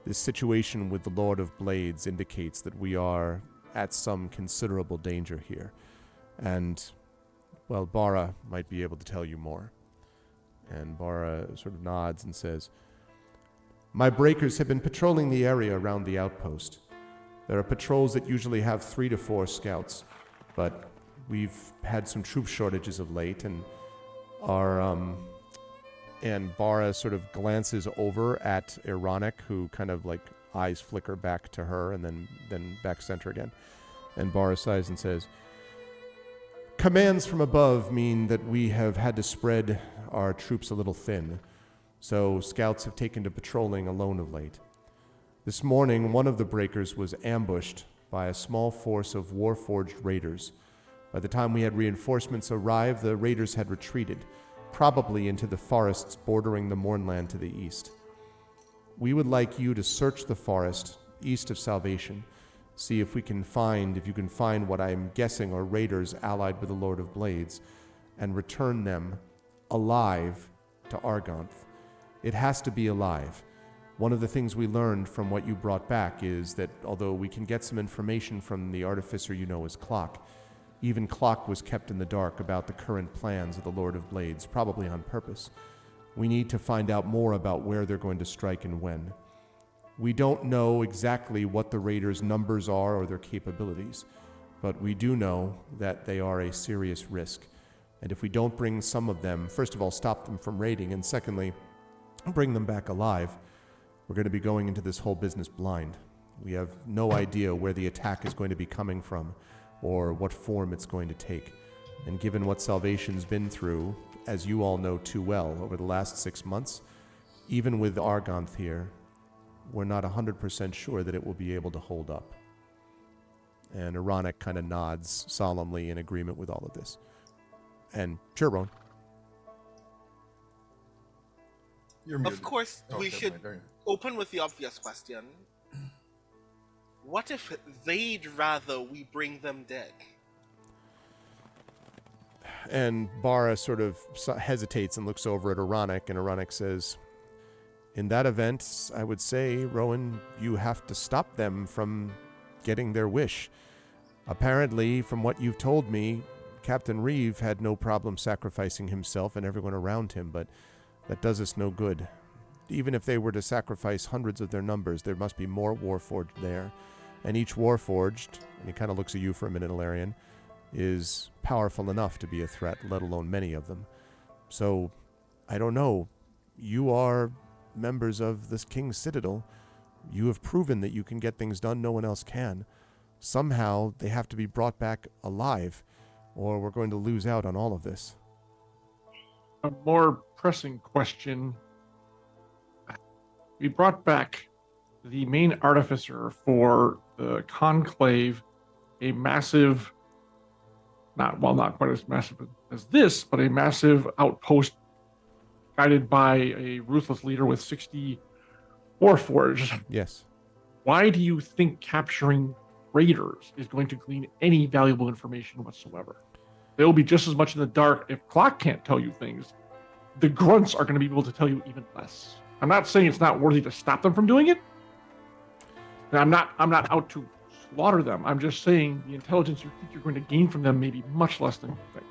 This situation with the Lord of Blades indicates that we are at some considerable danger here. And, well, Barra might be able to tell you more. And Barra sort of nods and says, my breakers have been patrolling the area around the outpost. There are patrols that usually have 3 to 4 scouts, but we've had some troop shortages of late, and Barra sort of glances over at Iranek, who kind of like eyes flicker back to her and then back center again. And Barra sighs and says, commands from above mean that we have had to spread our troops a little thin, so scouts have taken to patrolling alone of late. This morning, one of the breakers was ambushed by a small force of war-forged raiders. By the time we had reinforcements arrive, the raiders had retreated, probably into the forests bordering the Mournland to the east. We would like you to search the forest east of Salvation, see if you can find what I'm guessing are raiders allied with the Lord of Blades, and return them alive to Argonth. It has to be alive. One of the things we learned from what you brought back is that although we can get some information from the artificer you know as Clock, even Clock was kept in the dark about the current plans of the Lord of Blades, probably on purpose. We need to find out more about where they're going to strike and when. We don't know exactly what the raiders' numbers are or their capabilities, but we do know that they are a serious risk. And if we don't bring some of them, first of all, stop them from raiding, and secondly, bring them back alive, we're going to be going into this whole business blind. We have no idea where the attack is going to be coming from or what form it's going to take. And given what Salvation's been through, as you all know too well, over the last 6 months, even with Argonth here, we're not 100% sure that it will be able to hold up. And Iranek kind of nods solemnly in agreement with all of this. And sure, Ron. You're muted. Of course, we never should mind, there you open with the obvious question. What if they'd rather we bring them dead? And Barra sort of hesitates and looks over at Iranek, and Iranek says, in that event, I would say, Rowan, you have to stop them from getting their wish. Apparently, from what you've told me, Captain Reeve had no problem sacrificing himself and everyone around him, but that does us no good. Even if they were to sacrifice hundreds of their numbers, there must be more Warforged there. And each Warforged, and he kind of looks at you for a minute, Ilarion, is powerful enough to be a threat, let alone many of them. So, I don't know. You are members of this King's Citadel. You have proven that you can get things done no one else can. Somehow, they have to be brought back alive, or we're going to lose out on all of this. A more pressing question. We brought back the main artificer for the conclave, a massive, not quite as massive as this, but a massive outpost guided by a ruthless leader with 60 Warforged. Yes. Why do you think capturing raiders is going to glean any valuable information whatsoever? They'll be just as much in the dark. If Clock can't tell you things, the grunts are going to be able to tell you even less. I'm not saying it's not worthy to stop them from doing it. And I'm not out to slaughter them. I'm just saying the intelligence you think you're going to gain from them may be much less than you think.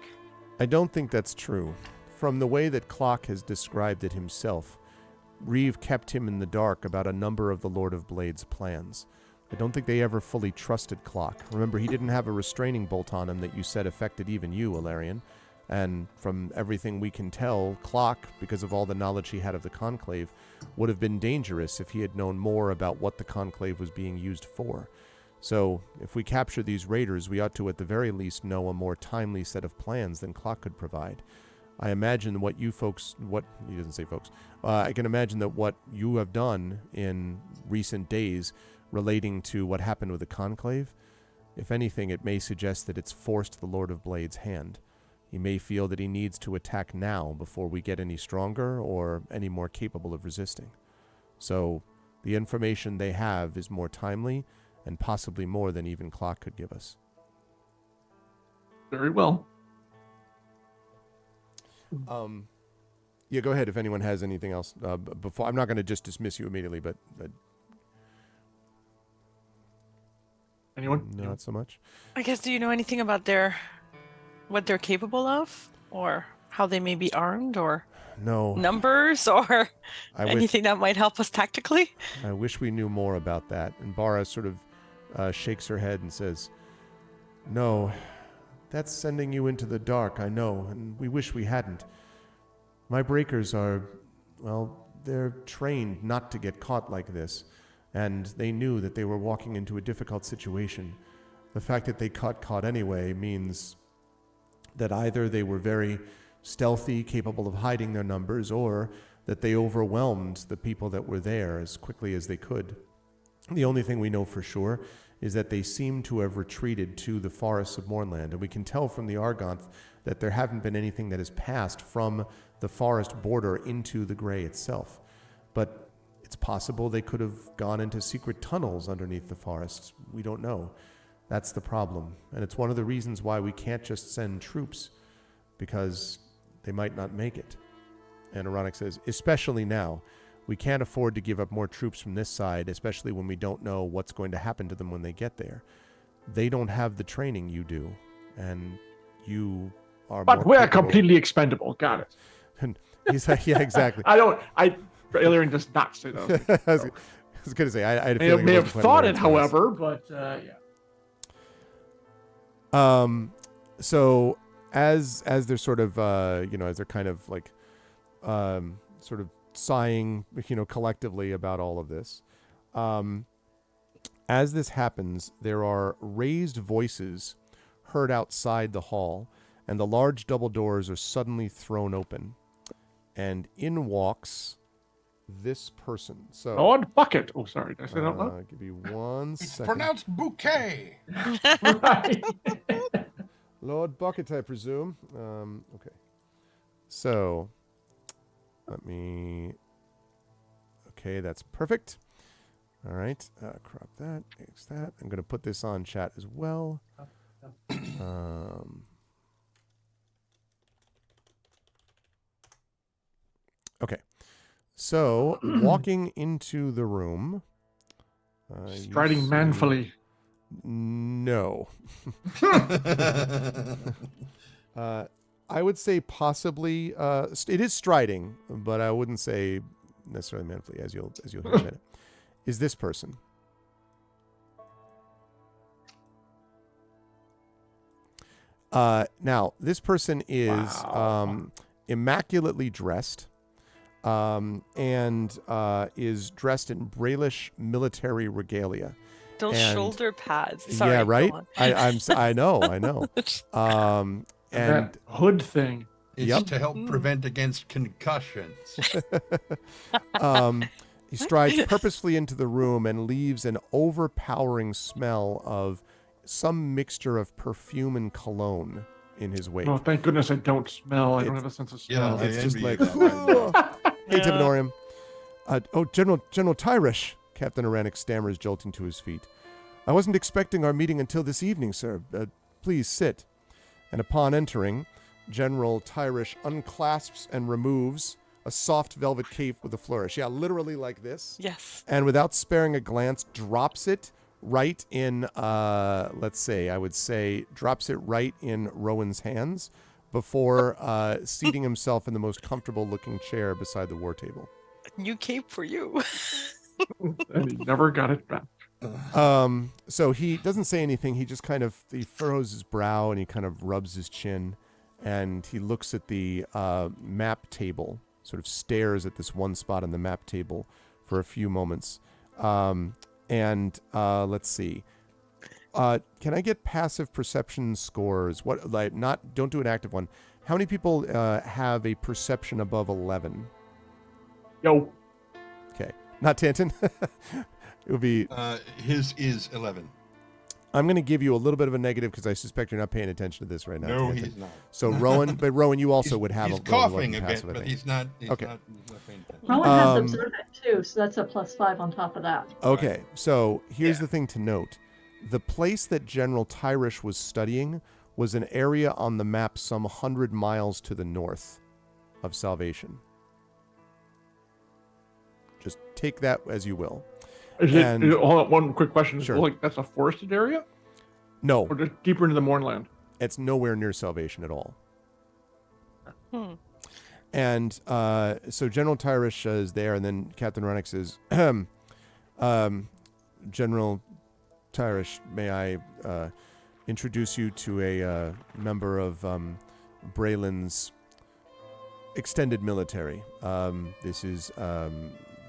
I don't think that's true. From the way that Clock has described it himself, Reeve kept him in the dark about a number of the Lord of Blades' plans. I don't think they ever fully trusted Clock. Remember, he didn't have a restraining bolt on him that you said affected even you, Ilarion. And from everything we can tell, Clock, because of all the knowledge he had of the Conclave, would have been dangerous if he had known more about what the Conclave was being used for. So, if we capture these raiders, we ought to at the very least know a more timely set of plans than Clock could provide. I imagine what you folks, he doesn't say folks, I can imagine that what you have done in recent days relating to what happened with the Conclave, if anything, it may suggest that it's forced the Lord of Blades' hand. He may feel that he needs to attack now before we get any stronger or any more capable of resisting. So, the information they have is more timely and possibly more than even Clock could give us. Very well. Yeah, go ahead if anyone has anything else. Before, I'm not going to just dismiss you immediately, but Anyone? not so much. I guess, do you know anything about what they're capable of, or how they may be armed, or No. numbers, or I anything that might help us tactically? I wish we knew more about that. And Bara sort of shakes her head and says, "No, that's sending you into the dark, I know, and we wish we hadn't. My breakers are, well, they're trained not to get caught like this, and they knew that they were walking into a difficult situation. The fact that they got caught anyway means that either they were very stealthy, capable of hiding their numbers, or that they overwhelmed the people that were there as quickly as they could. The only thing we know for sure is that they seem to have retreated to the forests of Mornland, and we can tell from the Argonth that there haven't been anything that has passed from the forest border into the Grey itself. But it's possible they could have gone into secret tunnels underneath the forests. We don't know. That's the problem. And it's one of the reasons why we can't just send troops, because they might not make it." And Ironic says, "Especially now. We can't afford to give up more troops from this side, especially when we don't know what's going to happen to them when they get there. They don't have the training you do, and you are But more we're capable." completely expendable. Got it. And he's like, yeah, exactly. Ilarion does not say that. I was going to say, I had a I feeling may it have wasn't thought quite it, Ilarion to us. however, but yeah. So as they're sort of, as they're kind of like, sort of sighing, collectively about all of this, as this happens, there are raised voices heard outside the hall, and the large double doors are suddenly thrown open, and in walks this person. So, Lord Bucket. Oh, sorry. Did I say that out loud? give me 1 It's second. pronounced bouquet. Right. Lord Bucket, I presume. Okay. So, let me... Okay, that's perfect. All right. Crop that. X that. I'm going to put this on chat as well. Okay. So, walking into the room. You Striding see- manfully. No. I would say possibly. It is striding, but I wouldn't say necessarily manfully, as you'll hear in a minute. Is this person? Now, this person is immaculately dressed. And is dressed in Brailish military regalia. Those And- shoulder pads. Sorry, yeah, go right. on. I know. And And that hood thing. It's Yep. to help prevent against concussions. he strides purposefully into the room and leaves an overpowering smell of some mixture of perfume and cologne in his wake. Oh, thank goodness I don't smell. I don't It's- have a sense of Yeah, smell. I It's just envy you like, that right now. Hey, Yeah. Tivinorium. General Tyrish, Captain Aranik stammers, jolting to his feet. I wasn't expecting our meeting until this evening, sir. Please sit. And upon entering, General Tyrish unclasps and removes a soft velvet cape with a flourish. Yeah, literally like this. Yes. And without sparing a glance, drops it right in, drops it right in Rowan's hands before seating himself in the most comfortable-looking chair beside the war table. New cape for you. And he never got it back. So he doesn't say anything. He just he furrows his brow and he kind of rubs his chin, and he looks at the map table, sort of stares at this one spot on the map table for a few moments. Let's see. Can I get passive perception scores? Don't do an active one. How many people have a perception above 11? Yo. Okay. Not Tanton. It would be. His is 11. I'm going to give you a little bit of a negative because I suspect you're not paying attention to this right now. No, Tanton. he's not. So Rowan, you also would have He's a little coughing a bit, passive, I but think. he's not. He's Okay. not paying attention. Rowan has observant too, so that's a +5 on top of that. Okay, so here's Yeah. the thing to note. The place that General Tyrish was studying was an area on the map some 100 miles to the north of Salvation. Just take that as you will. And- Hold on, one quick question. Sure. Like, that's a forested area? No, Or just deeper into the Mournland? it's nowhere near Salvation at all. Hmm. And so General Tyrish is there, and then Captain Renix says, General Tyrish, may I introduce you to a member of Braelin's extended military. This is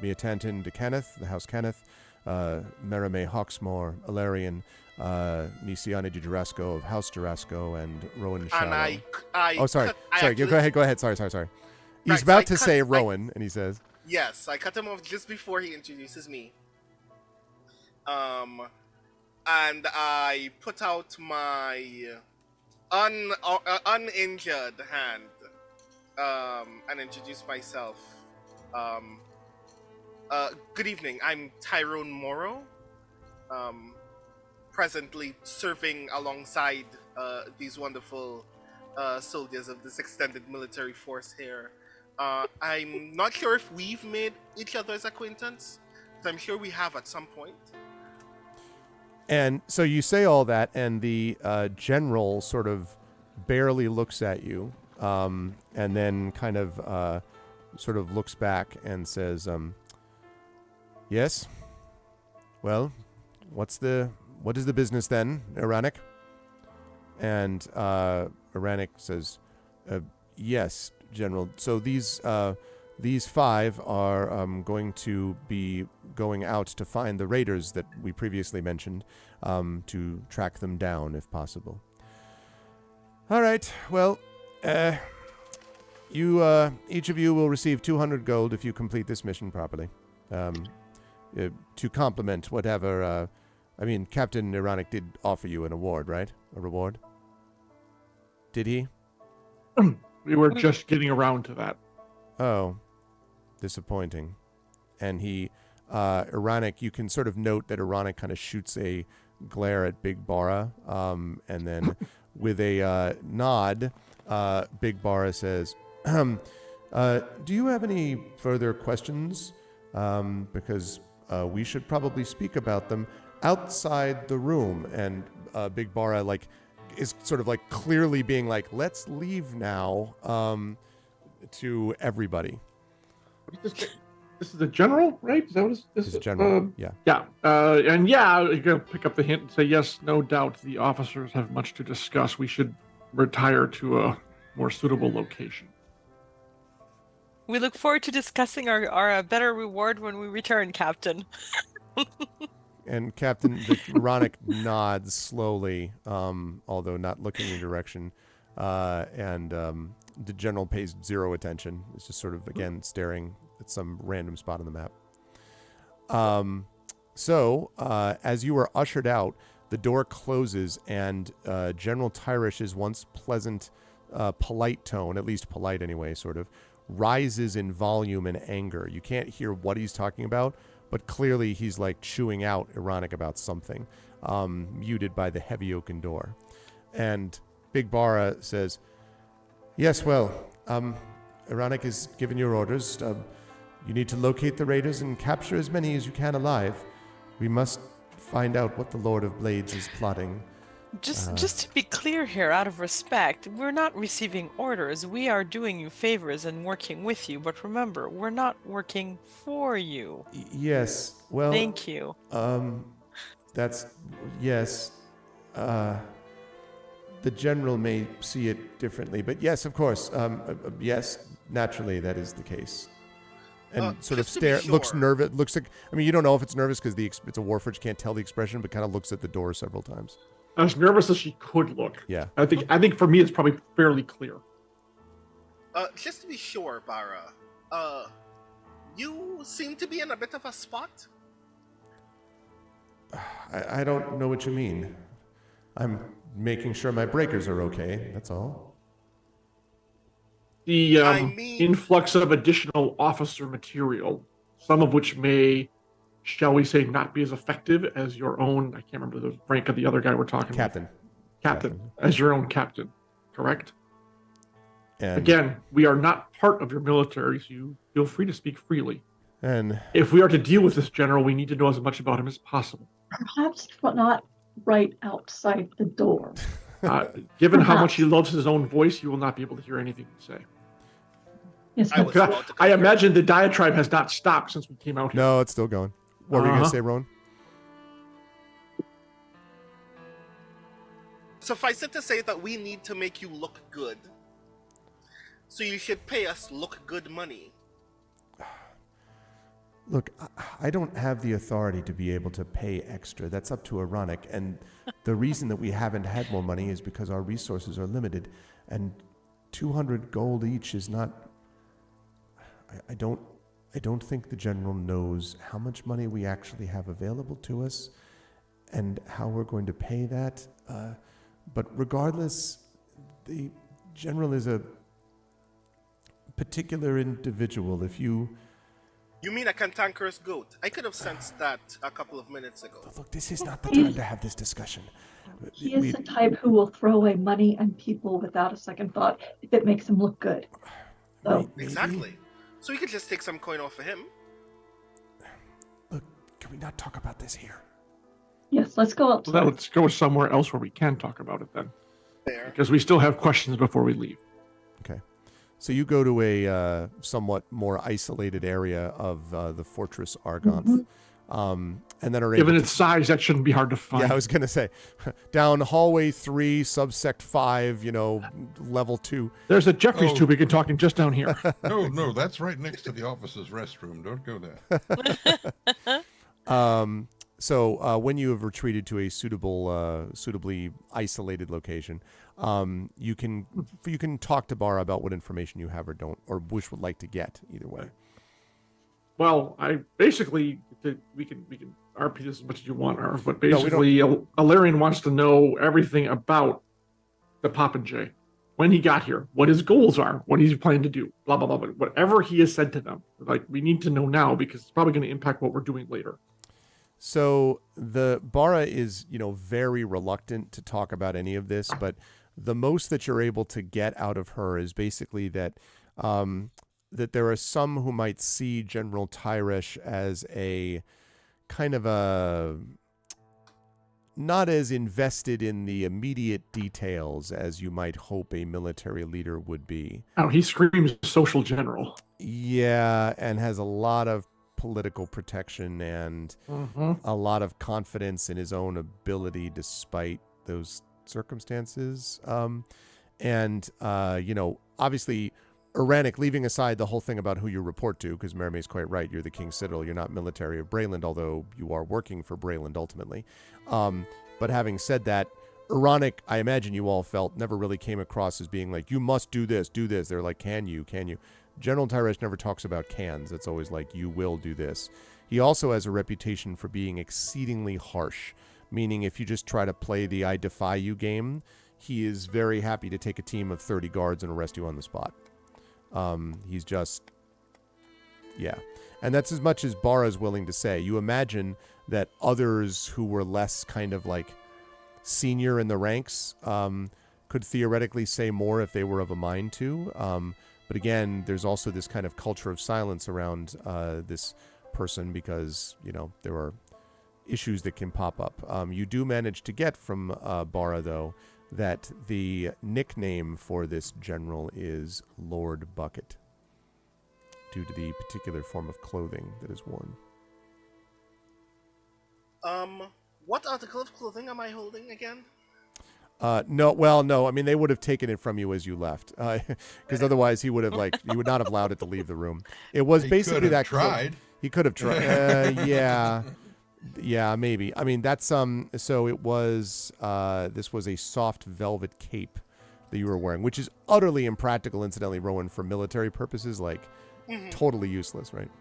Miatantin de Kenneth, the House Kenneth, Merime Hawksmore, Alarian, Nisiana de Durasco of House Durasco, and Rowan Shallow. And I Oh, sorry. cut- I Sorry, actually- go ahead. Sorry. He's Right, so about I to cut- say I- Rowan, and he says, Yes, I cut him off just before he introduces me. And I put out my uninjured hand and introduce myself. Good evening, I'm Tyrone Morrow. Presently serving alongside these wonderful soldiers of this extended military force here. I'm not sure if we've made each other's acquaintance, but I'm sure we have at some point. and so you say all that, and the general sort of barely looks at you, and then kind of sort of looks back and says, yes? Well, what is the business then, Aranik? And Aranik says, yes, General. So these 5 are going to be going out to find the raiders that we previously mentioned, to track them down if possible. All right. Well, each of you will receive 200 gold if you complete this mission properly. To complement whatever. Captain Ironic did offer you an award, right? A reward? Did he? We were just getting around to that. Oh, disappointing. And Ironic, you can sort of note that Ironic kind of shoots a glare at Big Bara, and then with a nod, Big Bara says, Do you have any further questions? Because we should probably speak about them outside the room. And Big Bara is sort of clearly being like, let's leave now, to everybody. This is the general, right? Is that what this is? General, yeah. Yeah. And yeah, you're going to pick up the hint and say, yes, no doubt the officers have much to discuss. We should retire to a more suitable location. We look forward to discussing our better reward when we return, Captain. And Captain Ironic nods slowly, although not looking in your direction. And the general pays zero attention. It's just sort of, again, staring at some random spot on the map. So, as you are ushered out, the door closes, and General Tyrish's once pleasant, polite tone, at least polite anyway, sort of, rises in volume and anger. You can't hear what he's talking about, but clearly he's chewing out Ironic about something, muted by the heavy oaken door. And Big Bara says, yes, well, Ironic has given your orders. You need to locate the raiders and capture as many as you can alive. We must find out what the Lord of Blades is plotting. Just to be clear here, out of respect, we're not receiving orders. We are doing you favors and working with you. But remember, we're not working for you. Yes. Well. Thank you. That's yes. The general may see it differently, but yes, of course. Yes, naturally, that is the case. And sort of looks nervous. Looks like, I mean, you don't know if it's nervous because it's a Warforged, can't tell the expression, but kind of looks at the door several times. As nervous as she could look. Yeah. I think for me it's probably fairly clear. Just to be sure, Bara, you seem to be in a bit of a spot. I don't know what you mean. I'm making sure my breakers are okay, that's all. The influx of additional officer material, some of which may, shall we say, not be as effective as your own, I can't remember the rank of the other guy we're talking about. Captain. As your own captain, correct? And again, we are not part of your military, so you feel free to speak freely. And if we are to deal with this general, we need to know as much about him as possible. Perhaps not right outside the door. Given how much he loves his own voice, you will not be able to hear anything you say. Yes, I imagine the diatribe has not stopped since we came out here. No, it's still going. What were you going to say, Rowan? Suffice it to say that we need to make you look good. So you should pay us look good money. Look, I don't have the authority to be able to pay extra. That's up to Ironic. And the reason that we haven't had more money is because our resources are limited. And 200 gold each is not... I don't think the general knows how much money we actually have available to us and how we're going to pay that. But regardless, the general is a particular individual. If you... You mean a cantankerous goat? I could have sensed that a couple of minutes ago. Look, this is not the time to have this discussion. He is the type who will throw away money and people without a second thought if it makes him look good. So. Exactly. So we could just take some coin off of him. Look, can we not talk about this here? Yes, let's go outside. Well, let's go somewhere else where we can talk about it then. There. Because we still have questions before we leave. Okay. So you go to a somewhat more isolated area of the Fortress ArvCon. And then are given its size, that shouldn't be hard to find. Yeah, I was going to say, down hallway 3, subsect 5, level 2. There's a Jeffries tube we can talk in just down here. No, that's right next to the officer's restroom. Don't go there. So when you have retreated to a suitably isolated location, you can talk to Bara about what information you have or don't, or would like to get, either way. Well, we can RP this as much as you want, Arv, but basically, Alarian wants to know everything about the Popinjay. When he got here, what his goals are, what he's planning to do, blah, blah, blah, blah. Whatever he has said to them, we need to know now because it's probably going to impact what we're doing later. So the Bara is, very reluctant to talk about any of this, but the most that you're able to get out of her is basically that that there are some who might see General Tyresh as a kind of a not as invested in the immediate details as you might hope a military leader would be. Oh, he screams social general. Yeah, and has a lot of political protection and a lot of confidence in his own ability despite those circumstances. Obviously, Uranic, leaving aside the whole thing about who you report to, because Merime's quite right, you're the King's Citadel, you're not military of Brayland, although you are working for Brayland ultimately. But having said that, Uranic, I imagine you all felt, never really came across as being like, you must do this. They're like, can you? General Tyresh never talks about cans. It's always like, you will do this. He also has a reputation for being exceedingly harsh, meaning if you just try to play the I defy you game, he is very happy to take a team of 30 guards and arrest you on the spot. He's just, yeah. And that's as much as Bara's willing to say. You imagine that others who were less kind of like senior in the ranks could theoretically say more if they were of a mind to. But again, there's also this kind of culture of silence around this person because, there are issues that can pop up. You do manage to get from Bara, though, that the nickname for this general is Lord Bucket, due to the particular form of clothing that is worn. What article of clothing am I holding again? No. I mean, they would have taken it from you as you left, because otherwise he would have you would not have allowed it to leave the room. It was basically that. He could have tried. Yeah, maybe. I mean, that's so it was. This was a soft velvet cape that you were wearing, which is utterly impractical, incidentally, Rowan, for military purposes. Totally useless, right?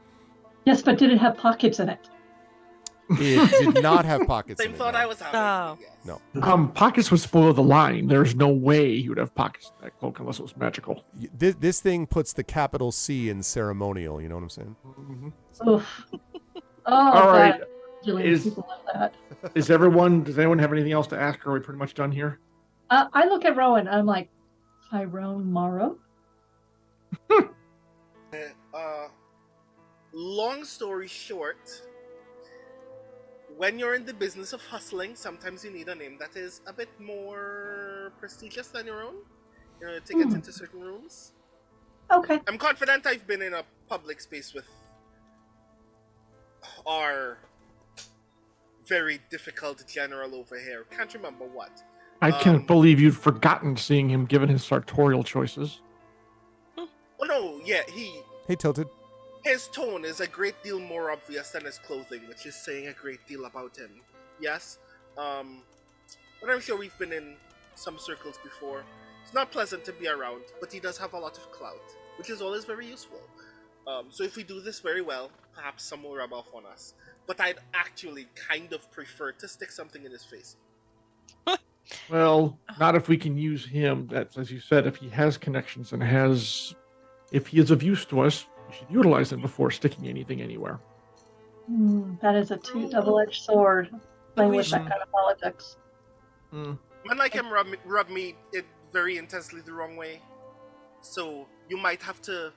Yes, but did it have pockets in it? It did not have pockets. Same in it, thought no. I was having. Oh. Yes. No. Pockets would spoil the line. There's no way he would have pockets in that cloak unless it was magical. This thing puts the capital C in ceremonial. You know what I'm saying? Oof. All right. People like that. Does anyone have anything else to ask, or are we pretty much done here? I look at Rowan. I'm like, Tyrone Morrow? Long story short, when you're in the business of hustling, sometimes you need a name that is a bit more prestigious than your own. To get into certain rooms. Okay. I'm confident I've been in a public space with our very difficult general over here. Can't remember what. I can't believe you'd forgotten seeing him given his sartorial choices. Oh no, yeah, Hey, Tilted. his tone is a great deal more obvious than his clothing, which is saying a great deal about him. Yes? But I'm sure we've been in some circles before. It's not pleasant to be around, but he does have a lot of clout, which is always very useful. So if we do this very well, perhaps some will rub off on us. But I'd actually kind of prefer to stick something in his face. Well, not if we can use him. That's, as you said, if he has connections and if he is of use to us, we should utilize him before sticking anything anywhere. That is a double-edged sword, playing with that kind of politics. Men like him rub me very intensely the wrong way. So you might have to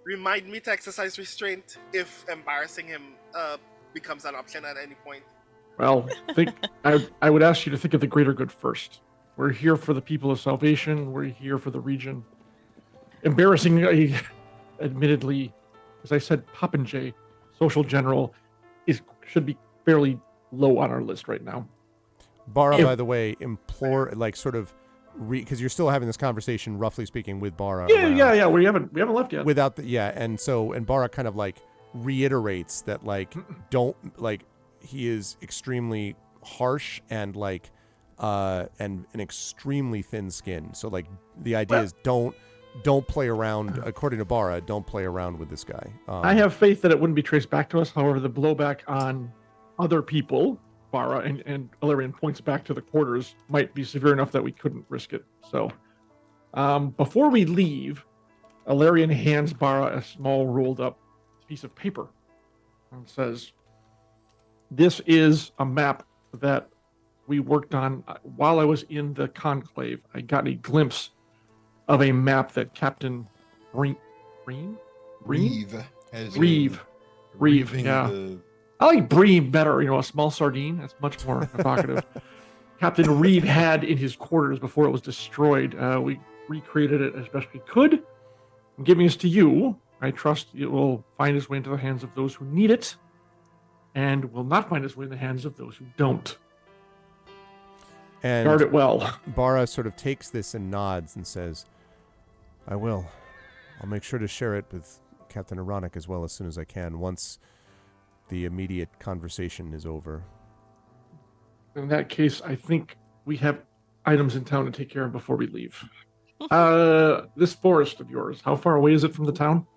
remind me to exercise restraint if embarrassing him becomes an option at any point. Well, I would ask you to think of the greater good first. We're here for the people of Salvation. We're here for the region. Embarrassingly, admittedly, as I said, Popinjay, social general, should be fairly low on our list right now. Bara, by the way, because you're still having this conversation, roughly speaking, with Bara. Yeah. We haven't left yet. Without and Bara kind of reiterates that he is extremely harsh and and an extremely thin skin. So the idea is don't play around. According to Bara, don't play around with this guy. I have faith that it wouldn't be traced back to us. However, the blowback on other people, Bara and Illyrian, points back to the quarters might be severe enough that we couldn't risk it. So before we leave, Illyrian hands Bara a small rolled up piece of paper and says, "This is a map that we worked on while I was in the conclave. I got a glimpse of a map that Captain Green Reeve. As Reeve. Reeve, reeving yeah. the- I like Bream better, a small sardine. That's much more evocative. Captain Reeve had in his quarters before it was destroyed. We recreated it as best we could. I'm giving this to you. I trust it will find its way into the hands of those who need it and will not find its way in the hands of those who don't. And Guard it well. Bara sort of takes this and nods and says, I will. I'll make sure to share it with Captain Ironic as well as soon as I can, once the immediate conversation is over. In that case, I think we have items in town to take care of before we leave. This forest of yours, how far away is it from the town?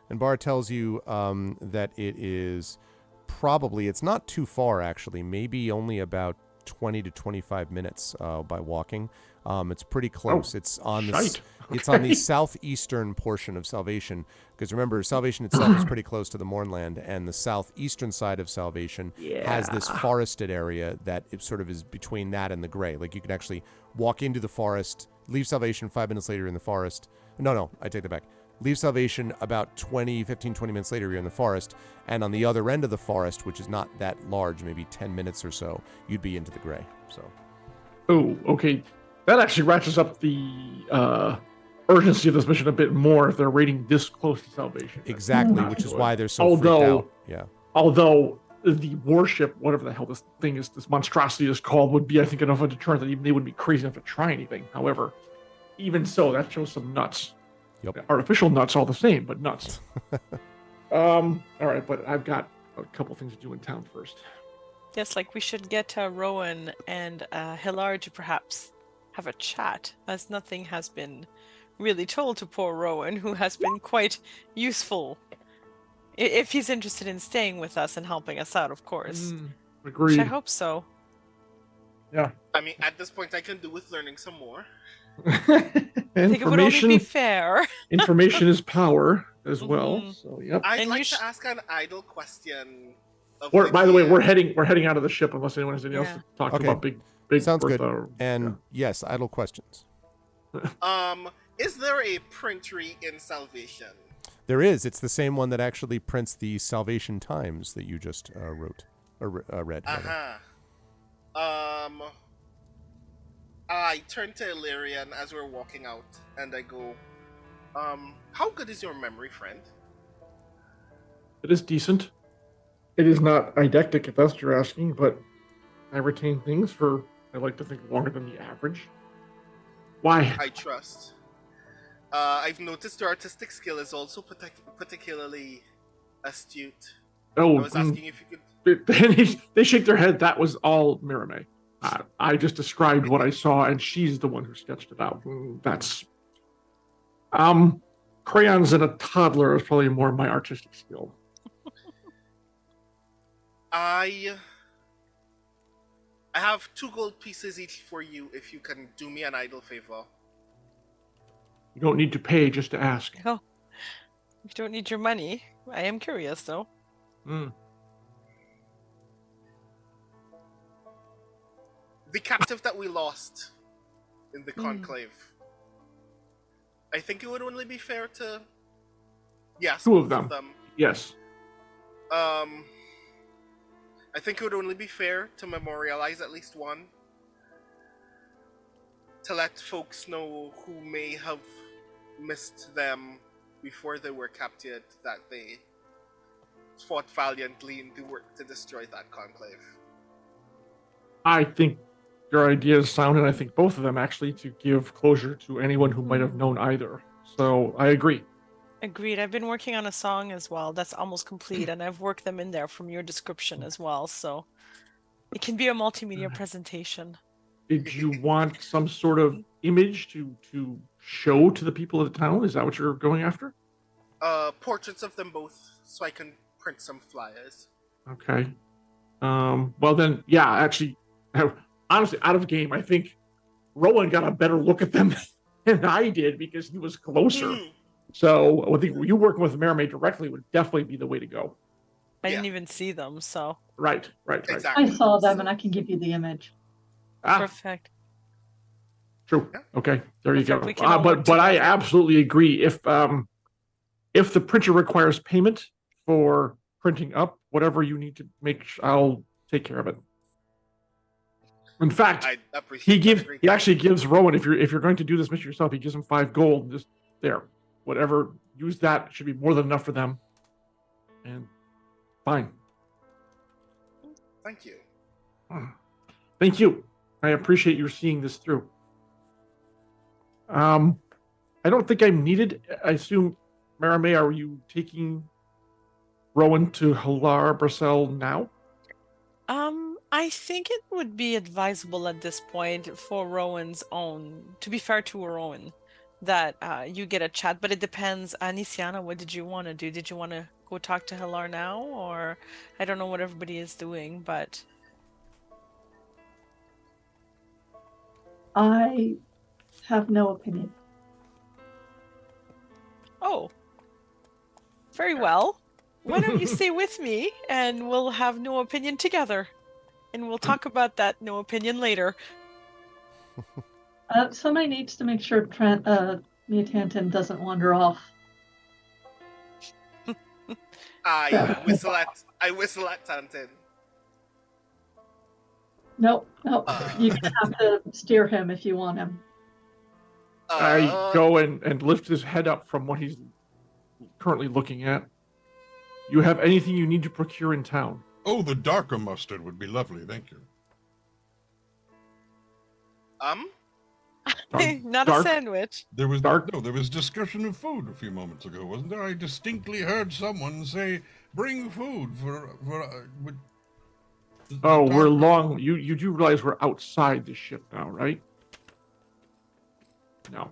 And Bara tells you that it is probably, it's not too far actually, maybe only about 20 to 25 minutes by walking. It's pretty close. It's on the it's on the southeastern portion of Salvation, because remember, Salvation itself is pretty close to the Mournland, and the southeastern side of Salvation has this forested area that it sort of is between that and the gray. Like you can actually walk into the forest, leave Salvation 5 minutes later in the forest. No, I take that back. Leave Salvation about 20 minutes later, you're in the forest. And on the other end of the forest, which is not that large, maybe 10 minutes or so, you'd be into the gray. So. Oh, okay. That actually ratchets up the urgency of this mission a bit more if they're raiding this close to Salvation. Exactly, which is why they're so freaked out. Yeah. Although the warship, whatever the hell this thing is, this monstrosity is called, would be, I think, enough of a deterrent that even they wouldn't be crazy enough to try anything. However, even so, that shows some nuts. Yep. Artificial nuts all the same, but nuts. All right, but I've got a couple things to do in town first. Yes, like we should get Rowan and Hilar to perhaps have a chat, as nothing has been really told to poor Rowan, who has been quite useful. If he's interested in staying with us and helping us out, of course. Agreed. Which I hope so. Yeah. I mean, at this point, I can do with learning some more. I think it would only be fair. Information is power as well. So, yep. I'd And like you to ask an idle question. By the way, we're heading out of the ship unless anyone has anything else to talk Okay. about. Big Sounds good. Bertha, And yes, idle questions. Is there a printery in Salvation? There is. It's the same one that actually prints the Salvation Times that you just wrote or read. I turn to Illyrian as we're walking out, and I go, how good is your memory, friend? It is decent. It is not eidectic, if that's what you're asking, but I retain things for, I like to think, longer than the average. Why? I trust. I've noticed your artistic skill is also particularly astute. Oh, I was asking if you could... they shake their head. That was all Mirame. I just described what I saw, and she's the one who sketched it out. That's... crayons and a toddler is probably more my artistic skill. I have 2 gold pieces each for you if you can do me an idle favor. You don't need to pay just to ask. Oh, you don't need your money. I am curious, though. The captive that we lost in the conclave. I think it would only be fair to... Yes, 2 of both them. Yes. I think it would only be fair to memorialize at least one. To let folks know who may have missed them before they were captured, that they fought valiantly in the work to destroy that conclave. I think your idea is sound, and I think both of them actually, to give closure to anyone who might have known either. So I agree. Agreed. I've been working on a song as well that's almost complete, and I've worked them in there from your description as well, so it can be a multimedia presentation. Did you want some sort of image to show to the people of the town? Is that what you're going after? Portraits of them both, so I can print some flyers. Okay. Well then, yeah, actually, honestly, out of game, I think Rowan got a better look at them than I did because he was closer. So I think you working with Mirame directly would definitely be the way to go. I didn't even see them, so. Right. Exactly. I saw them and I can give you the image. Perfect. True. Okay, there you go. Perfect, we can all work But I together. absolutely agree. If if the printer requires payment for printing up whatever you need to make, I'll take care of it. In fact, I appreciate he actually gives Rowan, if you're going to do this mission yourself, he gives him 5 gold. Just there, whatever, use that. It should be more than enough for them. And fine. Thank you. Thank you. I appreciate you seeing this through. I don't think I'm needed. I assume, Maramé, are you taking Rowan to Halar Bracel now? I think it would be advisable at this point for Rowan's own, to be fair to Rowan, that you get a chat, but it depends. Nisiana, what did you want to do? Did you want to go talk to Halar now? Or I don't know what everybody is doing, but... I have no opinion. Oh. Very well. Why don't you stay with me and we'll have no opinion together. And we'll talk about that no opinion later. Somebody needs to make sure Mia Tanton doesn't wander off. I whistle at Tantin. Nope. You're gonna have to steer him if you want him. I go and lift his head up from what he's currently looking at. You have anything you need to procure in town? Oh, the darker mustard would be lovely, thank you. Not dark? a sandwich. There was Dark? No, there was discussion of food a few moments ago, wasn't there? I distinctly heard someone say, "Bring food for." Oh, we're long. You do realize we're outside the ship now, right? No.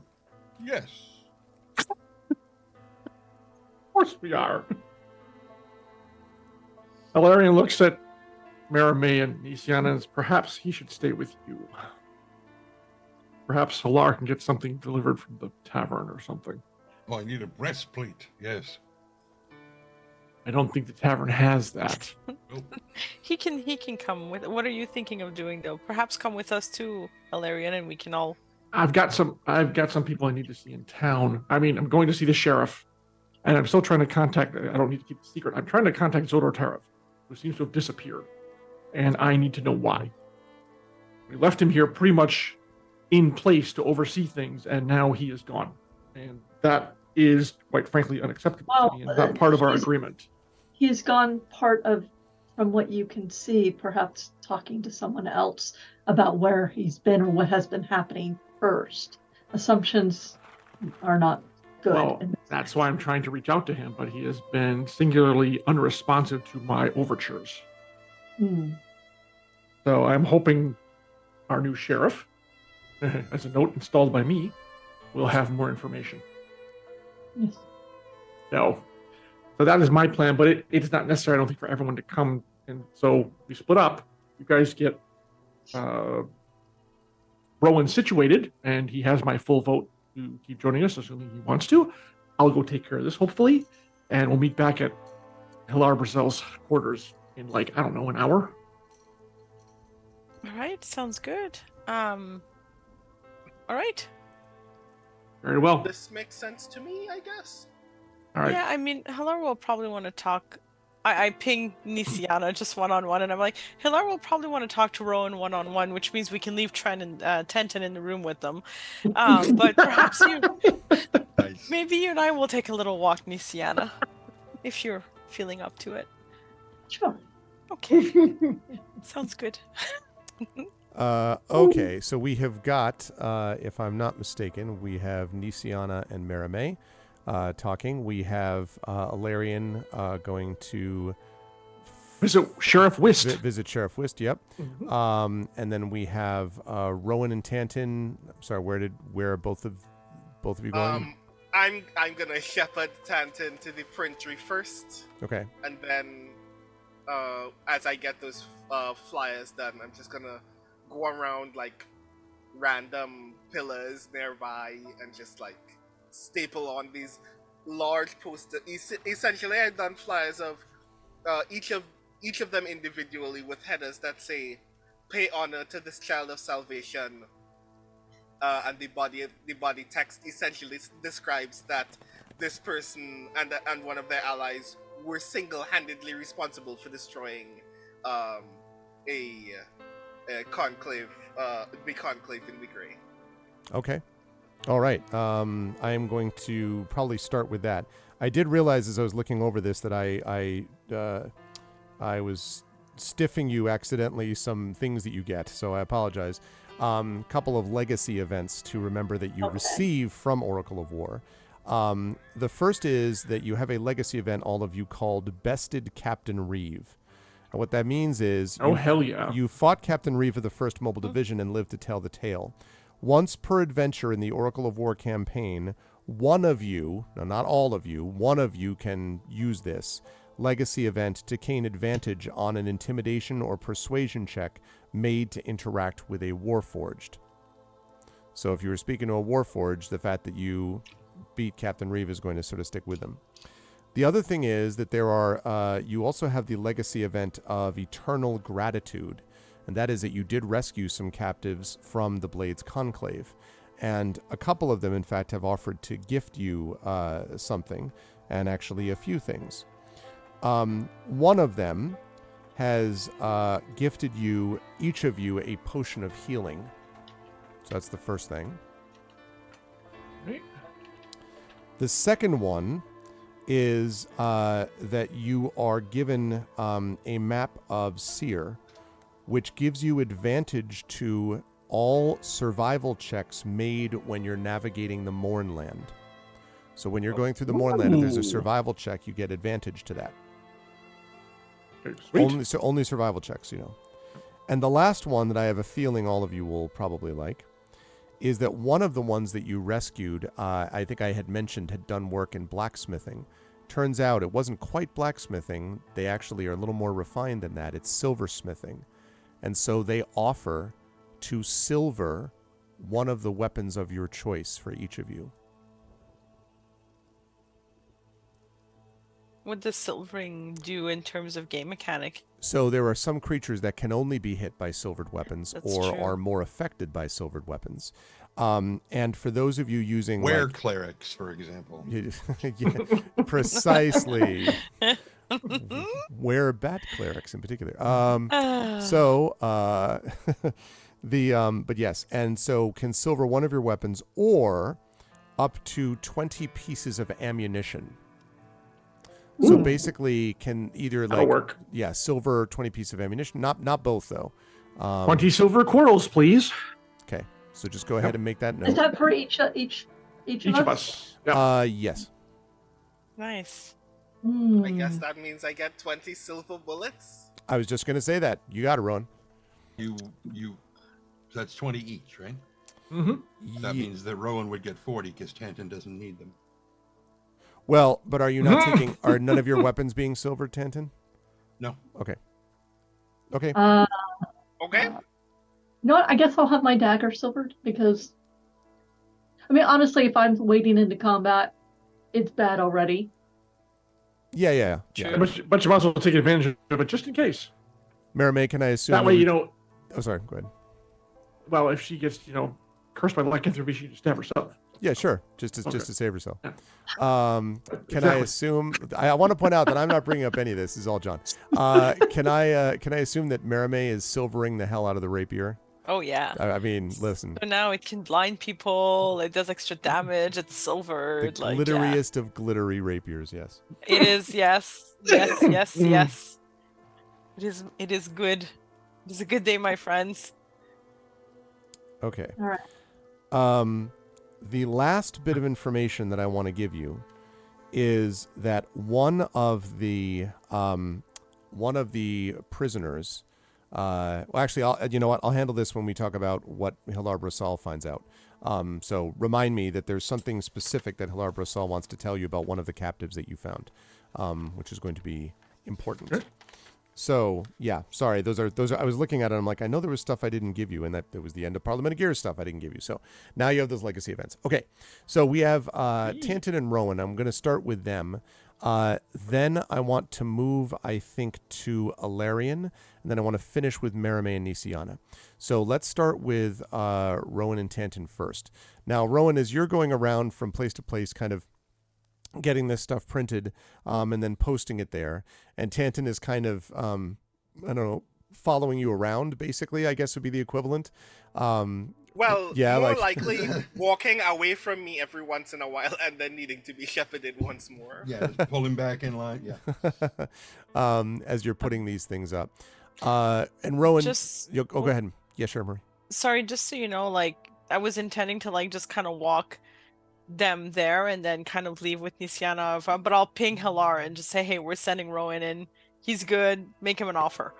Yes. Of course we are. Valerian looks at Maramé and Nisiana as perhaps he should stay with you. Perhaps Halar can get something delivered from the tavern or something. Oh, I need a breastplate. Yes. I don't think the tavern has that. He can come with. What are you thinking of doing though? Perhaps come with us too, Valerian, and we can all... I've got some people I need to see in town. I mean, I'm going to see the sheriff, and I'm still trying to contact. I don't need to keep the secret. I'm trying to contact Zodor Tarav, who seems to have disappeared, and I need to know why. We left him here pretty much in place to oversee things, and now he is gone, and that is, quite frankly, unacceptable to me, and not part of our agreement. He's gone part of, from what you can see, perhaps talking to someone else about where he's been or what has been happening first. Assumptions are not good. Well, that's why I'm trying to reach out to him, but he has been singularly unresponsive to my overtures. So I'm hoping our new sheriff, as a note installed by me, will have more information. Yes. No. So that is my plan, but it's not necessary, I don't think, for everyone to come. And so we split up. You guys get Rowan situated, and he has my full vote to keep joining us, assuming he wants to. I'll go take care of this, hopefully, and we'll meet back at Halar Brazel's quarters in, like, I don't know, an hour. All right, sounds good. All right. Very well. This makes sense to me, I guess. All right. Yeah, I mean, Hilar will probably want to talk. I ping Nisiana just one-on-one, and I'm like, Hilar will probably want to talk to Rowan one-on-one, which means we can leave Tren and Tenton in the room with them. But perhaps Nice. maybe you and I will take a little walk, Nisiana, if you're feeling up to it. Sure. Okay. Sounds good. Okay, so we have got, if I'm not mistaken, we have Nisiana and Maramé talking. We have Alarian going to Visit Sheriff Wist. Visit Sheriff Wist, yep. Mm-hmm. And then we have Rowan and Tanton. I'm sorry, where are both of you going? I'm gonna shepherd Tanton to the printery first, Okay. and then as I get those flyers done, I'm just gonna go around like random pillars nearby and just like staple on these large posters. Essentially, I've done flyers of each of them individually with headers that say "Pay honor to this child of salvation," and the body text essentially describes that this person and one of their allies were single-handedly responsible for destroying a conclave, the conclave in Wigray. Okay. All right. I am going to probably start with that. I did realize as I was looking over this that I was stiffing you accidentally some things that you get, so I apologize. Couple of legacy events to remember that you receive from Oracle of War. The first is that you have a legacy event, all of you, called Bested Captain Reeve. And what that means is hell yeah. You fought Captain Reeve of the 1st Mobile Division and lived to tell the tale. Once per adventure in the Oracle of War campaign, one of you, no, not all of you, one of you can use this legacy event to gain advantage on an intimidation or persuasion check made to interact with a Warforged. So if you were speaking to a Warforged, the fact that you beat Captain Reeve is going to sort of stick with them. The other thing is that there are, you also have the legacy event of Eternal Gratitude, and that is that you did rescue some captives from the Blades Conclave. And a couple of them, in fact, have offered to gift you something, and actually a few things. One of them has gifted you, each of you, a potion of healing. So that's the first thing. Right. The second one is that you are given a map of Seer, which gives you advantage to all survival checks made when you're navigating the Mournland. So when you're going through the Mournland, if there's a survival check, you get advantage to that. Sweet. Only survival checks, you know. And the last one that I have a feeling all of you will probably like is that one of the ones that you rescued, I think I had mentioned, had done work in blacksmithing. Turns out it wasn't quite blacksmithing. They actually are a little more refined than that. It's silversmithing. And so they offer to silver one of the weapons of your choice for each of you. What does silvering do in terms of game mechanic? So there are some creatures that can only be hit by silvered weapons That's or true. are more affected by silvered weapons. And for those of you using Clerics, for example. Yeah, precisely. Were-bat clerics in particular. But yes, and so can silver one of your weapons or up to 20 pieces of ammunition. So basically can either That'll work. Yeah, silver 20 pieces of ammunition. Not both though. 20 silver quarrels, please. Okay. So just go ahead and make that note. Is that for each of us? Yeah. Yes. Nice. I guess that means I get 20 silver bullets. I was just going to say that. You got it, Rowan. You that's 20 each, right? Mm-hmm. That means that Rowan would get 40 because Tanton doesn't need them. Well, but are you not taking? Are none of your weapons being silvered, Tanton? No. Okay. Okay. Okay. You know what? I guess I'll have my dagger silvered because, I mean, honestly, if I'm wading into combat, it's bad already. Yeah. True. But you might as well take advantage of it just in case. Marimay, can I assume That way, you know. Oh, sorry. Go ahead. Well, if she gets, cursed by lycanthropy, she can just stab herself. Yeah, sure. Just to save herself. Can Exactly. I assume? I want to point out that I'm not bringing up any of this. This is all John. Can I assume that Marimay is silvering the hell out of the rapier? Oh yeah. I mean, listen. So now it can blind people. It does extra damage. It's The silvered. glitteriest of glittery rapiers. Yes. It is. Yes. Yes. It is good. It is a good day, my friends. Okay. All right. The last bit of information that I want to give you is that one of the prisoners. Well, actually, I'll handle this when we talk about what Hilar Brasal finds out. So remind me that there's something specific that Hilar Brasal wants to tell you about one of the captives that you found, which is going to be important. Sure. So yeah, sorry. Those are. I was looking at it. I'm like, I know there was stuff I didn't give you, and that there was the end of Parliament of Gears stuff I didn't give you. So now you have those legacy events. Okay, so we have Tanton and Rowan. I'm going to start with them. Then I want to move, I think, to Alarian, and then I want to finish with Marimay and Nisiana. So let's start with Rowan and Tanton first. Now, Rowan, as you're going around from place to place, kind of getting this stuff printed, and then posting it there. And Tanton is kind of, I don't know, following you around, basically, I guess would be the equivalent. Well, Yeah, more like- likely walking away from me every once in a while and then needing to be shepherded once more. Yeah, just pull him back in line. Yeah. As you're putting these things up. And Rowan, Just go ahead. Yeah, sure, Marie. sorry, just so you know, like I was intending to like just kind of walk them there and then kind of leave with Nisiana, but I'll ping Hilar and just say, hey, we're sending Rowan in. He's good. Make him an offer.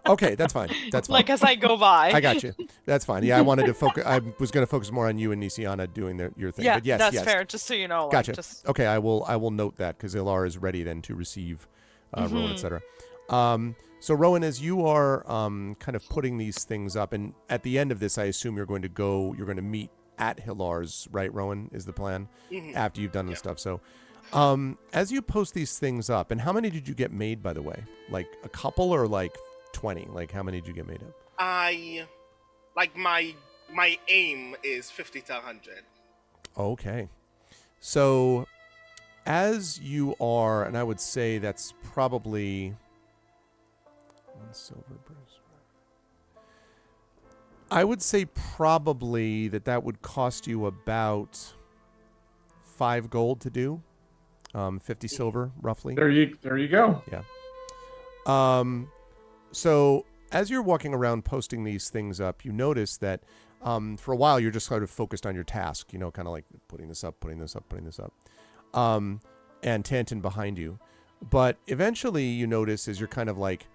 Okay, that's fine. That's fine. Like as I go by. I got you. That's fine. Yeah, I wanted to focus. I was going to focus more on you and Nisiana doing your thing. Yeah, but yes, that's yes. fair. Just so you know. Gotcha. Like, just... Okay, I will note that because Ilar is ready then to receive Rowan, etc. So Rowan, as you are kind of putting these things up, and at the end of this, I assume you're going to meet at Hilar's, right? Rowan is the plan after you've done the stuff. So, as you post these things up, and how many did you get made, by the way? Like a couple or like 20? Like how many did you get made up? My aim is 50 to 100. Okay. So as you are, and I would say that's probably one silver bruise. I would say probably that would cost you about 5 gold to do. 50 silver, roughly. There you go. Yeah. So as you're walking around posting these things up, you notice that for a while you're just sort of focused on your task, kind of like putting this up. And Tanton behind you. But eventually you notice as you're kind of like,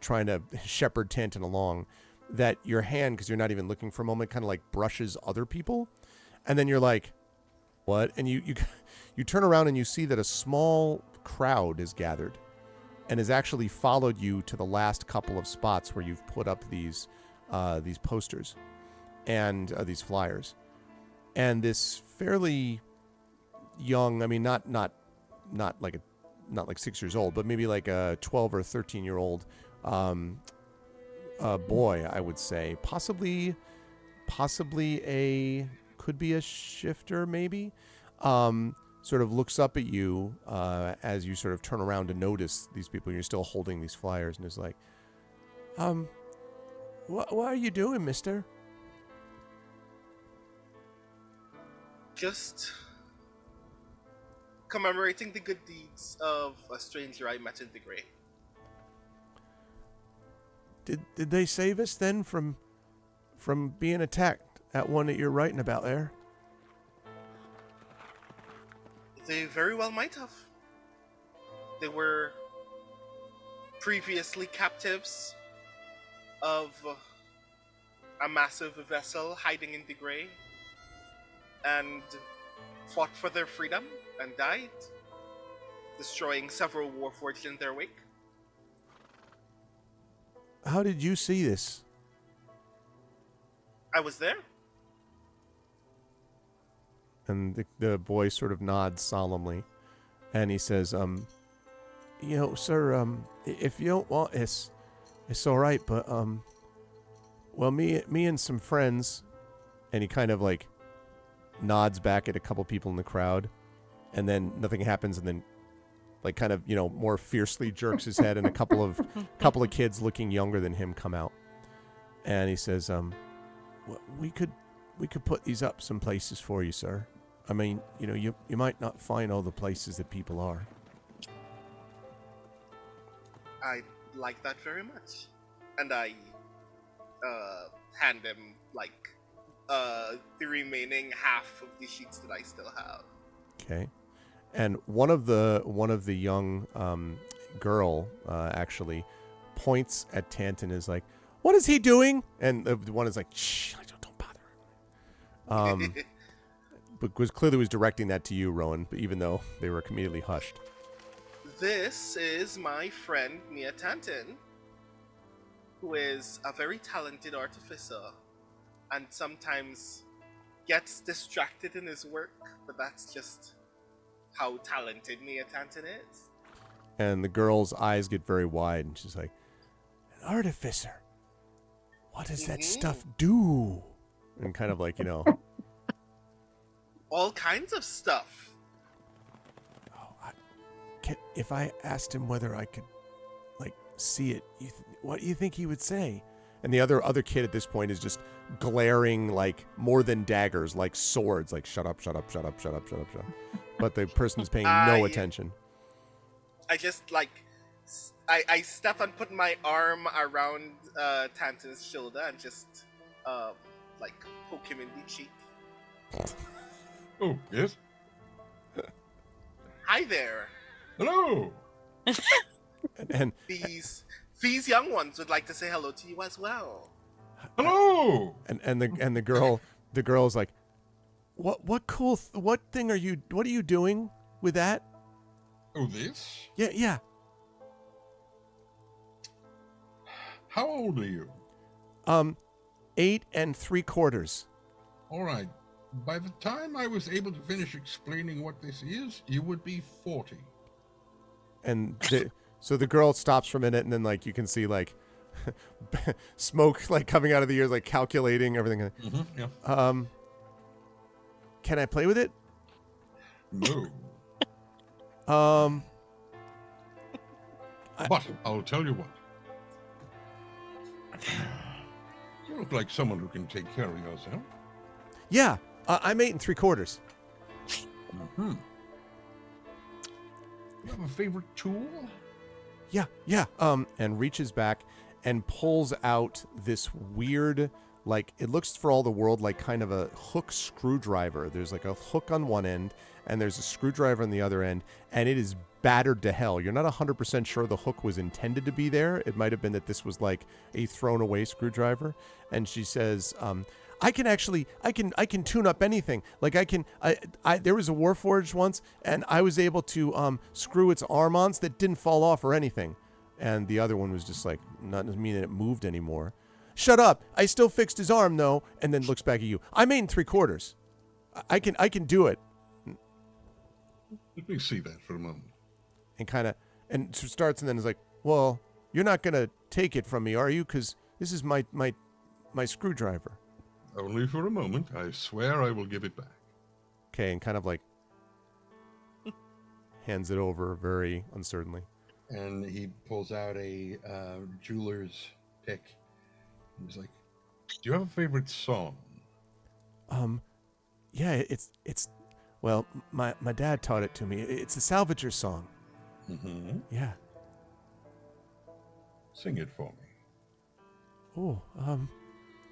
trying to shepherd Tanton along, that your hand, because you're not even looking for a moment, kind of like brushes other people. And then you're like, what? And you turn around and you see that a small crowd is gathered and has actually followed you to the last couple of spots where you've put up these posters and these flyers. And this fairly young, I mean, not like 6 years old, but maybe like a 12 or 13-year-old boy, I would say, possibly could be a shifter, maybe. Sort of looks up at you as you sort of turn around to notice these people. You're still holding these flyers, and is like, what are you doing, mister? Just commemorating the good deeds of a stranger I met in the Grey. Did they save us then from being attacked at one that you're writing about there? They very well might have. They were previously captives of a massive vessel hiding in the Grey and fought for their freedom and died, destroying several warforged in their wake. How did you see this? I was there. And the boy sort of nods solemnly, and he says, sir, if you don't want it's all right, but well, me and some friends, and he kind of like nods back at a couple people in the crowd, and then nothing happens, and then like kind of more fiercely jerks his head, and a couple of kids looking younger than him come out, and he says, we could put these up some places for you, sir. I mean, you might not find all the places that people are. I like that very much. And I hand him the remaining half of the sheets that I still have. Okay. And one of the young girl actually points at Tanton and is like, "What is he doing?" And the one is like, "Shh, don't bother." But was directing that to you, Rowan, but even though they were immediately hushed. This is my friend Mia Tanton, who is a very talented artificer and sometimes gets distracted in his work, but that's just how talented Mia Tanton is. And the girl's eyes get very wide, and she's like, "An artificer? What does that stuff do?" And kind of like, all kinds of stuff. if I asked him whether I could, like, see it, what do you think he would say? And the other kid at this point is just glaring, like, more than daggers, like swords, like, shut up, shut up, shut up, shut up, shut up, shut up. But the person's paying no attention. I just, like, I step and put my arm around Tantan's shoulder and just, like, poke him in the cheek. Oh, yes? Hi there. Hello. And these young ones would like to say hello to you as well. Hello. And the girl's like, what cool what are you doing with that? Oh, this? Yeah. How old are you? 8 3/4. All right. By the time I was able to finish explaining what this is, you would be 40. And so the girl stops for a minute, and then, like, you can see, like, smoke, like, coming out of the ears, like, calculating everything. Yeah. Can I play with it? No. But I'll tell you what. You look like someone who can take care of yourself. Yeah, I'm 8 3/4. Mm-hmm. You have a favorite tool? Yeah. And reaches back and pulls out this weird, like, it looks for all the world like kind of a hook screwdriver. There's like a hook on one end, and there's a screwdriver on the other end, and it is battered to hell. You're not 100% sure the hook was intended to be there. It might have been that this was like a thrown away screwdriver. And she says, I can tune up anything. Like there was a Warforged once, and I was able to screw its arm-ons that didn't fall off or anything. And the other one was just like, not meaning it moved anymore. Shut up! I still fixed his arm though. And then looks back at you. I'm 8 3/4. I can do it. Let me see that for a moment. And starts, and then is like, well, you're not gonna take it from me, are you? Because this is my screwdriver. Only for a moment. I swear I will give it back. Okay, and kind of like hands it over very uncertainly. And he pulls out a jeweler's pick. He's like, do you have a favorite song? Yeah, it's well, my dad taught it to me. It's a Salvager song. Mm-hmm. Yeah. Sing it for me. Oh,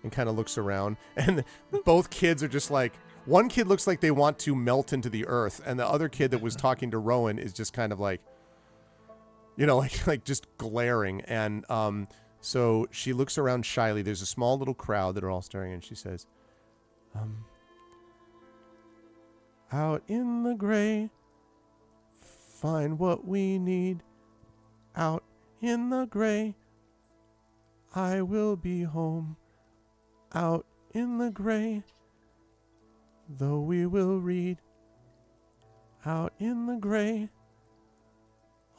and kind of looks around, and both kids are just like, one kid looks like they want to melt into the earth, and the other kid that was talking to Rowan is just kind of like, like just glaring. And so she looks around shyly. There's a small little crowd that are all staring, and she says, out in the gray, find what we need. Out in the gray, I will be home. Out in the gray, though we will read. Out in the gray,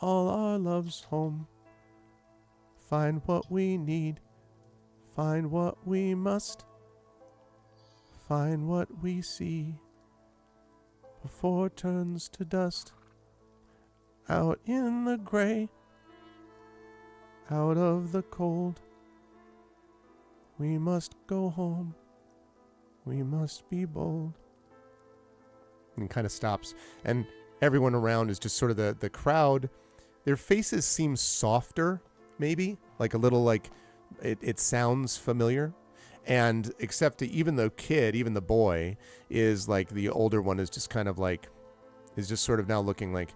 all our love's home. Find what we need. Find what we must. Find what we see before it turns to dust. Out in the gray, out of the cold, we must go home. We must be bold. And kind of stops. And everyone around is just sort of the crowd. Their faces seem softer, maybe. Like a little like, it sounds familiar. And except that even the kid, even the boy, is like, the older one is just kind of like, is just sort of now looking like,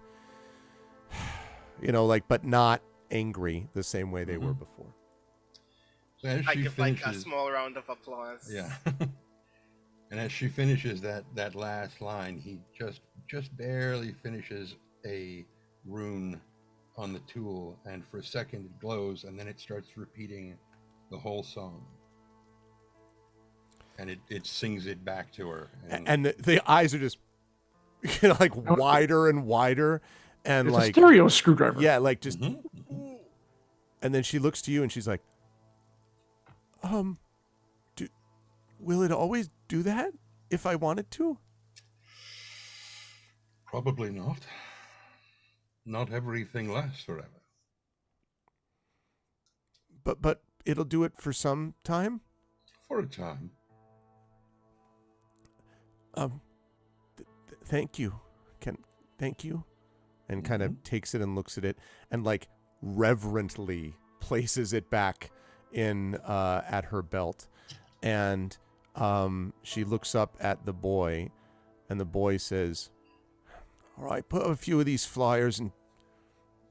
like, but not angry the same way they were before. So as I she give finishes, like a small round of applause. Yeah. And as she finishes that last line, he just barely finishes a rune on the tool, and for a second it glows, and then it starts repeating the whole song. And it sings it back to her. And the eyes are just like wider and wider. And it's like a stereo screwdriver. Yeah, like just and then she looks to you and she's like, will it always do that if I wanted to? Probably not. not everything lasts forever. But it'll do it for some time? For a time. Thank you. Thank you. And kind of takes it and looks at it and like reverently places it back in at her belt. And she looks up at the boy, and the boy says, "All right, put up a few of these flyers and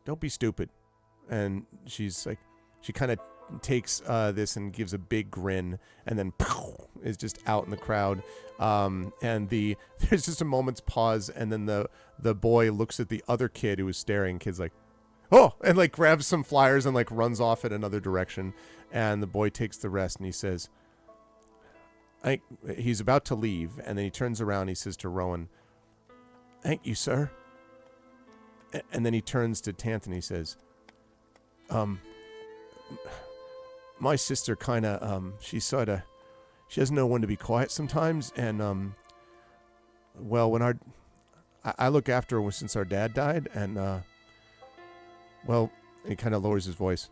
don't be stupid." And she's like, she kind of takes this and gives a big grin, and then is just out in the crowd. And there's just a moment's pause, and then the boy looks at the other kid who was staring. Kid's like, "Oh," and like grabs some flyers and like runs off in another direction. And the boy takes the rest, and he says, he's about to leave, and then he turns around and he says to Rowan, "Thank you, sir." And then he turns to Tant and he says, my sister kind of, she doesn't know when to be quiet sometimes. And, well, when I look after her since our dad died, and, well, he kind of lowers his voice.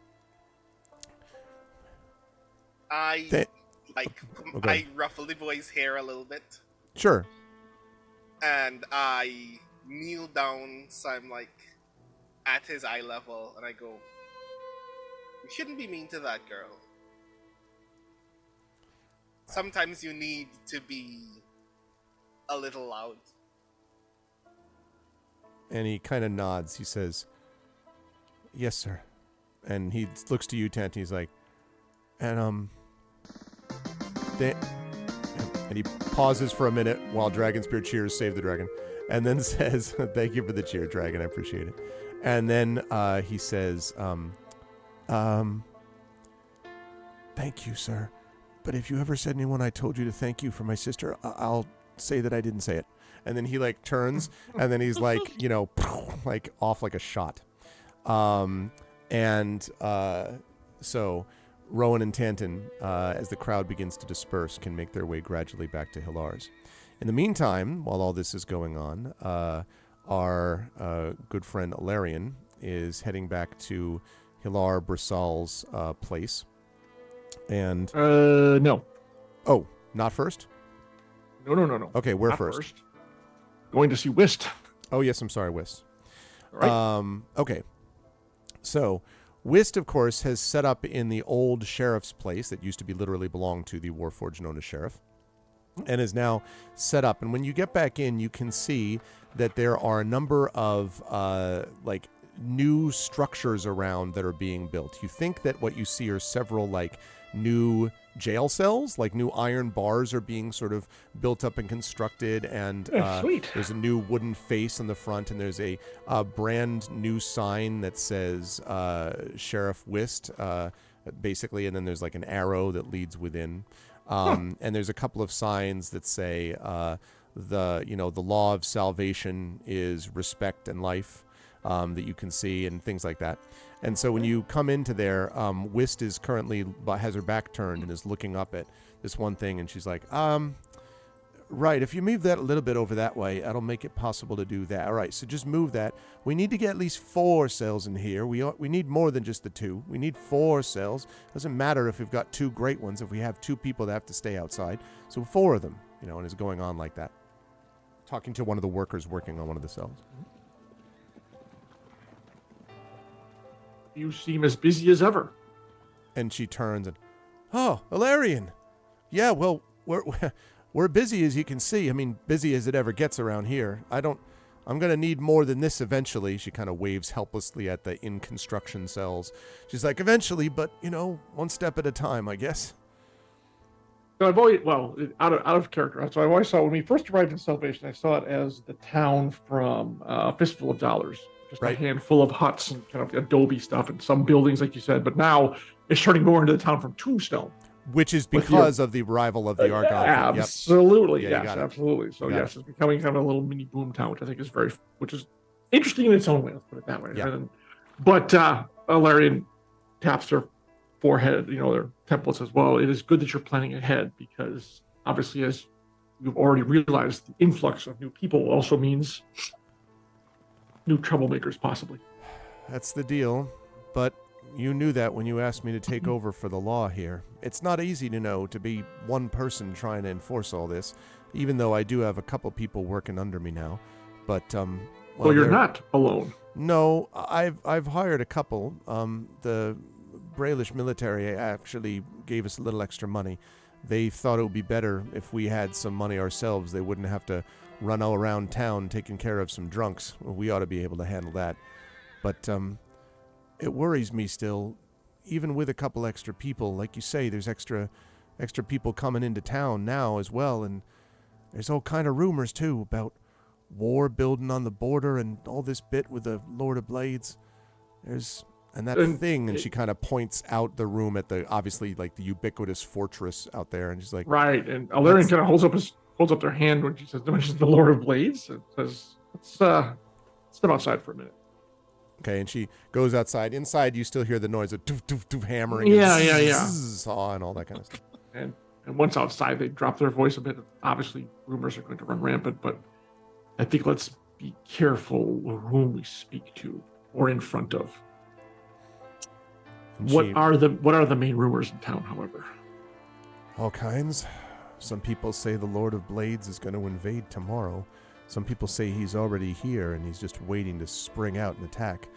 I Okay. ruffle the boy's hair a little bit, Sure. and I kneel down so I'm like at his eye level, and I go, "You shouldn't be mean to that girl. Sometimes you need to be a little loud." And he kind of nods. He says, "Yes, sir." And he looks to you, Tant, and he's like, and he pauses for a minute while Dragonspear cheers Save the Dragon, and then says, "Thank you for the cheer, Dragon. I appreciate it." And then he says, "Thank you, sir. But if you ever said anyone I told you to thank you for my sister, I'll say that I didn't say it." And then he like turns, and then he's like, like off like a shot. So Rowan and Tanton, as the crowd begins to disperse, can make their way gradually back to Hilar's. In the meantime, while all this is going on, our good friend Alarian is heading back to Hilar Brissal's place. And no. Oh, not first? No. Okay, where Not first? Going to see Whist. Oh, yes, I'm sorry, Whist. All right. Okay. So, Whist, of course, has set up in the old sheriff's place that used to be literally belonged to the Warforged known as Sheriff, and is now set up. And when you get back in, you can see that there are a number of like new structures around that are being built. You think that what you see are several like new jail cells, like new iron bars are being sort of built up and constructed, and Sweet. there's a new wooden face on the front, and there's a brand new sign that says Sheriff Whist, basically, and then there's like an arrow that leads within. And there's a couple of signs that say the law of salvation is respect and life, that you can see, and things like that. And so when you come into there, Whist is currently has her back turned and is looking up at this one thing, and she's like, right, if you move that a little bit over that way, that'll make it possible to do that. All right, so just move that. We need to get at least 4 cells in here. We need more than just the 2. We need 4 cells. Doesn't matter if we've got 2 great ones if we have 2 people that have to stay outside. So 4 of them, and it's going on like that. Talking to one of the workers working on one of the cells. You seem as busy as ever. And she turns and, "Oh, Alarian. Yeah, well, we're busy as you can see. I mean, busy as it ever gets around here. I'm going to need more than this eventually." She kind of waves helplessly at the in-construction cells. She's like, "Eventually, but, one step at a time, I guess." So I've always, out of character. So I always saw, when we first arrived in Salvation, I saw it as the town from Fistful of Dollars. Just right. A handful of huts and kind of adobe stuff and some buildings, like you said. But now it's turning more into the town from Tombstone. Which is because of the arrival of the Argon. Absolutely, Yep. yes, absolutely. So it's becoming kind of a little mini boom town, which I think is which is interesting in its own way. Let's put it that way. Yeah. But Alarian taps her forehead, their templates as well. It is good that you're planning ahead, because obviously, as you've already realized, the influx of new people also means new troublemakers, possibly. That's the deal. But you knew that when you asked me to take over for the law here. It's not easy to be one person trying to enforce all this, even though I do have a couple people working under me now. But, well, you're not alone. No, I've hired a couple. The Brailish military actually gave us a little extra money. They thought it would be better if we had some money ourselves. They wouldn't have to run all around town taking care of some drunks. We ought to be able to handle that. But it worries me still, even with a couple extra people. Like you say, there's extra people coming into town now as well, and there's all kind of rumors too about war building on the border and all this bit with the Lord of Blades. And she kind of points out the room at the, obviously, like the ubiquitous fortress out there, and she's like, right. And Alarian kind of holds up their hand when she mentions the Lord of Blades. It says, let's step outside for a minute. Okay, and she goes outside. Inside, you still hear the noise of doof, doof, doof, hammering, saw, and all that kind of stuff. And once outside, they drop their voice a bit. Obviously, rumors are going to run rampant, but I think let's be careful whom we speak to or in front of. What are the main rumors in town, however? All kinds. Some people say the Lord of Blades is going to invade tomorrow. Some people say he's already here and he's just waiting to spring out and attack.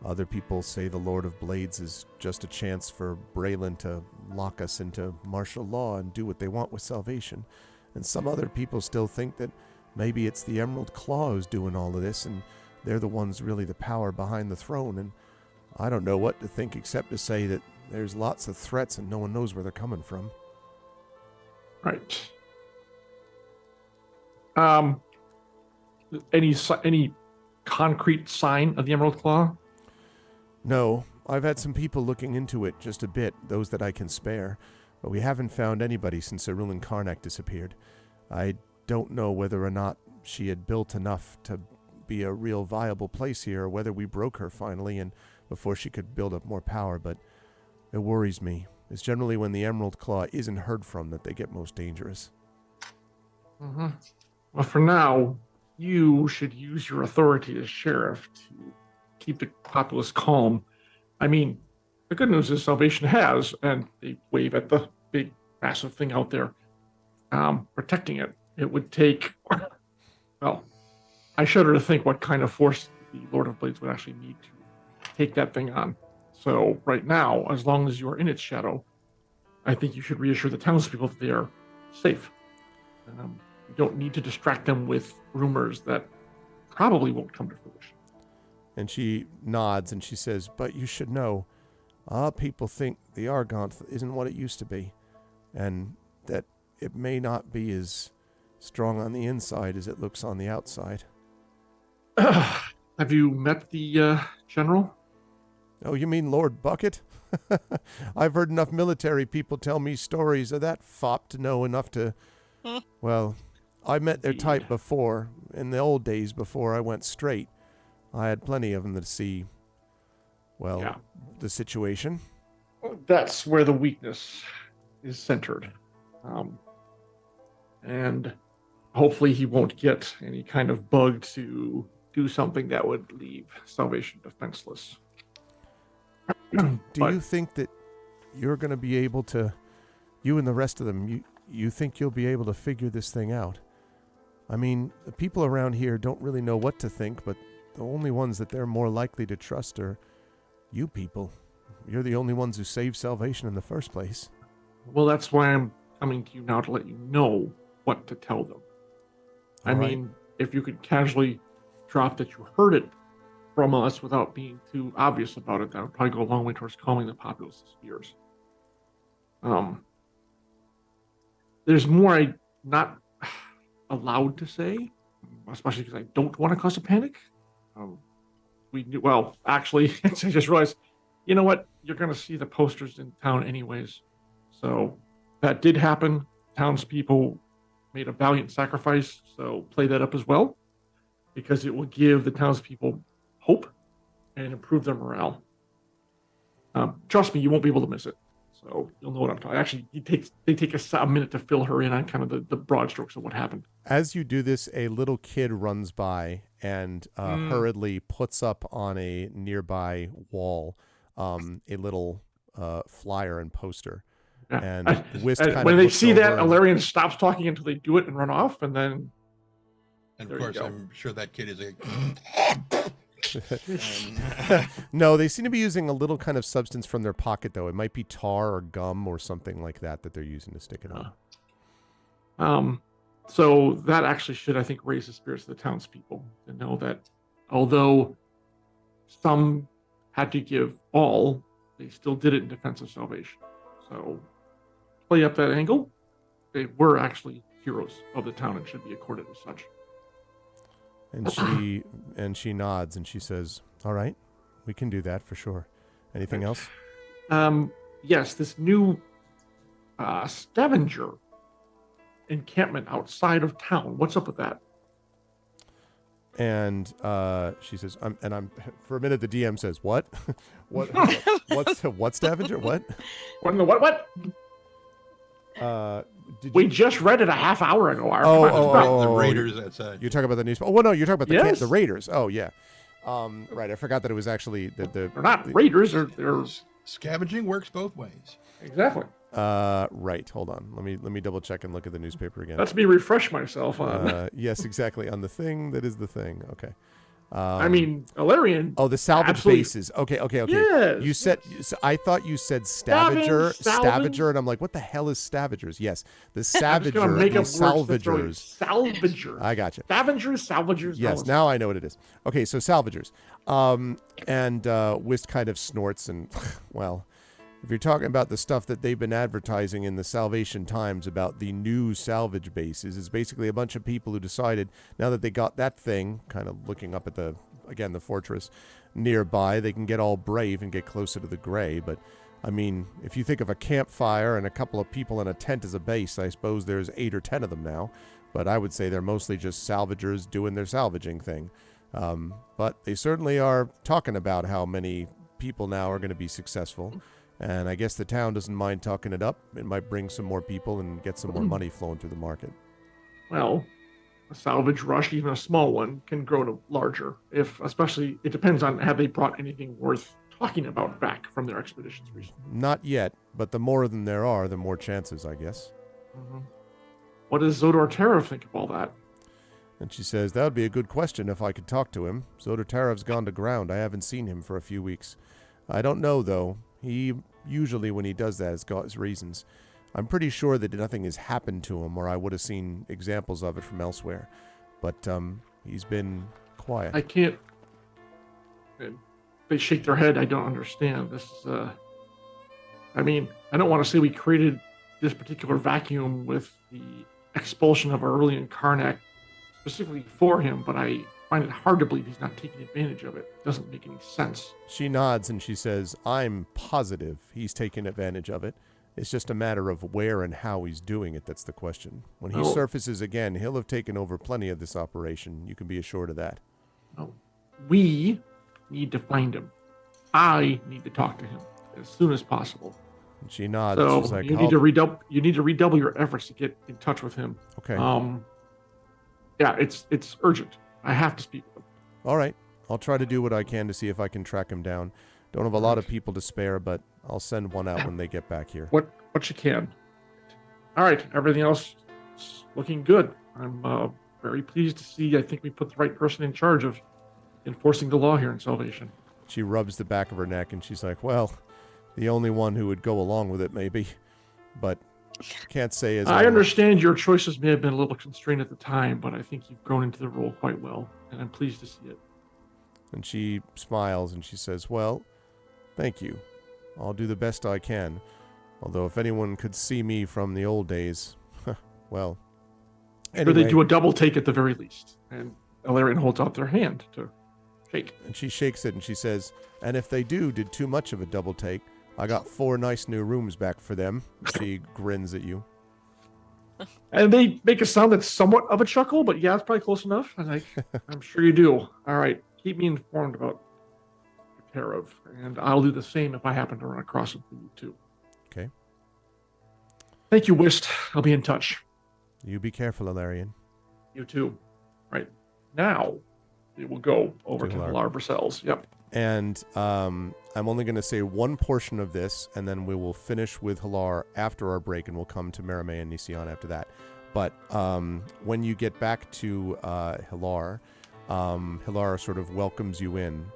Other people say the Lord of Blades is just a chance for Braylon to lock us into martial law and do what they want with salvation. And some other people still think that maybe it's the Emerald Claw who's doing all of this, and they're the ones really the power behind the throne. And I don't know what to think except to say that there's lots of threats and no one knows where they're coming from. Right. Any concrete sign of the Emerald Claw? No, I've had some people looking into it just a bit, those that I can spare, but we haven't found anybody since Cerulin Karnak disappeared. I don't know whether or not she had built enough to be a real viable place here, or whether we broke her finally and before she could build up more power, but it worries me. It's generally when the Emerald Claw isn't heard from that they get most dangerous. Mm-hmm. Well, for now, you should use your authority as sheriff to keep the populace calm. I mean, the good news is Salvation has, and they wave at the big, massive thing out there, protecting it. It would take, well, I shudder to think what kind of force the Lord of Blades would actually need to take that thing on. So right now, as long as you are in its shadow, I think you should reassure the townspeople that they are safe. You don't need to distract them with rumors that probably won't come to fruition. And she nods and she says, but you should know, our people think the Argonth isn't what it used to be, and that it may not be as strong on the inside as it looks on the outside. Have you met the general? Oh, you mean Lord Bucket? I've heard enough military people tell me stories of that fop to know enough to... Well, I met their type before, in the old days before I went straight. I had plenty of them to see, well, the situation. That's where the weakness is centered. And hopefully he won't get any kind of bug to do something that would leave Salvation defenseless. Do you think that you're going to be able to, you and the rest of them, you think you'll be able to figure this thing out? I mean, the people around here don't really know what to think, but the only ones that they're more likely to trust are you people. You're the only ones who saved Salvation in the first place. Well, that's why I'm coming to you now to let you know what to tell them. I mean, if you could casually drop that you heard it from us without being too obvious about it, that would probably go a long way towards calming the populace's fears. There's more I'm not allowed to say, especially because I don't want to cause a panic. Actually, I just realized, you know what? You're going to see the posters in town anyways. So that did happen. Townspeople made a valiant sacrifice, so play that up as well, because it will give the townspeople hope and improve their morale. Trust me, you won't be able to miss it. So you'll know what I'm talking. Actually, they take a minute to fill her in on kind of the broad strokes of what happened. As you do this, a little kid runs by and hurriedly puts up on a nearby wall a little flyer and poster. Yeah. And Whist kind when of they looks see that, over and- Alarian stops talking until they do it and run off, and then And There of you course, go. I'm sure that kid is a. No, they seem to be using a little kind of substance from their pocket, though. It might be tar or gum or something like that they're using to stick it on. So that actually should, I think, raise the spirits of the townspeople to know that although some had to give all, they still did it in defense of salvation. So play up that angle. They were actually heroes of the town and should be accorded as such. And she nods and she says, "All right, we can do that for sure." Anything else? Yes, this new scavenger encampment outside of town. What's up with that? And she says, I'm for a minute the DM says, "What? What's scavenger? What?" What in the what? We just read it a half hour ago. The Raiders outside. You're talking about the news. Oh, well, no, you're talking about Yes. the Raiders. Oh, yeah. Right. I forgot that it was actually They're not raiders. They're Scavenging works both ways. exactly. Right. Hold on. Let me double check and look at the newspaper again. Let me refresh myself on. Yes, exactly. On the thing that is the thing. Okay. I mean, Alarian. Oh, the salvage absolutely- bases. Okay. Yes. You said. I thought you said Stavager, salvage. and I'm like, what the hell is Stavagers? Yes, the I'm just gonna Savager, make the up words to throw in. Salvagers. Salvagers. I got you. Scavengers, salvagers. Yes, now I know what it is. Okay, so salvagers. And Whist kind of snorts and, well, if you're talking about the stuff that they've been advertising in the Salvation Times about the new salvage bases, is basically a bunch of people who decided now that they got that thing, kind of looking up at the fortress nearby, they can get all brave and get closer to the gray. But, I mean, if you think of a campfire and a couple of people in a tent as a base, I suppose there's 8 or 10 of them now. But I would say they're mostly just salvagers doing their salvaging thing. But they certainly are talking about how many people now are going to be successful. And I guess the town doesn't mind talking it up. It might bring some more people and get some more money flowing through the market. Well, a salvage rush, even a small one, can grow to larger. Especially, it depends on have they brought anything worth talking about back from their expeditions recently. Not yet, but the more of them there are, the more chances, I guess. Mm-hmm. What does Zodor Tarav think of all that? And she says, that would be a good question if I could talk to him. Zodor Tarav's gone to ground. I haven't seen him for a few weeks. I don't know, though. He usually, when he does that, has got his reasons. I'm pretty sure that nothing has happened to him, or I would have seen examples of it from elsewhere. But he's been quiet. I can't. They shake their head. I don't understand. This is. I mean, I don't want to say we created this particular vacuum with the expulsion of Aurelian Karnak specifically for him, but I find it hard to believe he's not taking advantage of it. It doesn't make any sense. She nods and she says, I'm positive he's taking advantage of it. It's just a matter of where and how he's doing it that's the question. When he surfaces again, he'll have taken over plenty of this operation. You can be assured of that. No. We need to find him. I need to talk to him as soon as possible. And she nods. So She's like, you need to redouble your efforts to get in touch with him. Okay. Yeah, it's urgent. I have to speak with him. All right. I'll try to do what I can to see if I can track him down. Don't have a lot of people to spare, but I'll send one out when they get back here. What you can. All right. Everything else is looking good. I'm very pleased to see. I think we put the right person in charge of enforcing the law here in Salvation. She rubs the back of her neck and she's like, well, the only one who would go along with it, maybe. But can't say as I understand your choices may have been a little constrained at the time, but I think you've grown into the role quite well, and I'm pleased to see it. And she smiles and she says, well, thank you. I'll do the best I can. Although if anyone could see me from the old days, well. Anyway. Or they do a double take at the very least. And Alarian holds out their hand to shake. And she shakes it and she says, and if they did too much of a double take, I got 4 nice new rooms back for them. She grins at you. And they make a sound that's somewhat of a chuckle, but yeah, it's probably close enough. I'm sure you do. All right. Keep me informed about Tarav, and I'll do the same if I happen to run across him for you too. Okay. Thank you, Whist. I'll be in touch. You be careful, Alarian. You too. Right. Now, it will go over To to Hilar. Hilar Bracels. Yep. And I'm only going to say one portion of this, and then we will finish with Hilar after our break, and we'll come to Merimee and Nision after that. But when you get back to Hilar, Hilar sort of welcomes you in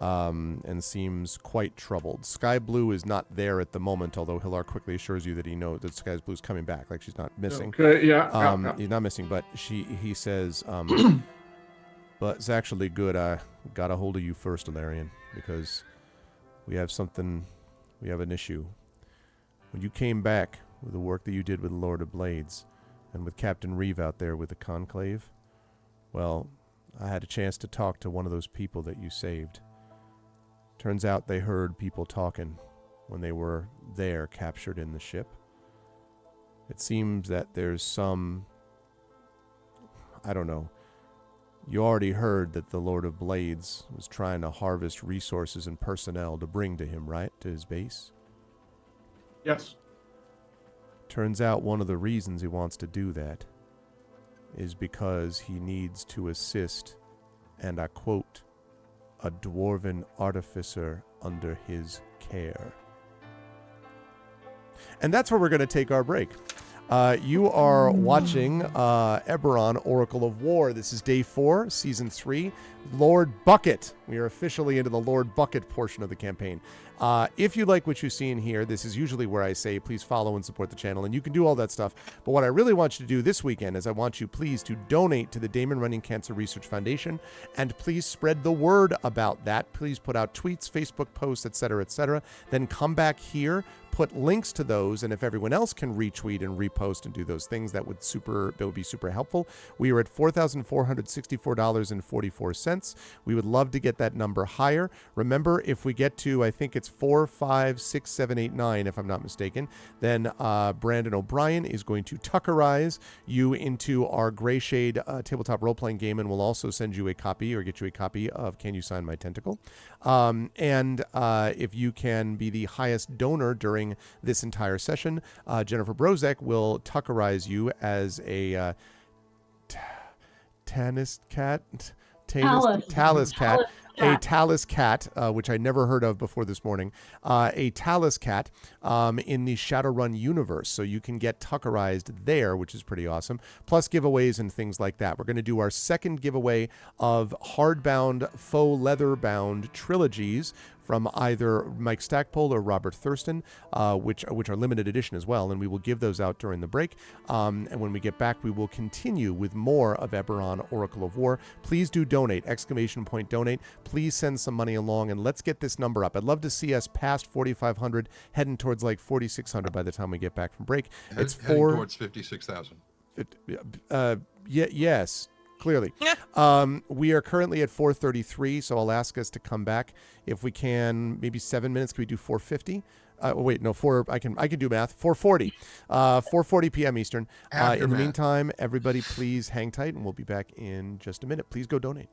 and seems quite troubled. Sky Blue is not there at the moment, although Hilar quickly assures you that he knows that Sky Blue is coming back, like she's not missing. Okay. Yeah. He's not missing, but he says, but it's actually good I got a hold of you first, Ilarion, because we have an issue. When you came back with the work that you did with Lord of Blades and with Captain Reeve out there with the Conclave, well, I had a chance to talk to one of those people that you saved. Turns out they heard people talking when they were there captured in the ship. It seems that there's some, I don't know. You already heard that the Lord of Blades was trying to harvest resources and personnel to bring to him, right? To his base? Yes. Turns out one of the reasons he wants to do that is because he needs to assist, and I quote, a dwarven artificer under his care. And that's where we're going to take our break. You are watching Eberron Oracle of War. This is day 4, season 3, Lord Bucket. We are officially into the Lord Bucket portion of the campaign. If you like what you see in here, this is usually where I say, please follow and support the channel, and you can do all that stuff. But what I really want you to do this weekend is I want you, please, to donate to the Damon Runyon Cancer Research Foundation, and please spread the word about that. Please put out tweets, Facebook posts, etc., etc. Then come back here, put links to those, and if everyone else can retweet and repost and do those things, that would be super helpful. We are at $4,464.44. We would love to get that number higher. Remember, if we get to, I think it's 4, 5, 6, 7, 8, 9, if I'm not mistaken, then Brandon O'Brien is going to Tuckerize you into our Gray Shade tabletop role-playing game, and we'll also send you a copy or get you a copy of Can You Sign My Tentacle? And if you can be the highest donor during this entire session, Jennifer Brozek will Tuckerize you as a Talus cat, a Talus cat, which I never heard of before this morning, a Talus cat in the Shadowrun universe. So you can get Tuckerized there, which is pretty awesome, plus giveaways and things like that. We're going to do our second giveaway of hardbound, faux leather-bound trilogies from either Mike Stackpole or Robert Thurston, which are limited edition as well, and we will give those out during the break. And when we get back, we will continue with more of Eberron Oracle of War. Please do donate, ! Donate. Please send some money along, and let's get this number up. I'd love to see us past 4,500, heading towards like 4,600 by the time we get back from break. It's heading towards 56,000. Yes. Clearly. We are currently at 4:33, so I'll ask us to come back if we can. Maybe 7 minutes. Can we do 4:50? Wait, no, I can do math. 4:40. 4:40 p.m. Eastern. In the meantime, everybody, please hang tight, and we'll be back in just a minute. Please go donate.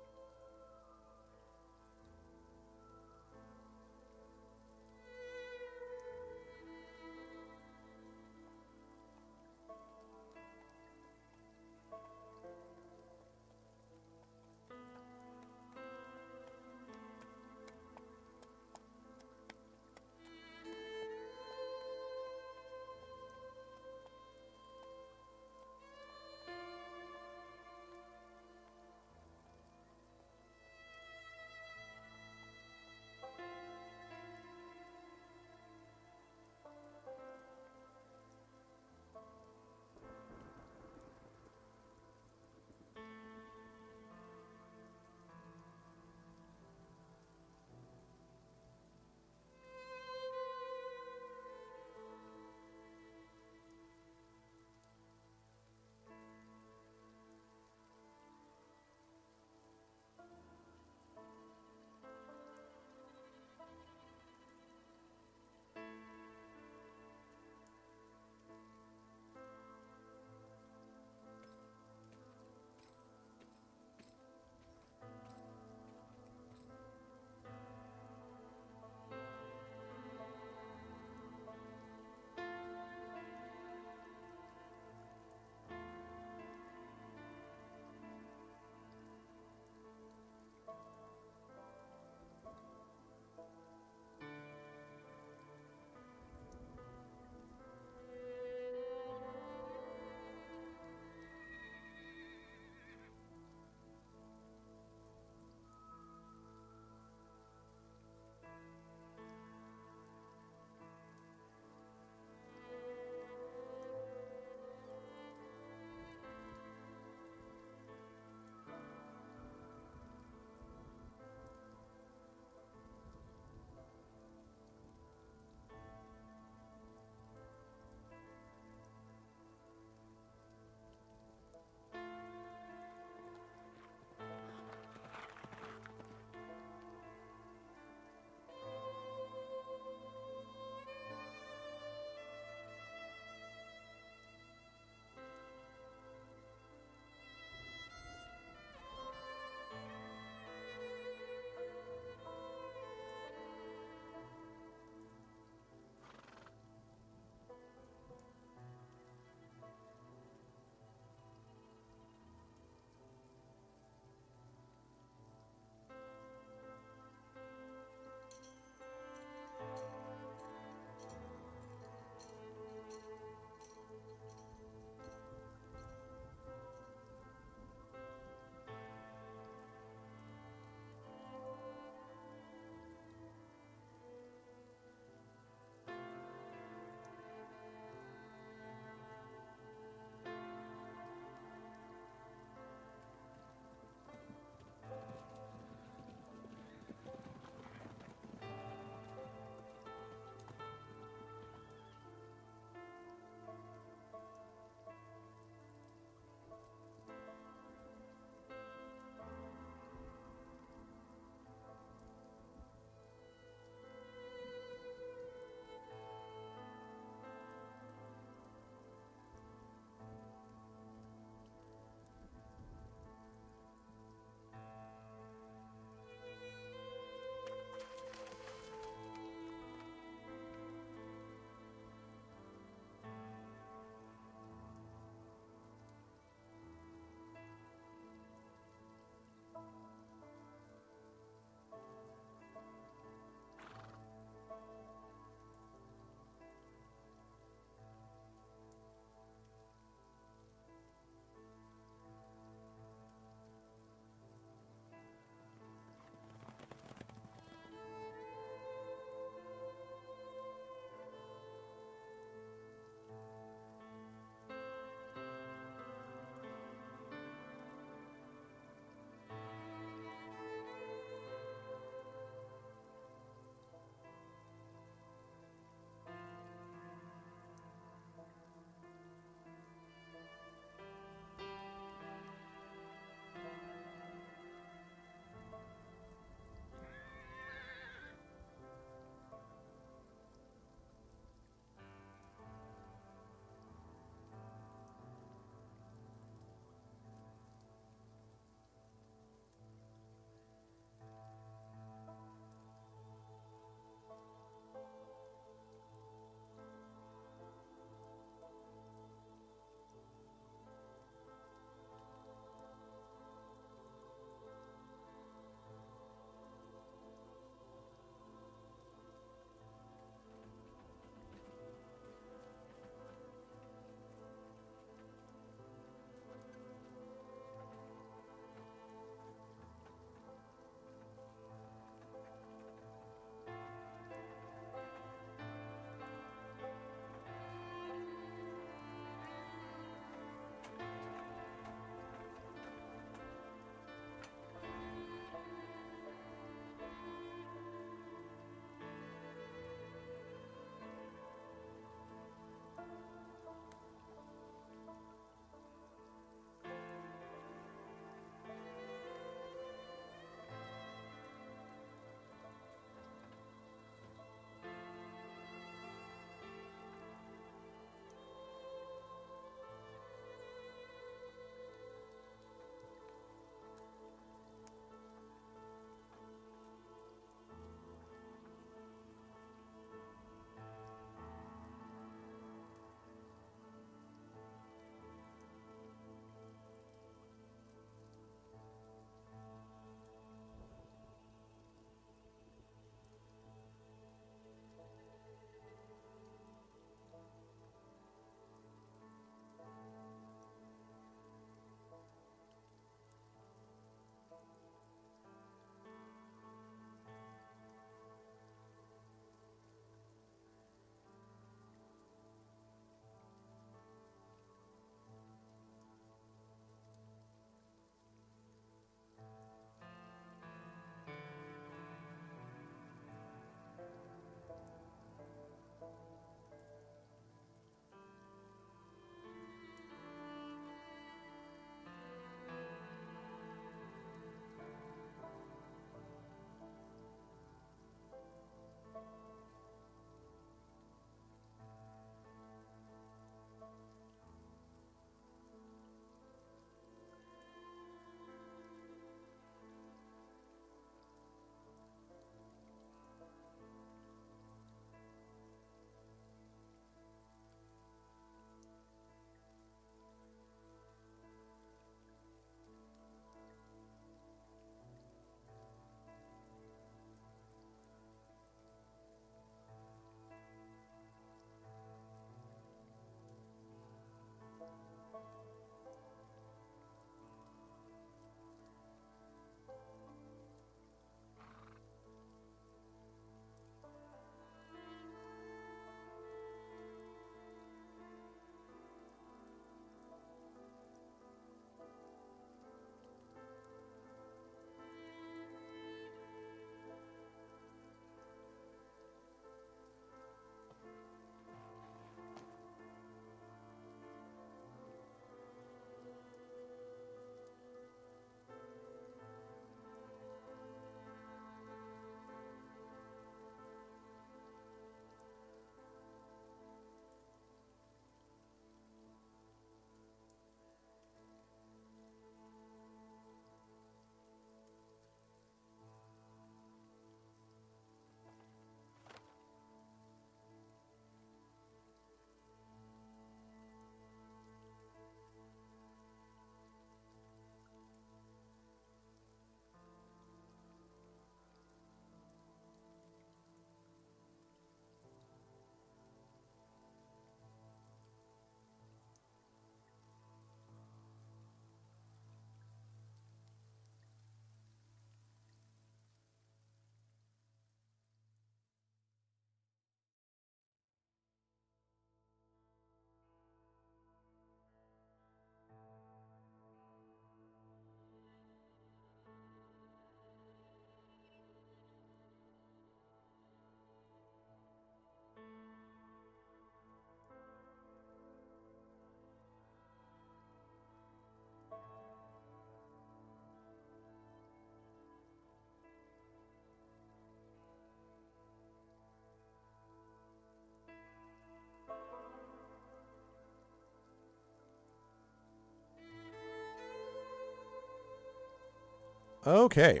Okay.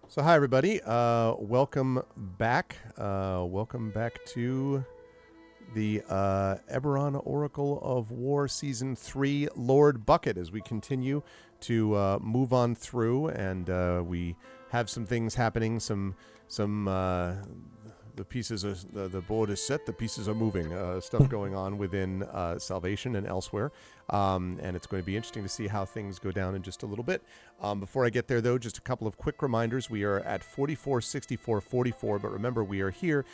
So hi everybody. Welcome back. Welcome back to the Eberron Oracle of War Season 3 Lord Bucket as we continue to move on through, and we have some things happening, some the pieces are, the board is set, the pieces are moving, stuff going on within Salvation and elsewhere. And it's going to be interesting to see how things go down in just a little bit. Before I get there, though, just a couple of quick reminders. We are at 446444, but remember, we are here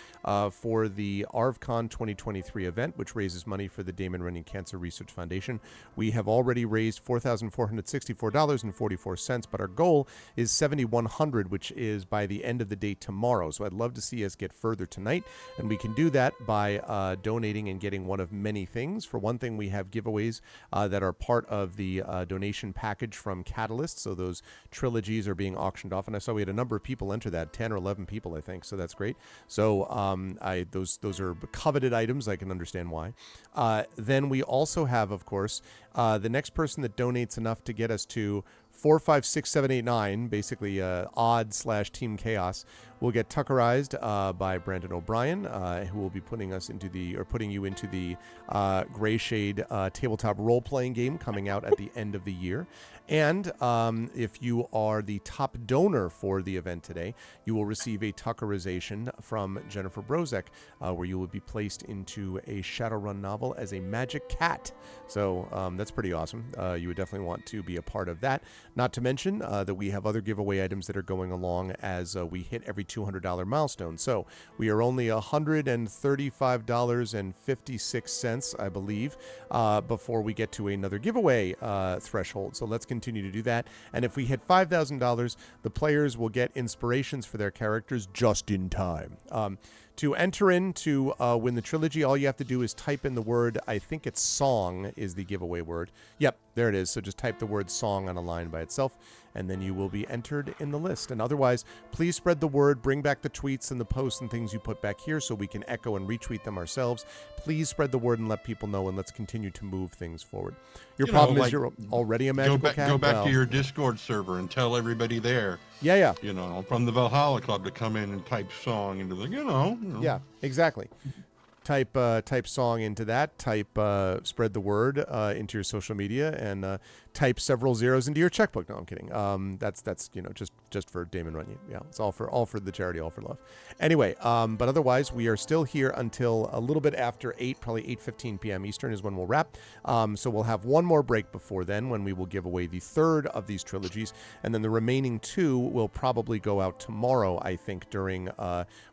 for the ArvCon 2023 event, which raises money for the Damon Runyon Cancer Research Foundation. We have already raised $4,464.44, but our goal is $7,100, which is by the end of the day tomorrow. So I'd love to see us get further tonight, and we can do that by donating and getting one of many things. For one thing, we have giveaways that are part of the donation package from Catalyst. So those trilogies are being auctioned off, and I saw we had a number of people enter that, 10 or 11 people, I think. So that's great. So those are coveted items. I can understand why. Then we also have, of course, the next person that donates enough to get us to 4, 5, 6, 7, 8, 9, basically odd/Team Chaos, will get Tuckerized by Brandon O'Brien, who will be putting you into the Gray Shade tabletop role-playing game coming out at the end of the year. And if you are the top donor for the event today, you will receive a Tuckerization from Jennifer Brozek, where you will be placed into a Shadowrun novel as a magic cat. So that's pretty awesome. You would definitely want to be a part of that. Not to mention that we have other giveaway items that are going along as we hit every $200 milestone. So we are only $135.56, I believe, before we get to another giveaway threshold. So let's continue to do that. And if we hit $5,000, the players will get inspirations for their characters just in time. To enter in to win the trilogy, all you have to do is type in the word, I think it's song is the giveaway word. Yep, there it is. So just type the word song on a line by itself, and then you will be entered in the list. And otherwise, please spread the word, bring back the tweets and the posts and things you put back here so we can echo and retweet them ourselves. Please spread the word and let people know, and let's continue to move things forward. Your problem is you're already a magical cat. Go back to your Discord server and tell everybody there. Yeah. From the Valhalla Club to come in and type song into the, Yeah, exactly. Type song into that. Type spread the word into your social media, and type several zeros into your checkbook. No, I'm kidding. That's just for Damon Runyon. Yeah, it's all for the charity, all for love. Anyway, but otherwise we are still here until a little bit after 8, probably 8:15 p.m. Eastern is when we'll wrap. So we'll have one more break before then, when we will give away the third of these trilogies, and then the remaining 2 will probably go out tomorrow, I think, during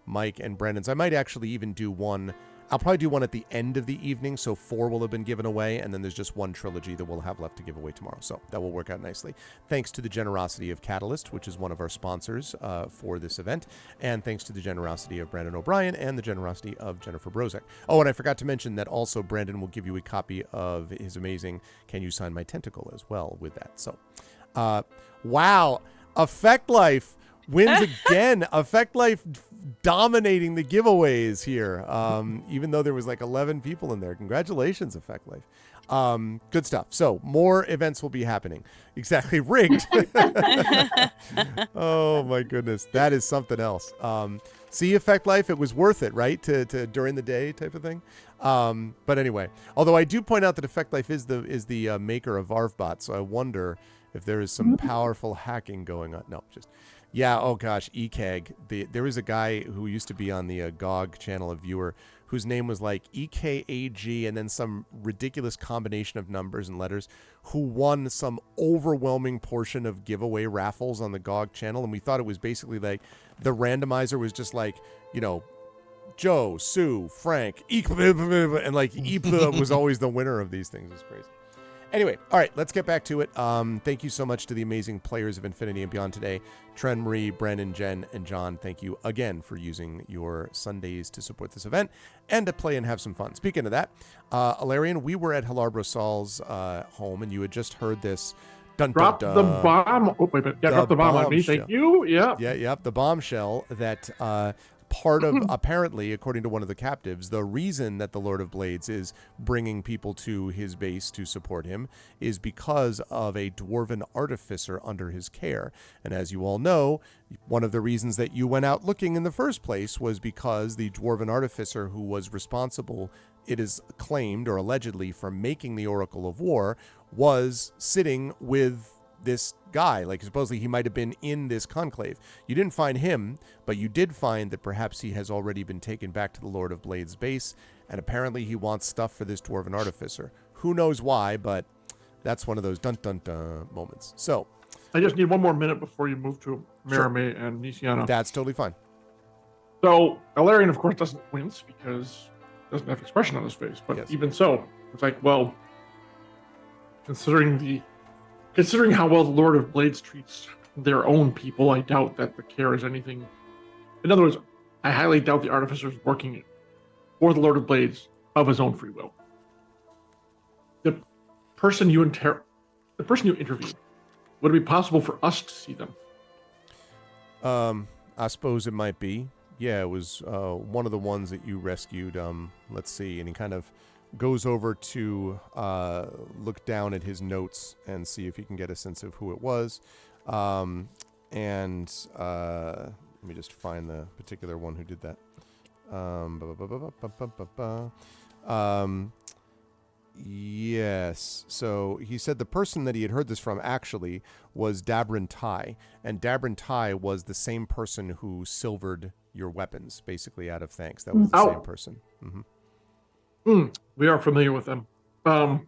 Mike and Brandon's. I might actually even do one. I'll probably do one at the end of the evening, so 4 will have been given away, and then there's just 1 trilogy that we'll have left to give away tomorrow. So that will work out nicely. Thanks to the generosity of Catalyst, which is one of our sponsors for this event, and thanks to the generosity of Brandon O'Brien and the generosity of Jennifer Brozek. Oh, and I forgot to mention that also Brandon will give you a copy of his amazing Can You Sign My Tentacle as well with that. So, wow. Effect Life wins again. Effect Life dominating the giveaways here, even though there was like 11 people in there. Congratulations, Effect Life. Good stuff. So more events will be happening. Exactly. Rigged. Oh my goodness, that is something else. See, Effect Life, it was worth it, right, to during the day type of thing. But anyway, although I do point out that Effect Life is the maker of ArvBot, so I wonder if there is some powerful hacking going on. No, just yeah. Oh gosh, EKAG. There was a guy who used to be on the GOG channel, a viewer, whose name was like EKAG and then some ridiculous combination of numbers and letters, who won some overwhelming portion of giveaway raffles on the GOG channel. And we thought it was basically like the randomizer was just like, Joe, Sue, Frank, and like was always the winner of these things. It's crazy. Anyway, all right, let's get back to it. Thank you so much to the amazing players of Infinity and Beyond today. Tren, Marie, Brandon, Jen, and John, thank you again for using your Sundays to support this event and to play and have some fun. Speaking of that, Alarian, we were at Hilar Brosal's home, and you had just heard this. Drop the bomb. Oh, wait, yeah, drop the bomb on me. Thank you. Yeah. The bombshell that part of, apparently, according to one of the captives, the reason that the Lord of Blades is bringing people to his base to support him is because of a dwarven artificer under his care. And as you all know, one of the reasons that you went out looking in the first place was because the dwarven artificer who was responsible, it is claimed or allegedly, for making the Oracle of War was sitting with this guy. Like, supposedly he might have been in this conclave. You didn't find him, but you did find that perhaps he has already been taken back to the Lord of Blades base, and apparently he wants stuff for this dwarven artificer. Who knows why, but that's one of those dun-dun-dun moments. So I just need one more minute before you move to Merime and Nisiana. that's totally fine. So Alarion, of course, doesn't wince because he doesn't have expression on his face. But Yes. even so, it's like, well, considering how well the Lord of Blades treats their own people, I doubt that the care is anything. In other words, I highly doubt the artificer is working for the Lord of Blades of his own free will. The person you interviewed, would it be possible for us to see them? I suppose it might be. Yeah, it was one of the ones that you rescued. Let's see. And he kind of goes over to look down at his notes and see if he can get a sense of who it was. And let me just find the particular one who did that. Yes. So he said the person that he had heard this from actually was Dabrin Tai. And Dabrin Tai was the same person who silvered your weapons, basically, out of thanks. That was the same person. We are familiar with them. When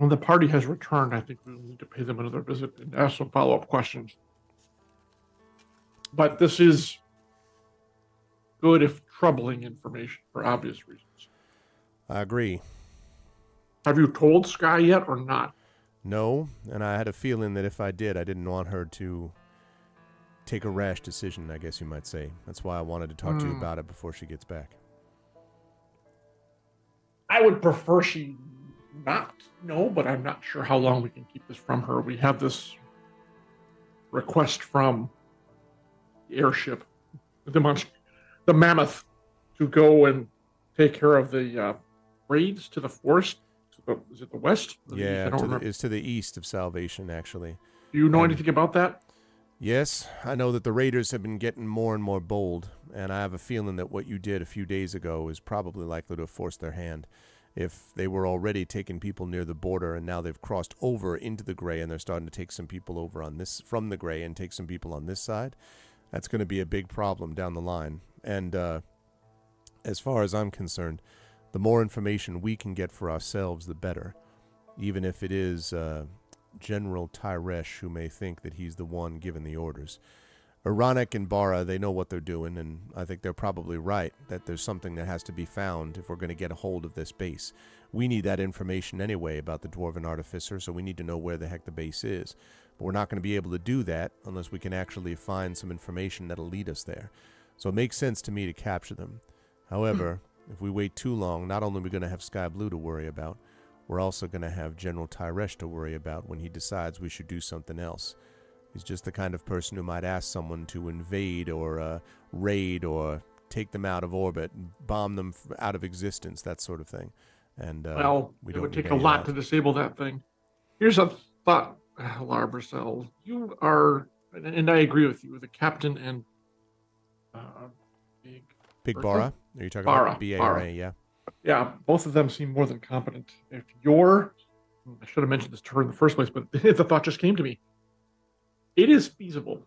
the party has returned, I think we will need to pay them another visit and ask some follow-up questions. But this is good, if troubling, information for obvious reasons. I agree. Have you told Sky yet or not? No, and I had a feeling that if I did, I didn't want her to take a rash decision, I guess you might say. That's why I wanted to talk to you about it before she gets back. I would prefer she not know, but I'm not sure how long we can keep this from her. We have this request from the airship, the mammoth, to go and take care of the raids to the forest. Is it the west? Yeah, it's to the east of Salvation, actually. Do you know anything about that? Yes, I know that the raiders have been getting more and more bold, and I have a feeling that what you did a few days ago is probably likely to have forced their hand. If they were already taking people near the border, and now they've crossed over into the Gray, and they're starting to take some people over on this from the Gray and take some people on this side, that's going to be a big problem down the line. And as far as I'm concerned, the more information we can get for ourselves, the better. Even if it is General Tyresh who may think that he's the one giving the orders. Aranik and Bara, they know what they're doing, and I think they're probably right that there's something that has to be found if we're going to get a hold of this base. We need that information anyway about the Dwarven Artificer, so we need to know where the heck the base is. But we're not going to be able to do that unless we can actually find some information that'll lead us there. So it makes sense to me to capture them. However, if we wait too long, not only are we going to have Sky Blue to worry about, we're also going to have General Tyresh to worry about when he decides we should do something else. He's just the kind of person who might ask someone to invade or raid or take them out of orbit, bomb them out of existence, that sort of thing. And Well, we it don't would need take a any of lot that. to disable that thing. Here's a thought, Larbracel. You are, and I agree with you, the captain and Big Bertha? Bara? Are you talking Bara, about B-A-R-A? Bara. Yeah. Yeah, both of them seem more than competent. If you're, I should have mentioned this to her in the first place, but the thought just came to me. It is feasible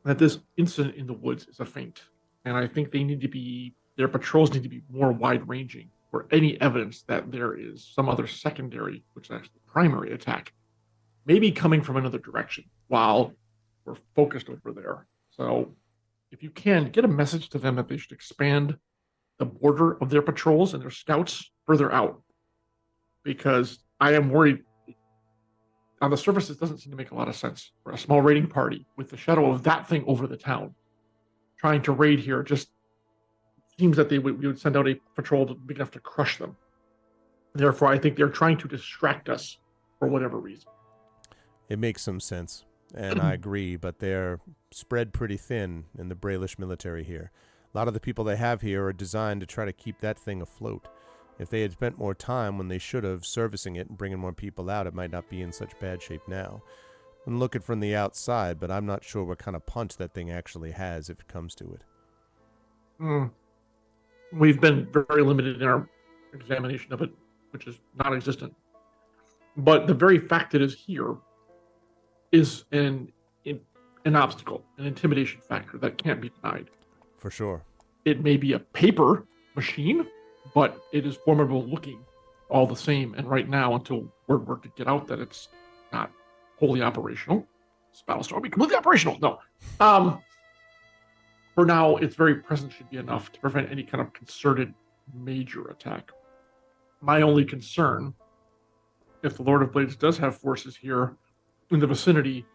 that this incident in the woods is a feint. And I think their patrols need to be more wide ranging for any evidence that there is some other secondary, which is actually primary attack, maybe coming from another direction while we're focused over there. So if you can, get a message to them that they should expand the border of their patrols and their scouts further out. Because I am worried, on the surface, it doesn't seem to make a lot of sense for a small raiding party with the shadow of that thing over the town. Trying to raid here just seems that we would send out a patrol big enough to crush them. Therefore, I think they're trying to distract us for whatever reason. It makes some sense. And I agree, but they're spread pretty thin in the Brailish military here. A lot of the people they have here are designed to try to keep that thing afloat. If they had spent more time when they should have servicing it and bringing more people out, it might not be in such bad shape now. I'm looking from the outside, but I'm not sure what kind of punch that thing actually has if it comes to it. We've been very limited in our examination of it, which is non-existent. But the very fact that it is here is an obstacle, an intimidation factor that can't be denied. For sure. It may be a paper machine, but it is formidable looking all the same. And right now, until word were to get out that it's not wholly operational, this Battlestar will be completely operational. No. For now, its very presence should be enough to prevent any kind of concerted major attack. My only concern, if the Lord of Blades does have forces here in the vicinity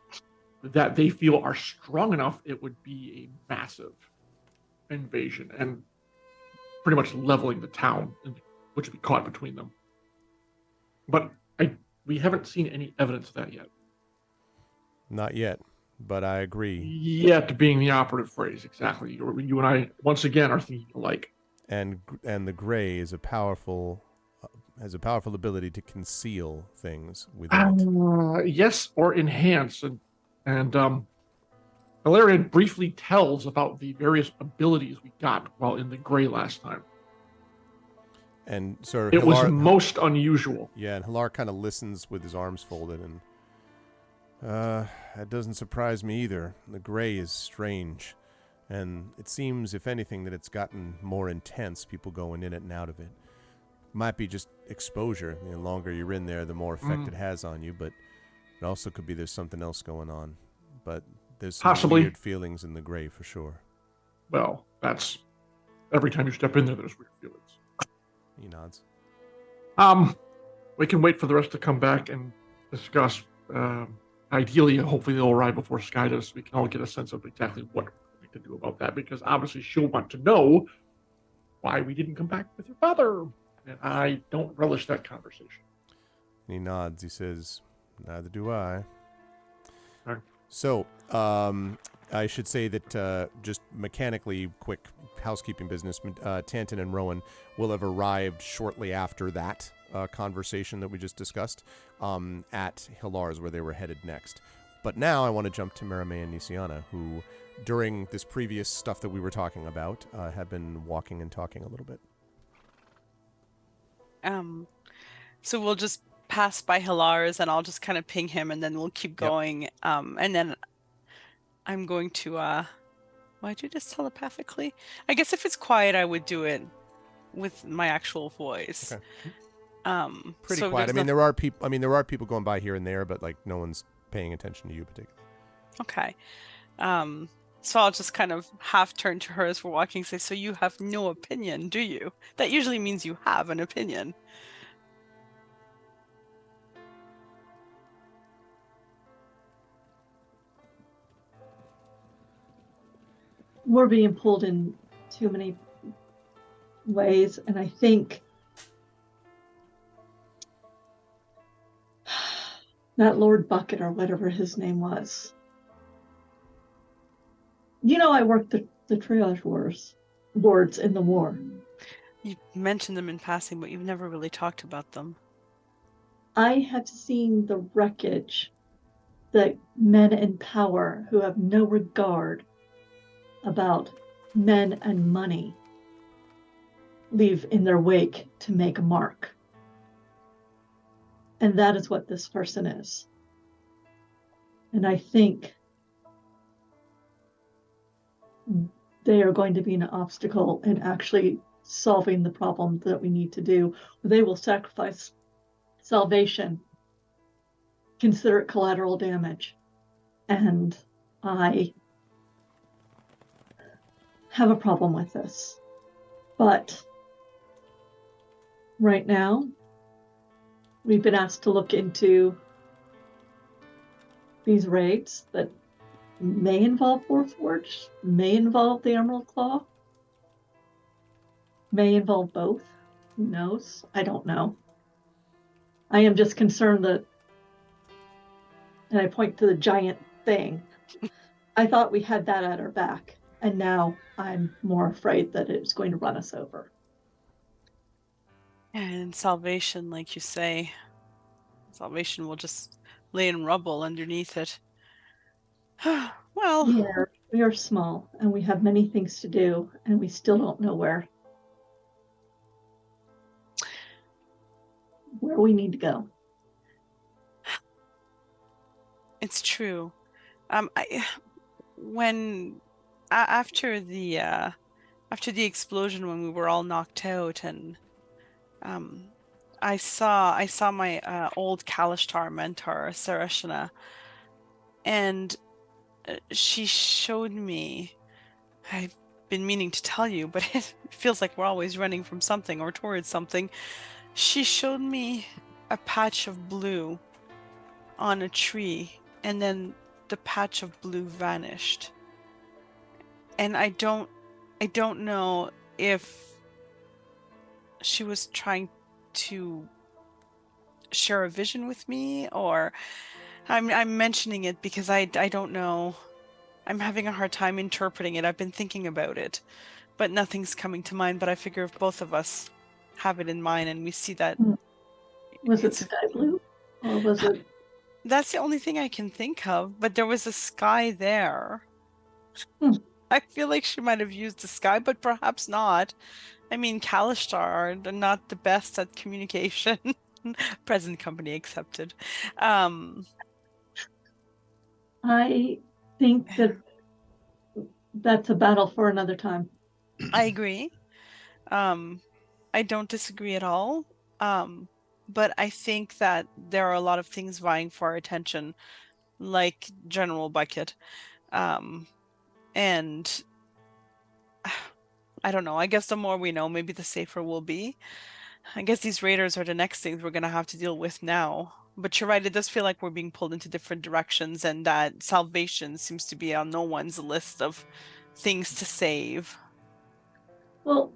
that they feel are strong enough, it would be a massive invasion and pretty much leveling the town, which would be caught between them. But we haven't seen any evidence of that yet. Not yet, but I agree. Yet being the operative phrase, exactly. You and I, once again, are thinking alike. And the Gray is a powerful has a powerful ability to conceal things within it. Yes, or enhance. And Valerian briefly tells about the various abilities we got while in the Gray last time. And so it was most unusual. Yeah, and Hilar kind of listens with his arms folded, and that doesn't surprise me either. The Gray is strange, and it seems, if anything, that it's gotten more intense, people going in it and out of it. Might be just exposure. The longer you're in there, the more effect it has on you, but it also could be there's something else going on. But there's some weird feelings in the Gray for sure. Well, that's every time you step in there, there's weird feelings. He nods. We can wait for the rest to come back and discuss. Ideally, hopefully they'll arrive before Sky does, so we can all get a sense of exactly what we can do about that, because obviously she'll want to know why we didn't come back with your father. And I don't relish that conversation. And he nods. He says, neither do I. Okay. So, I should say that just mechanically, quick housekeeping business, Tanton and Rowan will have arrived shortly after that conversation that we just discussed at Hilar's, where they were headed next. But now I want to jump to Merame and Nisiana, who, during this previous stuff that we were talking about, have been walking and talking a little bit. So we'll just pass by Hilar's, and I'll just kind of ping him, and then we'll keep going. Yep. And then I'm going to, why'd you just telepathically? I guess if it's quiet, I would do it with my actual voice. Okay. Pretty so quiet. I mean, there are people going by here and there, but like no one's paying attention to you particularly. Okay. So I'll just kind of half turn to her as we're walking and say, so you have no opinion, do you? That usually means you have an opinion. We're being pulled in too many ways, and I think that Lord Bucket, or whatever his name was. You know, I worked the triage wards in the war. You mentioned them in passing, but you've never really talked about them. I have seen the wreckage that men in power who have no regard about men and money leave in their wake to make a mark. And that is what this person is. And I think they are going to be an obstacle in actually solving the problem that we need to do. They will sacrifice salvation, consider it collateral damage. And I have a problem with this. But right now, we've been asked to look into these raids that may involve Warforged, may involve the Emerald Claw, may involve both. Who knows? I don't know. I am just concerned that, and I point to the giant thing. I thought we had that at our back, and now I'm more afraid that it's going to run us over. And salvation, like you say, salvation will just lay in rubble underneath it. Well, We are small, and we have many things to do, and we still don't know where we need to go. it's true. After the explosion, when we were all knocked out, and I saw my old Kalishtar mentor, Sarashina, and she showed me. I've been meaning to tell you, but it feels like we're always running from something or towards something. She showed me a patch of blue on a tree, and then the patch of blue vanished. And I don't know if she was trying to share a vision with me, or I'm mentioning it because I don't know. I'm having a hard time interpreting it. I've been thinking about it, but nothing's coming to mind. But I figure if both of us have it in mind and we see that, Was it sky blue, or was it? That's the only thing I can think of. But there was a sky there. I feel like she might have used the sky, but perhaps not. I mean, Kalishtar are not the best at communication. Present company accepted. I think that's a battle for another time. I agree. I don't disagree at all. But I think that there are a lot of things vying for our attention, like General Bucket. And I don't know. I guess the more we know, maybe the safer we'll be. I guess these raiders are the next things we're going to have to deal with now. But you're right, it does feel like we're being pulled into different directions, and that salvation seems to be on no one's list of things to save. Well,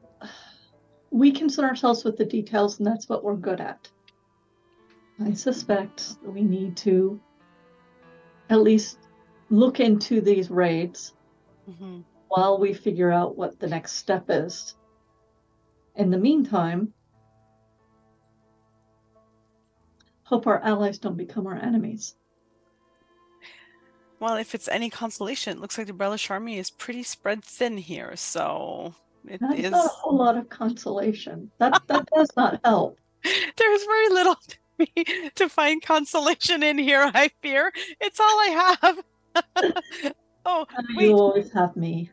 we concern ourselves with the details, and that's what we're good at. I suspect we need to at least look into these raids while we figure out what the next step is. In the meantime, hope our allies don't become our enemies. Well, if it's any consolation, it looks like the Brelish army is pretty spread thin here, so That's not a whole lot of consolation. That does not help. There's very little to find consolation in here, I fear. It's all I have. Oh, wait. You always have me.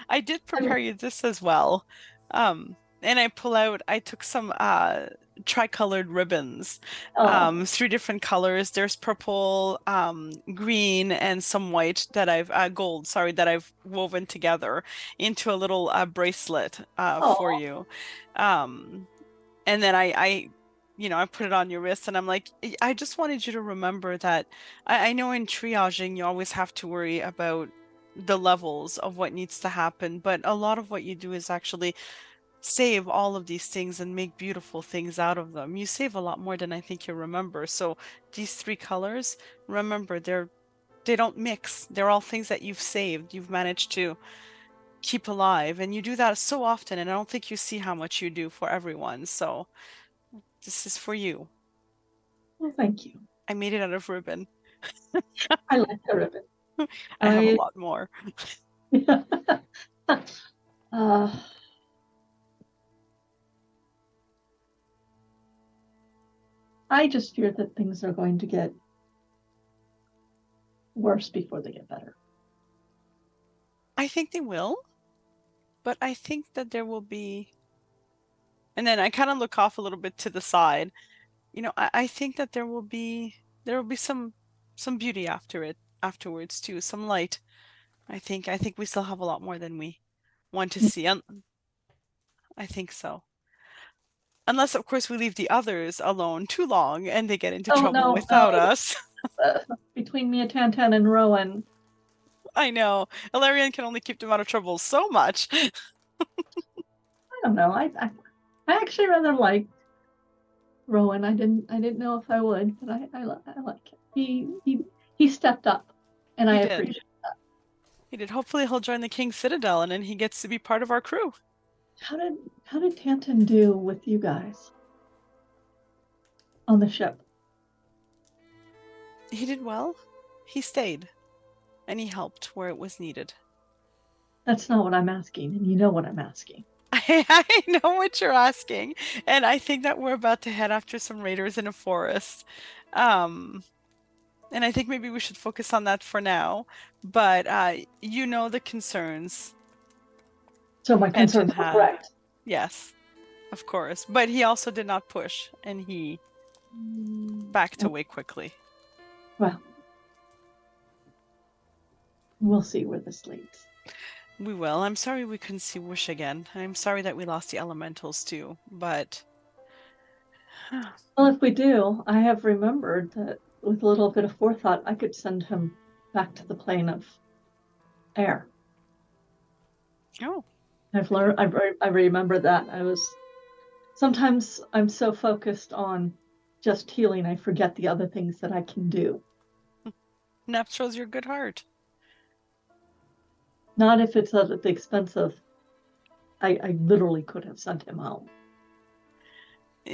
I did prepare you this as well. And I took some tricolored ribbons, 3 different colors. There's purple, green, and some white that I've gold, sorry, that I've woven together into a little bracelet for you. And then I put it on your wrist, and I'm like, I just wanted you to remember that I know in triaging you always have to worry about the levels of what needs to happen, but a lot of what you do is actually save all of these things and make beautiful things out of them. You save a lot more than I think you remember. So these 3 colors, remember, they don't mix. They're all things that you've saved, you've managed to keep alive, and you do that so often, and I don't think you see how much you do for everyone. So this is for you. Well, thank you. I made it out of ribbon. I like the ribbon. I have a lot more. I just fear that things are going to get worse before they get better. I think they will, but I think that there will be, and then I kind of look off a little bit to the side. I think that there will be some beauty afterwards too, some light. I think we still have a lot more than we want to see. I think so. Unless, of course, we leave the others alone too long and they get into trouble without us. Between me and Tantan and Rowan. I know. Ilarion can only keep them out of trouble so much. I don't know. I actually rather like Rowan. I didn't know if I would, but I like it. He stepped up And He I did. appreciate. He did. Hopefully he'll join the King's Citadel and then he gets to be part of our crew. How did Tanton do with you guys on the ship? He did well. He stayed. And he helped where it was needed. That's not what I'm asking, and you know what I'm asking. I know what you're asking. And I think that we're about to head after some raiders in a forest. And I think maybe we should focus on that for now. But you know the concerns. So my concerns Tanton were had. correct. Yes, of course. But he also did not push, and he backed away quickly. Well, we'll see where this leads. We will. I'm sorry we couldn't see Whoosh again. I'm sorry that we lost the elementals too, but Well, if we do, I have remembered that with a little bit of forethought, I could send him back to the plane of air. oh, I've learned. I remember that. Sometimes I'm so focused on just healing, I forget the other things that I can do. that shows your good heart. Not if it's at the expense of. I literally could have sent him home.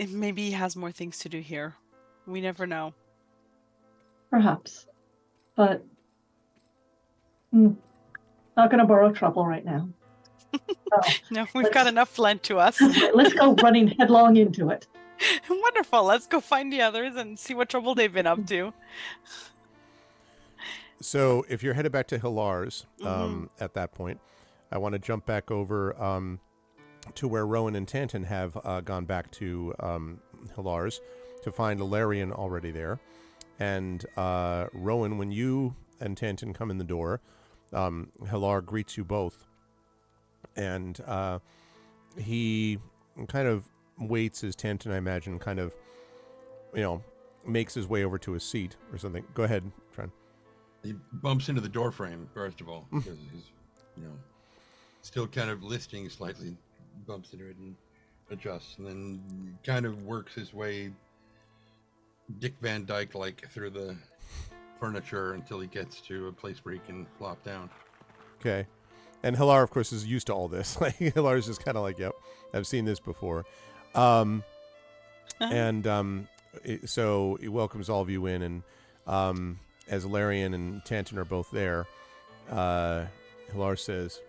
Maybe he has more things to do here. We never know. Perhaps, but not going to borrow trouble right now. So, No, we've got enough lent to us. let's go running headlong into it. Wonderful. Let's go find the others and see what trouble they've been up to. So if you're headed back to Hilar's at that point, I want to jump back over to where Rowan and Tanton have gone back to Hilar's to find Ilarion already there. And Rowan, when you and Tanton come in the door, Hilar greets you both. And he kind of waits as Tanton, I imagine, kind of, makes his way over to his seat or something. Go ahead, Tren. He bumps into the door frame, first of all, because he's, still kind of listing slightly, bumps into it and adjusts, and then kind of works his way Dick Van Dyke-like through the furniture until he gets to a place where he can flop down. Okay. And Hilar, of course, is used to all this. Like, Hilar's just kind of like, yep, I've seen this before. And so he welcomes all of you in, and as Ilarion and Tanton are both there, Hilar says,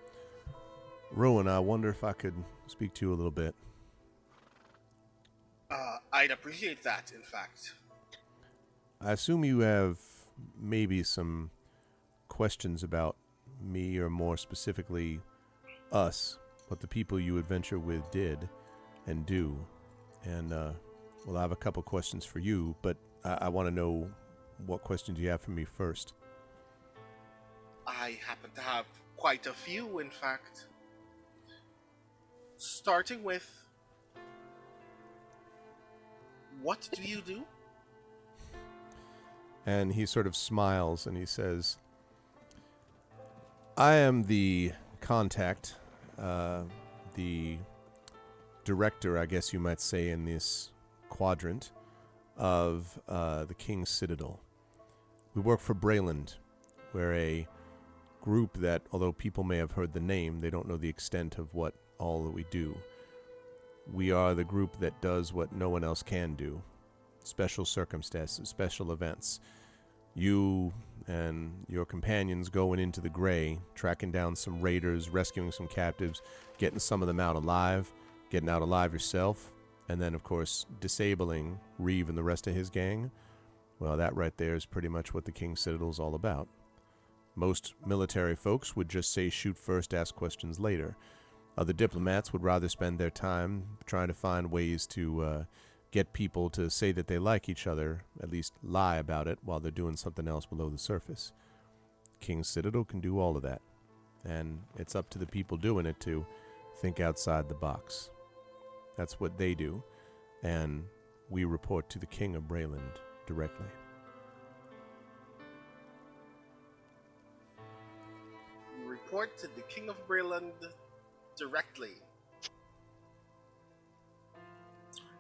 Rowan, I wonder if I could speak to you a little bit. I'd appreciate that, in fact. I assume you have maybe some questions about me, or more specifically, us, what the people you adventure with did and do. And, well, I have a couple questions for you, but I want to know what questions you have for me first. I happen to have quite a few, in fact. Starting with, what do you do? And he sort of smiles and he says, I am the contact, the director, I guess you might say, in this quadrant of the King's Citadel. We work for Brayland. We're a group that, although people may have heard the name, they don't know the extent of what all that we do. We are the group that does what no one else can do. Special circumstances, special events. You and your companions going into the Gray, tracking down some raiders, rescuing some captives, getting some of them out alive, getting out alive yourself, and then, of course, disabling Reeve and the rest of his gang. Well, that right there is pretty much what the King's Citadel is all about. Most military folks would just say shoot first, ask questions later. Other diplomats would rather spend their time trying to find ways to get people to say that they like each other, at least lie about it, while they're doing something else below the surface. King's Citadel can do all of that, and it's up to the people doing it to think outside the box. That's what they do, and we report to the King of Brayland directly. Report to the King of Brayland directly.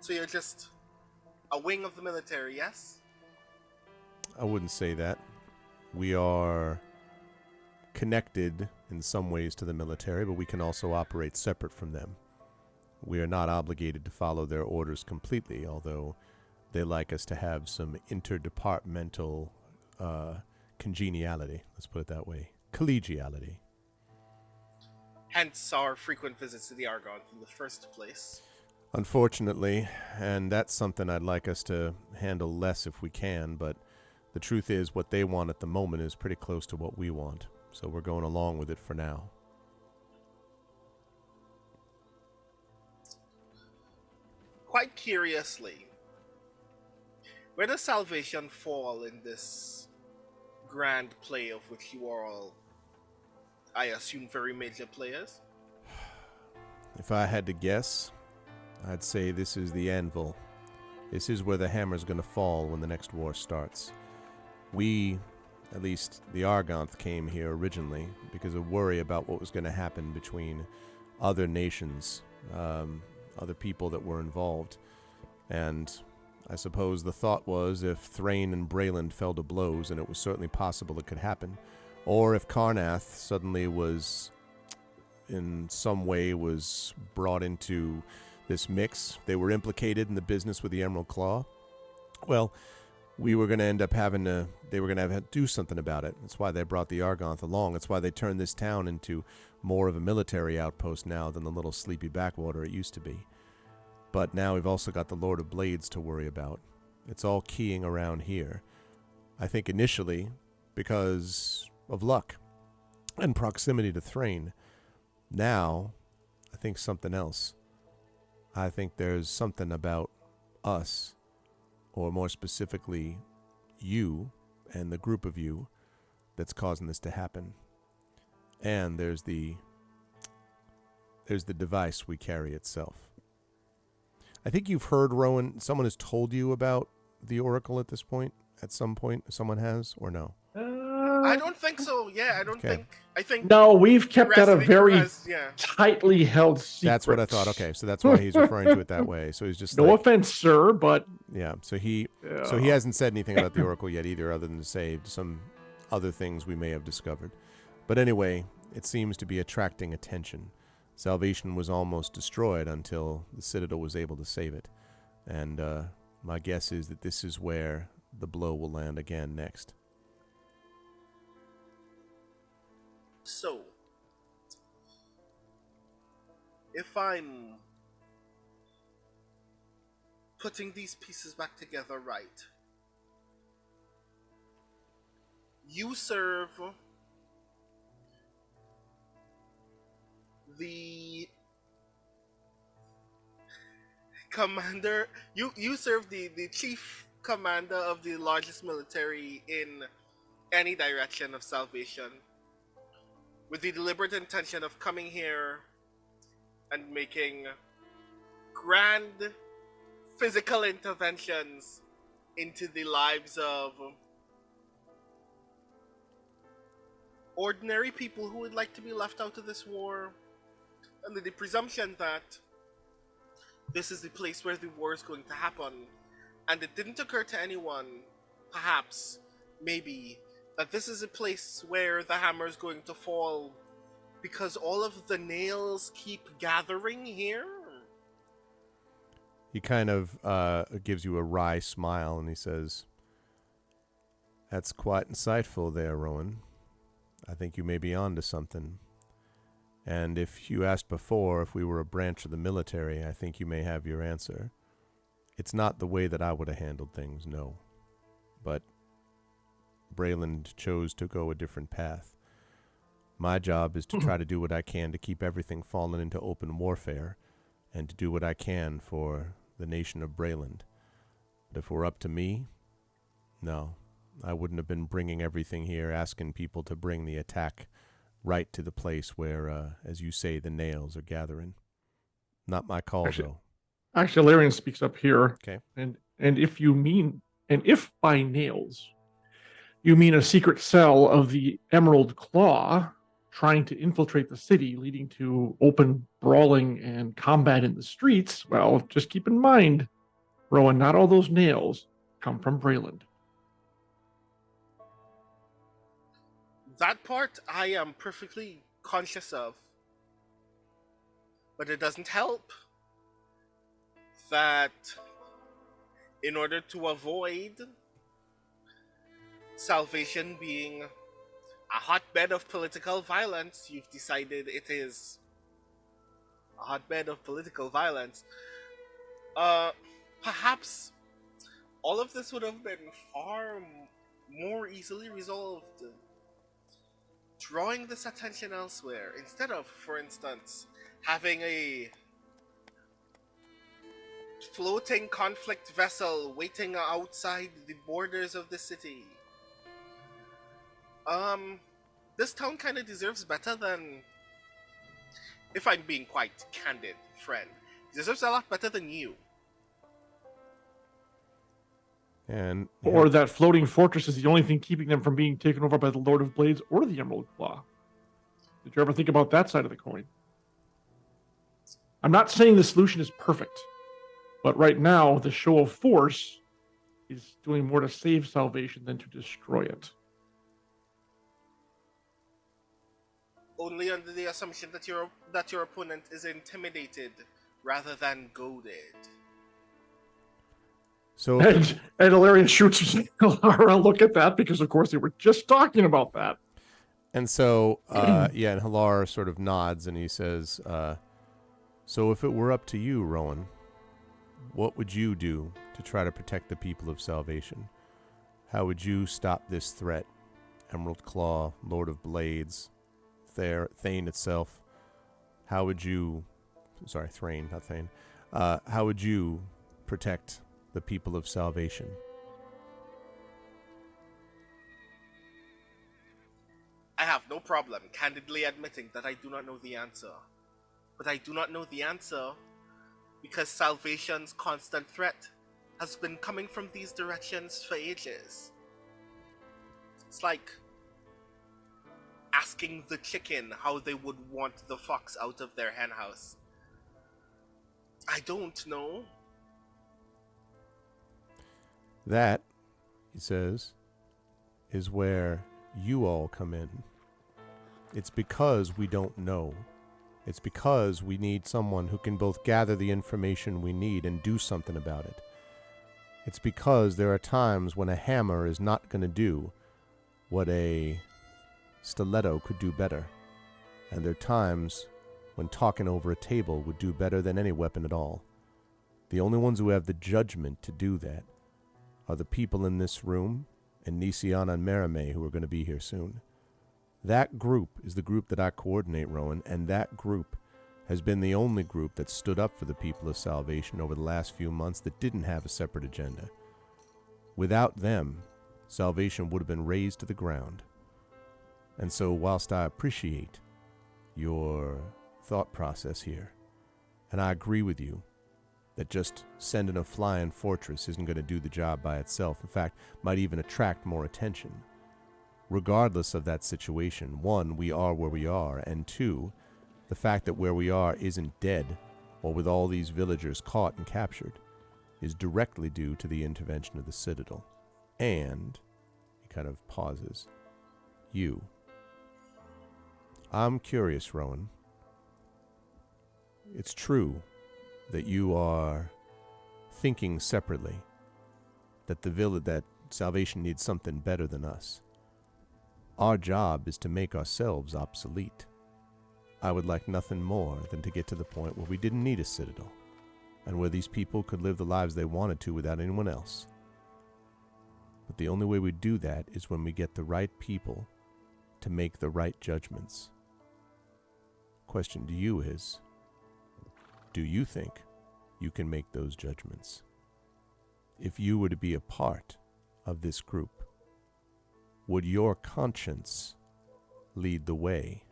So you're just a wing of the military, yes? I wouldn't say that. We are connected in some ways to the military, but we can also operate separate from them. We are not obligated to follow their orders completely, although they like us to have some interdepartmental congeniality, let's put it that way, collegiality. Hence our frequent visits to the ArvCon in the first place. Unfortunately, and that's something I'd like us to handle less if we can, but the truth is what they want at the moment is pretty close to what we want, so we're going along with it for now. Quite curiously, where does Salvation fall in this grand play of which you are all, I assume, very major players? If I had to guess, I'd say this is the anvil. This is where the hammer's going to fall when the next war starts. We, at least the Argonth, came here originally because of worry about what was going to happen between other nations, other people that were involved. And I suppose the thought was if Thrain and Brayland fell to blows, and it was certainly possible it could happen, or if Karnath suddenly was, in some way, was brought into this mix, they were implicated in the business with the Emerald Claw, well, we were going to end up they were going to have to do something about it. That's why they brought the Argonth along. That's why they turned this town into more of a military outpost now than the little sleepy backwater it used to be. But now we've also got the Lord of Blades to worry about. It's all keying around here. I think initially, because of luck and proximity to Thrain. Now, I think something else. I think there's something about us, or more specifically, you and the group of you, that's causing this to happen. And there's the device we carry itself. I think you've heard, Rowan, someone has told you about the Oracle at this point, at some point, someone has, or no? I don't think so. Yeah, I don't Okay. think. I think. No, we've kept that a very Yeah. tightly held secret. That's what I thought. Okay, so that's why he's referring to it that way. So he's just No like, offense, sir, but yeah. So he hasn't said anything about the Oracle yet either, other than to say some other things we may have discovered. But anyway, it seems to be attracting attention. Salvation was almost destroyed until the Citadel was able to save it, and my guess is that this is where the blow will land again next. So, if I'm putting these pieces back together right, you serve the commander, you serve the chief commander of the largest military in any direction of Salvation, with the deliberate intention of coming here and making grand physical interventions into the lives of ordinary people who would like to be left out of this war, under the presumption that this is the place where the war is going to happen. And it didn't occur to anyone, perhaps, maybe, that this is a place where the hammer is going to fall because all of the nails keep gathering here. He kind of gives you a wry smile and he says, "That's quite insightful there, Rowan. I think you may be on to something. And if you asked before if we were a branch of the military, I think you may have your answer. It's not the way that I would have handled things, no. But Brayland chose to go a different path. My job is to try to do what I can to keep everything falling into open warfare, and to do what I can for the nation of Brayland. But if it were up to me, no, I wouldn't have been bringing everything here, asking people to bring the attack right to the place where, as you say, the nails are gathering. Not my call, though." Actually, Larian speaks up here. Okay. And if by nails you mean a secret cell of the Emerald Claw trying to infiltrate the city, leading to open brawling and combat in the streets, well, just keep in mind, Rowan, not all those nails come from Brayland. That part I am perfectly conscious of. But it doesn't help that in order to avoid Salvation being a hotbed of political violence, you've decided it is a hotbed of political violence. Perhaps all of this would have been far more easily resolved drawing this attention elsewhere instead of, for instance, having a floating conflict vessel waiting outside the borders of the city. This town kind of deserves better than, if I'm being quite candid, friend, deserves a lot better than you. And Or that floating fortress is the only thing keeping them from being taken over by the Lord of Blades or the Emerald Claw. Did you ever think about that side of the coin? I'm not saying the solution is perfect, but right now the show of force is doing more to save Salvation than to destroy it. Only under the assumption that your opponent is intimidated rather than goaded. so And Ilarion shoots Halara. Look at that, because of course they were just talking about that. And so, and Halar sort of nods and he says, so if it were up to you, Rowan, what would you do to try to protect the people of Salvation? How would you stop this threat? Emerald Claw, Lord of Blades, Thane itself. How would you, sorry, Thrain, not Thane. How would you protect the people of Salvation? I have no problem candidly admitting that I do not know the answer. But I do not know the answer because Salvation's constant threat has been coming from these directions for ages. It's like asking the chicken how they would want the fox out of their henhouse. I don't know. That, he says, is where you all come in. It's because we don't know. It's because we need someone who can both gather the information we need and do something about it. It's because there are times when a hammer is not going to do what a stiletto could do better. And there are times when talking over a table would do better than any weapon at all. The only ones who have the judgment to do that are the people in this room and Nisiana and Merime, who are going to be here soon. That group is the group that I coordinate, Rowan, and that group has been the only group that stood up for the people of Salvation over the last few months that didn't have a separate agenda. Without them, Salvation would have been razed to the ground. And so whilst I appreciate your thought process here, and I agree with you that just sending a flying fortress isn't going to do the job by itself, in fact, might even attract more attention. Regardless of that situation, one, we are where we are, and two, the fact that where we are isn't dead, or with all these villagers caught and captured, is directly due to the intervention of the Citadel. And, he kind of pauses, you. I'm curious, Rowan. It's true that you are thinking separately, that that Salvation needs something better than us. Our job is to make ourselves obsolete. I would like nothing more than to get to the point where we didn't need a citadel, and where these people could live the lives they wanted to without anyone else. But the only way we do that is when we get the right people to make the right judgments. Question to you is, do you think you can make those judgments? If you were to be a part of this group, would your conscience lead the way?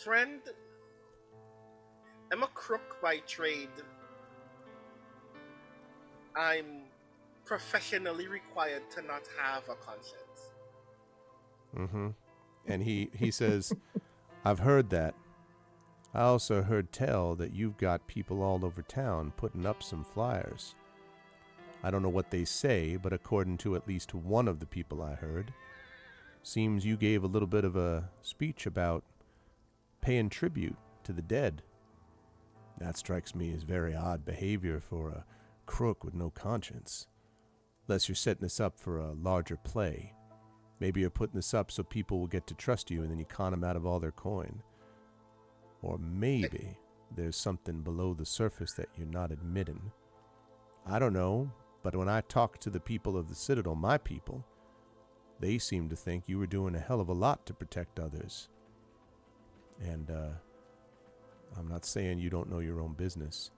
Friend, I'm a crook by trade. I'm professionally required to not have a conscience. Mm-hmm. And he says, I've heard that. I also heard tell that you've got people all over town putting up some flyers. I don't know what they say, but according to at least one of the people I heard, seems you gave a little bit of a speech about paying tribute to the dead. That strikes me as very odd behavior for a crook with no conscience. Unless you're setting this up for a larger play. Maybe you're putting this up so people will get to trust you and then you con them out of all their coin. Or maybe there's something below the surface that you're not admitting. I don't know, but when I talk to the people of the Citadel, my people, they seem to think you were doing a hell of a lot to protect others. And, I'm not saying you don't know your own business.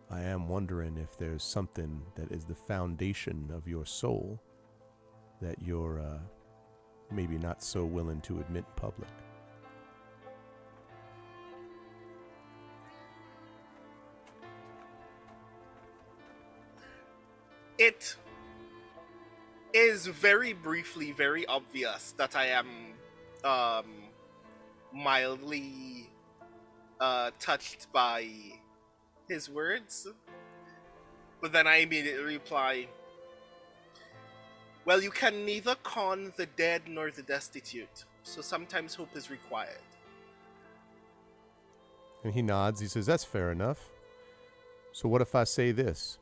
I am wondering if there's something that is the foundation of your soul that you're maybe not so willing to admit in public. It is very briefly very obvious that I am mildly touched by his words, but then I immediately reply, well, you can neither con the dead nor the destitute, so sometimes hope is required. And he nods. He says, that's fair enough. So what if I say this?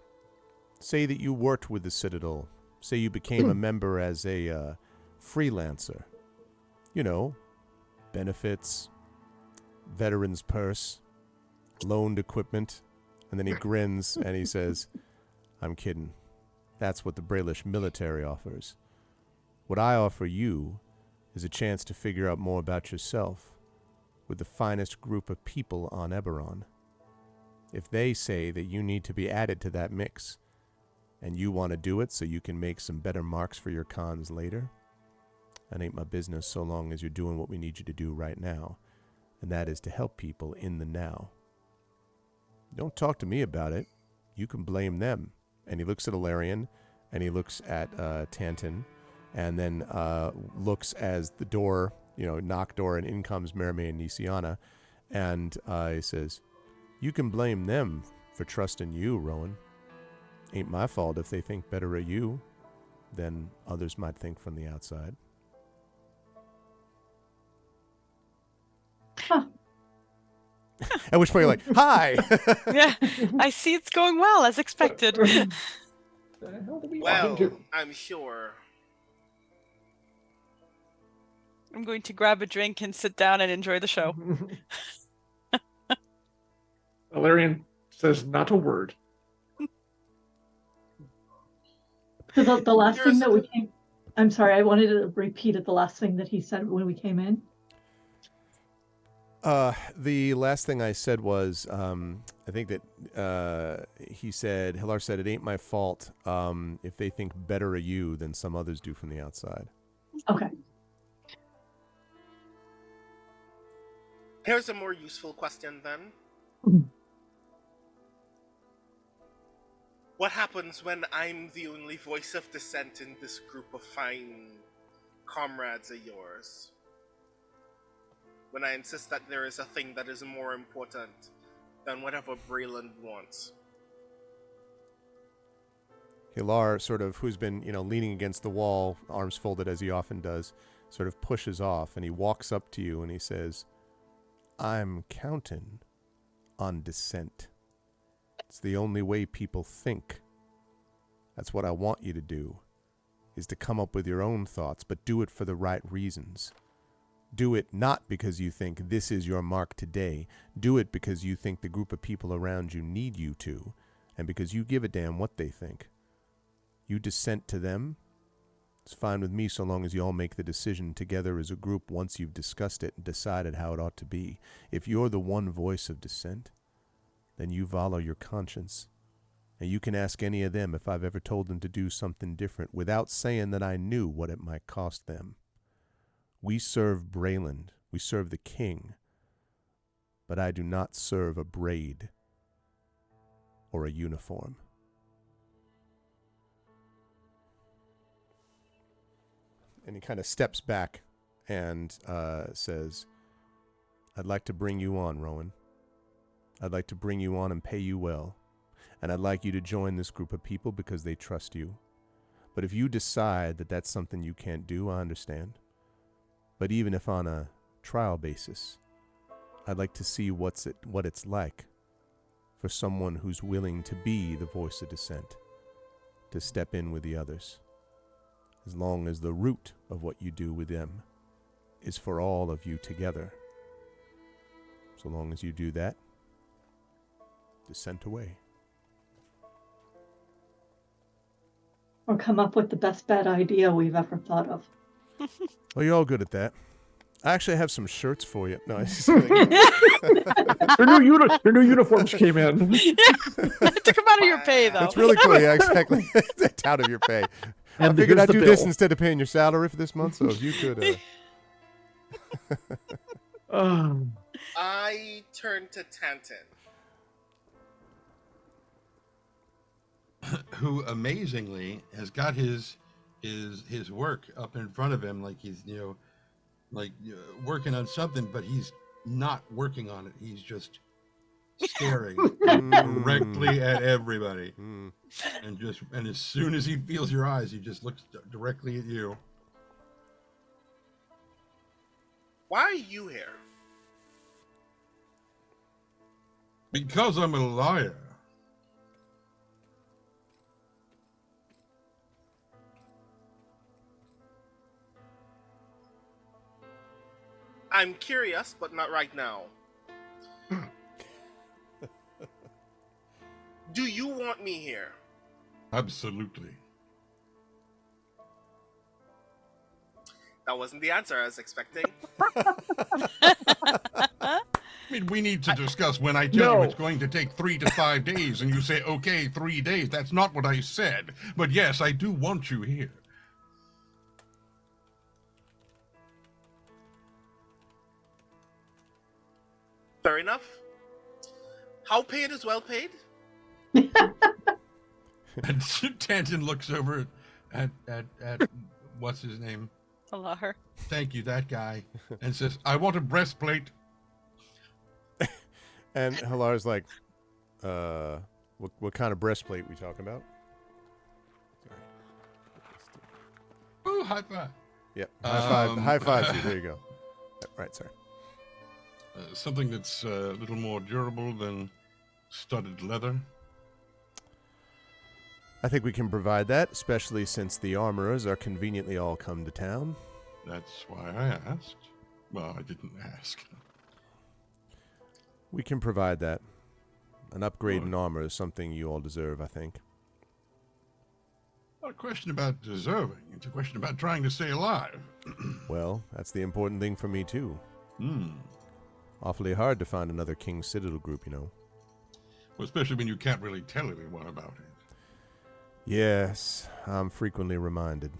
Say that you worked with the Citadel. Say you became a member as a freelancer. You know, benefits, veteran's purse, loaned equipment. And then he grins and he says, I'm kidding. That's what the Brailish military offers. What I offer you is a chance to figure out more about yourself with the finest group of people on Eberron. If they say that you need to be added to that mix, and you want to do it so you can make some better marks for your cons later, that ain't my business so long as you're doing what we need you to do right now, and that is to help people in the now. Don't talk to me about it. You can blame them. And he looks at Ilarion, and he looks at Tanton, and then looks as the door, knock door, and in comes Mermaid and Nisiana, and he says, you can blame them for trusting you, Rowan. Ain't my fault if they think better of you than others might think from the outside. Huh. At which point you're like, hi! Yeah, I see it's going well as expected. The hell did we walk Well, into? I'm sure. I'm going to grab a drink and sit down and enjoy the show. Valerian says not a word. So the last thing Here's- that we came, I'm sorry, I wanted to repeat it. The last thing that he said when we came in. The last thing I said was, I think that Hilar said, it ain't my fault if they think better of you than some others do from the outside. Okay. Here's a more useful question then. Mhm. What happens when I'm the only voice of dissent in this group of fine comrades of yours? When I insist that there is a thing that is more important than whatever Brayland wants. Hilar, sort of, who's been, leaning against the wall, arms folded as he often does, sort of pushes off, and he walks up to you and he says, I'm counting on dissent. It's the only way people think. That's what I want you to do, is to come up with your own thoughts, but do it for the right reasons. Do it not because you think this is your mark today. Do it because you think the group of people around you need you to, and because you give a damn what they think. You dissent to them. It's fine with me so long as you all make the decision together as a group once you've discussed it and decided how it ought to be. If you're the one voice of dissent, then you follow your conscience. And you can ask any of them if I've ever told them to do something different without saying that I knew what it might cost them. We serve Brayland. We serve the king. But I do not serve a braid or a uniform. And he kind of steps back and says, I'd like to bring you on, Rowan. I'd like to bring you on and pay you well. and I'd like you to join this group of people because they trust you. But if you decide that that's something you can't do, I understand. But even if on a trial basis, I'd like to see what it's like for someone who's willing to be the voice of dissent, to step in with the others, as long as the root of what you do with them is for all of you together. So long as you do that, dissent away. Or come up with the best bad idea we've ever thought of. Well, you're all good at that. I actually have some shirts for you. No, it's just kidding. Their new uniforms came in. It took them out of your pay, though. That's really cool. Yeah, exactly. It's out of your pay. I And figured here's I'd the do this bill. instead of paying your salary for this month. So if you could, I turn to Tantin. Who amazingly has got his work up in front of him, like he's working on something, but he's not working on it. He's just staring directly at everybody, and as soon as he feels your eyes, he just looks directly at you. Why are you here? Because I'm a liar. I'm curious, but not right now. Do you want me here? Absolutely. That wasn't the answer I was expecting. I mean, we need to discuss when I tell No. you it's going to take 3 to 5 days, and you say, okay, 3 days. That's not what I said. But yes, I do want you here. Fair enough. How paid is well paid? And Tanton looks over at what's his name? Alar. Thank you, that guy, and says, I want a breastplate. and Halar's like, what kind of breastplate we talking about? Oh, high five. Yep. High five. Um, High five you. There you go. Right, sorry. Something that's a little more durable than studded leather. I think we can provide that, especially since the armorers are conveniently all come to town. That's why I asked. Well, I didn't ask. We can provide that. An upgrade in Good. armor is something you all deserve, I think. Not a question about deserving. It's a question about trying to stay alive. Well, that's the important thing for me, too. Hmm. Awfully hard to find another King's Citadel group, you know. Well, especially when you can't really tell anyone about it. Yes, I'm frequently reminded.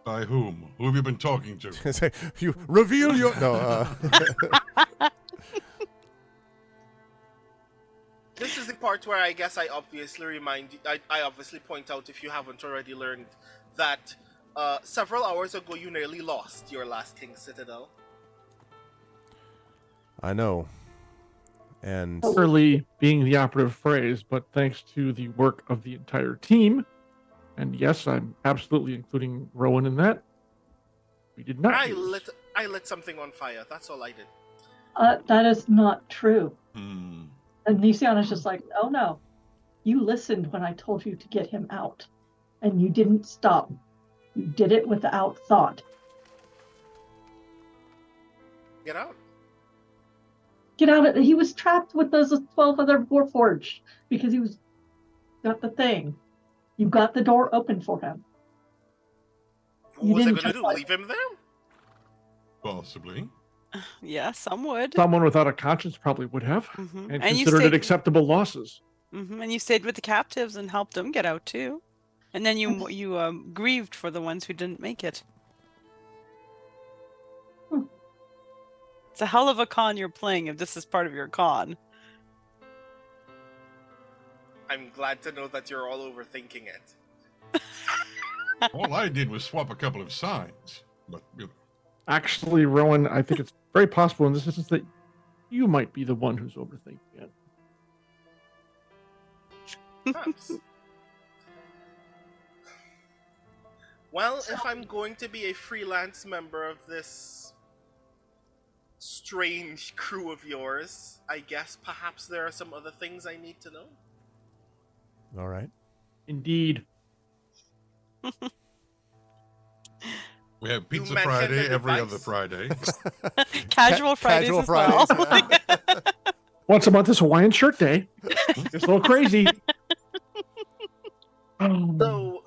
By whom? Who have you been talking to? You reveal your... No, This is the part where I guess I obviously I obviously point out, if you haven't already learned, that several hours ago you nearly lost your last King's Citadel. I know. And Early being the operative phrase, but thanks to the work of the entire team, and yes, I'm absolutely including Rowan in that, we did not I lose. lit something on fire. That's all I did. That is not true. Hmm. And Nisiana's just like, oh no, you listened when I told you to get him out, and you didn't stop. You did it without thought. Get out. Get out! He was trapped with those 12 other Warforged because he got the thing. You got the door open for him. You What was I didn't going to do? just Leave him there? Possibly. Yeah, some would. Someone without a conscience probably would have, Mhm. and And you considered it stayed- acceptable losses. And you stayed with the captives and helped them get out too. And then you grieved for the ones who didn't make it. It's a hell of a con you're playing if this is part of your con. I'm glad to know that you're all overthinking it. All I did was swap a couple of signs. But Actually, Rowan, I think it's very possible in this instance that you might be the one who's overthinking it. Perhaps. Well, if I'm going to be a freelance member of this strange crew of yours, I guess perhaps there are some other things I need to know. All right. Indeed. We have Pizza mentioned Friday the every device. other Friday. Casual Fridays Casual as well. Fridays, yeah. Once a month is Hawaiian shirt day. It's a little crazy. So,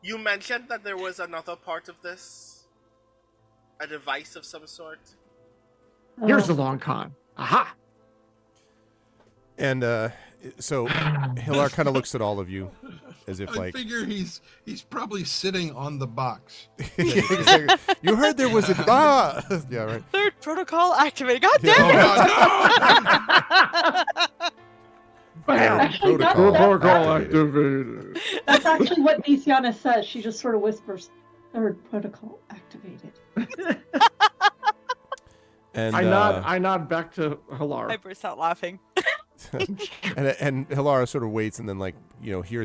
you mentioned that there was another part of this? A device of some sort? Here's Oh, the long con. Aha! And so Hilar kind of looks at all of you as if I like figure he's probably sitting on the box. Yeah, exactly. You heard there was a yeah, right. Third protocol activated. God Yeah. damn Oh, it! God, no! Bam! Actually, Protocol Protocol activated. activated. that's actually what Nisiana says. She just sort of whispers, "Third protocol activated." And I nod back to Hilar. I burst out laughing. and Hilara sort of waits and then like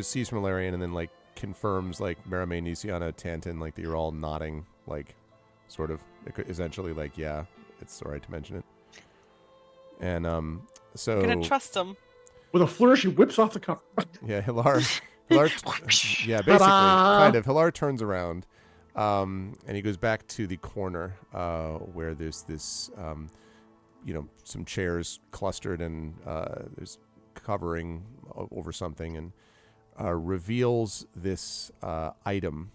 sees from Hilarion and then like confirms like Merame, Nisiana, Tantan like that you're all nodding like sort of essentially like yeah, it's all right to mention it. And so I'm gonna trust him. With a flourish, he whips off the cover. yeah, Hilar yeah, basically Ta-da! kind of Hilar turns around and he goes back to the corner where there's this some chairs clustered and there's covering over something and reveals this item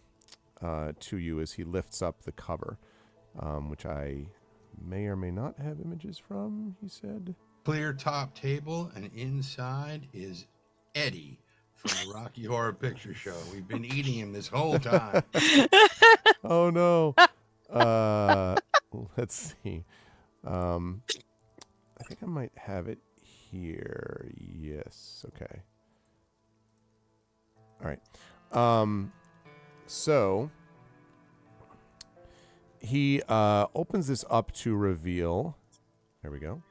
to you as he lifts up the cover, which I may or may not have images from, he said. Clear top table, and inside is Eddie from the Rocky Horror Picture Show. We've been eating him this whole time. Oh no. Let's see. I think I might have it here. Yes. Okay. All right. So he opens this up to reveal. There we go.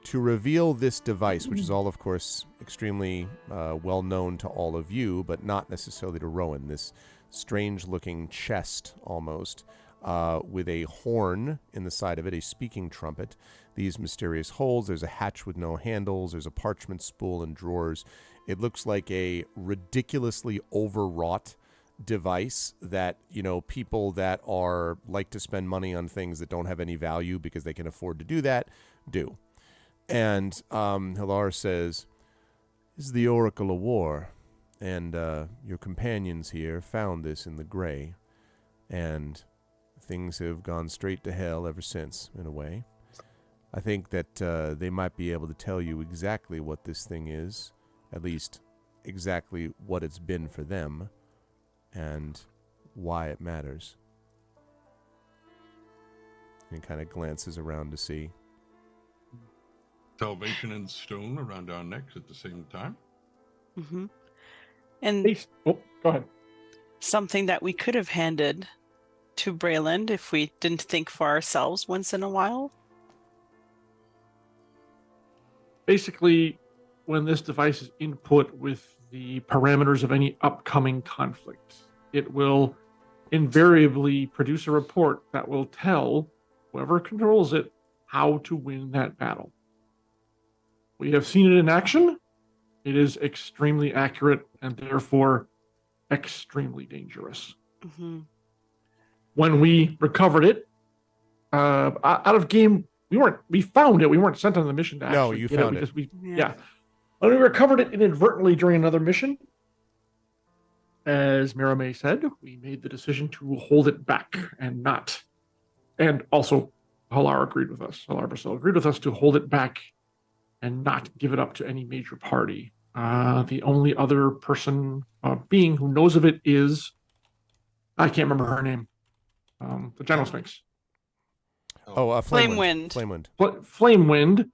To reveal this device, which is all, of course, extremely well known to all of you, but not necessarily to Rowan. This strange-looking chest, almost, with a horn in the side of it, a speaking trumpet. These mysterious holes. There's a hatch with no handles. There's a parchment spool and drawers. It looks like a ridiculously overwrought device that, people that are like to spend money on things that don't have any value because they can afford to do that, do. And Hilar says, "This is the Oracle of War, and your companions here found this in the gray, and things have gone straight to hell ever since, in a way. I think that they might be able to tell you exactly what this thing is, at least exactly what it's been for them, and why it matters." And he kind of glances around to see. Salvation and stone around our necks at the same time. Mm-hmm. And Oh, go ahead. something that we could have handed to Brayland if we didn't think for ourselves once in a while. Basically, when this device is input with the parameters of any upcoming conflict, it will invariably produce a report that will tell whoever controls it how to win that battle. We have seen it in action. It is extremely accurate and therefore extremely dangerous. Mm-hmm. When we recovered it, out of game, we found it. We weren't sent on the mission to actually No, you get found it. because yeah. When we recovered it inadvertently during another mission, as Merame said, we made the decision to hold it back and not. And also, Hilar agreed with us. Hilar Basil agreed with us to hold it back and not give it up to any major party. The only other being who knows of it is, I can't remember her name, the General Sphinx. Flamewind. Flamewind,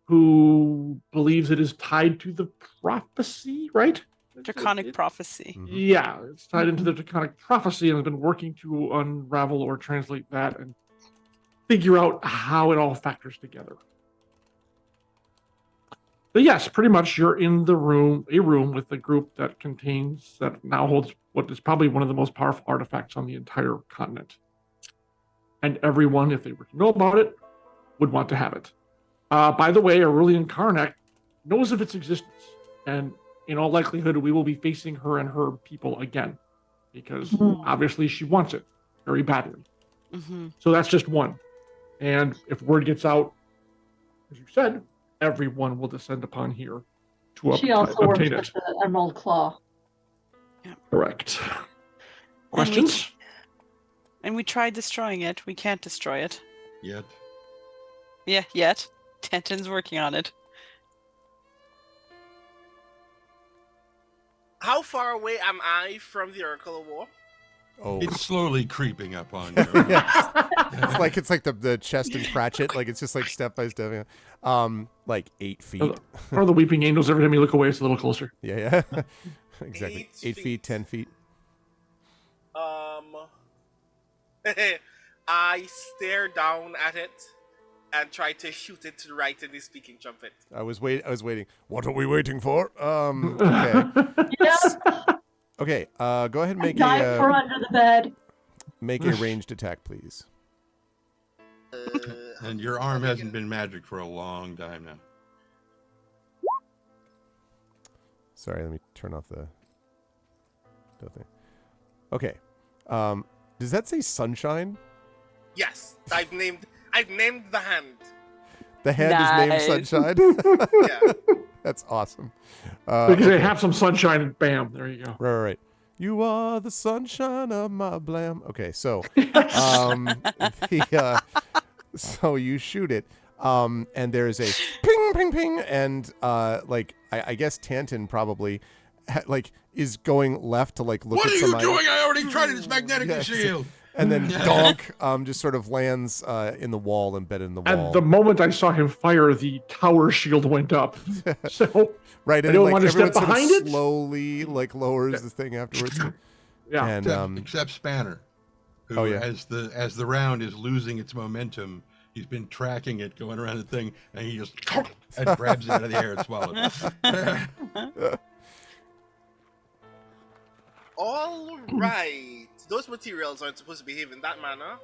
who believes it is tied to the prophecy, right? Draconic prophecy. Mm-hmm. Yeah, it's tied into the Draconic prophecy and has been working to unravel or translate that and figure out how it all factors together. But yes, pretty much you're in a room with a group that now holds what is probably one of the most powerful artifacts on the entire continent. And everyone, if they were to know about it, would want to have it. By the way, Aurelian Karnak knows of its existence. And in all likelihood, we will be facing her and her people again. Because obviously she wants it very badly. So that's just one. And if word gets out, as you said, everyone will descend upon here to She also works obtain with it. the Emerald Claw. Correct. Questions? And we tried destroying it. We can't destroy it. Yet. Yeah, yet. Tantin's working on it. How far away am I from the Oracle of War? Oh, It's slowly creeping up on you. it's like the chest and Pratchett. Like it's just like step by step. Like 8 feet. Or the weeping angels, every time you look away, it's a little closer. Yeah. Exactly. 8 feet, 10 feet. I stare down at it and try to shoot it right in the speaking trumpet. I was waiting. What are we waiting for? Okay. Okay, go ahead and make Dive for under the bed. make a ranged attack, please. And your arm hasn't been magic for a long time now. Sorry, let me turn off the thing. Okay. Does that say sunshine? Yes, I've named the hand. The hand is named Sunshine. Yeah. That's awesome. Because they have some sunshine, bam, there you go. Right. You are the sunshine of my blam. Okay, so so you shoot it, and there's a ping, ping, ping, and I guess Tantin probably is going left to look What at are some you doing? I already tried it. It's magnetic Yeah, shield. and then donk just sort of lands in the wall, embedded in the wall. And the moment I saw him fire, the tower shield went up. So right, and anyone want to everyone step sort of behind it? slowly lowers the thing afterwards. Yeah. And Except Spanner, who as the round is losing its momentum, he's been tracking it going around the thing, and he just and grabs it out of the air and swallows it. All right. Those materials aren't supposed to behave in that manner.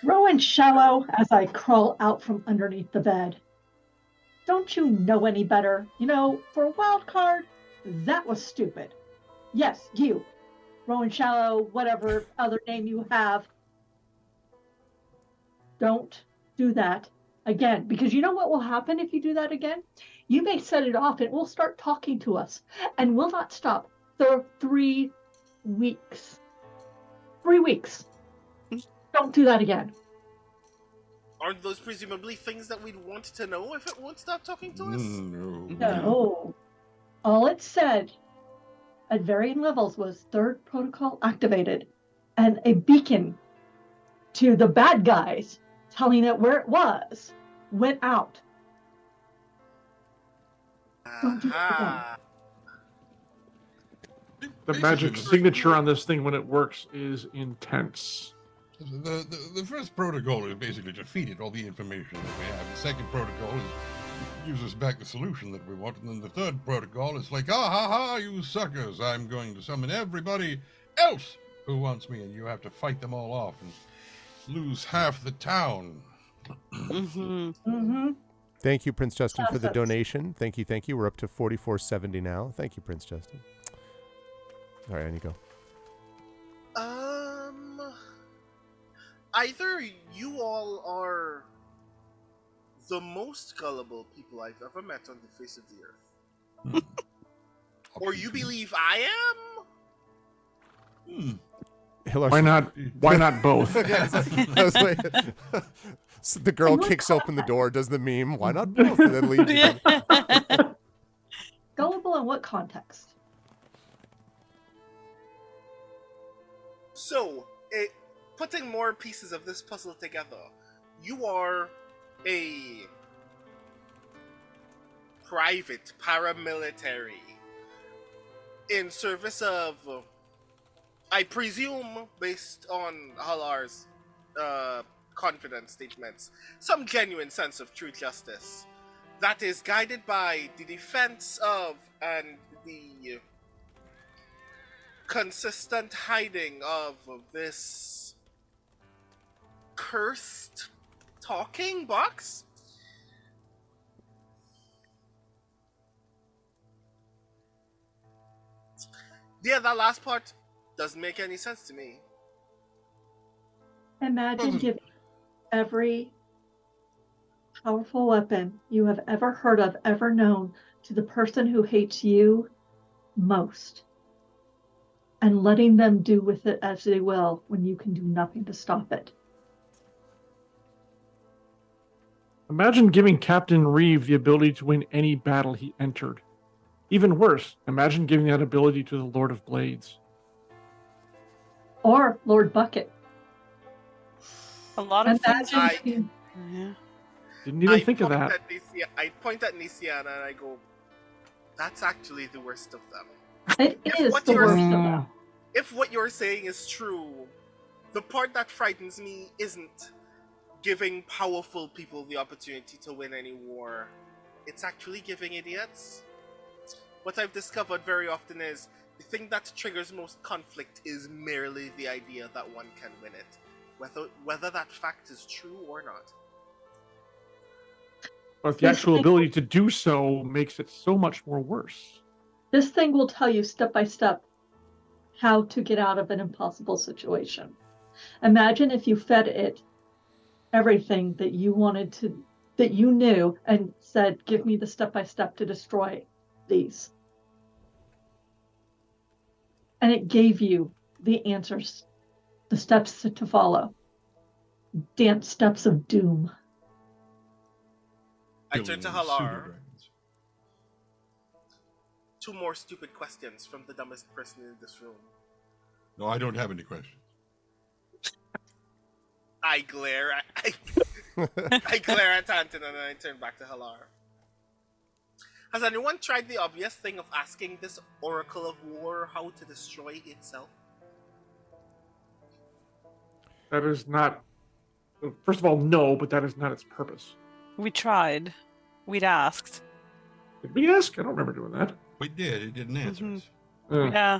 Rowan shallow as I crawl out from underneath the bed. Don't you know any better? You know, for a wild card, that was stupid. Yes, you. Rowan Shallow, whatever other name you have. Don't do that again. Because you know what will happen if you do that again? You may set it off and it will start talking to us and will not stop for 3 weeks. 3 weeks. Don't do that again. Aren't those presumably things that we'd want to know if it won't stop talking to us? No. All it said at varying levels was third protocol activated and a beacon to the bad guys telling it where it was went out. Don't do that again. The magic signature on this thing when it works is intense. The first protocol is basically to feed it all the information that we have. The second protocol is gives us back the solution that we want, and then the third protocol is like, ah ha ha, you suckers! I'm going to summon everybody else who wants me, and you have to fight them all off and lose half the town. Thank you, Prince Justin, for the donation. Thank you. We're up to 44.70 now. Thank you, Prince Justin. All right, I need to go. Either you all are the most gullible people I've ever met on the face of the earth, or you believe I am. Why not both? I was like, so the girl kicks open the door, does the meme. Why not both? And then leaves. Again. Gullible in what context? So, putting more pieces of this puzzle together, you are a private paramilitary in service of, I presume, based on Halar's confident statements, some genuine sense of true justice that is guided by the defense of and the consistent hiding of this cursed talking box. Yeah, that last part doesn't make any sense to me. Imagine giving every powerful weapon you have ever heard of, ever known, to the person who hates you most, and letting them do with it as they will when you can do nothing to stop it. Imagine giving Captain Reeve the ability to win any battle he entered. Even worse, imagine giving that ability to the Lord of Blades. Or Lord Bucket. A lot of things. Imagine Yeah. Didn't even think of that. I point at Nisiana and I go, that's actually the worst of them. it is the worst of them. If what you're saying is true, the part that frightens me isn't giving powerful people the opportunity to win any war. It's actually giving idiots. What I've discovered very often is the thing that triggers most conflict is merely the idea that one can win it, whether that fact is true or not. But the actual ability to do so makes it so much more worse. This thing will tell you step by step how to get out of an impossible situation. Imagine if you fed it everything that you wanted to, that you knew, and said, give me the step by step to destroy these. And it gave you the answers, the steps to follow. Dance steps of doom. I turn to Halar. 2 more stupid questions from the dumbest person in this room. No, I don't have any questions. I glare I glare at Anton and then I turn back to Halar. Has anyone tried the obvious thing of asking this Oracle of War how to destroy itself? That is not... First of all, no, but that is not its purpose. We tried. We'd asked. Did we ask? I don't remember doing that. We did. It didn't answer us. Yeah.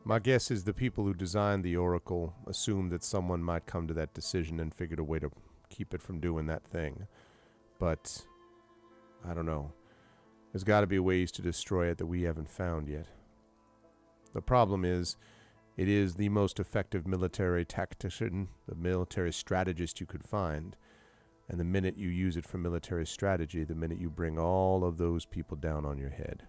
My guess is the people who designed the Oracle assumed that someone might come to that decision and figured a way to keep it from doing that thing. But, I don't know. There's got to be ways to destroy it that we haven't found yet. The problem is, it is the most effective military tactician, the military strategist you could find. And the minute you use it for military strategy, the minute you bring all of those people down on your head.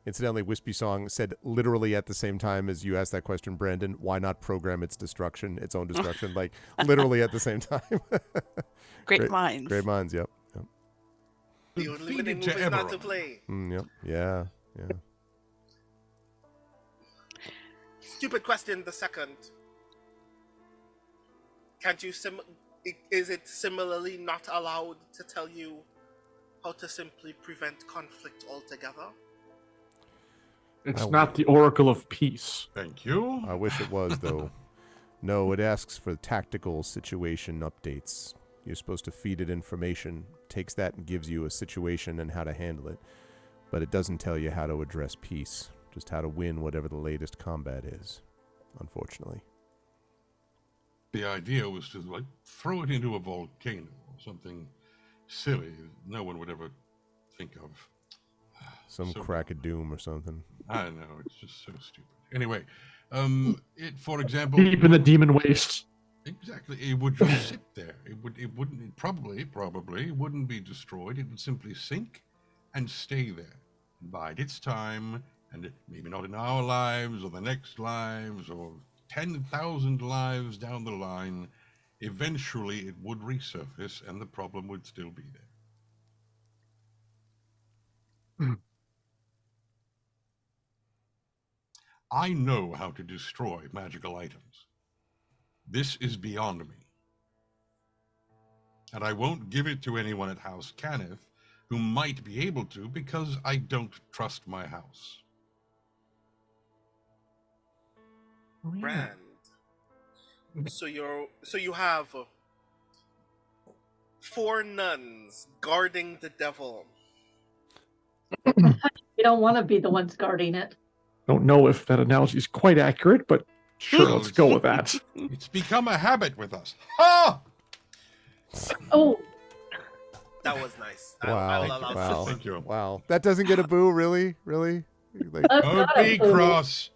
Incidentally, Wispy Song said literally at the same time as you asked that question, Brandon, why not program its destruction, its own destruction? Like, literally at the same time. Great minds. Great minds, yep. The only winning move is not to play. Yep, yeah. Stupid question, the second. Can't you is it similarly not allowed to tell you how to simply prevent conflict altogether? It's not the Oracle of Peace. Thank you. I wish it was, though. No, it asks for tactical situation updates. You're supposed to feed it information, takes that and gives you a situation and how to handle it. But it doesn't tell you how to address peace, just how to win whatever the latest combat is, unfortunately. The idea was to like throw it into a volcano or something silly that no one would ever think of. Some crack of doom or something. I know, it's just so stupid. Anyway, it, for example, Deep in the demon wastes. Exactly, it would just sit there. It probably wouldn't be destroyed. It would simply sink and stay there, and bide its time, and maybe not in our lives or the next lives or 10,000 lives down the line. Eventually, it would resurface, and the problem would still be there. I know how to destroy magical items. This is beyond me. And I won't give it to anyone at House Caniff who might be able to because I don't trust my house. Brand. So you have 4 nuns guarding the devil. You don't want to be the ones guarding it. Don't know if that analogy is quite accurate, but sure, Well, let's go with that. It's become a habit with us. Ha! Oh, That was nice. Wow. I'll allow Wow. this. Thank you. Wow. That doesn't get a boo, really? Really? Like, that's Don't not a be boo. cross.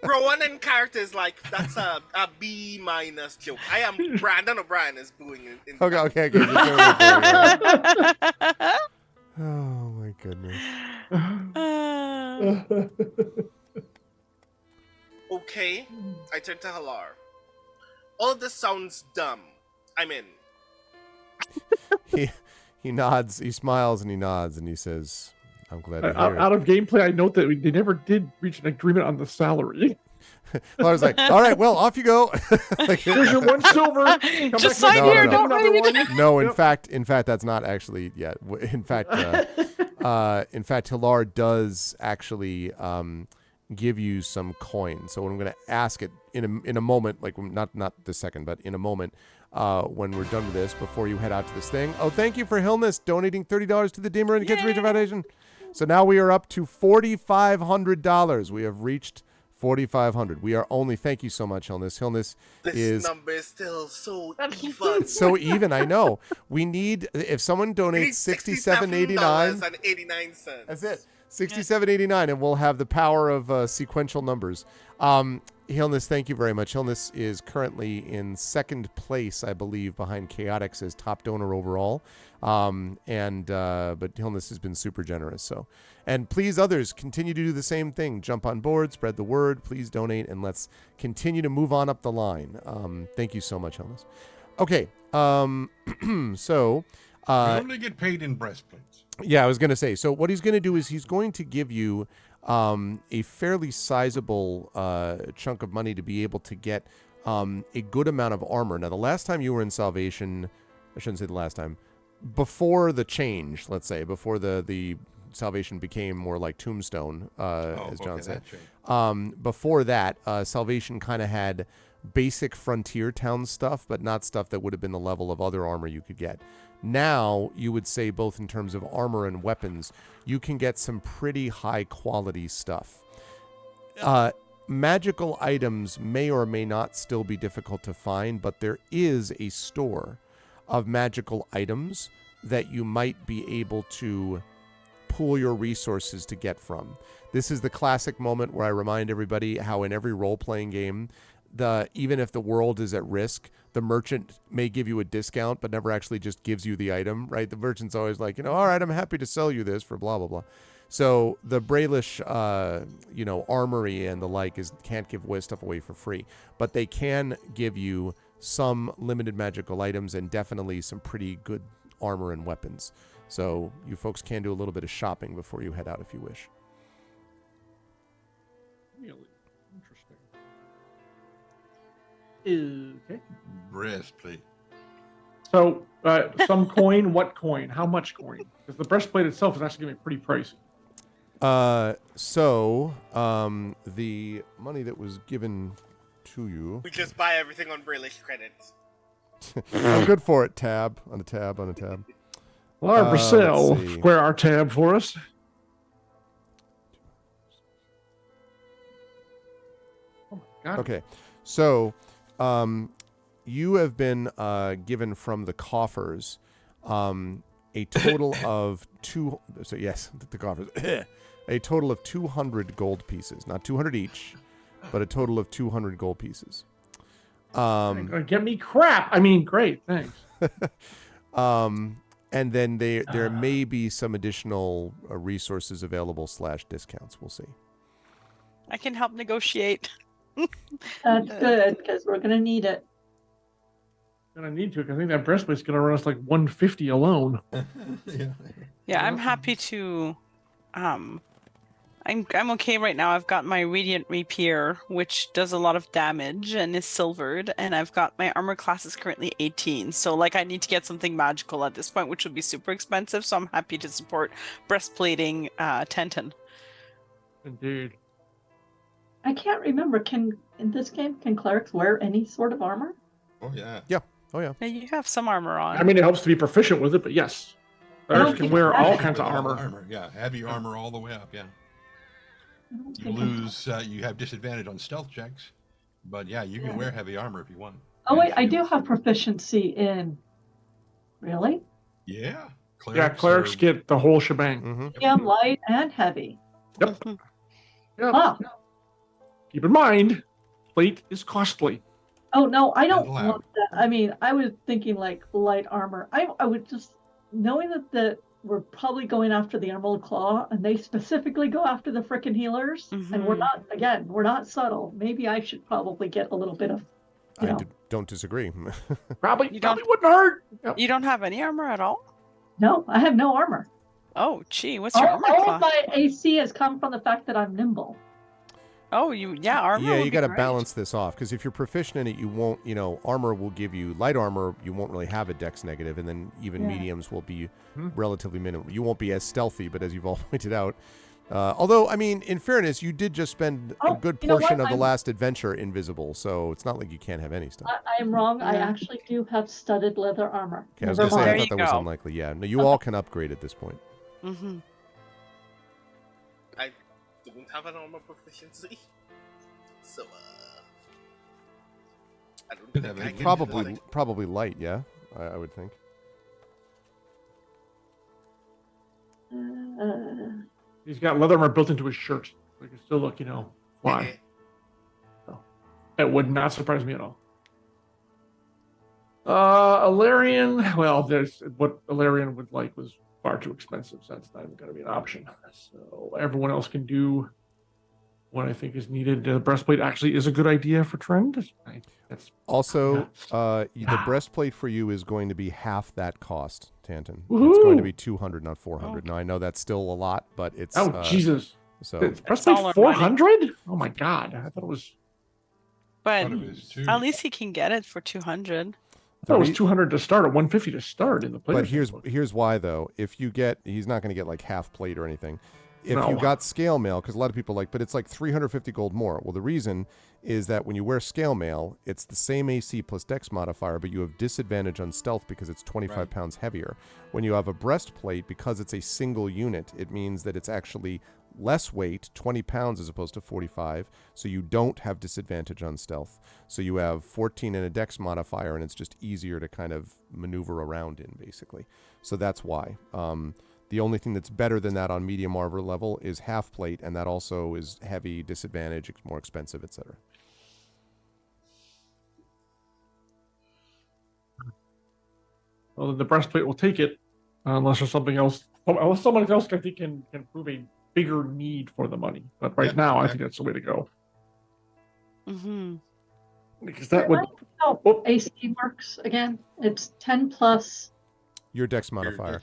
Bro, one in characters like that's a B- joke. I am Brandon O'Brien is booing in okay. You're totally right. Oh my goodness. Okay, I turn to Halar. All of this sounds dumb. I'm in. He nods, he smiles and he nods and he says, I'm glad to hear Out of gameplay, I note that they never did reach an agreement on the salary. it. I was like, all right, well, off you go. Like, Here's your 1 silver. Come Just back sign next here, time, don't another read. one. no, in Yep. fact, that's not actually yet. In fact, Hilar does actually give you some coin. So I'm going to ask it in a moment, like not this second, but in a moment, when we're done with this, before you head out to this thing. Oh, thank you for Hillness donating $30 to the Damer and Kids Reacher Foundation. So now we are up to $4,500. We have reached 4,500. We are only. Thank you so much, Hillness. Hillness This is number is still so even. so even. I know. We need, if someone donates $67.89. and 89 cents. That's it. $67.89, and we'll have the power of sequential numbers. Hillness, thank you very much. Hillness is currently in second place, I believe, behind Chaotix as top donor overall. But Hillness has been super generous. So, and please, others, continue to do the same thing. Jump on board, spread the word. Please donate, and let's continue to move on up the line. Thank you so much, Hillness. Okay. So. We only get paid in breastplates. Yeah, I was going to say. So what he's going to do is he's going to give you a fairly sizable chunk of money to be able to get a good amount of armor. Now, the last time you were in Salvation, I shouldn't say the last time, before the change, let's say, before the Salvation became more like Tombstone, as John said. Before that, Salvation kind of had basic Frontier Town stuff, but not stuff that would have been the level of other armor you could get. Now, you would say both in terms of armor and weapons, you can get some pretty high quality stuff. Magical items may or may not still be difficult to find, but there is a store of magical items that you might be able to pool your resources to get from. This is the classic moment where I remind everybody how in every role-playing game, even if the world is at risk, the merchant may give you a discount, but never actually just gives you the item, right? The merchant's always like, all right, I'm happy to sell you this for blah, blah, blah. So the Braelish, armory and the like can't give stuff away for free, but they can give you some limited magical items and definitely some pretty good armor and weapons. So you folks can do a little bit of shopping before you head out if you wish. Really interesting. Okay. Breastplate. So, some coin. What coin? How much coin? Because the breastplate itself is actually going to be pretty pricey. The money that was given to you. We just buy everything on Braylist credits. I'm good for it. Tab on a tab on a tab. Laura Bracell, let's see. square our tab for us. Oh my God. Okay, so you have been given from the coffers a total of the coffers. A total of 200 gold pieces, not 200 each, but a total of 200 gold pieces. Gonna get me crap. I mean, great, thanks. And then there may be some additional resources available / discounts. We'll see. I can help negotiate. that's good because we're gonna need it. Gonna need to, because I think that breastplate's gonna run us like 150 alone. Yeah, I'm happy to. I'm okay right now. I've got my Radiant Rapier, which does a lot of damage and is silvered, and I've got my armor class is currently 18. So I need to get something magical at this point, which would be super expensive. So I'm happy to support breastplating Tenton. Indeed. I can't remember. In this game, can clerics wear any sort of armor? Oh yeah. Oh yeah. Yeah, you have some armor on. I mean, it helps to be proficient with it, but yes. Clerics can wear all kinds of With all armor. Yeah, heavy armor all the way up. Yeah. I don't You think lose. You have disadvantage on stealth checks, but yeah, you can wear heavy armor if you want. Oh wait, And I do shields. have proficiency in. Really? Yeah. Yeah, clerics get the whole shebang. Mm-hmm. Medium, light, and heavy. Yep. Mhm. Yeah. Ah. Keep in mind, plate is costly. Oh no, I don't loud. want that. I mean, I was thinking like light armor. I would just knowing that we're probably going after the Emerald Claw, and they specifically go after the frickin' healers, and we're not subtle. Maybe I should probably get a little bit of. Don't disagree. Probably don't- wouldn't hurt. Yep. You don't have any armor at all? No, I have no armor. Oh, gee, what's your armor All class? of my AC has come from the fact that I'm nimble. Oh, armor. Yeah, would you be got to great. balance this off, because if you're proficient in it, you won't. Armor will give you light armor. You won't really have a dex negative, and then even mediums will be relatively minimal. You won't be as stealthy, but as you've all pointed out. Although, I mean, in fairness, you did just spend a good portion of the last adventure invisible, so it's not like you can't have any stuff. I am wrong. I actually do have studded leather armor. Okay, I was going to say, I There thought that you was go. unlikely. Yeah, no, you all can upgrade at this point. Mm-hmm. I don't have an armor proficiency, so I don't Could think have I it. can Probably light, yeah, I would think. He's got leather armor built into his shirt. So he can still look, fly. So, that would not surprise me at all. Alarian, well, there's what Alarian would like was far too expensive, so that's not even going to be an option. So everyone else can do what I think is needed. The breastplate actually is a good idea for Trend. Also, the breastplate for you is going to be half that cost, Tanton. It's going to be 200, not 400. Now I know that's still a lot, but it's Jesus. So breastplate 400? Oh my god! I thought it was. But Thought it was too. at least he can get it for 200. I thought it was 200 to start, or 150 to start in the play. But here's why though. If you get, he's not going to get like half plate or anything. If you got scale mail, because a lot of people but it's like 350 gold more. Well, the reason is that when you wear scale mail, it's the same AC plus dex modifier, but you have disadvantage on stealth because it's 25 pounds heavier. When you have a breastplate, because it's a single unit, it means that it's actually less weight, 20 pounds as opposed to 45, so you don't have disadvantage on stealth. So you have 14 in a dex modifier, and it's just easier to kind of maneuver around in, basically. So that's why. The only thing that's better than that on medium armor level is half plate, and that also is heavy, disadvantage, it's more expensive, etc. Well, the breastplate will take it, unless there's something else. Unless someone else I think can prove a bigger need for the money. But right now, I think that's the way to go. Mm-hmm. Because that would. AC works again. It's 10 plus. Your dex modifier.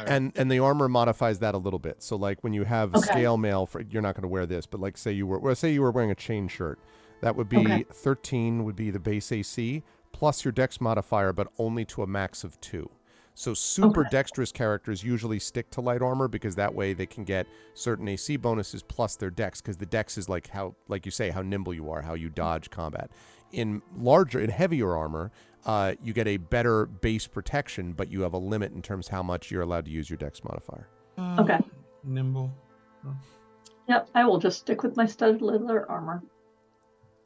And the armor modifies that a little bit. So like when you have scale mail, you're not going to wear this, but like say you were wearing a chain shirt, that would be 13 would be the base AC plus your dex modifier, but only to a max of 2. So super dexterous characters usually stick to light armor because that way they can get certain AC bonuses plus their dex, because the dex is like you say, how nimble you are, how you dodge combat. In heavier armor, you get a better base protection, but you have a limit in terms of how much you're allowed to use your dex modifier. Nimble. Yep, I will just stick with my studded leather armor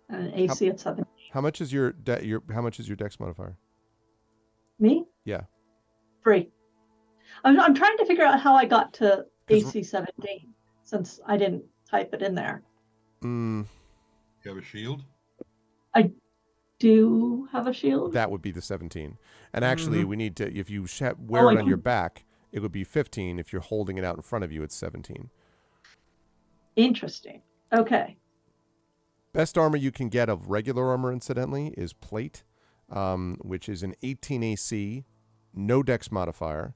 and an AC at 7. How much is your dex modifier? Me? Yeah. 3. I'm trying to figure out how I got to AC 17 since I didn't type it in there. You have a shield? I do have a shield. That would be the 17. And actually, we need to, if you wear it on your back, it would be 15. If you're holding it out in front of you, it's 17. Interesting. Okay. Best armor you can get of regular armor, incidentally, is plate, which is an 18 AC, no dex modifier,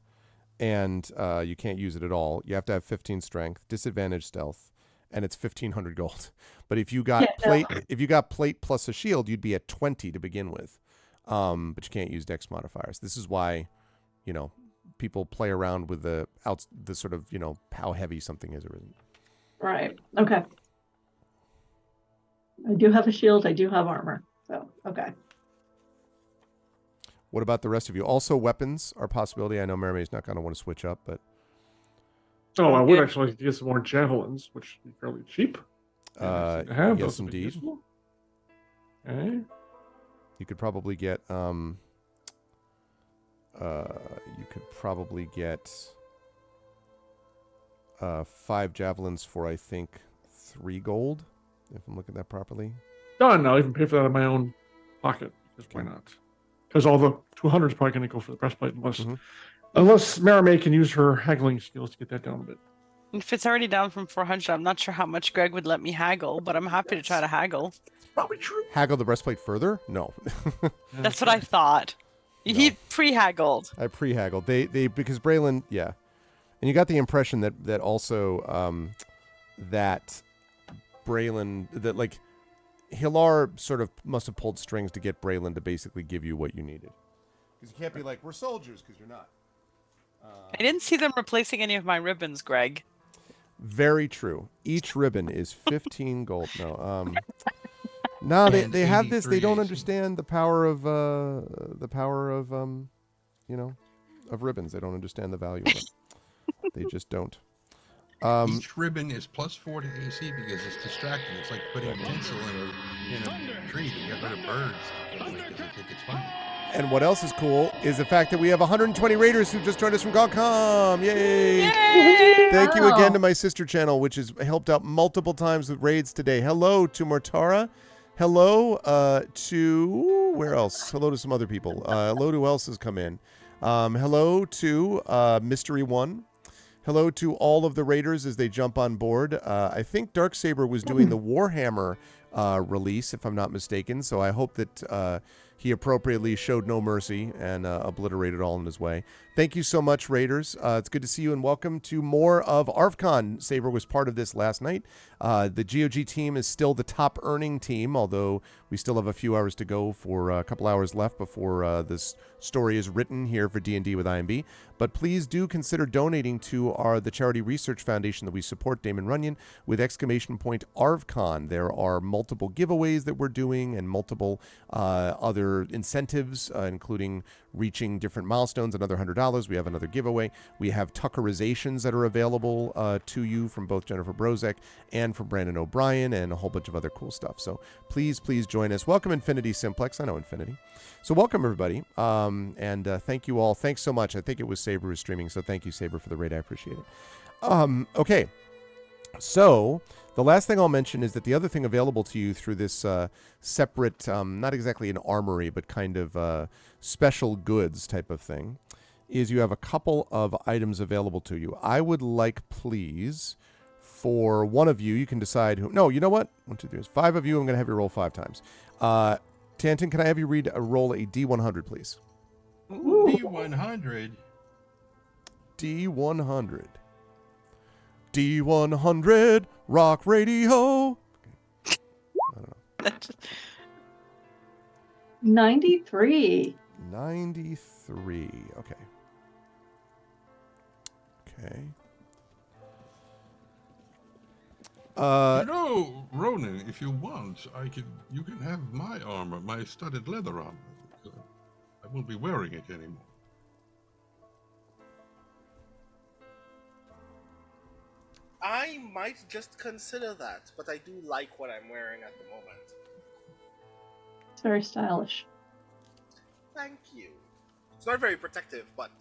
and you can't use it at all. You have to have 15 strength, disadvantage stealth, and it's 1,500 gold. But if you got plate plus a shield, you'd be at 20 to begin with. But you can't use dex modifiers. This is why, people play around with the sort of, how heavy something is or isn't. Right. Okay. I do have a shield. I do have armor. So, okay. What about the rest of you? Also, weapons are a possibility. I know Mermaid's not going to want to switch up, but Oh, I would actually like to get some more javelins, which would be fairly cheap. To have. yes, Those would be indeed. useful. Okay. You could probably get five javelins for, I think, 3 gold, if I'm looking at that properly. No, I'll even pay for that out of my own pocket. Because why not? Because all the 200 is probably going to go for the breastplate unless Maramay can use her haggling skills to get that down a bit. If it's already down from 400, I'm not sure how much Greg would let me haggle, but I'm happy to try to haggle. Probably true. Haggle the breastplate further? No. That's what I thought. He pre-haggled. I pre-haggled. They because Braylon, yeah. And you got the impression that also that Braylon, that like Hilar sort of must have pulled strings to get Braylon to basically give you what you needed. Because you can't be like, we're soldiers, because you're not. I didn't see them replacing any of my ribbons, Greg. Very true. Each ribbon is 15 gold. No, no, they have this. They don't understand the power of of ribbons. They don't understand the value of them. They just don't. Each ribbon is +4 to AC because it's distracting. It's like putting tinsel in a tree to get rid of birds because they think it's funny. And what else is cool is the fact that we have 120 raiders who just joined us from GOGCOM. Yay! Yay! Thank you again to my sister channel, which has helped out multiple times with raids today. Hello to Mortara. Hello to... Where else? Hello to some other people. Hello to who else has come in. Hello to Mystery One. Hello to all of the raiders as they jump on board. I think Darksaber was doing the Warhammer release, if I'm not mistaken, so I hope that he appropriately showed no mercy and obliterated all in his way. Thank you so much, Raiders. It's good to see you, and welcome to more of ArvCon. Saber was part of this last night. The GOG team is still the top earning team, although we still have a few hours to go for a couple hours left before this story is written here for D&D with IMB. But please do consider donating to the Charity Research Foundation that we support, Damon Runyon, with !ArvCon. There are multiple giveaways that we're doing and multiple other incentives, including reaching different milestones, another $100. We have another giveaway. We have Tuckerizations that are available to you from both Jennifer Brozek and from Brandon O'Brien and a whole bunch of other cool stuff. So please join us. Welcome, Infinity Simplex. I know Infinity. So welcome, everybody. And thank you all. Thanks so much. I think it was Saber who was streaming, so thank you, Saber, for the raid. I appreciate it. Okay. So the last thing I'll mention is that the other thing available to you through this separate, not exactly an armory, but kind of special goods type of thing, is you have a couple of items available to you. I would like, please, for one of you, you can decide who. No, you know what? 1, 2, 3, 5 of you. I'm going to have you roll 5 times. Tanton, can I have you roll a D100, please? Ooh, D100. D100. D100 Rock Radio. I don't know. 93. 93. Okay. Ronan, if you want, you can have my armor, my studded leather armor. I won't be wearing it anymore. I might just consider that, but I do like what I'm wearing at the moment. It's very stylish. Thank you. It's not very protective, but...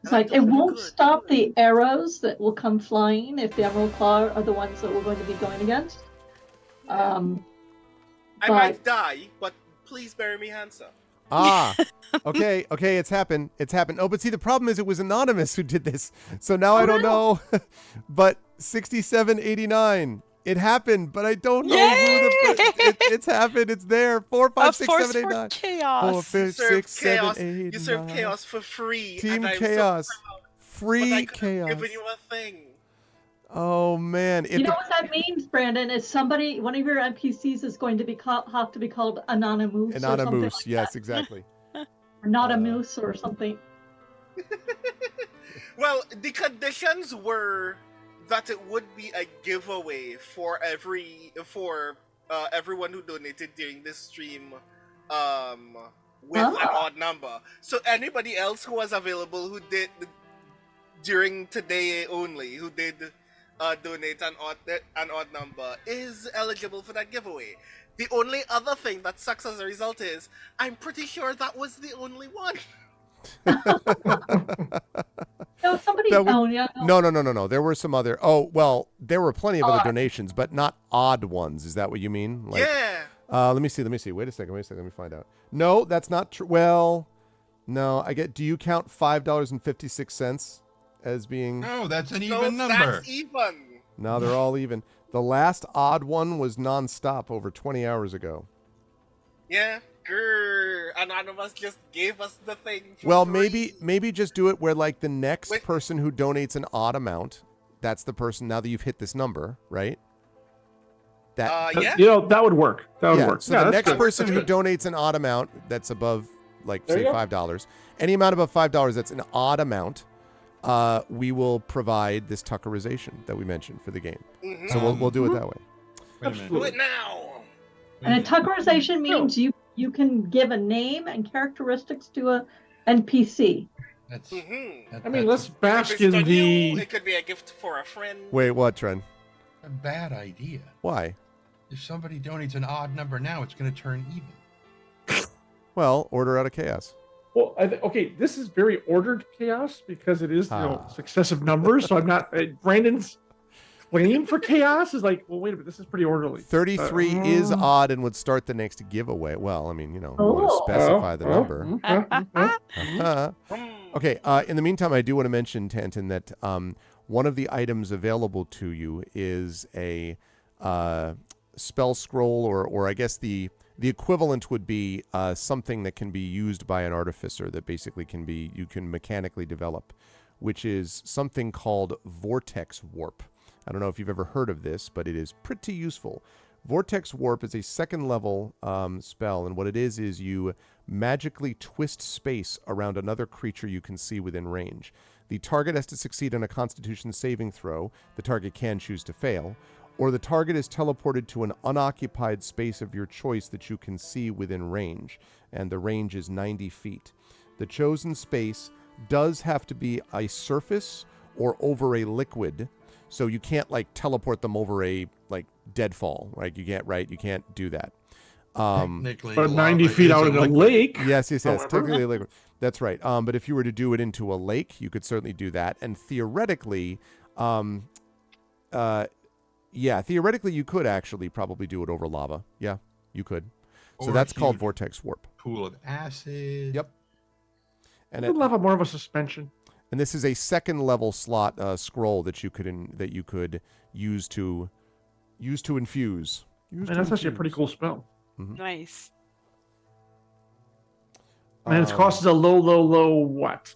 It's like, it won't stop the arrows that will come flying if the Emerald Claw are the ones that we're going to be going against. I might die, but please bury me handsome. Okay, it's happened. Oh, but see, the problem is it was Anonymous who did this. So now I don't know. But 6789. It happened, but I don't know who it's happened. It's there. 4, 5, 6, 7, 8, 9. Chaos. 4, 5, 6, 7, 8, You serve 9. chaos for free. Team and Chaos. So Free chaos. Giving you a thing. Oh man! You know what that means, Brandon? Is one of your NPCs is going to be have to be called Anonymous. Anonymous, like yes, that. exactly. Or not a moose or something. Well, the conditions were that it would be a giveaway for everyone who donated during this stream with an odd number. So anybody else who was available who did during today only, who did donate an odd number, is eligible for that giveaway. The only other thing that sucks as a result is I'm pretty sure that was the only one. No, somebody. That would- Oh, yeah. No. There were some other. Oh, well, there were plenty of other donations, but not odd ones. Is that what you mean? Like, Yeah. Let me see. Wait a second. Let me find out. No, that's not true. Well, no. Do you count $5.56 as being? No, that's an even number. That's even. No, they're all even. The last odd one was nonstop over 20 hours ago. Yeah. Grrr. Anonymous just gave us the thing. Well, free. maybe just do it where like the next Wait. person who donates an odd amount, that's the person. Now that you've hit this number, right? That Yeah. You know, that would work. That would yeah. work. So Yeah, the that's next good. person That's who good. donates an odd amount that's above, like There say you go. $5, any amount above $5 that's an odd amount, we will provide this Tuckerization that we mentioned for the game. Mhm. So we'll do it that way. Wait a minute. Do it now. And a Tuckerization means you can give a name and characteristics to a NPC. That's, Mm-hmm. that- I mean, that's let's bask If it's in for you, the. it could be a gift for a friend. Wait, what, Tren? a bad idea. Why? If somebody donates an odd number now, it's going to turn even. Well, order out of chaos. Well, okay, this is very ordered chaos because it is successive numbers. So I'm not. Brandon's claim for chaos is like, well, wait a minute, this is pretty orderly. 33 is odd and would start the next giveaway. Well, I mean, you want to specify the number. Okay, in the meantime, I do want to mention, Tanton, that one of the items available to you is a spell scroll, or I guess the equivalent would be something that can be used by an artificer that basically you can mechanically develop, which is something called Vortex Warp. I don't know if you've ever heard of this, but it is pretty useful. Vortex Warp is a second level spell, and what it is you magically twist space around another creature you can see within range. The target has to succeed on a Constitution saving throw. The target can choose to fail. Or the target is teleported to an unoccupied space of your choice that you can see within range, and the range is 90 feet. The chosen space does have to be a surface or over a liquid, so you can't like teleport them over a like deadfall, right? You can't do that. Technically, But lava 90 feet is out in a liquid. lake. Yes, However. technically a liquid. That's right. But if you were to do it into a lake, you could certainly do that. And theoretically, theoretically you could actually probably do it over lava. Yeah, you could. So Or that's a called huge Vortex Warp. Pool of acid. Yep. And Would love more of a suspension. And this is a second level slot scroll that you could use to infuse. And that's actually a pretty cool spell. Nice. And its cost is a low what?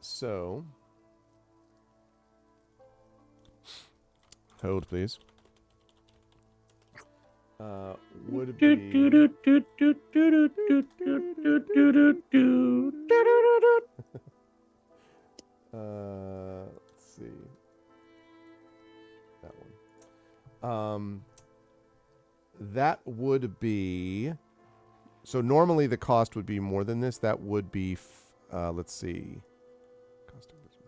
So hold, please. Would be let's see. That one. That would be. So normally the cost would be more than this. That would be. Let's see. Cost of business.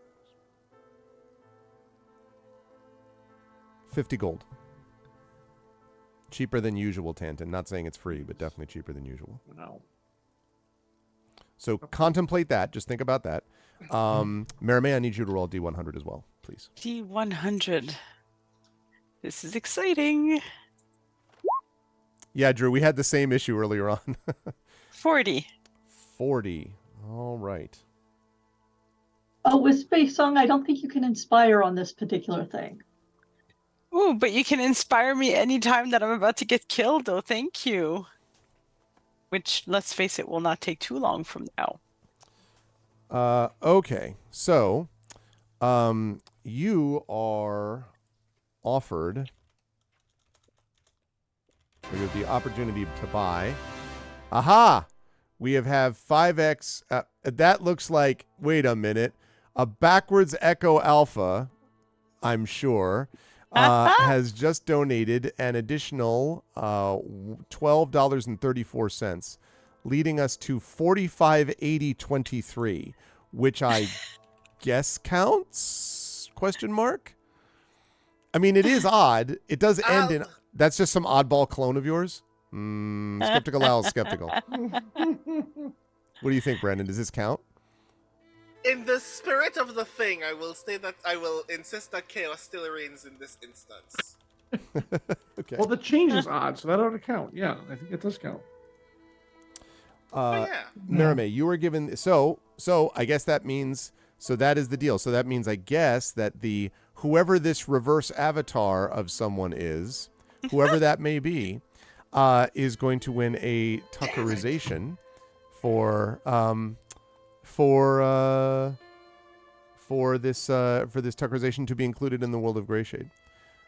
50 gold. Cheaper than usual, Tanton. Not saying it's free, but definitely cheaper than usual. No. So contemplate that. Just think about that. Marimay, I need you to roll D100 as well, please. D100. This is exciting. Yeah, Drew, we had the same issue earlier on. 40. 40. All right. Oh, with Space Song, I don't think you can inspire on this particular thing. Ooh, but you can inspire me anytime that I'm about to get killed, though. Thank you. Which, let's face it, will not take too long from now. Okay. So, you are offered the opportunity to buy. Aha! We have 5x. That looks like, wait a minute, a backwards Echo Alpha, I'm sure. has just donated an additional $12.34, leading us to $45.80.23, which I guess counts? Question mark. I mean, it is odd. It does end in. That's just some oddball clone of yours. Skeptical Al, skeptical. What do you think, Brandon? Does this count? In the spirit of the thing, I will say that I will insist that chaos still reigns in this instance. Okay. Well, the change is odd, so that ought to count. Yeah, I think it does count. Yeah. Merime, you were given. So I guess that means. So that is the deal. So that means, I guess, that whoever this reverse avatar of someone is, whoever that may be, is going to win a Tuckerization for this Tuckerization to be included in the World of Greyshade.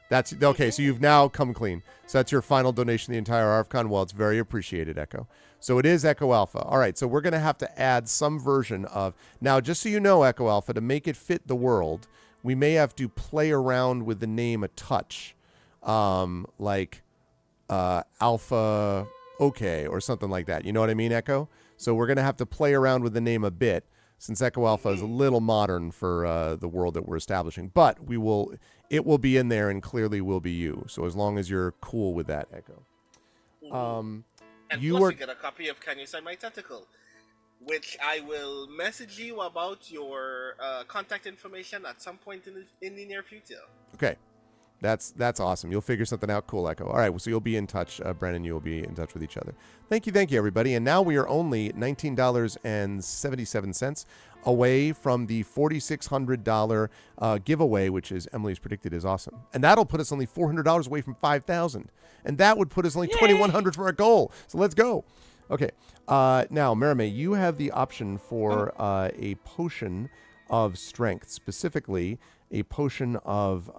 That's okay. So you've now come clean. So that's your final donation to the entire ArvCon. Well, it's very appreciated, Echo. So it is Echo Alpha. All right. So we're going to have to add some version of now. Just so you know, Echo Alpha, to make it fit the world, we may have to play around with the name a touch, like Alpha OK or something like that. You know what I mean, Echo? So we're going to have to play around with the name a bit, since Echo Alpha is a little modern for the world that we're establishing. But it will be in there and clearly will be you. So as long as you're cool with that, Echo. And plus you get a copy of Can You Sign My Tentacle, which I will message you about your contact information at some point in the near future. Okay. That's awesome. You'll figure something out. Cool, Echo. All right, so you'll be in touch. Brennan, you will be in touch with each other. Thank you, everybody. And now we are only $19.77 away from the $4,600 giveaway, which is Emily's predicted is awesome. And that'll put us only $400 away from $5,000. And that would put us only $2,100 for our goal. So let's go. Okay. Now, Merime, you have the option for a potion of strength, specifically a potion of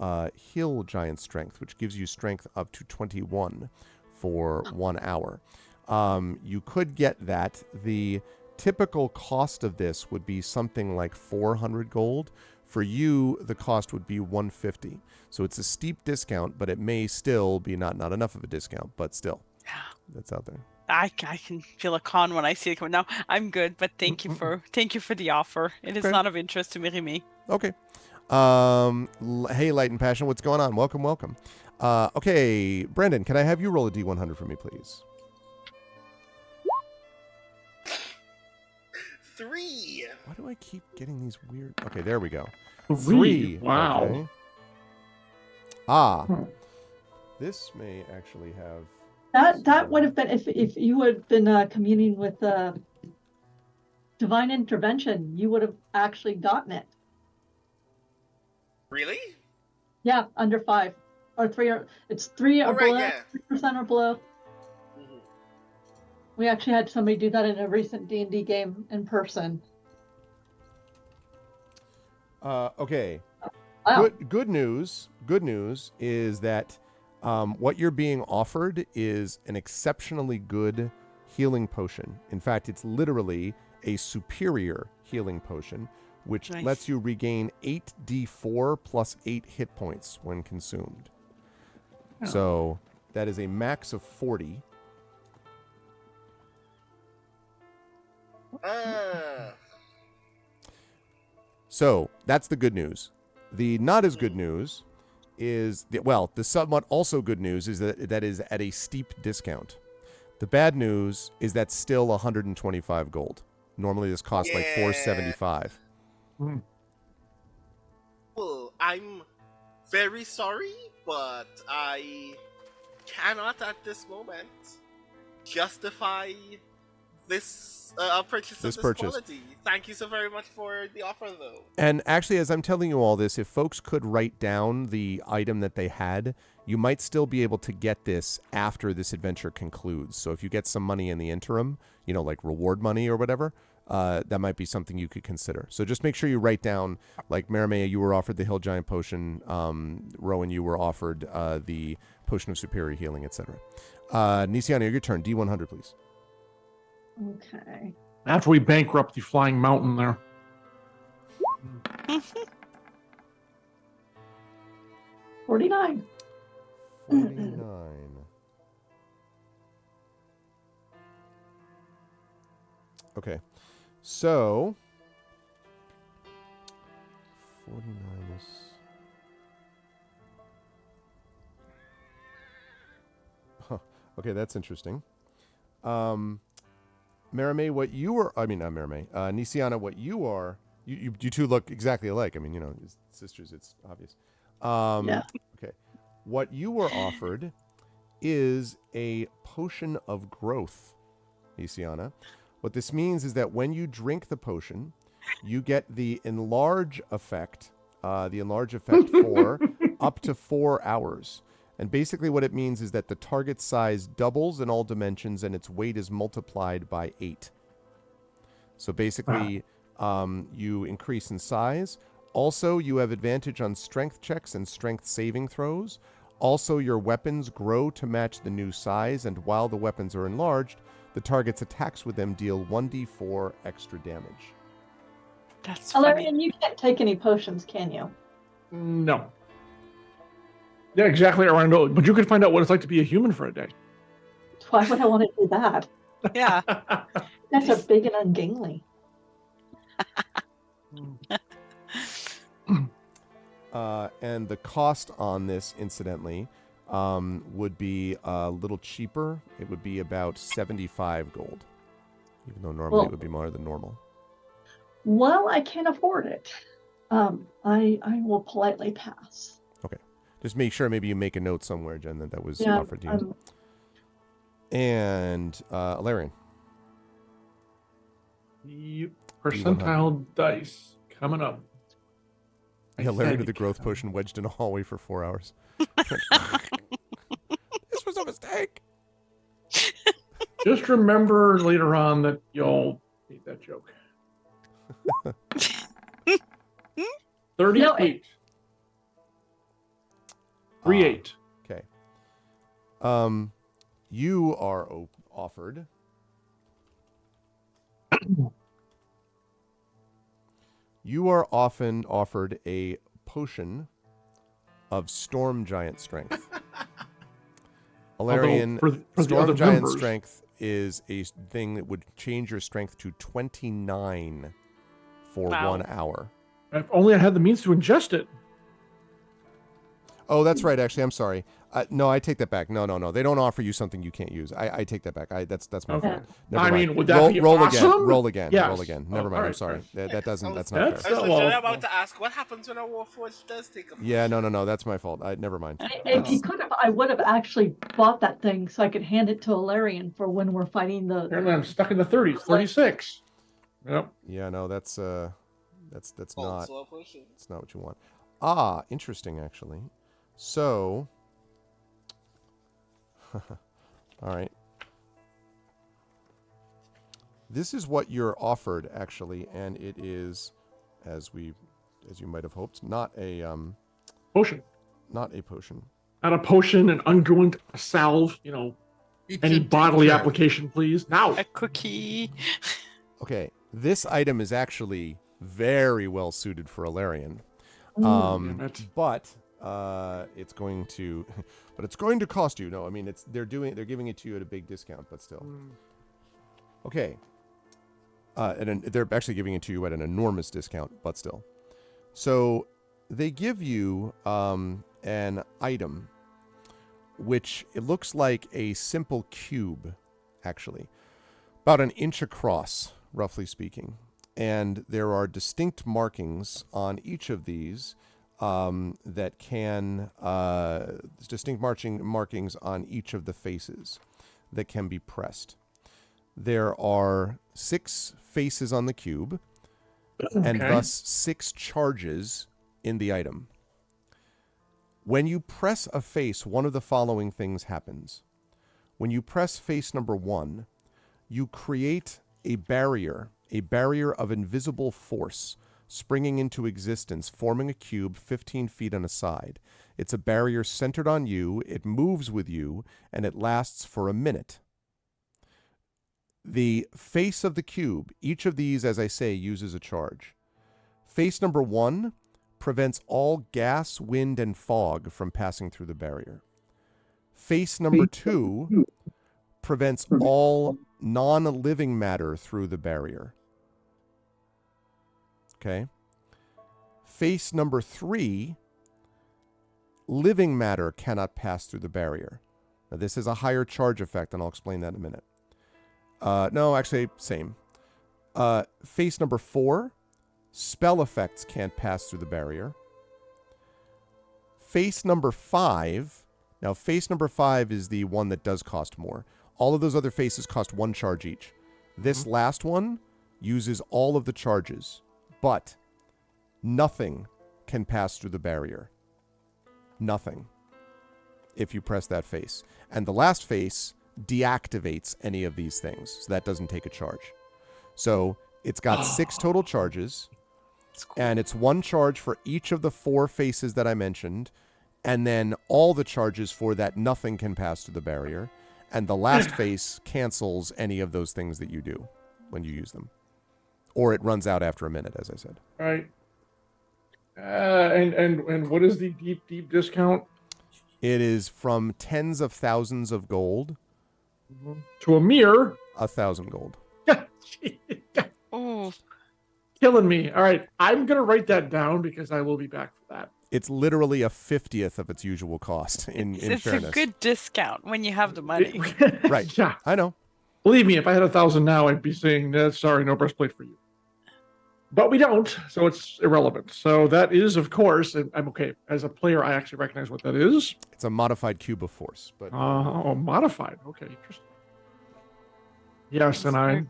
Hill Giant Strength, which gives you strength up to 21 for 1 hour. You could get that. The typical cost of this would be something like 400 gold. For you, the cost would be 150. So it's a steep discount, but it may still be not enough of a discount, but still, that's out there. I can feel a con when I see it coming. Now I'm good, but thank you for the offer. It is not of interest to me. Okay. Hey, Light and Passion, what's going on? Welcome. Okay, Brendan, can I have you roll a D100 for me, please? 3. Why do I keep getting these weird? Okay, there we go. 3. Wow. Okay. This may actually have. That would have been if you had been communing with Divine Intervention, you would have actually gotten it. Really? Yeah, under 5 or 3 or it's 3 or below, 3% or below. Mm-hmm. We actually had somebody do that in a recent D&D game in person. Okay. Wow. Good news is that what you're being offered is an exceptionally good healing potion. In fact, it's literally a superior healing potion, which lets you regain 8d4 plus 8 hit points when consumed. Oh. So that is a max of 40. So that's the good news. The not as good news is the somewhat also good news is that is at a steep discount. The bad news is that's still 125 gold. Normally this costs like 475. Well, I'm very sorry, but I cannot at this moment justify this purchase of this quality. Thank you so very much for the offer, though. And actually, as I'm telling you all this, if folks could write down the item that they had, you might still be able to get this after this adventure concludes. So if you get some money in the interim, like reward money or whatever, that might be something you could consider. So just make sure you write down, like Merime, you were offered the Hill Giant Potion. Rowan, you were offered the Potion of Superior Healing, etc. Nisiana, your turn. D100, please. Okay. After we bankrupt the Flying Mountain there. 49. 49. Okay. So 49 is okay, that's interesting. Marame, what you are, I mean, not Marame, Nisiana, what you are, you two look exactly alike. I mean, you know, sisters, it's obvious. Yeah. Okay. What you were offered is a potion of growth, Nisiana. What this means is that when you drink the potion, you get the enlarge effect for up to 4 hours. And basically what it means is that the target size doubles in all dimensions and its weight is multiplied by 8. So basically, you increase in size. Also, you have advantage on strength checks and strength saving throws. Also, your weapons grow to match the new size, and while the weapons are enlarged, the target's attacks with them deal 1d4 extra damage. That's funny. And you can't take any potions, can you? No. Yeah, exactly, Orlando. But you could find out what it's like to be a human for a day. Why would I want to do that? Yeah. That's a big and ungainly. And the cost on this, incidentally, would be a little cheaper. It would be about 75 gold, even though normally it would be more than normal. Well, I can't afford it. I will politely pass. Okay. Just make sure maybe you make a note somewhere, Jen, that was offered to you. And Alarian. Percentile dice coming up. Yeah, Larry with the growth potion wedged in a hallway for 4 hours. This was a mistake. Just remember later on that y'all made that joke. 38. 38. Okay. You are offered You are often offered a potion of Storm Giant Strength. Alarian, for Storm Giant Strength is a thing that would change your strength to 29 for 1 hour. If only I had the means to ingest it. Oh, that's right. Actually, I'm sorry. No, I take that back. No. They don't offer you something you can't use. I take that back. That's my fault. Never mind. Mean, would that be awesome? Roll again. Yes. Roll again. Never mind. Right, I'm sorry. right. That's not fair. I was literally about to ask, what happens when a Warforged does take a... Yeah, no. That's my fault. Never mind. If you could have, I would have actually bought that thing so I could hand it to Alarian for when we're fighting the... Apparently I'm stuck in the 30s. 36. Yep. Yeah, no, that's not... It's not what you want. Interesting, actually. So... all right. This is what you're offered, actually, and it is, as you might have hoped, not a potion. Not a potion. Not a potion, an unguent, a salve, any bodily application, please. Now. A cookie. Okay, this item is actually very well suited for Alarian. But it's going to cost you. No, I mean they're giving it to you at a big discount, but still. Okay. And they're actually giving it to you at an enormous discount, but still. So they give you an item which it looks like a simple cube, actually, about an inch across, roughly speaking. And there are distinct markings on each of these that can distinct markings on each of the faces that can be pressed. There are 6 faces on the cube, and thus 6 charges in the item. When you press a face, one of the following things happens. When you press face number 1, you create a barrier of invisible force springing into existence, forming a cube 15 feet on a side. It's a barrier centered on you, it moves with you, and it lasts for a minute. The face of the cube, each of these, as I say, uses a charge. Face number 1 prevents all gas, wind, and fog from passing through the barrier. Face number 2 prevents all non-living matter through the barrier. Okay. Face number 3, living matter cannot pass through the barrier. Now, this is a higher charge effect, and I'll explain that in a minute. No, actually, same. Face number 4, spell effects can't pass through the barrier. Face number 5, now face number 5 is the one that does cost more. All of those other faces cost 1 charge each. This last one uses all of the charges, but nothing can pass through the barrier. Nothing. If you press that face. And the last face deactivates any of these things, so that doesn't take a charge. So it's got 6 total charges, and it's 1 charge for each of the 4 faces that I mentioned, and then all the charges for that nothing can pass through the barrier, and the last face cancels any of those things that you do when you use them. Or it runs out after a minute, as I said. All right. And what is the deep discount? It is from tens of thousands of gold to a mere 1,000 gold. Oh, Killing me. All right, I'm gonna write that down because I will be back for that. It's literally a 50th of its usual cost. In it's fairness, a good discount when you have the money. Right. Yeah. I know. Believe me, if I had 1,000 now, I'd be saying, sorry, no breastplate for you. But we don't, so it's irrelevant. So that is, of course, and I'm okay. As a player, I actually recognize what that is. It's a modified cube of force, but modified. Okay, interesting. Yes, and I.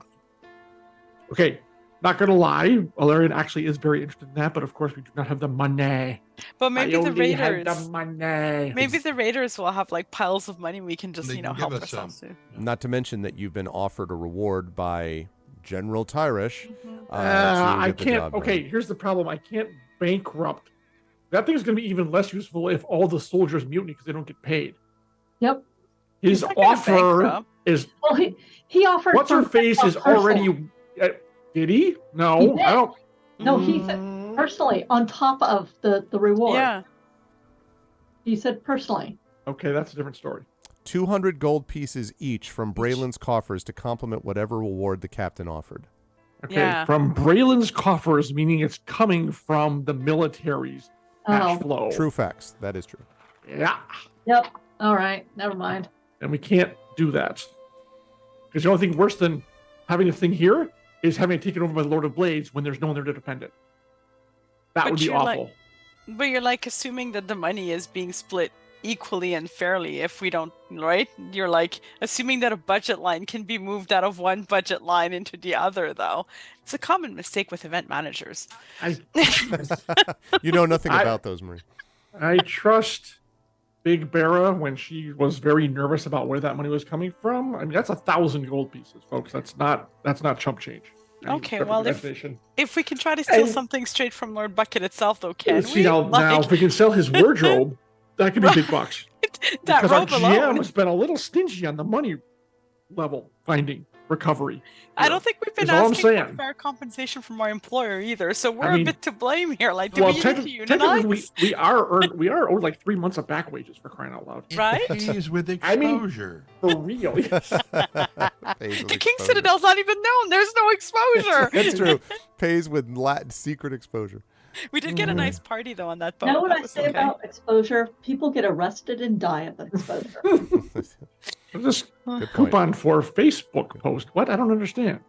Okay, not gonna lie, Valerian actually is very interested in that, but of course we do not have the money. But maybe the raiders. Have the money. Maybe the raiders will have like piles of money we can just They can help give us ourselves to. not to mention that you've been offered a reward by General Tyrish. I get the can't. job done. Okay, here's the problem. I can't bankrupt. That thing is going to be even less useful if all the soldiers mutiny because they don't get paid. Yep. His He's not gonna offer bankrupt. is Well, he offered. what's her for face is personal. already. Did he? No, He did. I don't. No, he said personally on top of the reward. Yeah. He said personally. Okay, that's a different story. 200 gold pieces each from Braylon's coffers to complement whatever reward the captain offered. Okay, Yeah. from Braylon's coffers, meaning it's coming from the military's cash Oh. flow. True facts. That is true. Yeah, Yep. All right. Never mind. and we can't do that because the only thing worse than having a thing here is having it taken over by the Lord of Blades when there's no one there to defend it. That But would be you're like- awful. But you're like assuming that the money is being split equally and fairly if we don't, right? You're like assuming that a budget line can be moved out of one budget line into the other, though. It's a common mistake with event managers. You know nothing I- about those, Marie. I trust Big Bera when she was very nervous about where that money was coming from. I mean, that's 1,000 gold pieces, folks. That's not chump change. I mean, Okay, except for well, the if- destination. If we can try to steal And- something straight from Lord Bucket itself, though, can See we? now, Like, if we can sell his wardrobe, that could be big bucks. that Because our robe GM alone. has been a little stingy on the money level finding recovery. I don't think we've been Is all I'm asking for saying. fair compensation from our employer either, so we're mean- a bit to blame here. Like, do Well, we need to technically, unionize? we are owed like 3 months of back wages for crying out loud. It Right? pays with I mean- exposure. For real. Pays with The King exposure. Citadel's not even known. There's no exposure. That's true. Pays with secret exposure. We did get a nice party though on that boat. You know what That I was say okay. about exposure? People get arrested and die of exposure. Just Good point. coupon for Facebook post. What? I don't understand.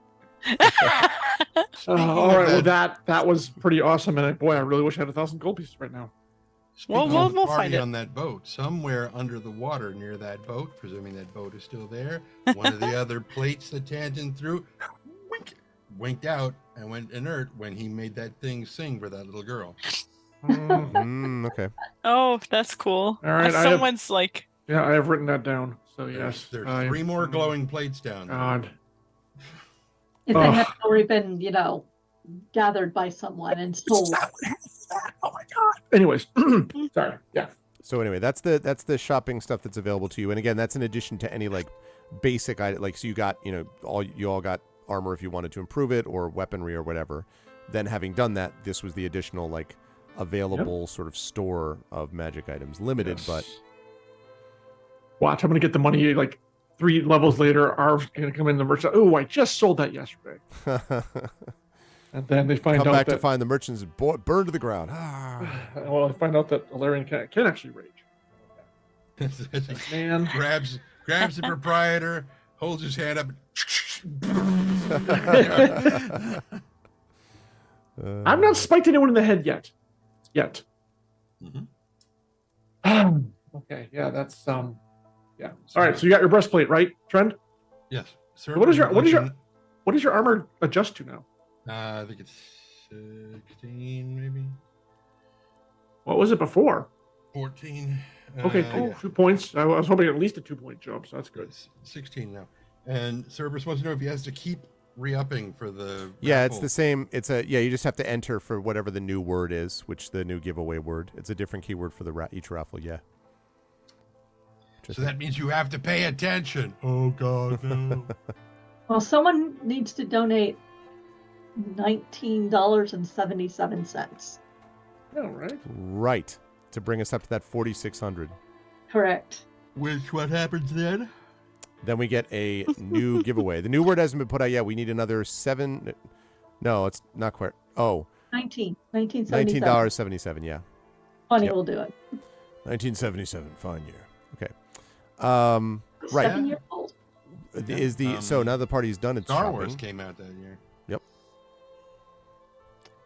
Speaking All of right, well that was pretty awesome, and boy, I really wish I had 1,000 gold pieces right now. Speaking We'll of the find party it. on that boat, somewhere under the water near that boat, presuming that boat is still there, one of the other plates that Tangent threw winked out and went inert when he made that thing sing for that little girl. Okay. Oh, that's cool. All right, I have- Someone's like, Yeah, I have written that down. So yes, There's I- 3 more glowing plates down there. God. If Ugh. they had already been, gathered by someone and sold. Oh my God. Anyways, sorry. Yeah. So anyway, that's the shopping stuff that's available to you, and again, that's in addition to any like basic item. Like, so you got you all got armor if you wanted to improve it or weaponry or whatever. Then having done that, this was the additional like available sort of store of magic items. Limited, but watch, I'm gonna get the money like 3 levels later. Arv's gonna come in the merchant. Oh, I just sold that yesterday. And then they find come out back that to find the merchants burned to the ground. well, I find out that Alarion can actually rage. Man grabs the proprietor, holds his hand up. I'm not spiked anyone in the head yet. Okay, yeah, that's yeah. All right, so you got your breastplate, right, Trend? Yes. So what does your armor adjust to now? I think it's 16, maybe. What was it before? 14. Okay, 2 points. I was hoping at least a 2-point jump, so that's good. It's 16 now. And Cerberus wants to know if he has to keep re-upping for the Yeah, raffle. it's the same. You just have to enter for whatever the new word is, which the new giveaway word. It's a different keyword for each raffle, yeah. So that means you have to pay attention. Oh, God, no. Well, someone needs to donate $19.77. All right. Right. To bring us up to that 4,600. Correct. What happens then? Then we get a new giveaway. The new word hasn't been put out yet. We need another 7. No, it's not quite. Oh. $19.77, yeah. 20 will do it. 1977, fine year. Okay. Right. 7 years old. Is so now the party's done its Star shopping. Wars came out that year. Yep.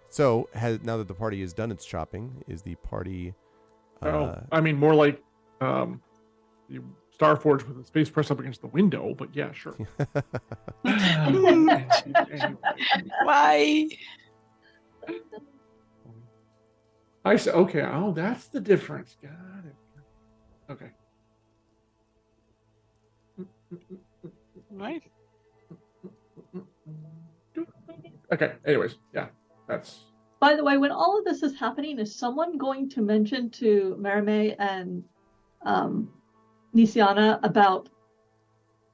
So now that the party has done its shopping, is the party? I mean, more like Starforge with the space press up against the window, but yeah, sure. Why? I said, okay. Oh, that's the difference. Got it. Okay. Right. Okay. Anyways, yeah, that's. By the way, when all of this is happening, is someone going to mention to Marime and Nisiana about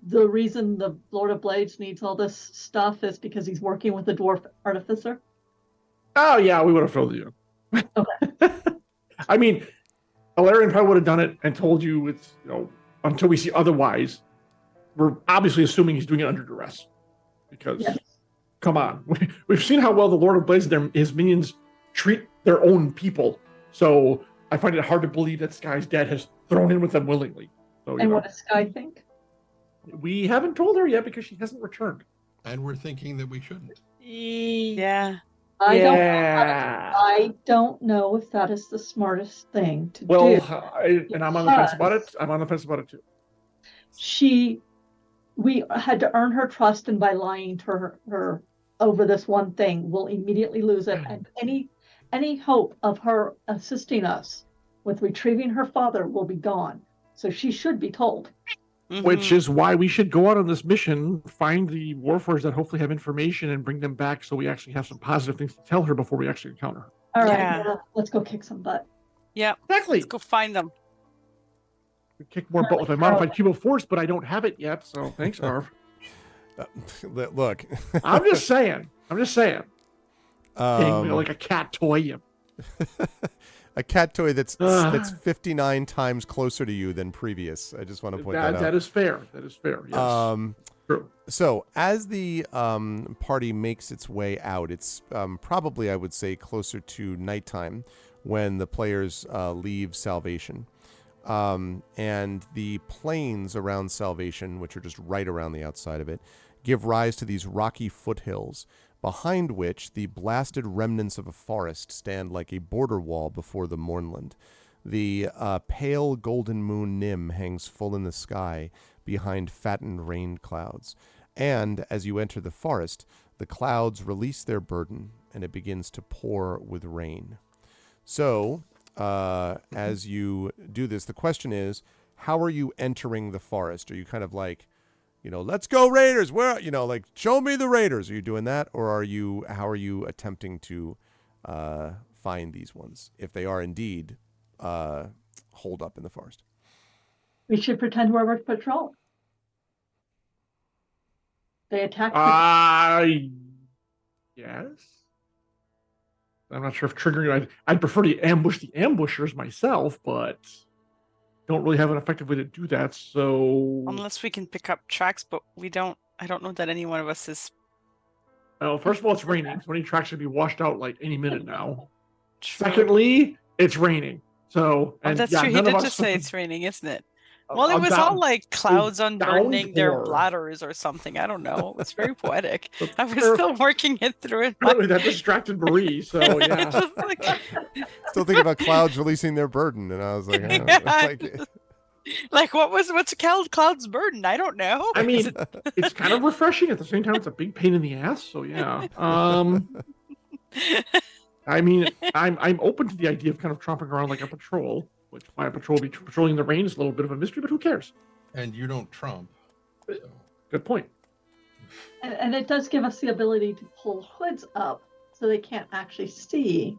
the reason the Lord of Blades needs all this stuff is because he's working with the dwarf artificer? Oh yeah, we would have filled you. Okay. I mean, Alarion probably would have done it and told you it's until we see otherwise. We're obviously assuming he's doing it under duress because. Yes. Come on. We've seen how well the Lord of Blades and his minions treat their own people. So I find it hard to believe that Sky's dad has thrown in with them willingly. So, And what does Sky think? We haven't told her yet because she hasn't returned. And we're thinking that we shouldn't. Yeah. I don't know if that is the smartest thing to do. And I'm on the fence about it. I'm on the fence about it too. We had to earn her trust, and by lying to her over this one thing, we'll immediately lose it. And any hope of her assisting us with retrieving her father will be gone. So she should be told. Mm-hmm. Which is why we should go out on this mission, find the warforged that hopefully have information, and bring them back so we actually have some positive things to tell her before we actually encounter her. All right, Yeah. let's go kick some butt. Yeah. Exactly. Let's go find them. We kick more butt with my modified cube of force, but I don't have it yet. So thanks, Arv. Look. I'm just saying. Like a cat toy. A cat toy that's 59 times closer to you than previous. I just want to point that out. That is fair. Yes. True. So as the party makes its way out, it's probably, I would say, closer to nighttime when the players leave Salvation. And the plains around Salvation, which are just right around the outside of it, give rise to these rocky foothills, behind which the blasted remnants of a forest stand like a border wall before the Mournland. The pale golden moon Nim hangs full in the sky behind fattened rain clouds. And as you enter the forest, the clouds release their burden, and it begins to pour with rain. So, as you do this, the question is, how are you entering the forest? Are you kind of like, let's go Raiders, where, like, show me the Raiders? Are you doing that? Or how are you attempting to find these ones, if they are indeed holed up in the forest? We should pretend we're patrolling. They attack. Yes. I'm not sure if triggering. I'd prefer to ambush the ambushers myself, but don't really have an effective way to do that. So Unless we can pick up tracks, but we don't. I don't know that any one of us is. well, first of all, it's raining, so any tracks should be washed out like any minute now. True. Secondly, it's raining. So Oh, and that's yeah, true. He none of did us just say it's raining, isn't it? Well, it was all like clouds unburdening their downpour. bladders or something. I don't know. It was very poetic. I was Apparently- still working it through in my Apparently that distracted Marie. So yeah. Just like- Still thinking about clouds releasing their burden, and I was like, I don't know, Yeah. Like what's a cloud's burden? I don't know. I mean, it's kind of refreshing at the same time. It's a big pain in the ass. So yeah. I mean, I'm open to the idea of kind of tromping around like a patrol, which my patrol will be patrolling the rain is a little bit of a mystery, but who cares? And you don't trump. So. Good point. And it does give us the ability to pull hoods up so they can't actually see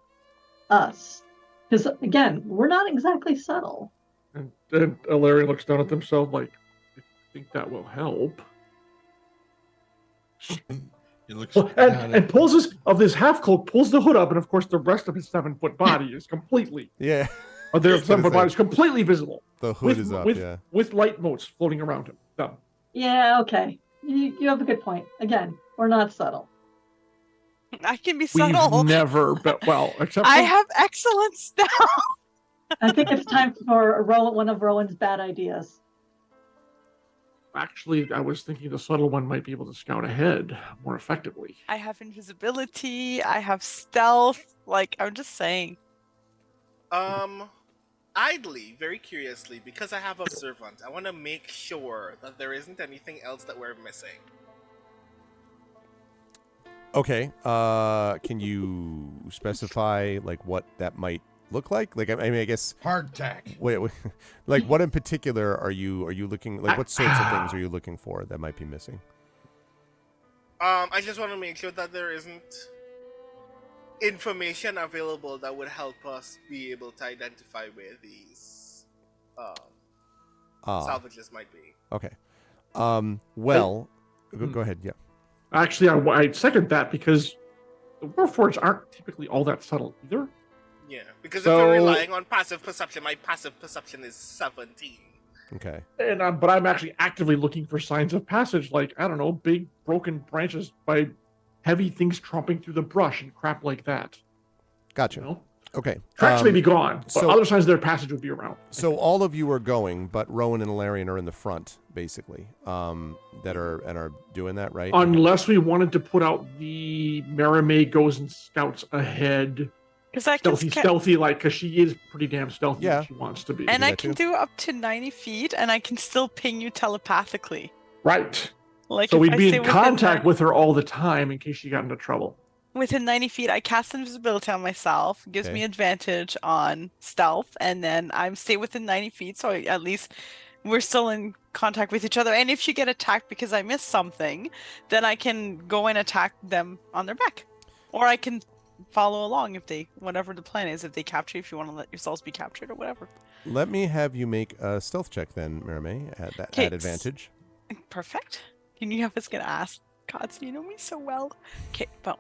us. Because again, we're not exactly subtle. And then Larry looks down at themselves like, I think that will help. He looks Well, down and pulls this half cloak, pulls the hood up, and of course the rest of his 7-foot body is completely, yeah, or their I was gonna 7-foot say. body is completely visible the hood is up. with light motes floating around him. Done. Yeah, okay. You have a good point. Again, we're not subtle. I can be We've subtle. never been, well, except I for- have excellent stealth. I think it's time for one of Rowan's bad ideas. Actually, I was thinking the subtle one might be able to scout ahead more effectively. I have invisibility. I have stealth. Like I'm just saying. Idly, very curiously, because I have observant, I want to make sure that there isn't anything else that we're missing. Okay. Can you specify like what that might look like? Like, I mean, I guess. Hardtack. Wait, like what in particular are you looking? Like, what sorts of things are you looking for that might be missing? I just want to make sure that there isn't information available that would help us be able to identify where these salvages might be. Okay. Well, go ahead. Yeah. Actually, I second that because the Warforged aren't typically all that subtle either. Yeah, because So- if you're relying on passive perception, my passive perception is 17. Okay. And but I'm actually actively looking for signs of passage, like I don't know, big broken branches by heavy things tromping through the brush and crap like that. Gotcha. You know, Okay. tracks may be gone, but so- other signs of their passage would be around. So all of you are going, but Rowan and Ilarion are in the front, basically. That are doing that, right? Unless we wanted to put out the Marimay goes and scouts ahead, Because I can stealthy, like because she is pretty damn stealthy. Yeah. When she wants to be. and do I that can too? do up to 90 feet, and I can still ping you telepathically. Right. Like So if we'd I be stay in within contact the- with her all the time in case she got into trouble. Within 90 feet, I cast invisibility on myself, gives Okay. me advantage on stealth, and then I'm stay within 90 feet, so at least we're still in contact with each other. And if you get attacked because I missed something, then I can go and attack them on their back. Or I can follow along if they, whatever the plan is, if they capture you, if you want to let yourselves be captured or whatever. Let me have you make a stealth check then, Marimay, at advantage. Perfect. You knew I was going to ask. God, you know me so well. Okay, well.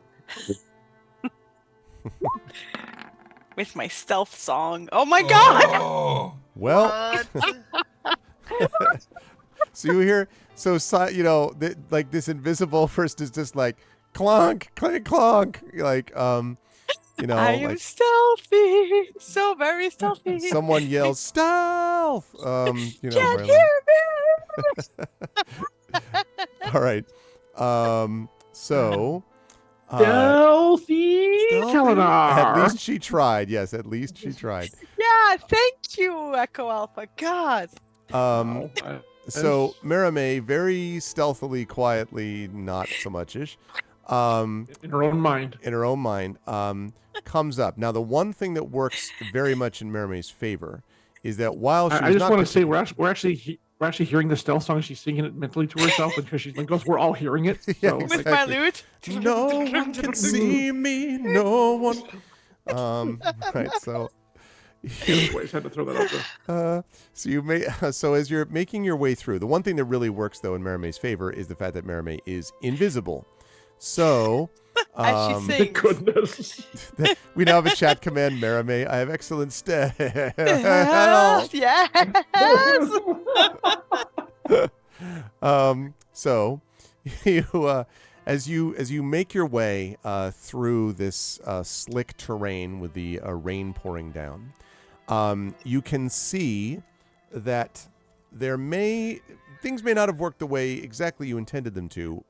With my stealth song. Oh my god! Oh, Well, What? so you hear, like this invisible person is just like clonk, clink, clonk, like I am like stealthy, so very stealthy. someone yells stealth. Can't Marilyn. hear me. All right. So. Stealthy Stealthy? Telenar. At least she tried. Yes, at least she tried. Yeah, thank you, Echo Alpha. God. Oh, So Marimay very stealthily, quietly, not so much-ish, in her own mind. in her own mind, comes up. Now, the one thing that works very much in Marimay's favor is that while she's I just not want to say particularly- we're actually hearing the stealth song. She's singing it mentally to herself because she's like, we're all hearing it. Yeah, So, exactly. With my lute. no one can see me, no one. Right. So. anyways, had to throw that out there. So as you're making your way through, the one thing that really works though in Marimay's favor is the fact that Marimay is invisible. So As she Thank sings. goodness. We now have a chat command, Merame. I have excellent style. Yes. So you as you make your way through this slick terrain with the rain pouring down, you can see that things may not have worked the way exactly you intended them to,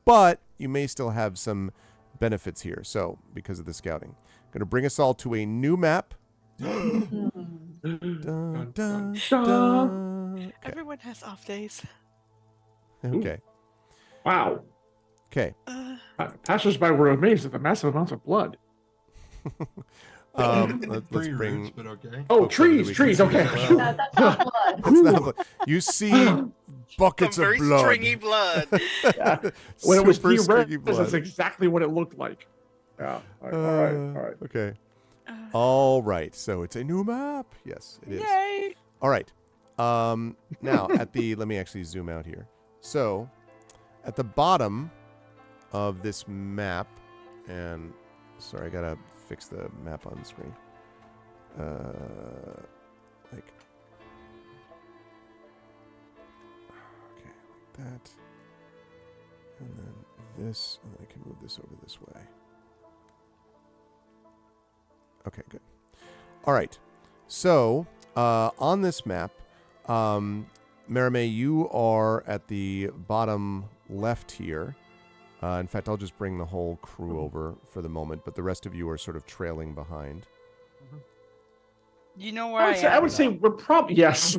but you may still have some benefits here. So because of the scouting, I'm going to bring us all to a new map. Dun, dun, dun. Okay. Everyone has off days. Okay. Wow. Okay. Passersby were amazed at the massive amounts of blood. Let's Tree bring. roots, but okay. Oh, folks over that we trees. can see Okay. as well. That's not blood. It's not blood. You see buckets Some of very blood. stringy blood. Yeah. When it was Super stringy T-Rex, blood. that's exactly what it looked like. Yeah. All right. Okay. All right. So it's a new map. Yes, it is. Yay. All right. Now let me actually zoom out here. So at the bottom of this map, and sorry, I gotta fix the map on the screen. Like that, and then this, and then I can move this over this way. Okay, good. All right. So on this map, Merame, you are at the bottom left here. In fact, I'll just bring the whole crew over for the moment, but the rest of you are sort of trailing behind. You know where I I am. would say we're probably, yes.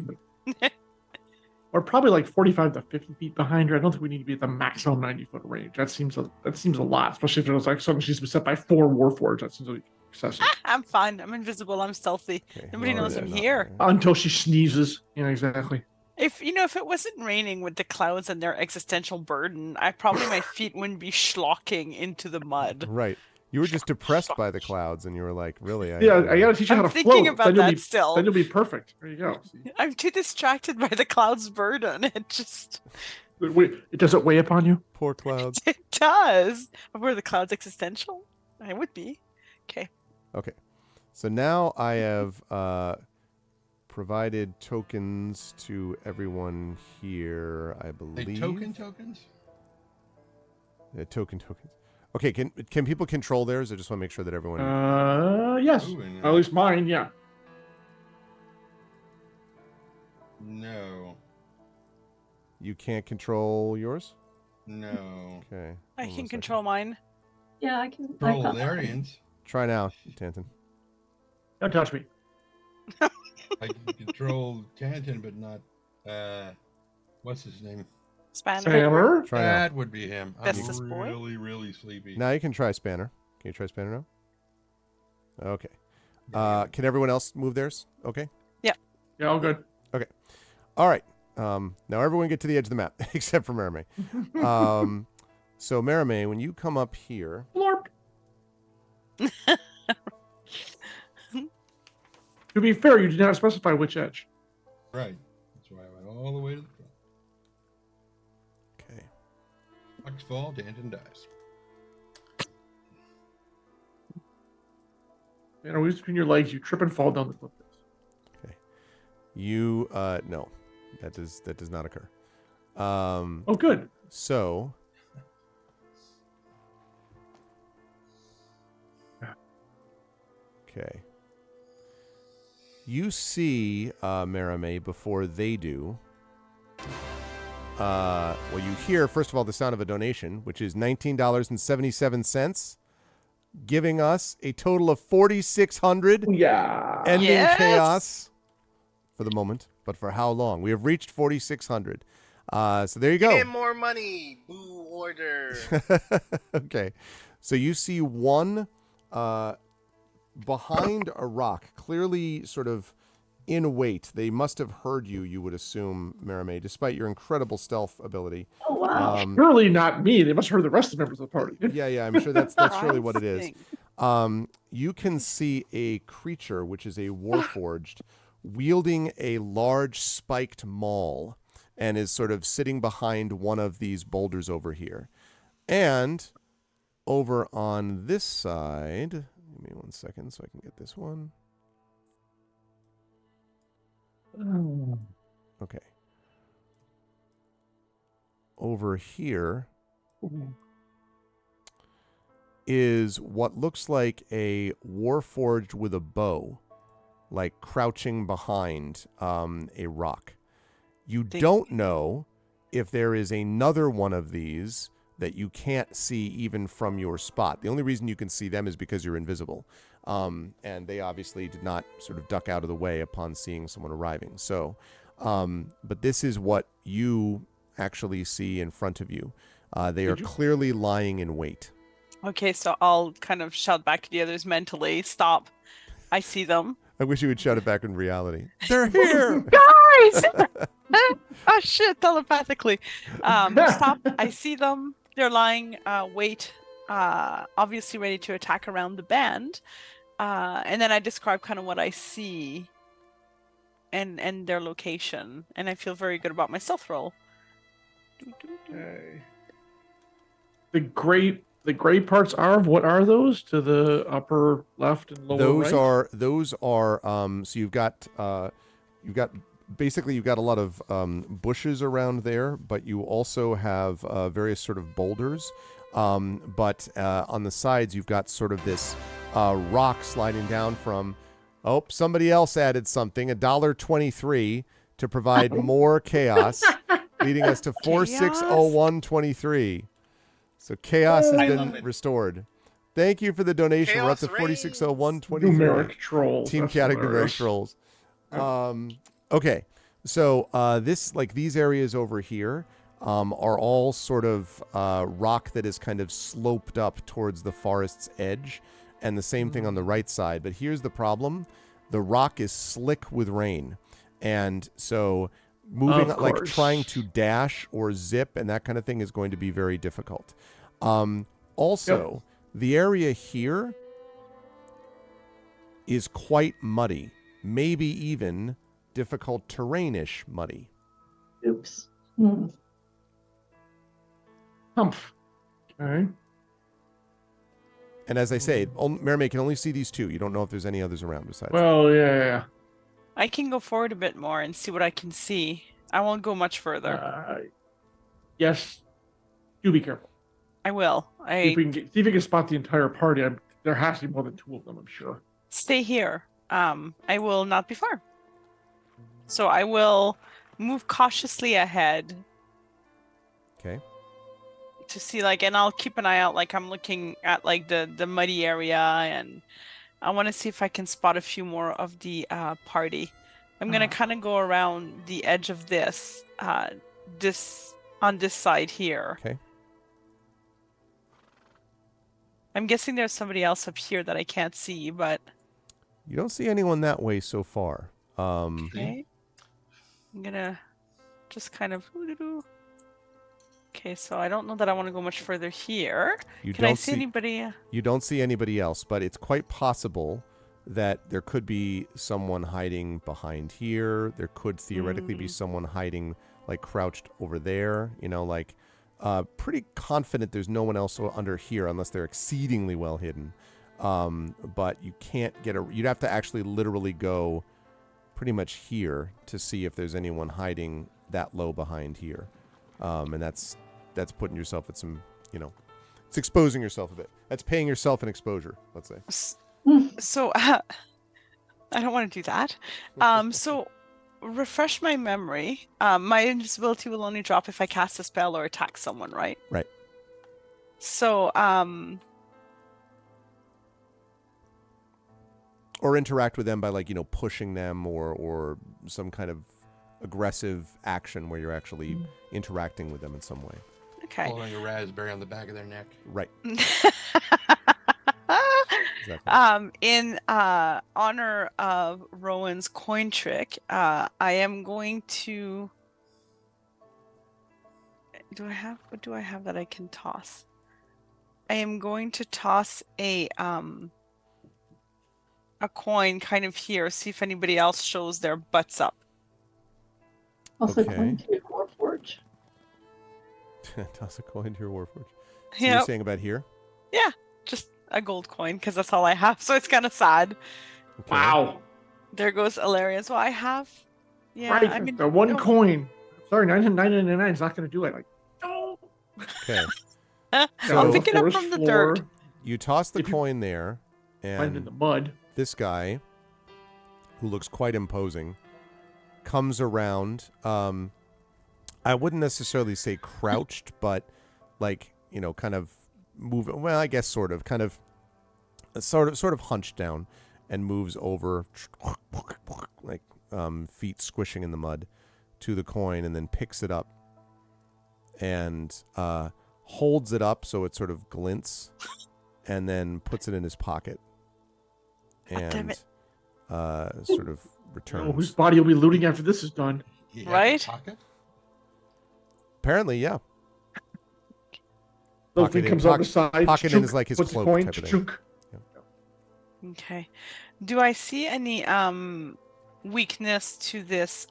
We're probably like 45 to 50 feet behind her. I don't think we need to be at the maximum 90-foot range. That seems a lot, especially if it was like something she's been set by 4 Warforged. That seems like excessive. I'm fine. I'm invisible. I'm stealthy. Okay, Nobody well, knows yeah, I'm not here. there. Until she sneezes. Yeah, exactly. If it wasn't raining with the clouds and their existential burden, my feet wouldn't be schlocking into the mud. Right. You were just depressed by the clouds, and you were like, really? I gotta teach you how I'm to thinking float. about Then you'll that be, still. Then you'll be perfect. There you go. See? I'm too distracted by the clouds' burden. It just It doesn't weigh upon you. Poor clouds. it does. Were the clouds existential? I would be. Okay. Okay. So now I have provided tokens to everyone here, I believe. Like tokens? Tokens. Okay, can people control theirs? I just want to make sure that everyone... Yes. Ooh, and, At least mine, yeah. No. You can't control yours? No. Okay. I hold on can a control mine. Yeah, I can. Control got- Valerians. Try now, Tanton. Don't touch me. I can control Canton, but not what's his name? Spanner. Spanner? Try now. That would be him. I'm Bestest boy? really, really sleepy. Now you can try Spanner. Can you try Spanner now? Okay. Can everyone else move theirs? Okay. Yeah, all good. All right. Now everyone get to the edge of the map, except for Merame. So Merame, when you come up here... Blorp. To be fair, you did not specify which edge. Right. That's why I went all the way to the front. Okay. Bucks fall, Danton dies. And always between your legs, you trip and fall down the cliff. You no. That does not occur. Oh, good. So okay. You see Merame before they do. Well, you hear, first of all, the sound of a donation, which is $19.77, giving us a total of 4,600, Yeah. ending Yes! chaos for the moment. But for how long? We have reached 4,600. So there you go. Get more money. Boo order. Okay. So you see one behind a rock, clearly sort of in wait. They must have heard you, you would assume, Merame, despite your incredible stealth ability. Oh wow. Surely not me. They must have heard the rest of the members of the party. Yeah, I'm sure that's surely what it is. You can see a creature, which is a warforged, wielding a large spiked maul and is sort of sitting behind one of these boulders over here. And over on this side, give me 1 second so I can get this one. Okay. Over here is what looks like a warforged with a bow, like crouching behind a rock. You don't know if there is another one of these that you can't see even from your spot. The only reason you can see them is because you're invisible. And they obviously did not sort of duck out of the way upon seeing someone arriving. So, but this is what you actually see in front of you. They are clearly lying in wait. Okay, so I'll kind of shout back to the others mentally, stop. I see them. I wish you would shout it back in reality. They're here! Guys! Oh shit, telepathically. Stop. I see them. They're lying, wait, obviously ready to attack around the band. And then I describe kind of what I see and their location. And I feel very good about my stealth roll. Okay. The gray parts are, what are those to the upper left and lower right? Those are so you've got basically you've got a lot of bushes around there, but you also have various sort of boulders. But on the sides you've got sort of this rock sliding down from, oh, somebody else added something, $1.23 to provide more chaos, leading us to 460123. So chaos has been restored. Thank you for the donation. We're up to 460123. Numeric trolls. Team Chaotic numeric trolls. Okay, so these areas over here are all sort of rock that is kind of sloped up towards the forest's edge, and the same thing on the right side. But here's the problem: the rock is slick with rain, and so moving, like trying to dash or zip and that kind of thing, is going to be very difficult. Also, the area here is quite muddy, maybe even difficult terrain-ish muddy. Oops. Humph. Okay. And as I say, Mermaid can only see these two. You don't know if there's any others around besides. Well, yeah. I can go forward a bit more and see what I can see. I won't go much further. Yes. Do be careful. I will. See if you can spot the entire party. There has to be more than two of them, I'm sure. Stay here. I will not be far. So I will move cautiously ahead. Okay. To see, like, and I'll keep an eye out, like I'm looking at like the muddy area, and I want to see if I can spot a few more of the party. I'm gonna kind of go around the edge of this on this side here. Okay. I'm guessing there's somebody else up here that I can't see, but you don't see anyone that way so far. Okay. I'm gonna just kind of. Okay, so I don't know that I want to go much further here. Can I see anybody? You don't see anybody else, but it's quite possible that there could be someone hiding behind here. There could theoretically be someone hiding, like, crouched over there. You know, like, pretty confident there's no one else under here unless they're exceedingly well hidden. But you can't get you'd have to actually literally go pretty much here to see if there's anyone hiding that low behind here. And that's putting yourself at some, it's exposing yourself a bit. That's paying yourself an exposure, let's say. So I don't want to do that. So refresh my memory. My invisibility will only drop if I cast a spell or attack someone, right? Right. So or interact with them by, like, pushing them or some kind of aggressive action where you're actually interacting with them in some way. Okay. Holding a raspberry on the back of their neck. Right. Exactly. In honor of Rowan's coin trick, I am going to. What do I have that I can toss? I am going to toss a coin kind of here. See if anybody else shows their butts up. Also, coin to your Warforge. Toss a coin to your Warforge. So Yep. you're saying about here? Yeah, just a gold coin because that's all I have. So it's kind of sad. Okay. Wow. There goes Ilarian. So I have, yeah, Right. I mean, The one oh, coin. Sorry, 999 is not going to do it. Like, no. Okay. I'll So- pick it up Forest from the floor, dirt. You toss the If you- coin there, Find in the and mud. this guy, who looks quite imposing, comes around. I wouldn't necessarily say crouched, but like, you know, kind of moving. Well, I guess sort of hunched down, and moves over, like feet squishing in the mud, to the coin, and then picks it up and holds it up so it sort of glints, and then puts it in his pocket, damn and it. sort of Oh, returns. whose body will be looting after this is done? He had a Right? pocket? Apparently, yeah. Little Pocket thing in- comes poc- out the side. pocket in is like his puts the cloak coin. type of thing. Chunk. Okay. Do I see any weakness to this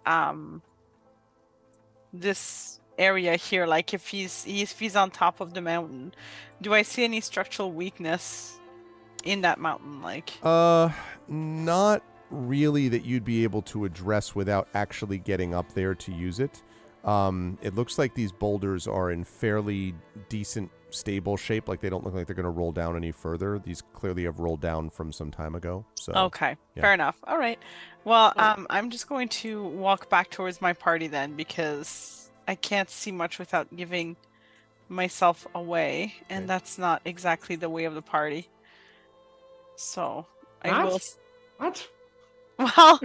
this area here? Like if he's on top of the mountain, do I see any structural weakness in that mountain? Like Not really that you'd be able to address without actually getting up there to use it. It looks like these boulders are in fairly decent, stable shape. Like they don't look like they're going to roll down any further. These clearly have rolled down from some time ago. So okay, yeah. fair enough. All right. Well, I'm just going to walk back towards my party then because I can't see much without giving myself away, and Okay. that's not exactly the way of the party. So I What? will. What? Well,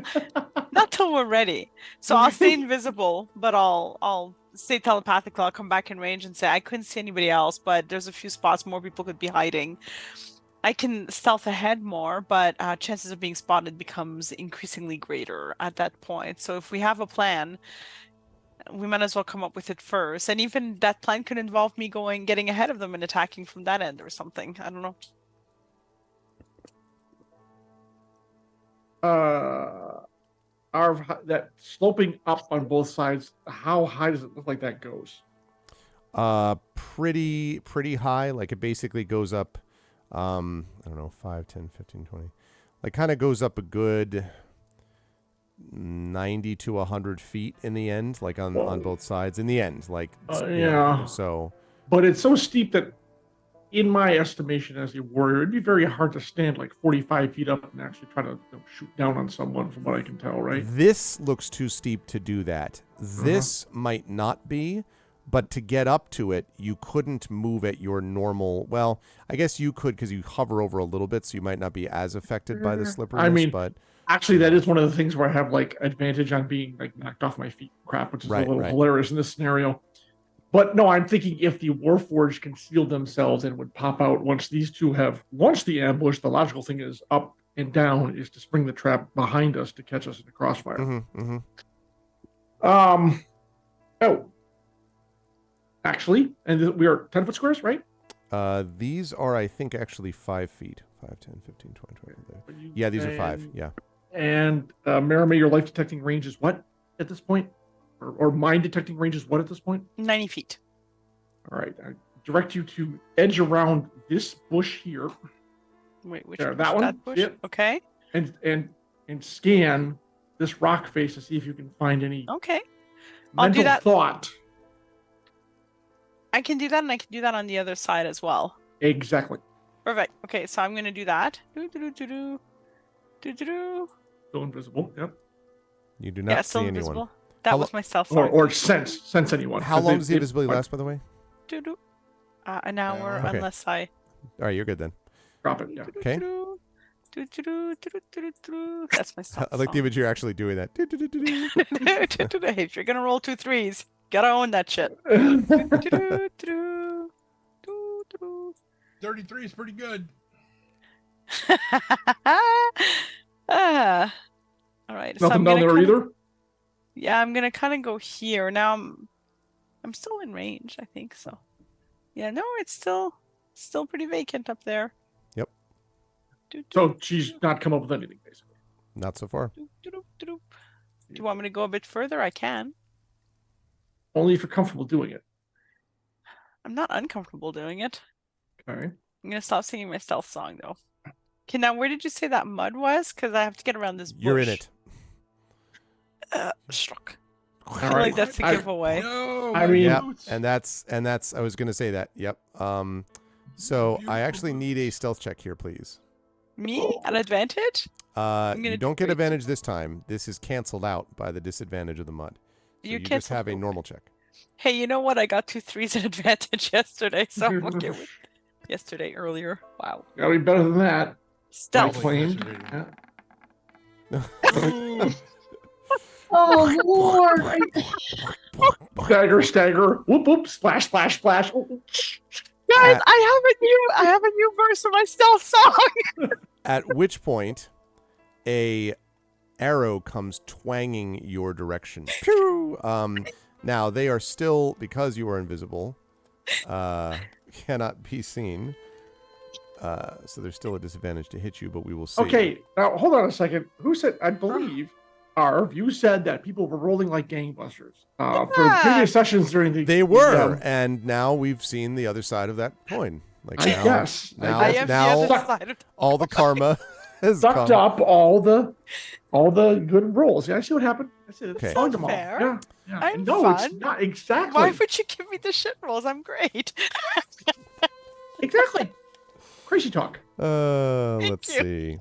not till we're ready. So I'll stay invisible, but I'll stay telepathic. I'll come back in range and say I couldn't see anybody else, but there's a few spots more people could be hiding. I can stealth ahead more, but chances of being spotted becomes increasingly greater at that point. So if we have a plan, we might as well come up with it first. And even that plan could involve me getting ahead of them and attacking from that end or something. I don't know. That sloping up on both sides, how high does it look like that goes? Pretty high. Like it basically goes up, I don't know, 5, 10, 15, 20. Like kind of goes up a good 90 to 100 feet in the end, like on both sides in the end. Like, you know, yeah. so. But it's so steep that, in my estimation as a warrior, it'd be very hard to stand like 45 feet up and actually try to shoot down on someone, from what I can tell, right? This looks too steep to do that. This might not be, but to get up to it, you couldn't move at your normal. Well, I guess you could because you hover over a little bit, so you might not be as affected by the slipperiness. I mean, but actually, that is one of the things where I have like advantage on being like knocked off my feet, crap, which is a little hilarious in this scenario. But no, I'm thinking if the Warforged concealed themselves and would pop out once these two have launched the ambush, the logical thing is up and down is to spring the trap behind us to catch us in the crossfire. Oh, actually, and we are 10-foot squares, right? These are, I think, actually 5 feet. 5, 10, 15, 20, 25. Yeah, these are 5. Yeah. And Marime, your life detecting range is what at this point? Or mind detecting range is what at this point? 90 feet. All right. I direct you to edge around this bush here. Wait, which There, bush? that one? That bush? Yep. Okay. And scan this rock face to see if you can find any Okay. I'll mental do that. thought. I can do that, and I can do that on the other side as well. Exactly. Perfect. Okay, so I'm gonna do that. Do. Still invisible. Yep. You do not still see invisible. anyone. That was my stealth. Or sense anyone. How long does the invisibility last, by the way? An hour, Okay. unless I All right, you're good then. Drop it. Yeah. Okay. That's my stealth. I like the image you're actually doing that. Hey, if you're gonna roll 2 3s, gotta own that shit. 33 is pretty good. All right. Nothing down there either. Yeah, I'm gonna kind of go here. Now I'm still in range, I think so. Yeah, no, it's still pretty vacant up there. Yep. So she's not come up with anything, basically. Not so far. Do you want me to go a bit further? I can. Only if you're comfortable doing it. I'm not uncomfortable doing it. Okay. I'm gonna stop singing my stealth song though. Okay, now where did you say that mud was? Because I have to get around this bush. You're in it. Struck. All I feel right. like that's a giveaway. No, I my mean- Yep, boots. and that's I was gonna say that. Yep. So I actually need a stealth check here, please. Me at advantage? You gonna don't get wait. advantage this time. This is canceled out by the disadvantage of the mud. So You you just cancel- have a normal check. Hey, you know what? I got 2 3s at advantage yesterday, so I'm okay with yesterday earlier. Wow. Gotta be better than that. Stealth. Claimed. Yeah. Oh Lord! Stagger. Whoop whoop. Splash splash splash. Guys, I have a new verse of my stealth song. At which point, a arrow comes twanging your direction. Pew! Now they are still, because you are invisible, cannot be seen. So there's still a disadvantage to hit you, but we will see. Okay, now hold on a second. Who said? I believe, Arv, you said that people were rolling like gangbusters for Yeah. previous sessions during the. They were, the, and now we've seen the other side of that coin. Like I now, guess. now, I am now the other side of all the karma has sucked come. up all the good rolls. Yeah, I see what happened. I see it. Okay. Found them all. Fair. Yeah, yeah. I'm no, it's fun. not exactly. Why would you give me the shit rolls? I'm great. Exactly. Crazy talk. Let's you. see.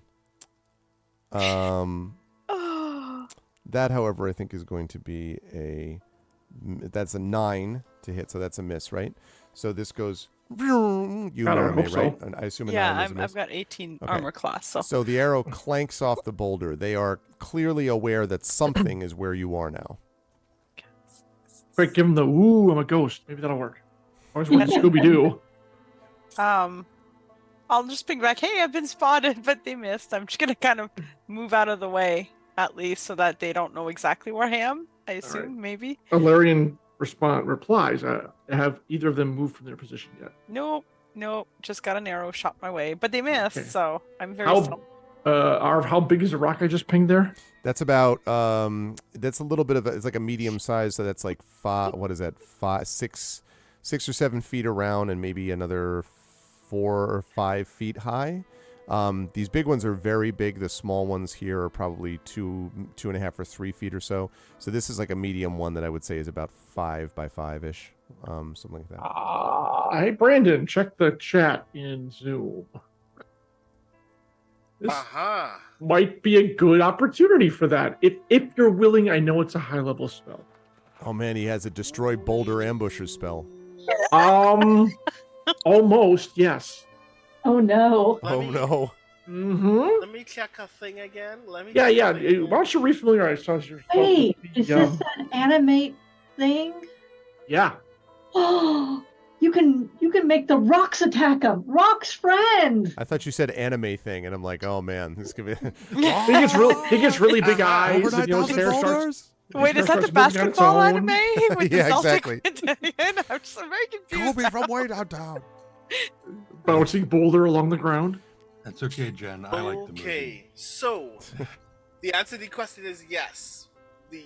That, however, I think is going to be that's a 9 to hit, so that's a miss, right? So this goes. You I don't know, hope so. right? And I assume a 9 Yeah, is a miss. I've got 18 Okay. armor class, so So the arrow clanks off the boulder. They are clearly aware that something is where you are now. Quick, give him the ooh, I'm a ghost. Maybe that'll work. Always with Scooby Doo. I'll just ping back, hey, I've been spotted, but they missed. I'm just gonna kind of move out of the way at least so that they don't know exactly where I am. I assume, maybe. Alarian replies. Have either of them moved from their position yet? Nope, just got an arrow shot my way, but they missed, Okay. so I'm very How, Arv, how big is the rock I just pinged there? That's about that's a little bit of it's like a medium size, so that's like 6 or 7 feet around and maybe another 4 or 5 feet high. These big ones are very big. The small ones here are probably 2.5 or 3 feet or so. So this is like a medium one that I would say is about 5 by 5-ish, something like that. Hey, Brandon, check the chat in Zoom. This might be a good opportunity for that. If you're willing, I know it's a high level spell. Oh man, he has a destroy boulder ambusher spell. Almost, yes. Oh no! Let me- No. Mm-hmm. Let me check a thing again. Yeah. Why don't you refamiliarize yourself? Wait, with the, is this an animate thing? Yeah. Oh, you can make the rocks attack him. Rocks friend. I thought you said anime thing, and I'm like, oh man, this could be. He gets really big eyes. Over And, his 9,000 hair starts. boulders? Wait, is that the starts moving on its basketball own. anime with Yeah, the Celtic exactly. Quintillion? I'm just very confused. now. from way downtown. Bouncing boulder along the ground. That's okay, Jen. I like the movie. Okay, so the answer to the question is yes. The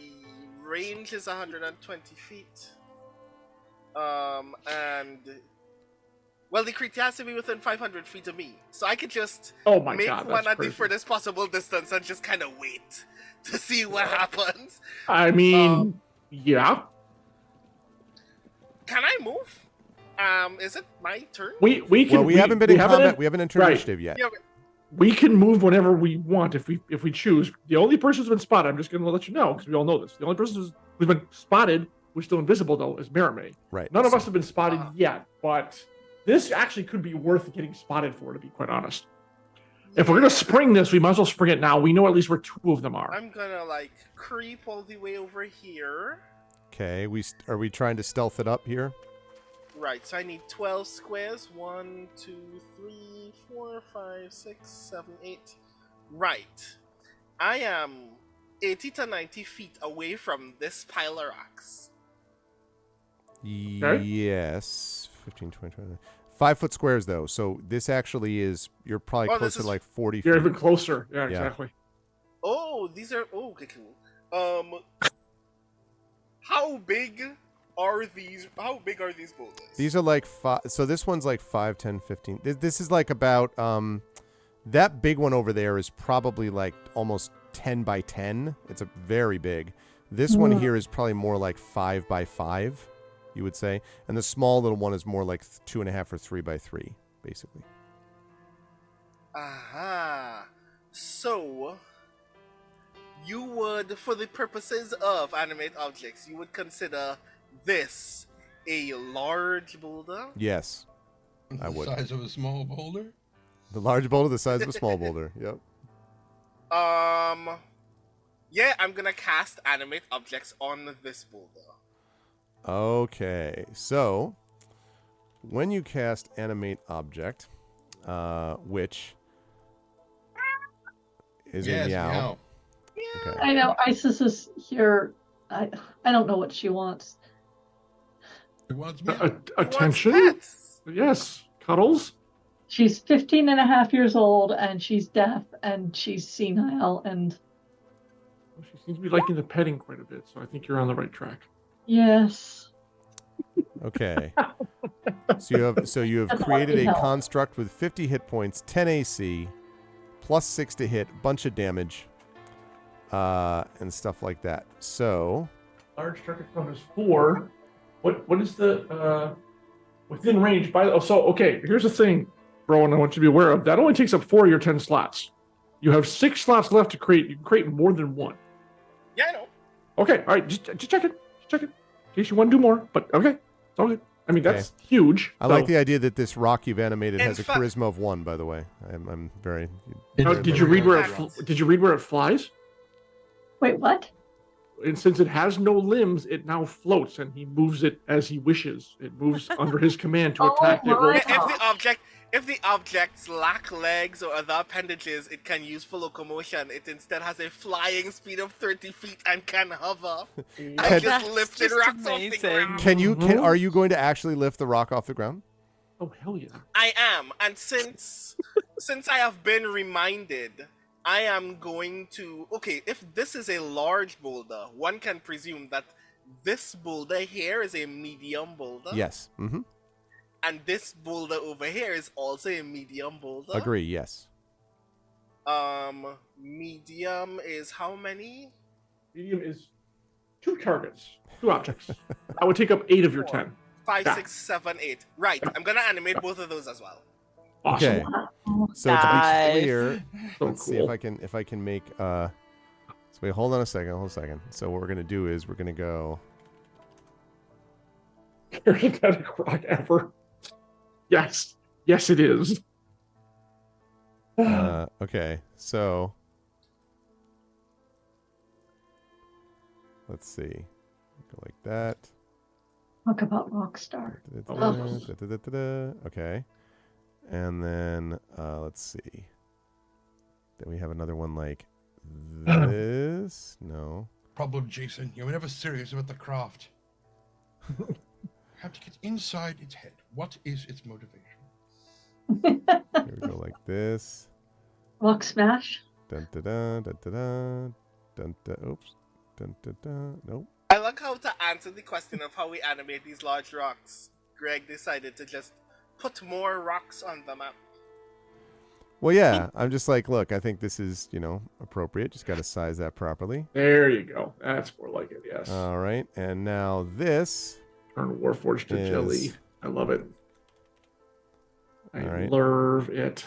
range is 120 feet. And well, the creature has to be within 500 feet of me, so I could just Oh my make god, one that's at the crazy. furthest possible distance and just kind of wait to see what happens. I mean, yeah. Can I move? Is it my turn? We can. Well, we haven't been in combat. We We, haven't entered right. initiative yet. Yeah, we can move whenever we want if we choose. The only person who's been spotted, I'm just going to let you know because we all know this. The only person who's been spotted, who's still invisible though, is Merame. Right. None of us have been spotted yet, but this actually could be worth getting spotted for, to be quite honest. If we're gonna spring this, we might as well spring it now. We know at least where 2 of them are. I'm gonna like creep all the way over here. Okay. Are we trying to stealth it up here? Right, so I need 12 squares. 1, 2, 3, 4, 5, 6, 7, 8. Right. I am 80 to 90 feet away from this pile of rocks. Yes. 15, 20, 20. 5 foot squares though. So this actually is you're probably Oh, closer this to is- like 40 You're feet. even closer. Yeah, Yeah. exactly. Oh, these are. Oh, okay, cool. How big How big are these boulders? These are like 5. So this one's like 5, 10, 15. This is like about that big one over there is probably like almost 10 by 10. It's a very big. This one here is probably more like 5 by 5, you would say, and the small little one is more like 2.5 or 3 by 3, basically. Aha. So, you would, for the purposes of animate objects, you would consider this a large boulder? Yes, I The would. size of a small boulder. The large boulder, the size of a small boulder. Yep. Yeah, I'm gonna cast animate objects on this boulder. Okay, so when you cast animate object, which is a meow. Okay. I know Isis is here. I don't know what she wants. It wants me. Attention. Pets. Yes. Cuddles. She's 15 and a half years old, and she's deaf, and she's senile, and She seems to be liking the petting quite a bit, so I think you're on the right track. yes. Okay. So you have That's created a lucky help. construct with 50 hit points, 10 AC, plus 6 to hit, bunch of damage, and stuff like that. So Large target count is 4. What is the within range by okay, here's the thing, Rowan, I want you to be aware of. That only takes up 4 of your 10 slots. You have 6 slots left to create. You can create more than 1. Yeah, I know. Okay, all right, just check it. Just check it. In case you want to do more. But okay. It's all good. I mean, that's huge. I like the idea that this rock you've animated In has a fact- charisma of 1, by the way. I'm very Did you read where it flies? Wait, what? And since it has no limbs, it now floats, and he moves it as he wishes. It moves under his command to Oh attack. It will my If the objects lack legs or other appendages, it can use for locomotion. It instead has a flying speed of 30 feet and can hover. And just That's lifted just rocks off the amazing. ground. Are you going to actually lift the rock off the ground? Oh hell yeah! I am, and since I have been reminded, I am going to. Okay, if this is a large boulder, one can presume that this boulder here is a medium boulder. Yes. Mm-hmm. And this boulder over here is also a medium boulder. Agree, yes. Medium is how many? Medium is 2 targets, 2 objects. That would take up 8 of your 10. 5, Yeah. 6, 7, 8. Right. I'm gonna animate both of those as well. Awesome. Okay. So to Nice. be clear, So let's see cool. if I can make so wait, hold on a second. So what we're gonna do is we're gonna go Charismatic rock ever. Yes. Yes, it is. okay, so let's see. Go like that. Talk about Rockstar. Okay. And then let's see. Then we have another one like this. No. Problem, Jason. You're never serious about the craft. You have to get inside its head. What is its motivation? Here we go like this. Rock Smash. Dun da da da da da. Dun da. Oops. Dun da da. Nope. I like how to answer the question of how we animate these large rocks, Greg decided to just put more rocks on the map. Well, yeah. I'm just like, look. I think this is appropriate. Just got to size that properly. There you go. That's more like it. Yes. All right. And now this. Turn Warforged to is- jelly. I love it. I All right. love it.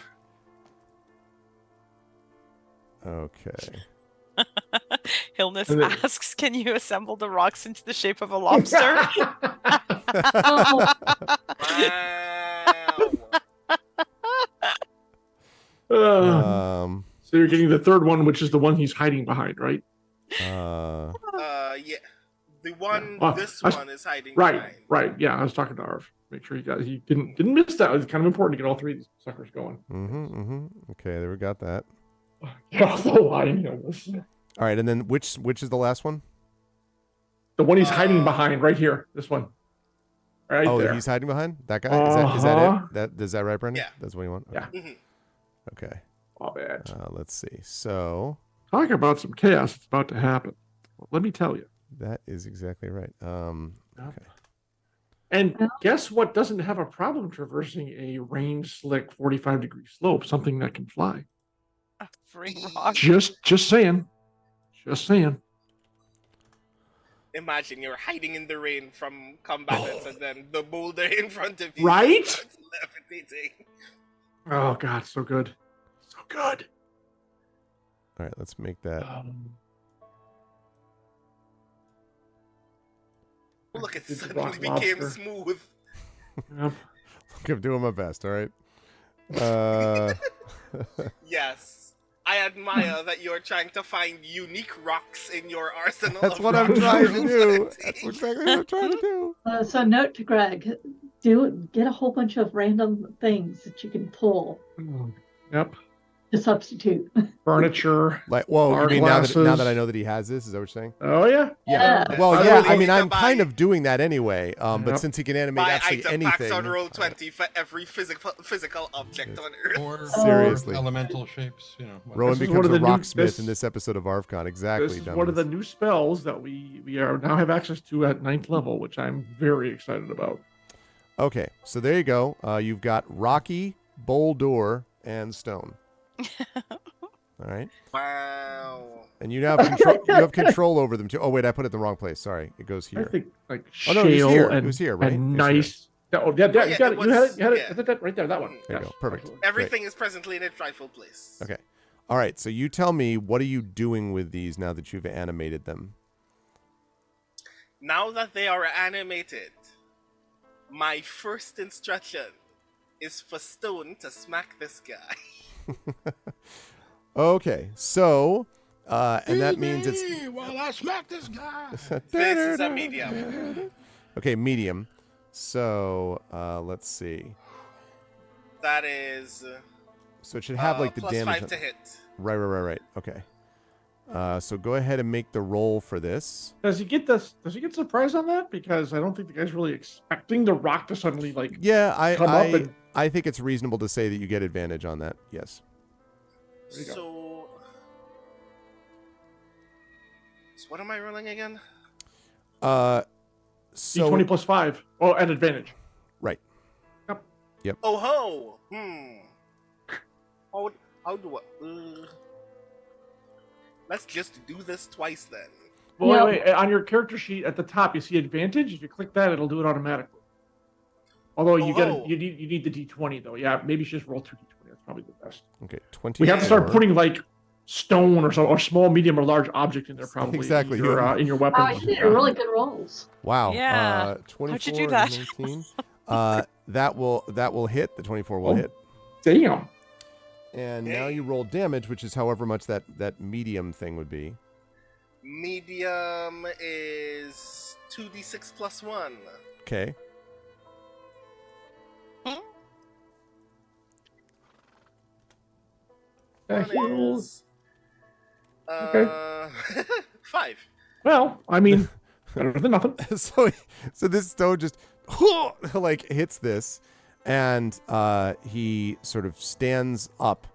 Okay. Hillness And then- asks, can you assemble the rocks into the shape of a lobster? Oh, Wow. So you're getting the third one, which is the one he's hiding behind, right? Uh. Yeah. The one, Yeah. this I was- one is hiding Right, behind. right. Yeah, I was talking to Arv. Make sure he didn't miss that. It's kind of important to get all 3 of these suckers going. Okay, there we got that. Get off the line, this. All right, and then which is the last one? The one he's hiding behind, right here. This one. Right Oh, there. he's hiding behind that guy. Is that Uh-huh. it? Is that right, Brendan? Yeah. That's what you want. Yeah. Mhm. Okay. Oh, man. Let's see. So Talk about some chaos that's about to happen. Well, let me tell you. that is exactly right. Yep. Okay. And Yeah. guess what doesn't have a problem traversing a range slick 45-degree slope? Something that can fly. A free rock. Just saying. Just saying. Imagine you're hiding in the rain from combatants, and then the boulder in front of you Right? starts levitating. Oh God, so good. So good. All right, let's make that. Look, it Did the suddenly rock became lobster. smooth. Yep. Look, I'm doing my best. All right. Yes. I admire that you're trying to find unique rocks in your arsenal. That's of what I'm rocks trying for to Route do. 20. That's exactly what I'm trying to do. So note to Greg, get a whole bunch of random things that you can pull Yep. to substitute. Furniture. Like, whoa, you Bar mean now that I glasses. know that he has this? Is that what you're saying? Oh yeah. Yeah. Well, By the yeah. way, I mean, I'm buy- kind of doing that anyway. But Yep. since he can animate Buy absolutely item anything, packs on roll 20 for every physical object on Earth. Or Seriously. elemental shapes, Rowan This is becomes one of a the new- rocksmith this- in this episode of ArvCon. Exactly. This is one of the new spells that we are now have access to at 9th level, which I'm very excited about. Okay, so there you go. You've got Rocky, Boulder, and Stone. All right, Wow. and you now have control. You have control over them too. Oh wait, I put it in the wrong place. Sorry, it goes I here. think like Oh, no, it was shale here. It and, was here, right? and It was here. nice. Oh, yeah, yeah, you got it it. You had was- it. You had it. yeah. I did that right there. That one. There you Yes, go. Perfect. absolutely. Everything is presently in its rightful place. Okay. All right. So you tell me, what are you doing with these now that you've animated them? Now that they are animated, my first instruction is for Stone to smack this guy. Okay. So, and that means it's While I smack this guy. This is a medium. okay. Medium. So let's see. That is So it should have like the plus damage. 5 to hit. Right. Okay. So go ahead and make the roll for this. Does he get this? Does he get surprised on that? Because I don't think the guy's really expecting the rock to suddenly like. Yeah, Come up and- I think it's reasonable to say that you get advantage on that. Yes. There you go. So what am I rolling again? So D20 plus 5. Oh, and advantage. right. Oh ho! How do I? Let's just do this twice then. Well, Yeah. wait, on your character sheet at the top, you see advantage. If you click that, it'll do it automatically. Although you Oh. you need the D20 though. Yeah, maybe you should just roll 2D20. That's probably the best. Okay. 20. We have to start putting like stone or small, medium, or large object in there probably. Exactly. In your, in your weapons. You did really good rolls. Wow. Yeah. 24 How'd you do and that? 19. That will hit. The 24 will Oh. hit. Damn. And now you roll damage, which is however much that medium thing would be. Medium is 2d6 plus 1. Okay. Yeah, One is, Okay. 5. Well, I mean, better than nothing. so this stone just like hits this, and he sort of stands up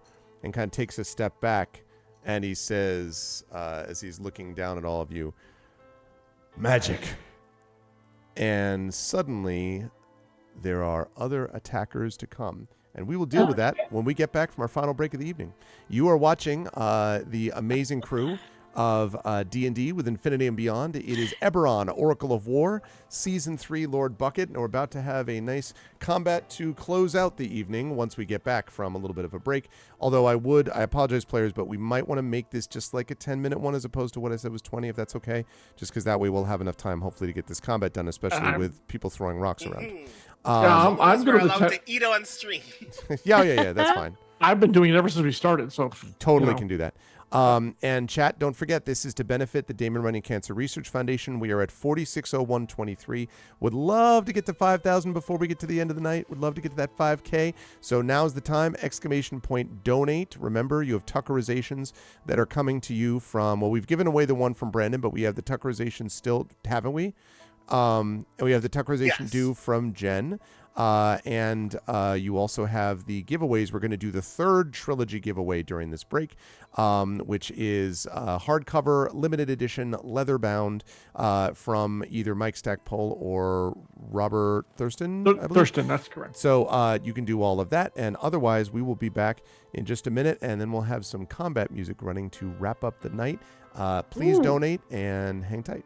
and kind of takes a step back, and he says, as he's looking down at all of you, "Magic." And suddenly, there are other attackers to come. And we will deal with that when we get back from our final break of the evening. You are watching the amazing crew of D&D with Infinity and Beyond. It is Eberron, Oracle of War, Season 3, Lord Bucket, and we're about to have a nice combat to close out the evening once we get back from a little bit of a break. Although I apologize, players, but we might want to make this just like a 10-minute one as opposed to what I said was 20, if that's okay. Just because that way we'll have enough time, hopefully, to get this combat done, especially with people throwing rocks around. Yeah, I'm We're good with allowed the to eat on stream. Yeah, that's fine. I've been doing it ever since we started, so Totally you know. can do that. And chat, don't forget, this is to benefit the Damon Runyon Cancer Research Foundation. We are at 460123. Would love to get to 5,000 before we get to the end of the night. Would love to get to that 5K. So now's the time. ! Donate. Remember, you have Tuckerizations that are coming to you from, well, we've given away the one from Brandon, but we have the Tuckerizations still, haven't we? And we have the Tuckerization Yes. due from Jen. And you also have the giveaways. We're going to do the third trilogy giveaway during this break, which is hardcover, limited edition, leather bound from either Mike Stackpole or Robert Thurston. I believe. Thurston, that's correct. So you can do all of that. And otherwise, we will be back in just a minute, and then we'll have some combat music running to wrap up the night. Please donate and hang tight.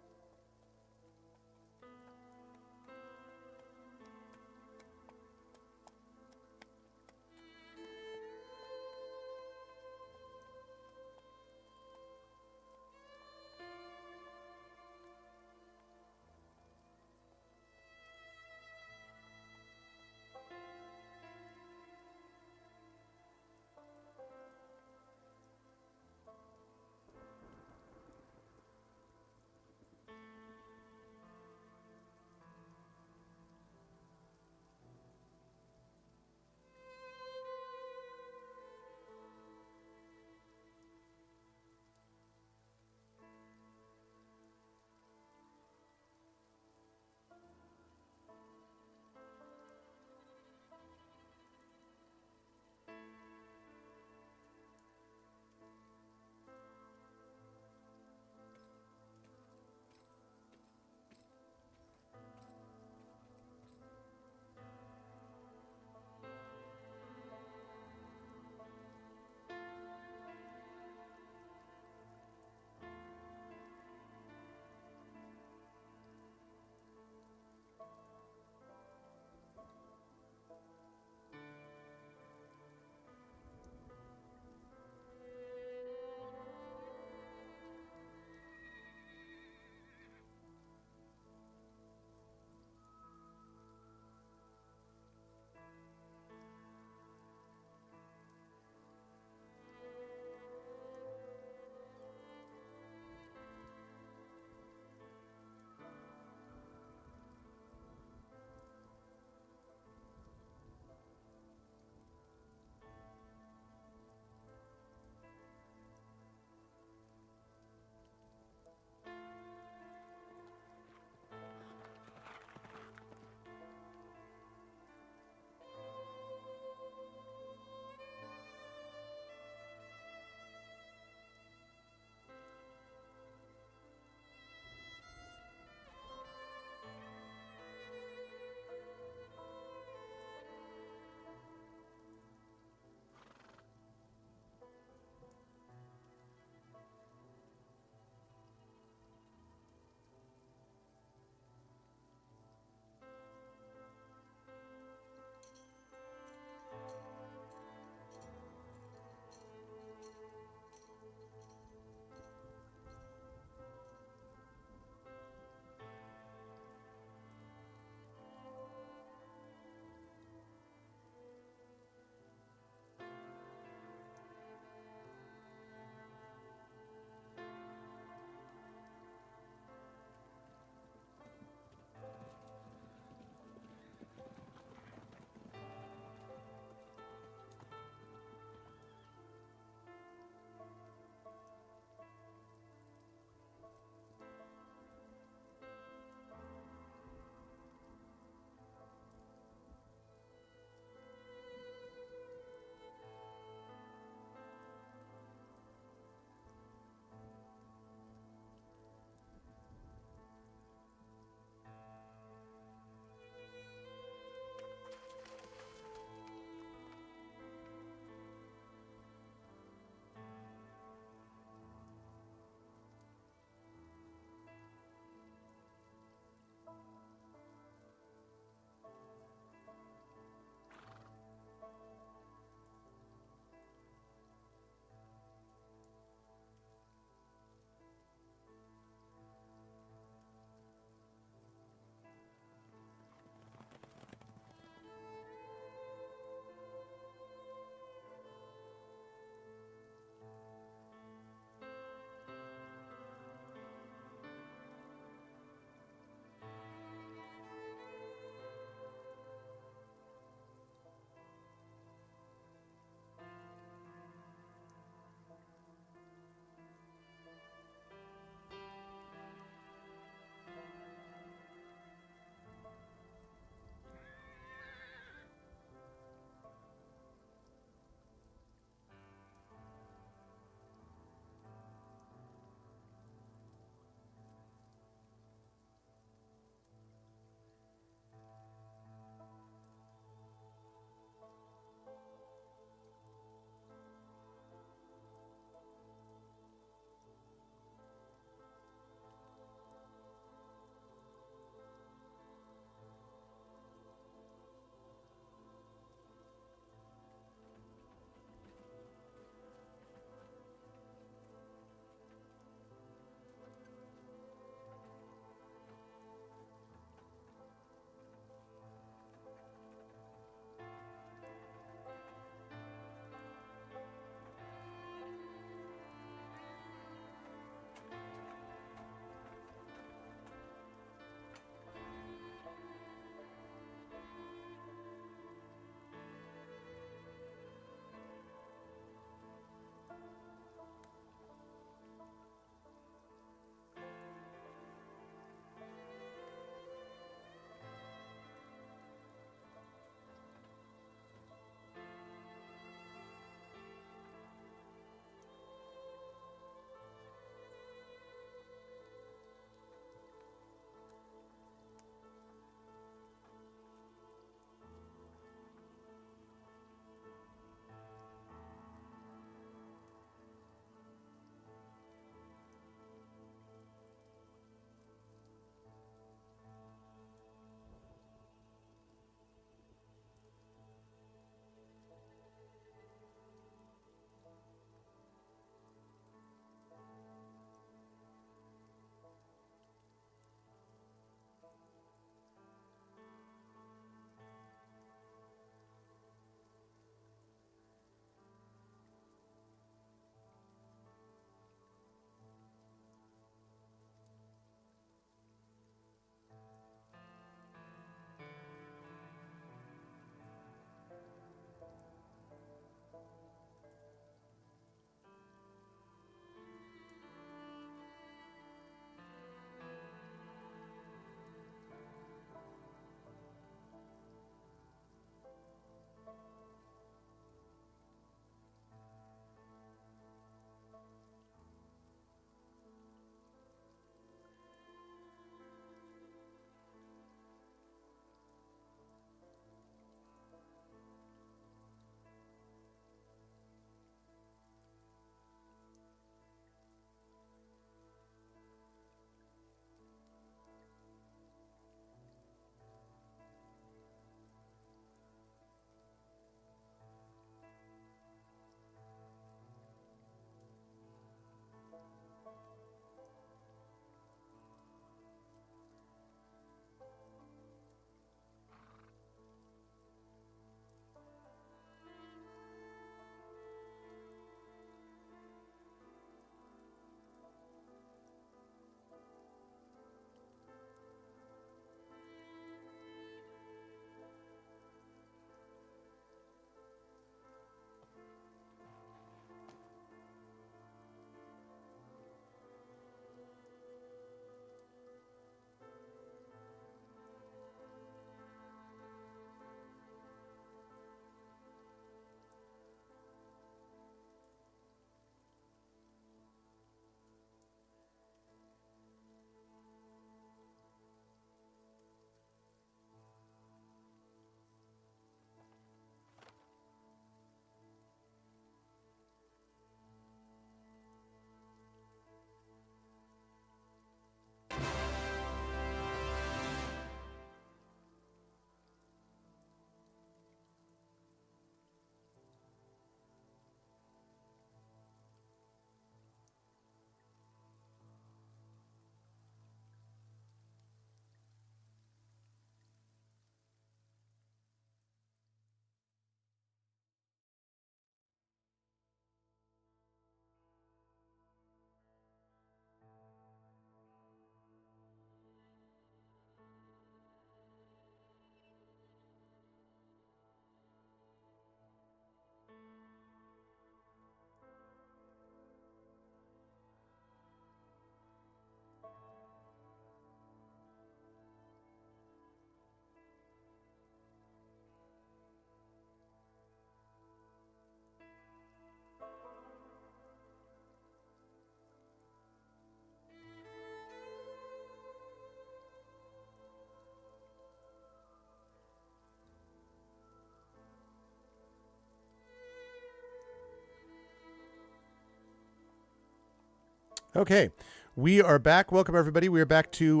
Okay, we are back. Welcome everybody. We are back to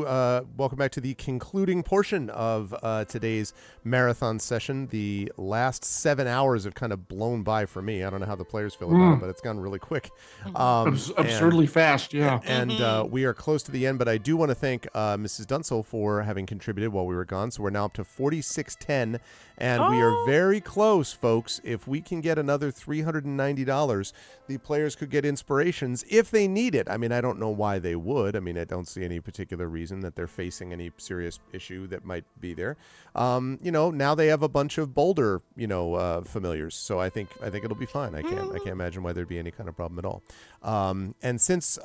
welcome back to the concluding portion of today's marathon session. The last 7 hours have kind of blown by for me. I don't know how the players feel about it, but it's gone really quick. Absurdly fast, yeah. And we are close to the end, but I do want to thank Mrs. Dunsel for having contributed while we were gone. So we're now up to 4610, and we are very close, folks. If we can get another $390, the players could get inspirations if they need it. I mean, I don't know why they would. I mean, I don't see any particular reason that they're facing any serious issue that might be there. Now they have a bunch of Boulder, familiars. So I think it'll be fine. I can't imagine why there'd be any kind of problem at all. And since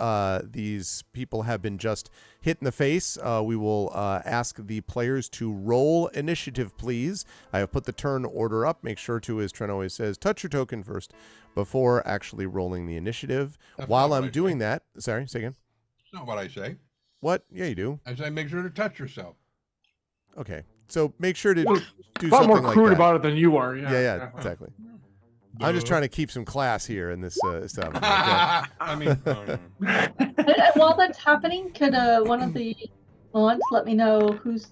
these people have been just hit in the face, we will ask the players to roll initiative, please. I have put the turn order up. Make sure to, as Trent always says, touch your token first before actually rolling the initiative. While I'm doing that, sorry, say again. That's not what I say. What? Yeah, you do. I say make sure to touch yourself. Okay, so make sure to do A lot something more like crude that. about it than you are. Yeah, exactly. I'm just trying to keep some class here in this stuff. I mean, And while that's happening, could one of the mods let me know who's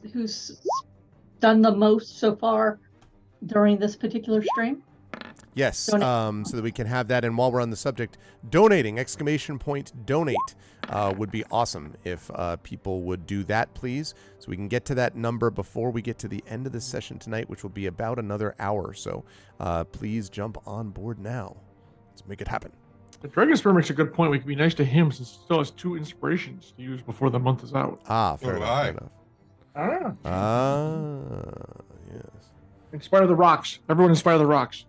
done the most so far during this particular stream? Yes, so that we can have that. And while we're on the subject, donating, ! Donate, would be awesome if people would do that, please. So we can get to that number before we get to the end of the session tonight, which will be about another hour. So please jump on board now. Let's make it happen. The Dragon Spear makes a good point. We can be nice to him since he still has 2 inspirations to use before the month is out. Fair enough. Yes. Inspire the rocks. Everyone inspire the rocks.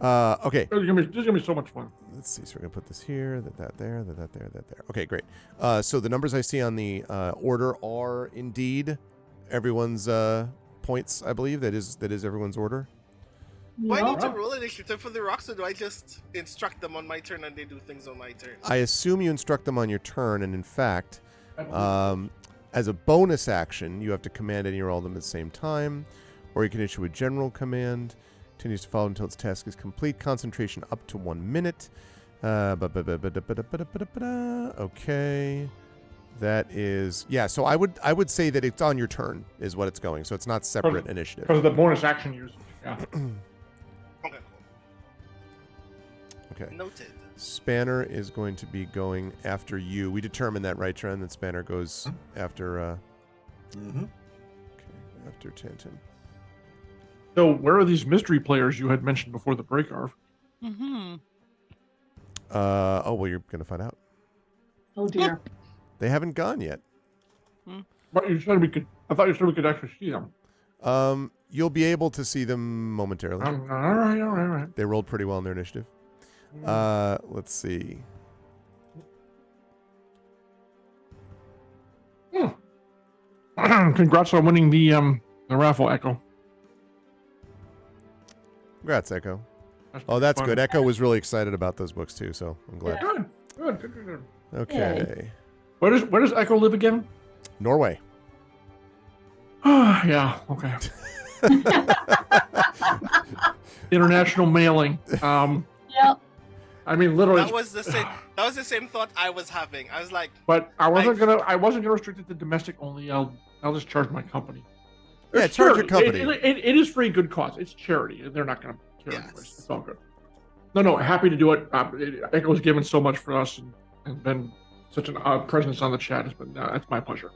Okay. This is gonna be so much fun. Let's see. So we're gonna put this here, that there, that there. Okay, great. So the numbers I see on the order are indeed everyone's points. I believe that is everyone's order. Do I need to roll initiative for the rocks, or do I just instruct them on my turn and they do things on my turn? I assume you instruct them on your turn, and in fact, as a bonus action, you have to command any or all of them at the same time, or you can issue a general command. Continues to follow until its task is complete. Concentration up to 1 minute. Okay. That is, yeah, so I would say that it's on your turn is what it's going. So it's not separate initiative. Because of the bonus action usage. Yeah. Okay, cool. Okay. Noted. Spanner is going to be going after you. We determined that, right, Trent? That Spanner goes after after Tantin. So where are these mystery players you had mentioned before the break, Arv? Well, you're gonna find out. Oh dear. They haven't gone yet. But you said we could. I thought you said we could actually see them. You'll be able to see them momentarily. All right. They rolled pretty well in their initiative. Let's see. Congrats on winning the raffle, Echo. Congrats, Echo. That's fun. good. Echo was really excited about those books too, so I'm glad. Good. Okay. Where does Echo live again? Norway. Yeah. Okay. International mailing. Yep. I mean, literally. That was the same thought I was having. I was like, But I wasn't gonna restrict it to domestic only. I'll just charge my company. Yeah, It's charge your charity. company. It is for a good cause. It's charity. They're not gonna care Yes. anyways. It's all good. No, happy to do it. Echo's given so much for us and been such a presence on the chat. It's my pleasure.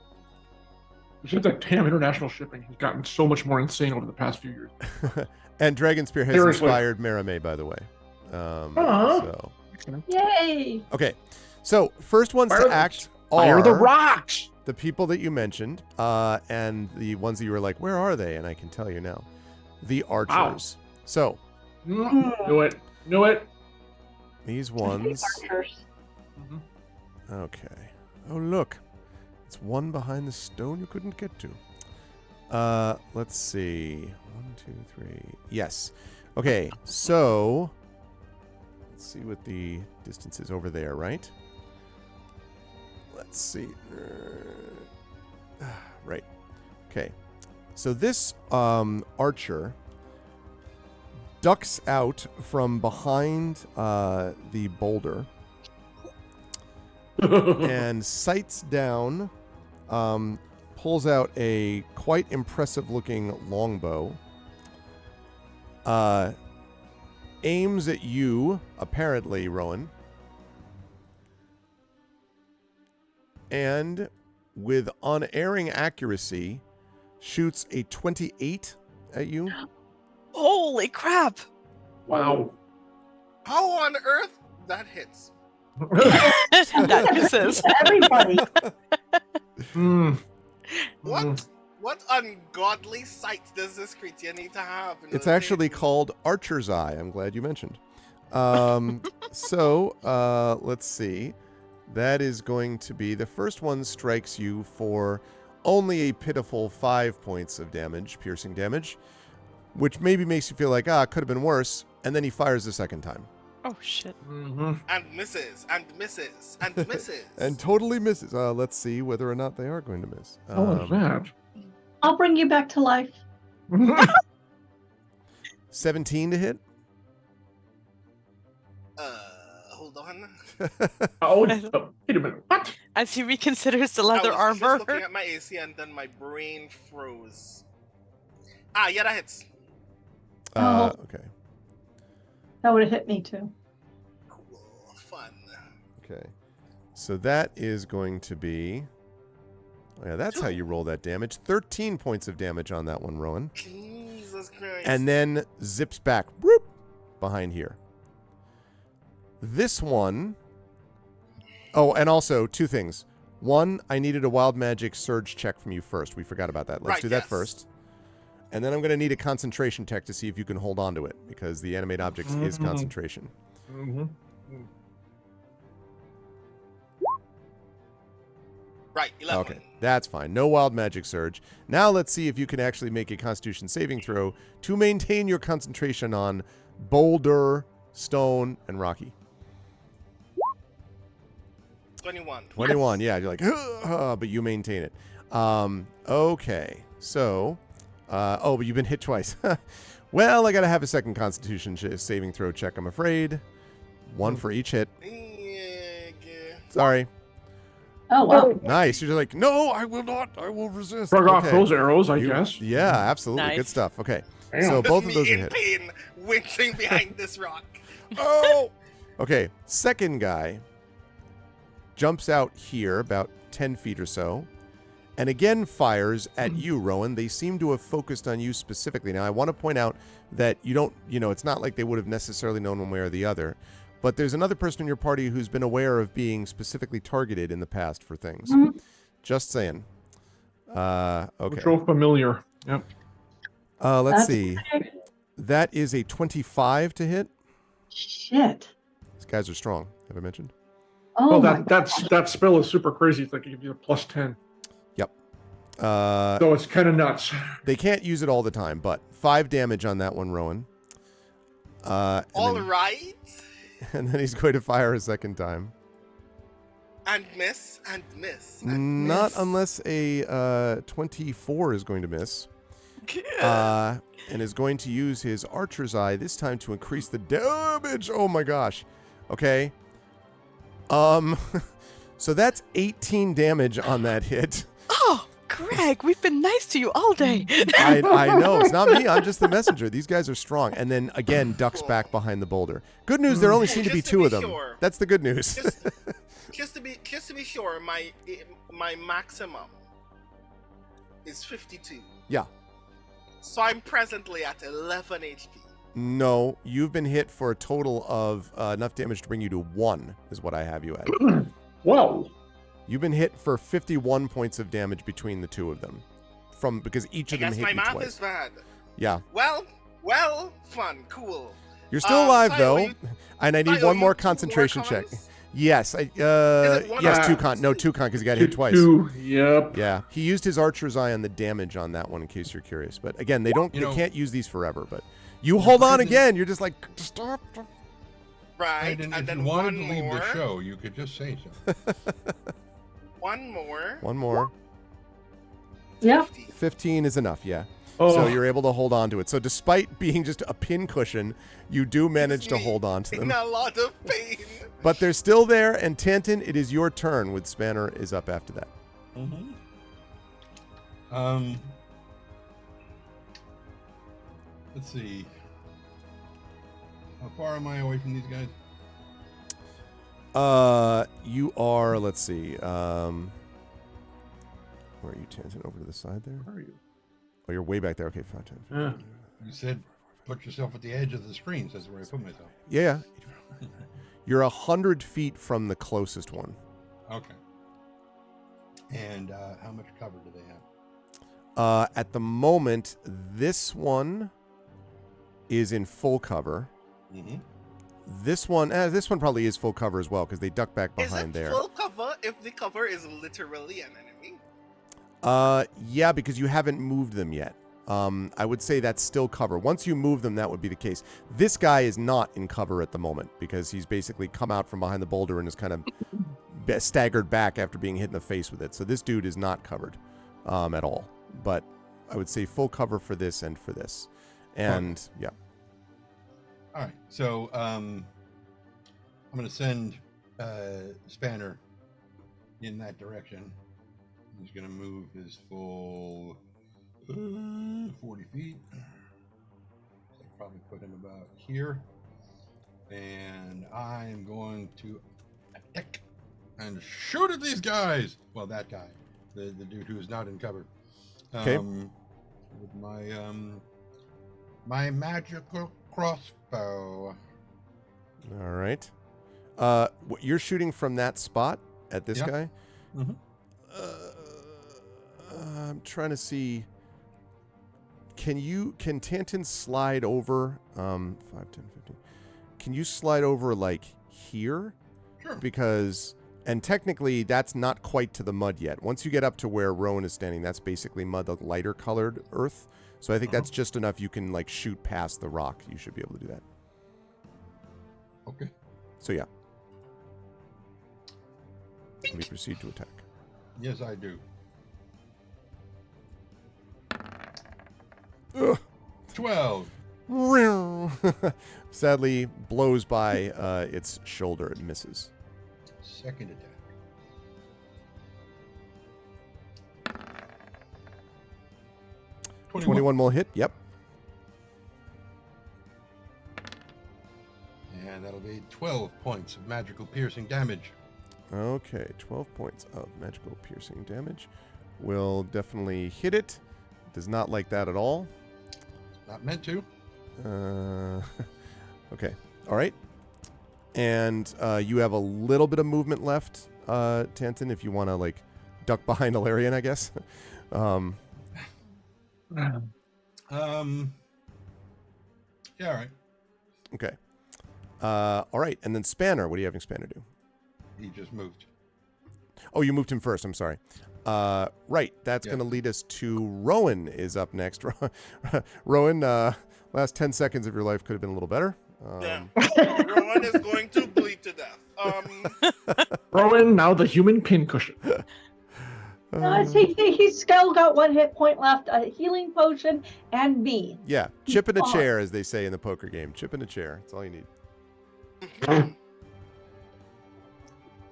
It seems like damn international shipping has gotten so much more insane over the past few years. And Dragonspear has Seriously. inspired Maramé, by the way. So Yay. okay. So first ones to act Fire are the rocks. the people that you mentioned, and the ones that you were like, where are they? And I can tell you now. The archers. So Knew it. these ones. Archers. Okay. Oh, look. It's one behind the stone you couldn't get to. Let's see. 1, 2, 3. Yes. Okay, so let's see what the distance is over there, right? Let's see. Right. Okay. So this archer ducks out from behind the boulder and sights down, pulls out a quite impressive-looking longbow, aims at you, apparently, Rowan, and with unerring accuracy, shoots a 28 at you. Holy crap! Wow. How on earth that hits? That misses. Everybody. What ungodly sight does this creature need to have? It's actually called Archer's Eye. I'm glad you mentioned. So, let's see. That is going to be... The first one strikes you for only a pitiful 5 points of damage, piercing damage, which maybe makes you feel like, it could have been worse. And then he fires the second time. Oh, shit. And misses, and misses, and misses. And totally misses. Let's see whether or not they are going to miss. What was that? I'll bring you back to life. 17 to hit. Hold on. Wait a minute. What? As he reconsiders the leather I was armor. just looking at my AC and then my brain froze. Yeah, that hits. Okay. That would have hit me too. Cool, fun. Okay. So that is going to be... Yeah, that's how you roll that damage. 13 points of damage on that one, Rowan. Jesus Christ. And then zips back, whoop, behind here. This one... Oh, and also, 2 things. One, I needed a wild magic surge check from you first. We forgot about that. Let's do that first. And then I'm going to need a concentration check to see if you can hold on to it, because the animate object is concentration. Right, 11. Okay, that's fine. No wild magic surge. Now let's see if you can actually make a constitution saving throw to maintain your concentration on boulder, stone, and rocky. 21. 21, yeah. You're like, but you maintain it. Okay, so... but you've been hit twice. Well, I got to have a second constitution saving throw check, I'm afraid. 1 for each hit. Sorry. Oh, wow. Nice. You're just like, no, I will not. I will resist. Shrug off those arrows, I guess. Yeah, absolutely. Nice. Good stuff. Okay. Damn. So Just both of me those are in hit. pain, winching behind this rock. Oh! Okay. Second guy jumps out here about 10 feet or so and again fires at you, Rowan. They seem to have focused on you specifically. Now, I want to point out that you don't, it's not like they would have necessarily known one way or the other. But there's another person in your party who's been aware of being specifically targeted in the past for things. Just saying. Okay. So familiar. Yep. Let's see. That is a 25 to hit. Shit. These guys are strong. Have I mentioned? Oh, Well, that spell is super crazy. It's like it gives you a +10. Yep. So it's kind of nuts. They can't use it all the time, but 5 damage on that one, Rowan. All right. And then he's going to fire a second time. And miss, and miss, and Not miss. unless a 24 is going to miss. And is going to use his Archer's Eye this time to increase the damage. Oh my gosh. Okay. So that's 18 damage on that hit. Oh, Greg, we've been nice to you all day. I know. It's not me. I'm just the messenger. These guys are strong. And then, again, ducks back behind the boulder. Good news, there only seem to be Just to 2 be of them. sure. That's the good news. Just to be sure, my maximum is 52. Yeah. So I'm presently at 11 HP. No, you've been hit for a total of enough damage to bring you to 1, is what I have you at. Whoa. You've been hit for 51 points of damage between the 2 of them. Because each of them hit my you math twice. is bad. Yeah. Well, fun, cool. You're still alive, Sayo, though. you- And I need Sayo, one you more 2 concentration more check. cons? Yes. it one Yes, or 2 two? con. No, 2 con, because he got hit twice. 2. Yep. Yeah, he used his Archer's Eye on the damage on that one, in case you're curious. But again, they can't use these forever. But you hold on again. You're just like, stop. Right, And and if then you wanted one to leave more. the show, you could just say so. One more. One more. Yeah. 50. 15 is enough. Yeah. So Oh. you're able to hold on to it. So despite being just a pin cushion, you do manage to hold on to them. In a lot of pain. But they're still there, and Tantin, it is your turn. With Spanner is up after that. Mm-hmm. Let's see. How far am I away from these guys? You are. Let's see. Where are you, Tantin? Over to the side there. Where are you? Oh, you're way back there. Okay, 5, 10. Yeah. You said put yourself at the edge of the screen. So that's where I put myself. Yeah. You're 100 feet from the closest one. Okay. And how much cover do they have? At the moment, this one is in full cover. Mm-hmm. This one probably is full cover as well because they duck back behind Is it there. full cover if the cover is literally an enemy? Yeah, because you haven't moved them yet. I would say that's still cover. Once you move them, that would be the case. This guy is not in cover at the moment because he's basically come out from behind the boulder and is kind of staggered back after being hit in the face with it. So this dude is not covered at all. But I would say full cover for this and for this. And yeah. All right. So I'm going to send Spanner in that direction. He's going to move his full 40 feet. So I'll probably put him about here. And I'm going to attack and shoot at these guys. Well, that guy, the dude who is not in cover. Okay. With my my magical crossbow. All right. You're shooting from that spot at this guy? Mm-hmm. I'm trying to see. Can Tantin slide over 5, 10, 15? Can you slide over like here? Sure. Because and technically that's not quite to the mud yet. Once you get up to where Rowan is standing, that's basically mud, the lighter colored earth. So I think that's just enough you can like shoot past the rock. You should be able to do that. Okay. So yeah. We proceed to attack. Yes, I do. Ugh. 12. Sadly, blows by its shoulder. It misses. Second attack. $21. 21 will hit. Yep. And that'll be 12 points of magical piercing damage. Okay, 12 points of magical piercing damage. Will definitely hit it. Does not like that at all. Not meant to. Okay. All right. And you have a little bit of movement left, Tantin, if you want to like duck behind Alarian, I guess. Yeah, all right. Okay. All right. And then Spanner. What are you having Spanner do? He just moved. Oh, you moved him first. I'm sorry. Right. That's Yeah. going to lead us to Rowan is up next. Rowan, last 10 seconds of your life could have been a little better. Yeah. Rowan is going to bleed to death. Rowan, now the human pincushion. He's still got 1 hit point left, a healing potion, and me. Yeah. Chip in a Oh. chair, as they say in the poker game. Chip in a chair. That's all you need. A little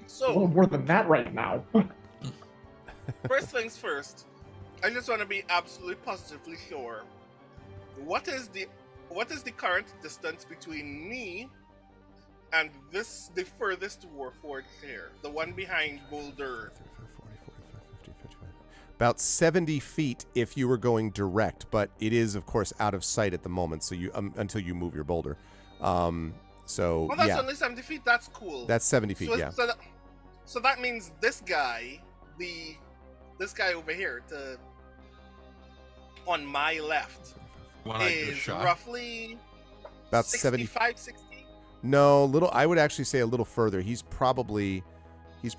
So, more than that right now. first things first, I just want to be absolutely positively sure. What is the current distance between me and the furthest Warforged here? The one behind Boulder. 35, 40, 45, 50, 55. About 70 feet if you were going direct, but it is, of course, out of sight at the moment. So you until you move your boulder. So Well, that's yeah, only 70 feet. That's cool. that's 70 feet. so, Yeah. So that means this guy, this guy over here, on my left, One I just is shot. roughly About 70. 65, 60. No, little. I would actually say a little further. He's probably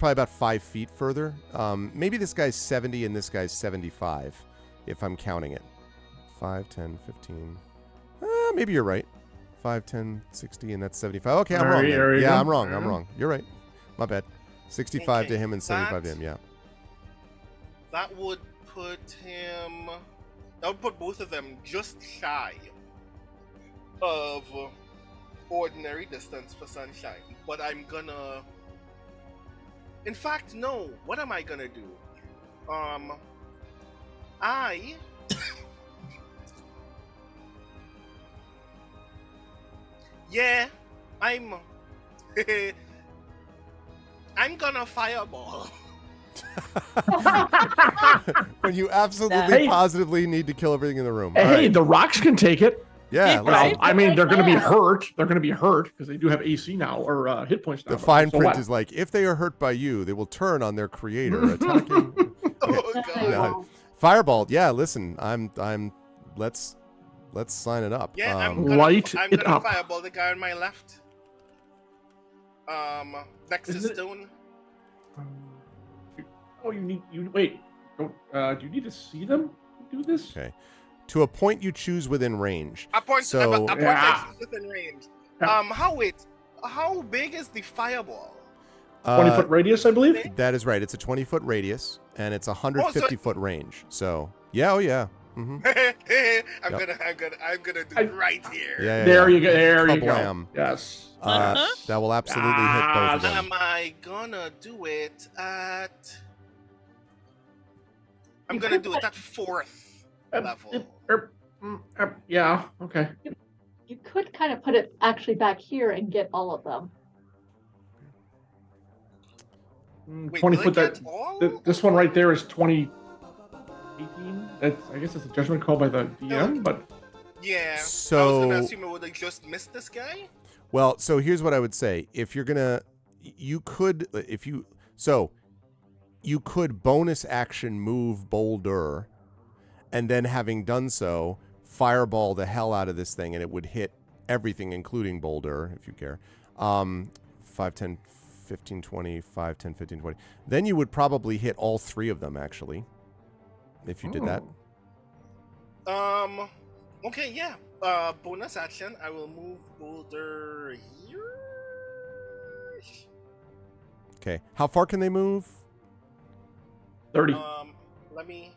about 5 feet further. Maybe this guy's 70 and this guy's 75, if I'm counting it. 5, 10, 15. Maybe you're right. 5, 10, 60, and that's 75. Okay, I'm wrong. then. There you Yeah, go. I'm wrong. I'm wrong. You're right. My bad. 65 to Okay, him and 75 to him. Yeah. That would put him I would put both of them just shy of ordinary distance for Sunshine. But I'm gonna... In fact, no. What am I gonna do? Yeah, I'm gonna fireball. When you absolutely Hey. positively need to kill everything in the room. Hey, All right. the rocks can take it. Yeah, Well, listen, I mean, they're going to be Yeah. hurt. They're going to be hurt because they do have AC now or hit points now. the but fine so print what? is like, if they are hurt by you, they will turn on their creator, attacking. Oh No, god. they No. won't. Fireball, yeah, listen, let's sign it up. Yeah, I'm Light gonna it up. fireball the guy on my left. Next to Isn't it- Stone. Oh, wait. Do you need to see them do this? Okay. To a point you choose within range. A point So- Yeah. within range. Yeah. How big is the fireball? 20-foot radius, I believe. That is right. It's a 20-foot radius, and it's a 150-foot range. So, yeah, oh yeah. Mm-hmm. I'm gonna do it right here. Yeah, There you go. There you Kablam. go. Yes. That will absolutely hit both of them. Am I gonna do it at... I'm You gonna could do it at 4th level. Yeah. Okay. You could kind of put it actually back here and get all of them. Wait, 20 will foot. I get all? This one right there is 20. 18. I guess it's a judgment call by the DM, but Yeah. I was So- gonna assume it would have just missed this guy. Well, so here's what I would say. If you're gonna, you could bonus action move Boulder, and then having done so, fireball the hell out of this thing, and it would hit everything, including Boulder, if you care. 5, 10, 15, 20, 5, 10, 15, 20. Then you would probably hit all three of them, actually, if you did that. Okay, yeah. Bonus action. I will move Boulder here. Okay. How far can they move? 30. Let me.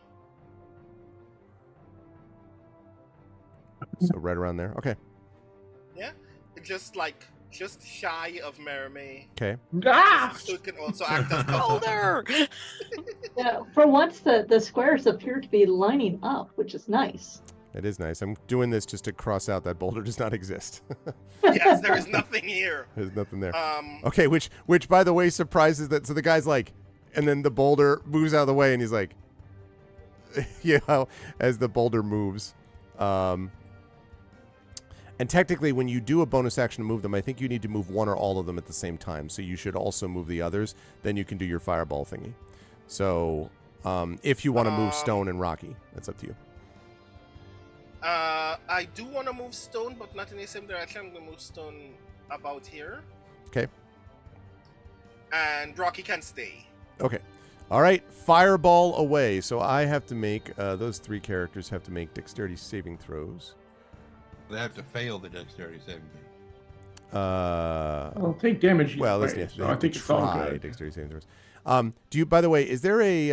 So right around there. Okay. Yeah, just shy of Merame. Okay. Ah! So it can also act as cover. Boulder. Yeah, for once, the squares appear to be lining up, which is nice. It is nice. I'm doing this just to cross out that Boulder does not exist. Yes, there is nothing here. There's nothing there. Um, Okay, which by the way surprises that. So the guy's like, and then the Boulder moves out of the way, and he's like, you know, as the Boulder moves. And technically, when you do a bonus action to move them, I think you need to move one or all of them at the same time. So you should also move the others. Then you can do your fireball thingy. So if you want to move Stone and Rocky, that's up to you. I do want to move Stone, but not in the same direction. I'm going to move Stone about here. Okay. And Rocky can stay. Okay. All right. Fireball away. So I have to make, those three characters have to make dexterity saving throws. They have to fail the dexterity saving throw. I'll take damage. Well, either let's way, yeah, so they I have to think it's all try good. dexterity saving throws. Do you? By the way, is there a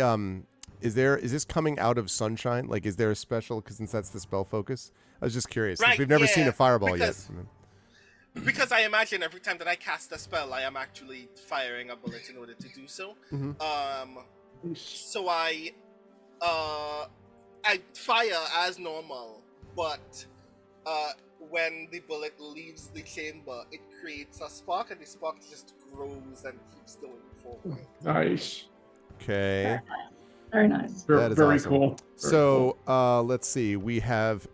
is this coming out of Sunshine? Like, is there a special? Because since that's the spell focus, I was just curious. 'Cause Right, we've never seen yeah, a fireball because- yet. Because I imagine every time that I cast a spell, I am actually firing a bullet in order to do so. Mhm. So I fire as normal, but when the bullet leaves the chamber, it creates a spark, and the spark just grows and keeps going forward. Nice. Okay. Very nice. That is Very awesome. cool. Very So let's see. We have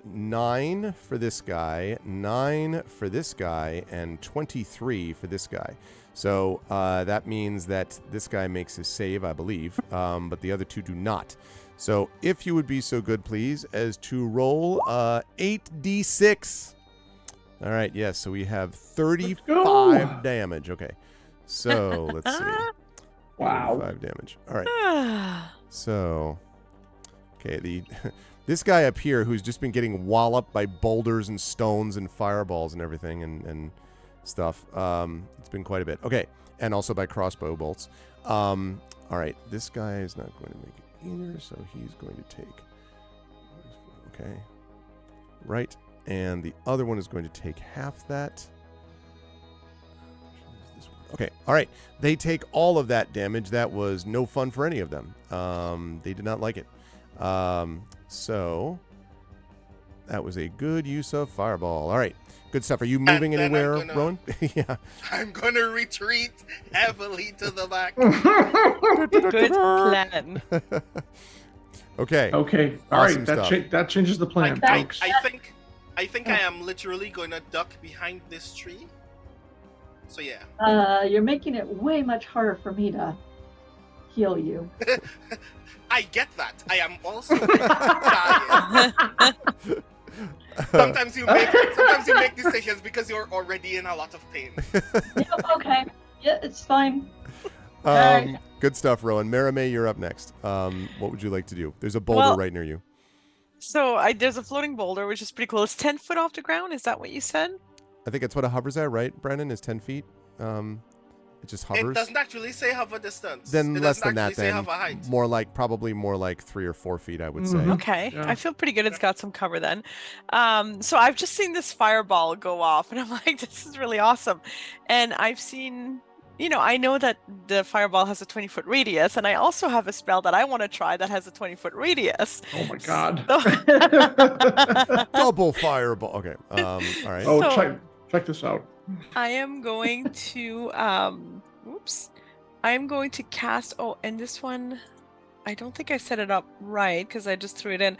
9 for this guy, 9 for this guy, and 23 for this guy. So that means that this guy makes his save, I believe, but the other two do not. So if you would be so good, please, as to roll 8d6. All right, yes. So we have 35 damage. Okay. So let's see. Wow. 35 damage. All right. So, okay, this guy up here who's just been getting walloped by boulders and stones and fireballs and everything and stuff. It's been quite a bit. Okay, and also by crossbow bolts. All right, this guy is not going to make it either, so he's going to take Okay. Right. And the other one is going to take half that. Okay. All right. They take all of that damage. That was no fun for any of them. They did not like it. So that was a good use of Fireball. All right. Good stuff. Are you moving anywhere, Rowan? Yeah. I'm going to retreat heavily to the back. Good plan. Okay. Okay. All Awesome right. stuff. That changes the plan, I folks. think I am literally going to duck behind this tree. So yeah. You're making it way much harder for me to heal you. I get that. I am also dying. Sometimes you make decisions because you're already in a lot of pain. Yep, okay. Yeah, it's fine. Alright. Good stuff, Rowan. Maramay, you're up next. What would you like to do? There's a boulder right near you. So there's a floating boulder, which is pretty cool. It's 10 foot off the ground. Is that what you said? I think it's what it hovers at, right, Brandon? Is 10 feet? It just hovers. It doesn't actually say hover distance. Then it less than doesn't that. actually say Then hover height. probably more like 3 or 4 feet, I would say. Okay, Yeah. I feel pretty good. It's got some cover then. So I've just seen this fireball go off, and I'm like, this is really awesome. And I've seen, I know that the fireball has a 20-foot radius, and I also have a spell that I want to try that has a 20-foot radius. Oh my god. Double fireball. Okay. All right. Oh, So- check this out. I am going to I'm going to cast and this one I don't think I set it up right because I just threw it in,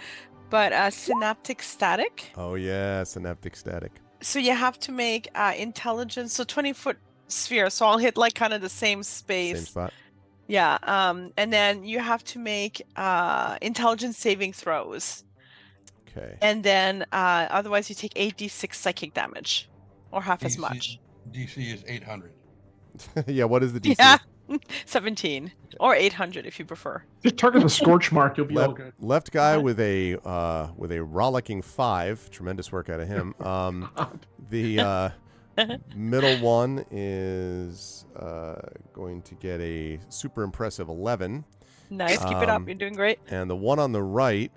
but synaptic static. Oh yeah, synaptic static. So you have to make intelligence, so 20-foot sphere, so I'll hit like kind of the same space. Same spot. Yeah, and then you have to make intelligence saving throws, Okay. and then otherwise you take 8d6 psychic damage, or half as much. DC is 800. Yeah. What is the DC? Yeah, 17 or 800 if you prefer. Just target the scorch mark. You'll be all good. Left guy with a rollicking 5. Tremendous work out of him. The middle one is going to get a super impressive 11. Nice, keep it up. You're doing great. And the one on the right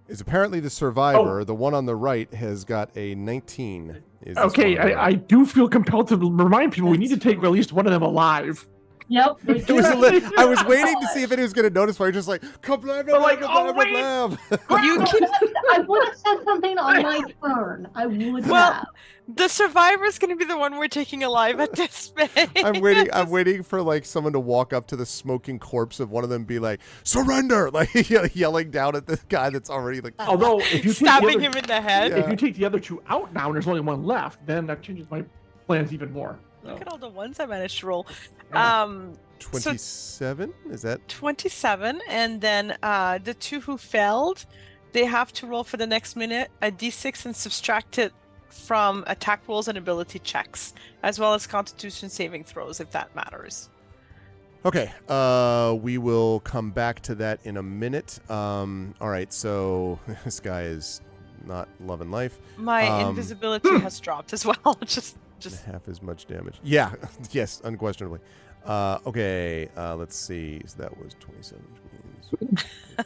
is apparently the survivor. Oh. The one on the right has got a 19. Okay, I do feel compelled to remind people we need to take at least one of them alive. Yep. we It was do. I was waiting to see if anyone was going to notice. Why you're just like, kablam, like, kablam, oh, wait. kablam. You can, I would have said something on my turn. I would Well, have. the survivor's going to be the one we're taking alive at this phase. I'm waiting for like someone to walk up to the smoking corpse of one of them and be like, surrender, like yelling down at the guy that's already like, Although, if you take stabbing the him in the head. Yeah. if you take the other two out now and there's only one left, then that changes my plans even more. Look at all the ones I managed to roll. Yeah. 27? Is that 27, and then the two who failed, they have to roll for the next minute a d6 and subtract it from attack rolls and ability checks, as well as Constitution saving throws, if that matters. okay? We will come back to that in a minute. All right, so this guy is not loving life. My invisibility has dropped as well. just Half as much damage. Yeah, yes, unquestionably. Okay, let's see. So that was 27.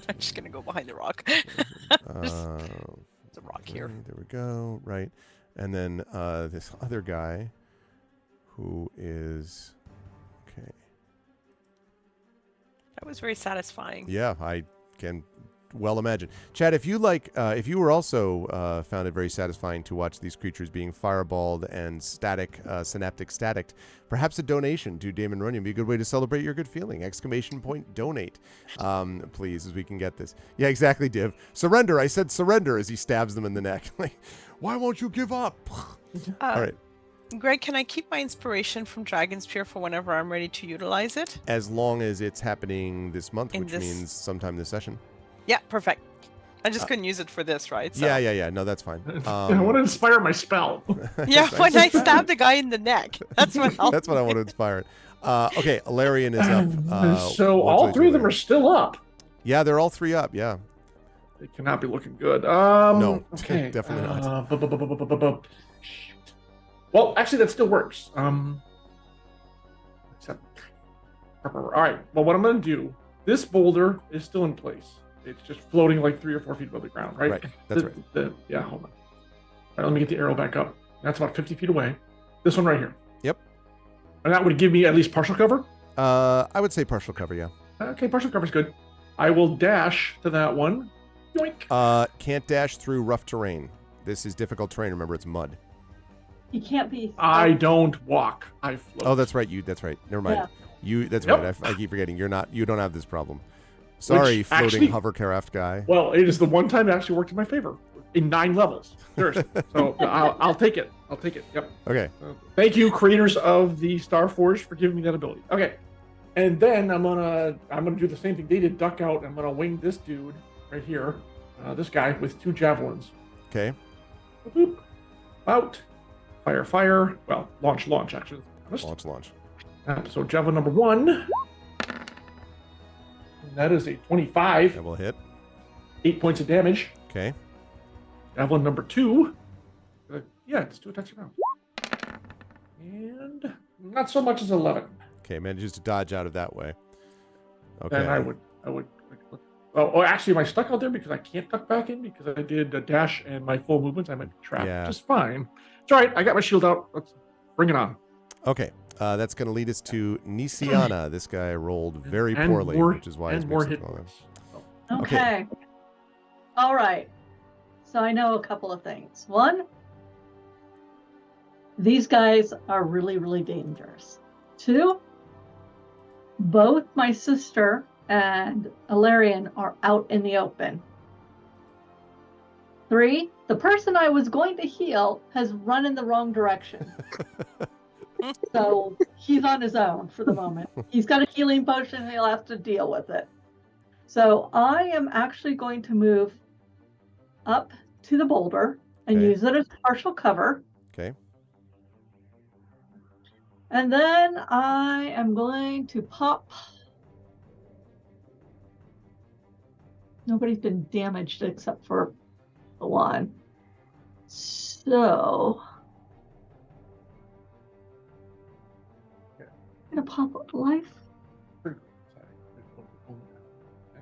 I'm just gonna go behind the rock. There's a rock here. There we go. Right, and then this other guy, who is okay. That was very satisfying. Yeah, I can well imagine. Chad, if you if you were also found it very satisfying to watch these creatures being fireballed and synaptic static, perhaps a donation to Damon Runyon would be a good way to celebrate your good feeling. ! Donate, please, as we can get this. Yeah, exactly, Div. Surrender. I said surrender as he stabs them in the neck. Like, why won't you give up? All right. Greg, can I keep my inspiration from Dragon Spear for whenever I'm ready to utilize it? As long as it's happening this month, In which this- means sometime this session. Yeah, perfect. I just couldn't use it for this, right? So. Yeah. No, that's fine. I want to inspire my spell. Yeah, when I stab the guy in the neck. That's what I'll That's what I want to inspire it. Okay, Alarian is up. So what all do I three do of them there? are still up. Yeah, they're all 3 up. Yeah. They cannot be looking good. No, okay. definitely not. Shoot. Well, actually, that still works. All right. Well, what I'm going to do, this boulder is still in place. It's just floating like 3 or 4 feet above the ground, right? Right. That's right. Yeah, hold on. All right, let me get the arrow back up. That's about 50 feet away. This one right here. Yep. And that would give me at least partial cover? I would say partial cover, yeah. Okay, partial cover's good. I will dash to that one. Yoink. Can't dash through rough terrain. This is difficult terrain. Remember, it's mud. You can't be. I don't walk. I float. Oh, that's right. That's right. Never mind. Yeah. That's Yep. right. I keep forgetting. You don't have this problem. Sorry, floating actually- hovercraft guy. Well, it is the one time it actually worked in my favor in 9 levels. Seriously. So I'll take it. I'll take it. Yep. Okay. Thank you, creators of the Star Forge, for giving me that ability. Okay. And then I'm gonna do the same thing they did. Duck out. I'm gonna wing this dude right here. This guy with 2 javelins. Okay. Boop. Out. Fire. Fire. Well, launch. Actually. Launch. So javelin number 1. And that is a 25. That will hit. 8 points of damage. Okay. Javelin number 2. It's 2 attacks around. And not so much as 11. Okay, manages to dodge out of that way. Okay. Then I would. Oh, actually, am I stuck out there because I can't duck back in because I did a dash and my full movements? I might be trapped. Yeah. Just fine. It's all right. I got my shield out. Let's bring it on. Okay. That's going to lead us to Nisiana. This guy rolled very And poorly, more- which is why and he's more mixed hit up all points. that. Okay. All right. So I know a couple of things. One, these guys are really, really dangerous. 2, both my sister and Alarian are out in the open. 3, the person I was going to heal has run in the wrong direction. So he's on his own for the moment. He's got a healing potion and he'll have to deal with it. So I am actually going to move up to the boulder and Okay. use it as partial cover. Okay. And then I am going to pop. Nobody's been damaged except for the one. So I'm gonna pop life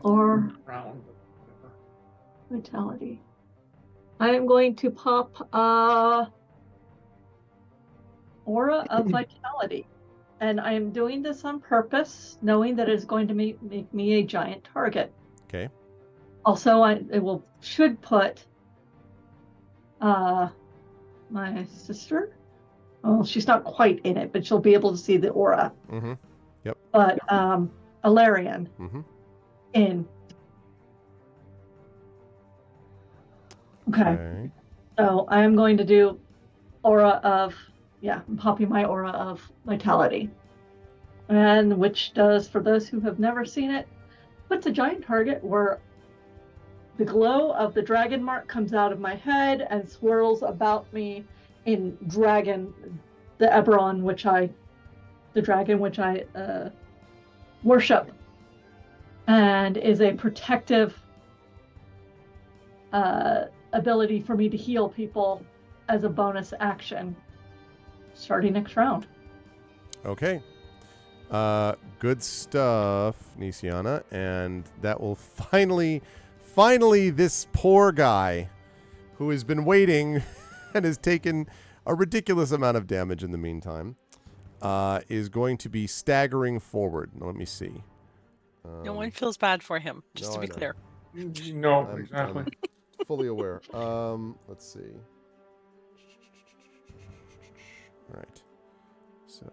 or vitality. I am going to pop Aura of Vitality. And I am doing this on purpose, knowing that it's going to make me a giant target. Okay. Also, should put my sister. Oh, she's not quite in it, but she'll be able to see the aura. Mm-hmm. Yep. But Alarian Mm-hmm. in. Okay. So I am going to do aura of, I'm popping my aura of vitality. And which does, for those who have never seen it, puts a giant target where the glow of the dragon mark comes out of my head and swirls about me in dragon, the Eberron, the dragon which I worship, and is a protective ability for me to heal people as a bonus action starting next round. Okay. Good stuff, Nisiana. And that will finally, this poor guy who has been waiting and has taken a ridiculous amount of damage in the meantime, is going to be staggering forward. Now, let me see. No one feels bad for him, just no, to I be know. clear. No, I'm exactly. fully aware. Let's see. All right. So.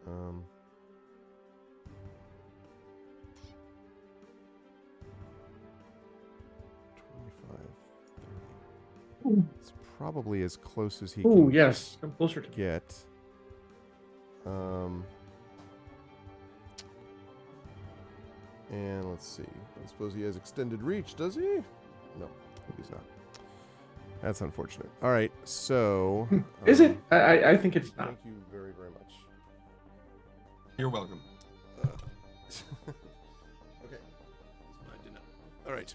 Um. 25, 30. It's probably as close as he Ooh, can yes. Come closer to me. get. And let's see. I suppose he has extended reach, does he? No, he's not. That's unfortunate. All right, so. Is it? I think it's not. Thank you very, very much. You're welcome. Okay. All right.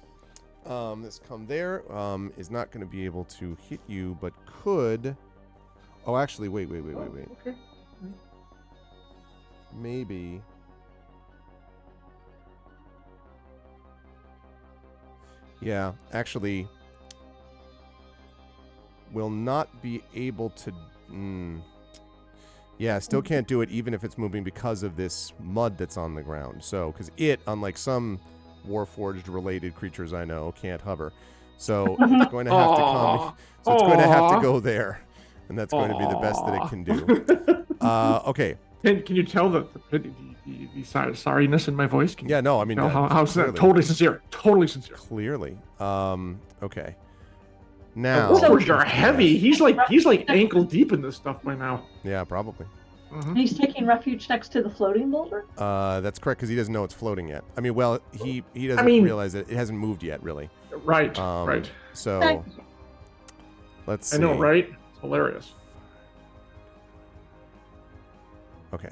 This come there is not going to be able to hit you, but could. Oh, actually, wait. Okay. Maybe. Yeah, actually, will not be able to... Yeah, still can't do it even if it's moving because of this mud that's on the ground. So, because it, unlike some Warforged-related creatures I know, can't hover. So it's going to have to come... So it's going to have to go there. And that's going to be the best that it can do. Okay. Can you tell the sorriness in my voice? Yeah, no, I mean... How totally sincere. Totally sincere. Clearly. Okay. Now... Warforged are heavy. He's like ankle deep in this stuff by now. Yeah, probably. And he's taking refuge next to the floating boulder? That's correct, because he doesn't know it's floating yet. I mean, well, he doesn't realize that it hasn't moved yet, really. Right, right. So, let's see. I know, right? It's hilarious. Okay.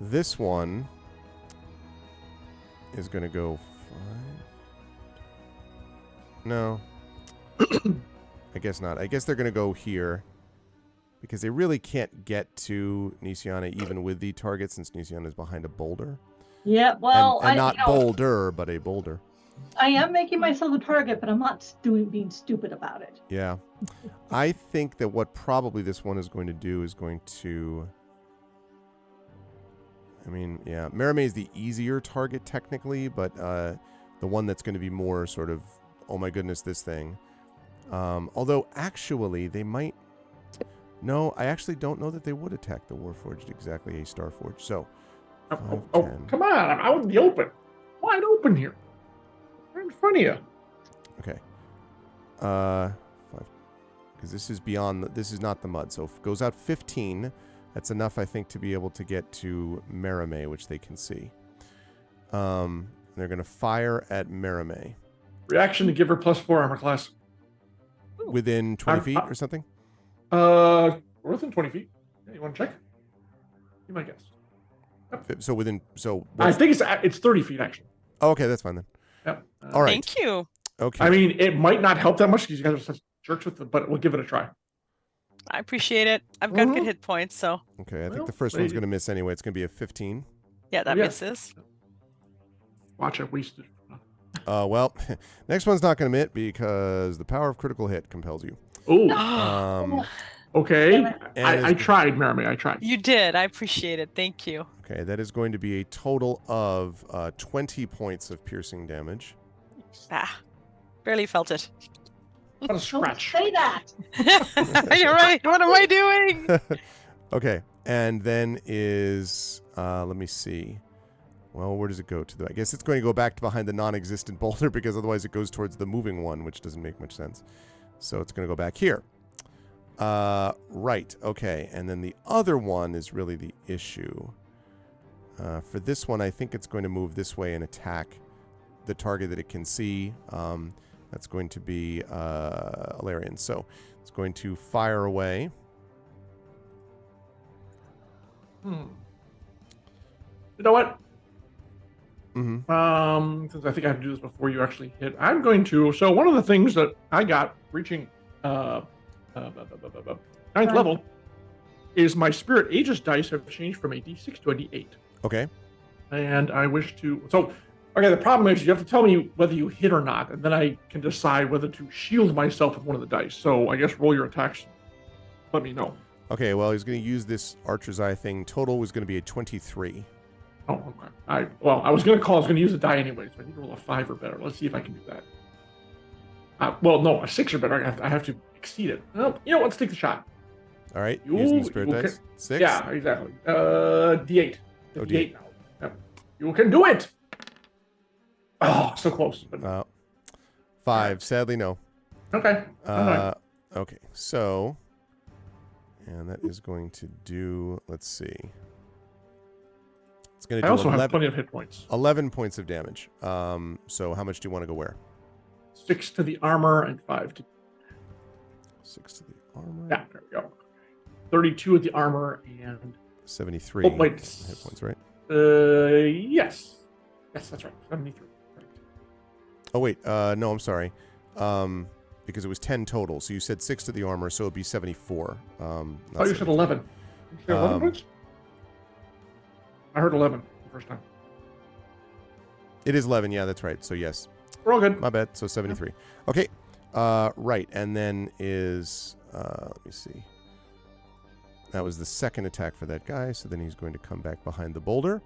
This one is going to go 5. No. I guess not. I guess they're going to go here. Because they really can't get to Nisiana even with the target since Nisiana is behind a boulder. Yeah, well... And not boulder, but a boulder. I am making myself a target, but I'm not being stupid about it. Yeah. I think that what probably this one is going to do is going to... I mean, yeah, Merame is the easier target technically, but the one that's going to be more sort of, oh my goodness, this thing. Although, actually, they might... No, I actually don't know that they would attack the Warforged exactly a Starforged. So, 5, 10. Come on! I'm out in the open, wide open here. Right in front of you. Okay. 5. Because this is beyond. This is not the mud. So if it goes out 15. That's enough, I think, to be able to get to Merame, which they can see. They're going to fire at Merame. Reaction to give her +4 armor class. Within 20 feet or something? Within 20 feet. Yeah, you want to check? You might guess. Yep. So within, I think it's 30 feet actually. Oh, okay, that's fine then. Yep. All right. Thank you. Okay. I mean, it might not help that much because you guys are such jerks with it, but we'll give it a try. I appreciate it. I've got good hit points, so. Okay, I think the first one's going to miss anyway. It's going to be a 15. Yeah, that misses. Watch it wasted. Well, next one's not going to hit because the power of critical hit compels you. Oh. Okay. I tried, Merame. I tried. You did. I appreciate it. Thank you. Okay, that is going to be a total of 20 points of piercing damage. Barely felt it. What a scratch. Don't say that. You're right. What am I doing? Okay, and then is let me see. Well, where does it go to? I guess it's going to go back to behind the non-existent boulder because otherwise it goes towards the moving one, which doesn't make much sense. So it's going to go back here. Right. Okay, and then the other one is really the issue. For this one, I think it's going to move this way and attack the target that it can see. That's going to be Alarian. So it's going to fire away. You know what? Mm-hmm. Since I think I have to do this before you actually hit, I'm going to. So one of the things that I got reaching 9th level is my Spirit Aegis dice have changed from a D6 to a D8. Okay. And I wish to. So, okay, the problem is you have to tell me whether you hit or not, and then I can decide whether to shield myself with one of the dice. So I guess roll your attacks. Let me know. Okay, well, he's going to use this Archer's Eye thing. Total was going to be a 23. Oh, okay. I was going to use a die anyway, so I need to roll a 5 or better. Let's see if I can do that. Well, no, a 6 or better. I have to exceed it. Well, you know, let's take the shot. All right, using the Spirit dice. 6? Yeah, exactly. D8. Oh, D8 now. Yep. You can do it! Oh, so close. But... 5. Sadly, no. Okay. Okay, so... And that is going to do... Let's see. It's going to do I also have plenty of hit points. 11 points of damage. So how much do you want to go where? 6 to the armor and 5 to... 6 to the armor. Yeah, there we go. 32 at the armor and... 73 hit points, right? Yes. Yes, that's right. 73. Right. Oh, wait. No, I'm sorry. Because it was 10 total. So you said 6 to the armor, so it would be 74. Oh, you said 11. You said 11 points? I heard 11 the first time. It is 11, yeah, that's right. So yes. We're all good. My bad. So 73. Okay. Right. And then is, let me see. That was the second attack for that guy. So then he's going to come back behind the boulder.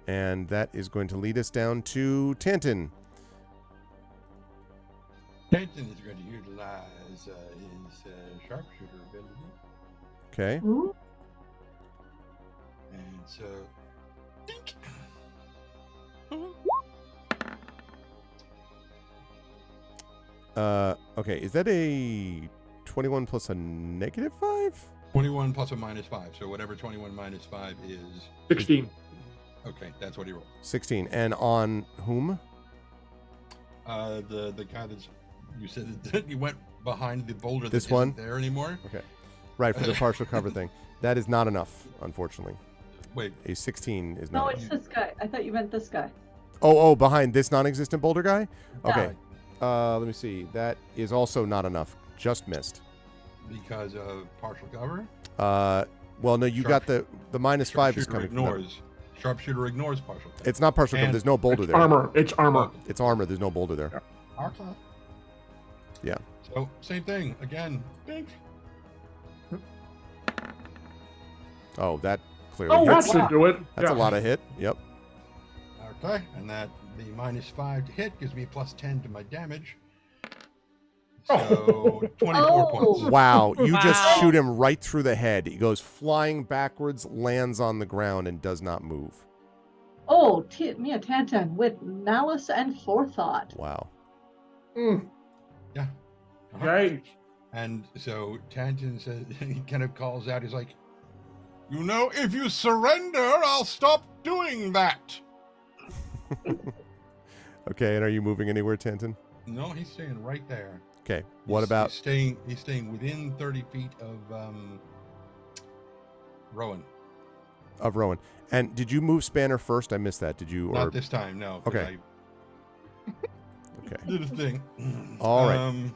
And that is going to lead us down to Tantin. Tantin is going to utilize his sharpshooter ability. Okay. Ooh. And so, dink. Okay. Is that a 21 plus a negative 5? 21 plus or minus 5. So whatever 21 minus 5 is. 16. Okay, that's what he rolled. 16. And on whom? The guy that's, you said that you went behind the boulder. This that one? isn't there anymore. Okay. Right, for the partial cover thing. That is not enough, unfortunately. Wait, A 16 is No, not it's enough. this guy. I thought you meant this guy. Oh, behind this non-existent boulder guy? Yeah. Okay. Let me see. That is also not enough. Just missed. because of partial cover. Well, no, you got the minus 5 is coming from them. Sharpshooter ignores partial cover. It's not partial cover. And There's no boulder It's there. armor. It's armor. It's armor. There's no boulder there. ArvCon. Yeah. So same thing again. Bink. Oh, that clearly Oh, that hits. should do it. That's Yeah. a lot of hit. Yep. Okay, and that the minus 5 to hit gives me plus 10 to my damage. So 24 points. Wow. You just Wow. shoot him right through the head. He goes flying backwards, lands on the ground, and does not move. Oh, Mia Tantan with malice and forethought. Wow. Mm. Yeah. Uh-huh. Okay. And so Tantan says, he kind of calls out, he's like, you know, if you surrender, I'll stop doing that. Okay, and are you moving anywhere, Tantan? No, he's staying right there. Okay. What He's about he's staying within 30 feet of Rowan. Rowan? And did you move Spanner first? I missed that. Did you? Not this time, no. 'cause Okay. Okay. I did a thing. All right.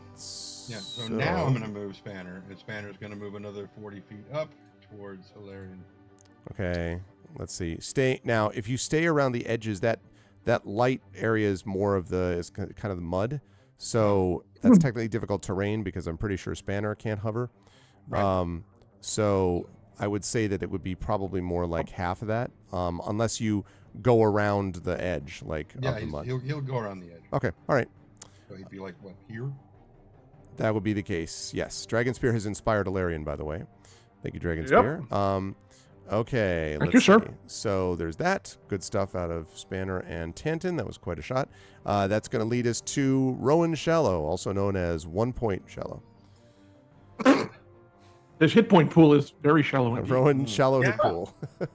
Yeah, so now I'm going to move Spanner, and Spanner's going to move another 40 feet up towards Hilarion. Okay. Let's see. Stay now. If you stay around the edges, that light area is more of is kind of the mud. So that's technically difficult terrain because I'm pretty sure Spanner can't hover. Right. So I would say that it would be probably more like half of that, unless you go around the edge, like Yeah, of the mud. he'll go around the edge. Okay. All right. So he'd be like, what, here? That would be the case. Yes. Dragon Spear has inspired Ilarion, by the way. Thank you, Dragon Yep. Spear. Okay. Thank you, let's sir. see. So there's that. Good stuff out of Spanner and Tantan. That was quite a shot. That's going to lead us to Rowan Shallow, also known as 1 Point Shallow. This hit point pool is very shallow. Indeed. Rowan Shallow Yeah. hit pool.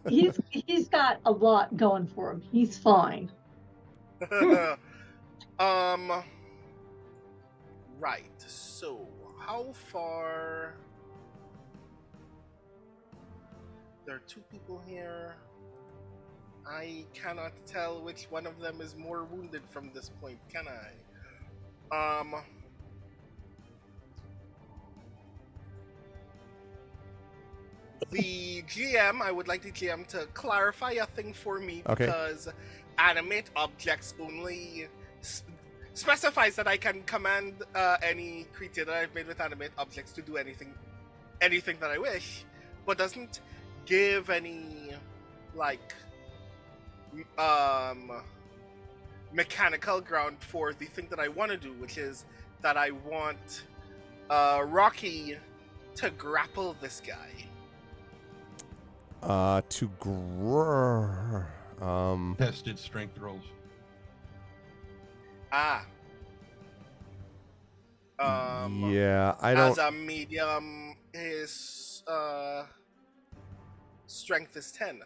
He's got a lot going for him. He's fine. Right. So, how far? There are two people here. I cannot tell which one of them is more wounded from this point, can I? The GM, I would like the GM to clarify a thing for me Okay. because animate objects only specifies that I can command any creature that I've made with animate objects to do anything that I wish, but doesn't give any mechanical ground for the thing that I want to do, which is that I want Rocky to grapple this guy. To grrr. Tested strength rolls. Yeah, I don't. As a medium, his strength is 10.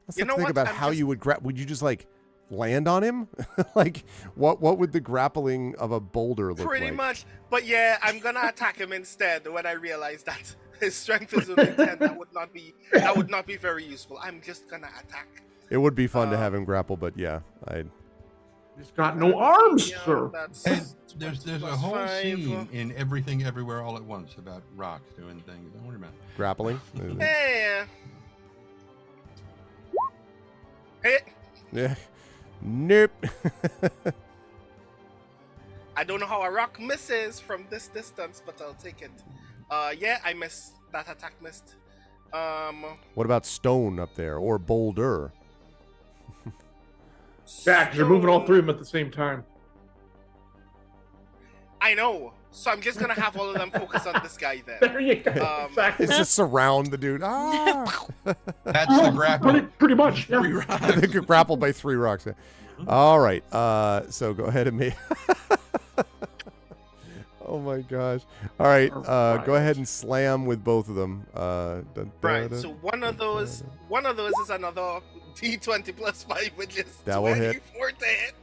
Let's You not know think what? about I'm how just- you would Would you just like land on him? Like what would the grappling of a boulder look Pretty like? much. But yeah, I'm gonna attack him instead when I realize that his strength is only 10. That would not be very useful. I'm just gonna attack. It would be fun to have him grapple, but yeah, He's got no arms, Yeah, sir. that's And there's a plus whole 5. scene in Everything Everywhere All at Once about Rock doing things. Don't worry about it. grappling. Yeah. Hit. Yeah. Nope. I don't know how a rock misses from this distance, but I'll take it. Yeah, I missed. That attack missed. What about stone up there or boulder? Yeah, because you're moving all stone- three of them at the same time. I know. So I'm just gonna have all of them focus on this guy then. There you go. Exactly. It's just surround the dude. Ah! That's the grapple. Pretty much. Yeah. 3 rocks. I think you're grappled by 3 rocks. All right. So go ahead and make. Oh my gosh. All right. Go ahead and slam with both of them. Right. So one of those is another D20 plus 5, which is That will hit. 24 to hit.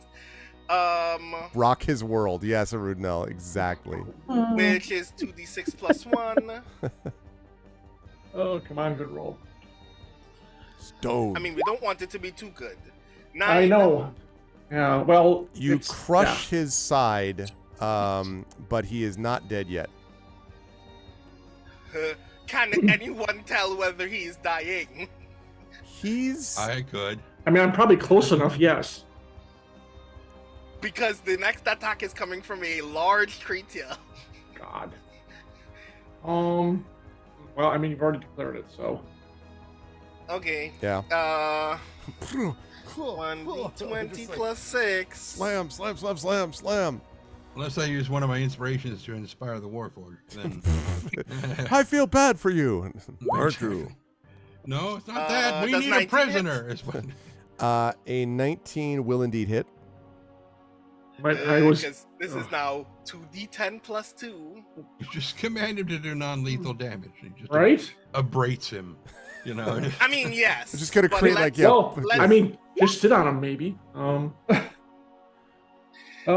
Rock his world. Yes, Arudnell. Exactly. Which is 2d6 plus 1. Oh, come on, good roll. Stone. I mean, we don't want it to be too good. 9. I know. Yeah, well, You it's- crush his side, but he is not dead yet. Can anyone tell whether he's dying? He's. I could. I mean, I'm probably close enough, yes. Because the next attack is coming from a large creature. God. Well, I mean, you've already declared it, so. Okay. Yeah. 1d20 plus 6. Slam, slam, slam, slam, slam. Unless I use one of my inspirations to inspire the Warforged, then. I feel bad for you. Aren't you? No, it's not that. We does need a 19 prisoner. Is what. A 19 will indeed hit. But I was. Because this is now 2d10 plus 2. You just command him to do non-lethal damage. You just Right? abrades him. You know. I mean, yes. I'm just gonna but create let's- Well, let's- I mean, just sit on him, maybe. Oh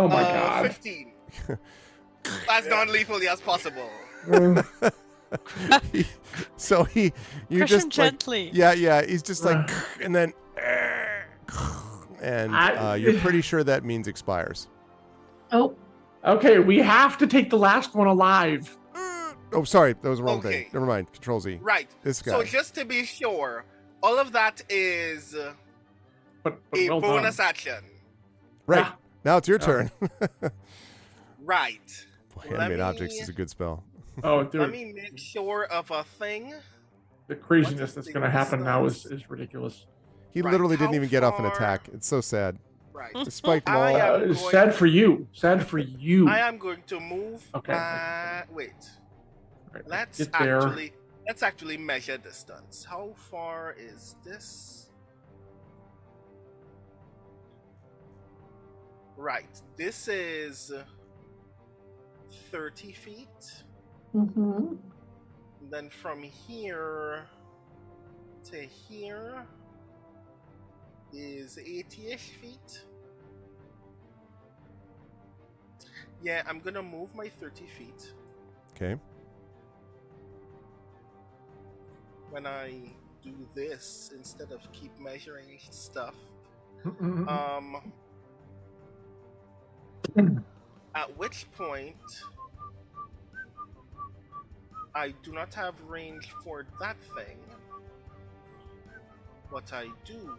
my God. 15. As non-lethally as possible. So you Crush just him like, gently. yeah, he's just like, and then, and you're pretty sure that means expires. Oh, Okay, we have to take the last one alive. Oh, sorry, that was the wrong thing. Okay. Never mind. Control Z. Right. This guy. So just to be sure, all of that is But a well bonus done. action. Right. Yeah. Now it's your turn. Right. Boy, Let animate me- objects is a good spell. Oh, Let dude, me make sure of a thing. the craziness What is that's the going to happen now is distance? ridiculous. He Right, literally didn't how even get off an far- attack. It's so sad. Right. Despite them I all. am It's going- sad for you. Sad for you. I am going to move. Okay. Wait. Right, Let's get there. actually measure distance. How far is this? Right. This is 30 feet. mm-hmm. Then from here to here is 80-ish feet. Yeah, I'm gonna move my 30 feet. Okay. When I do this instead of keep measuring stuff. Mm-mm. At which point I do not have range for that thing. What I do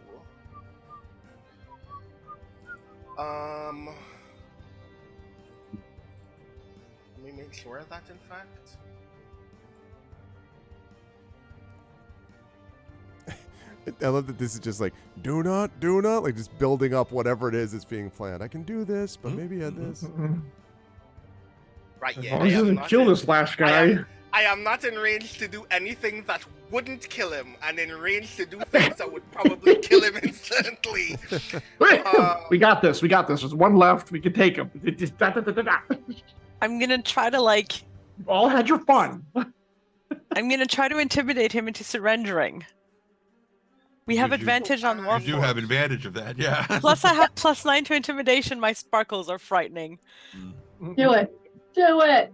let me make sure of that in fact. I love that this is just like, do not, like just building up whatever it is that's being planned. I can do this, but maybe add this. Right, As yeah. long as he doesn't kill this last guy. I am not in range to do anything that wouldn't kill him, and in range to do things that would probably kill him instantly. We got this. We got this. There's one left. We can take him. It just, I'm gonna try to like. You all had your fun. I'm gonna try to intimidate him into surrendering. We have You do- advantage on You You Warforged. do have advantage of that, yeah. Plus, I have +9 to intimidation. My sparkles are frightening. Do it. Do it.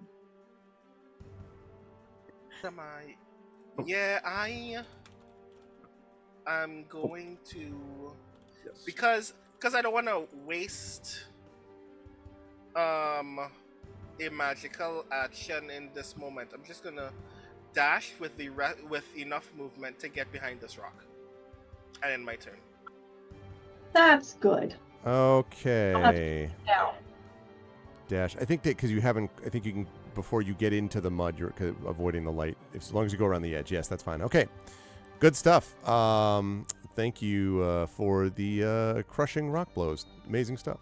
Am I? Yeah, I am going to because I don't want to waste a magical action in this moment. I'm just gonna dash with with enough movement to get behind this rock, and end my turn. That's good. Okay. Now, Dash. I think that because you haven't. I think you can before you get into the mud. You're avoiding the light. As long as you go around the edge. Yes, that's fine. Okay. Good stuff. Thank you for the crushing rock blows. Amazing stuff.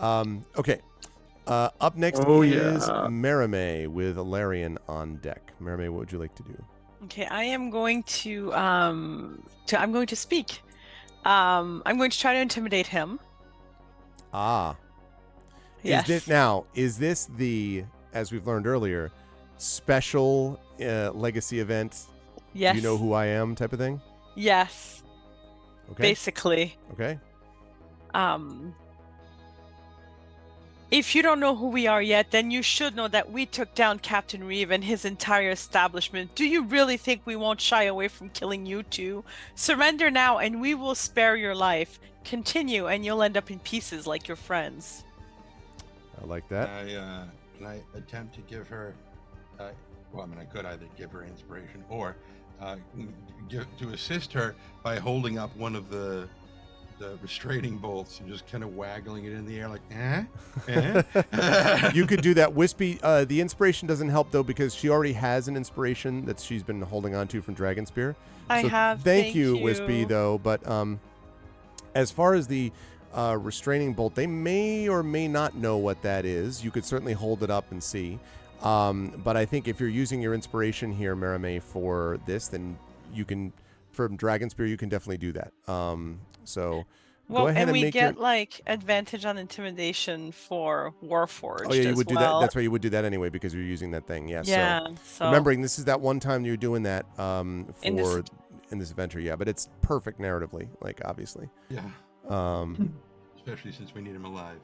Okay. Up next is Merime with Alarian on deck. Merime, what would you like to do? Okay, I am going to I'm going to speak. I'm going to try to intimidate him. Ah. Yes. Is this the, as we've learned earlier, special legacy event? Yes. Do you know who I am type of thing? Yes. Okay. Basically. Okay. If you don't know who we are yet, then you should know that we took down Captain Reeve and his entire establishment. Do you really think we won't shy away from killing you too? Surrender now and we will spare your life. Continue and you'll end up in pieces like your friends. I like that. Can I attempt to give her? I could either give her inspiration or to assist her by holding up one of the restraining bolts and just kind of waggling it in the air like, You could do that. Wispy, the inspiration doesn't help though because she already has an inspiration that she's been holding on to from Dragon Spear. I have. Thank you, Wispy, though. But as far as the restraining bolt, they may or may not know what that is. You could certainly hold it up and see. But I think if you're using your inspiration here, Merime, for this, then you can, from Dragon Spear, you can definitely do that. So go ahead and we make get like advantage on intimidation for Warforged. Oh yeah, you would do well. that. That's why you would do that anyway because you're using that thing. Yeah. So remembering this is that one time you're doing that in this adventure. Yeah, but it's perfect narratively, like obviously. Yeah. Especially since we need him alive.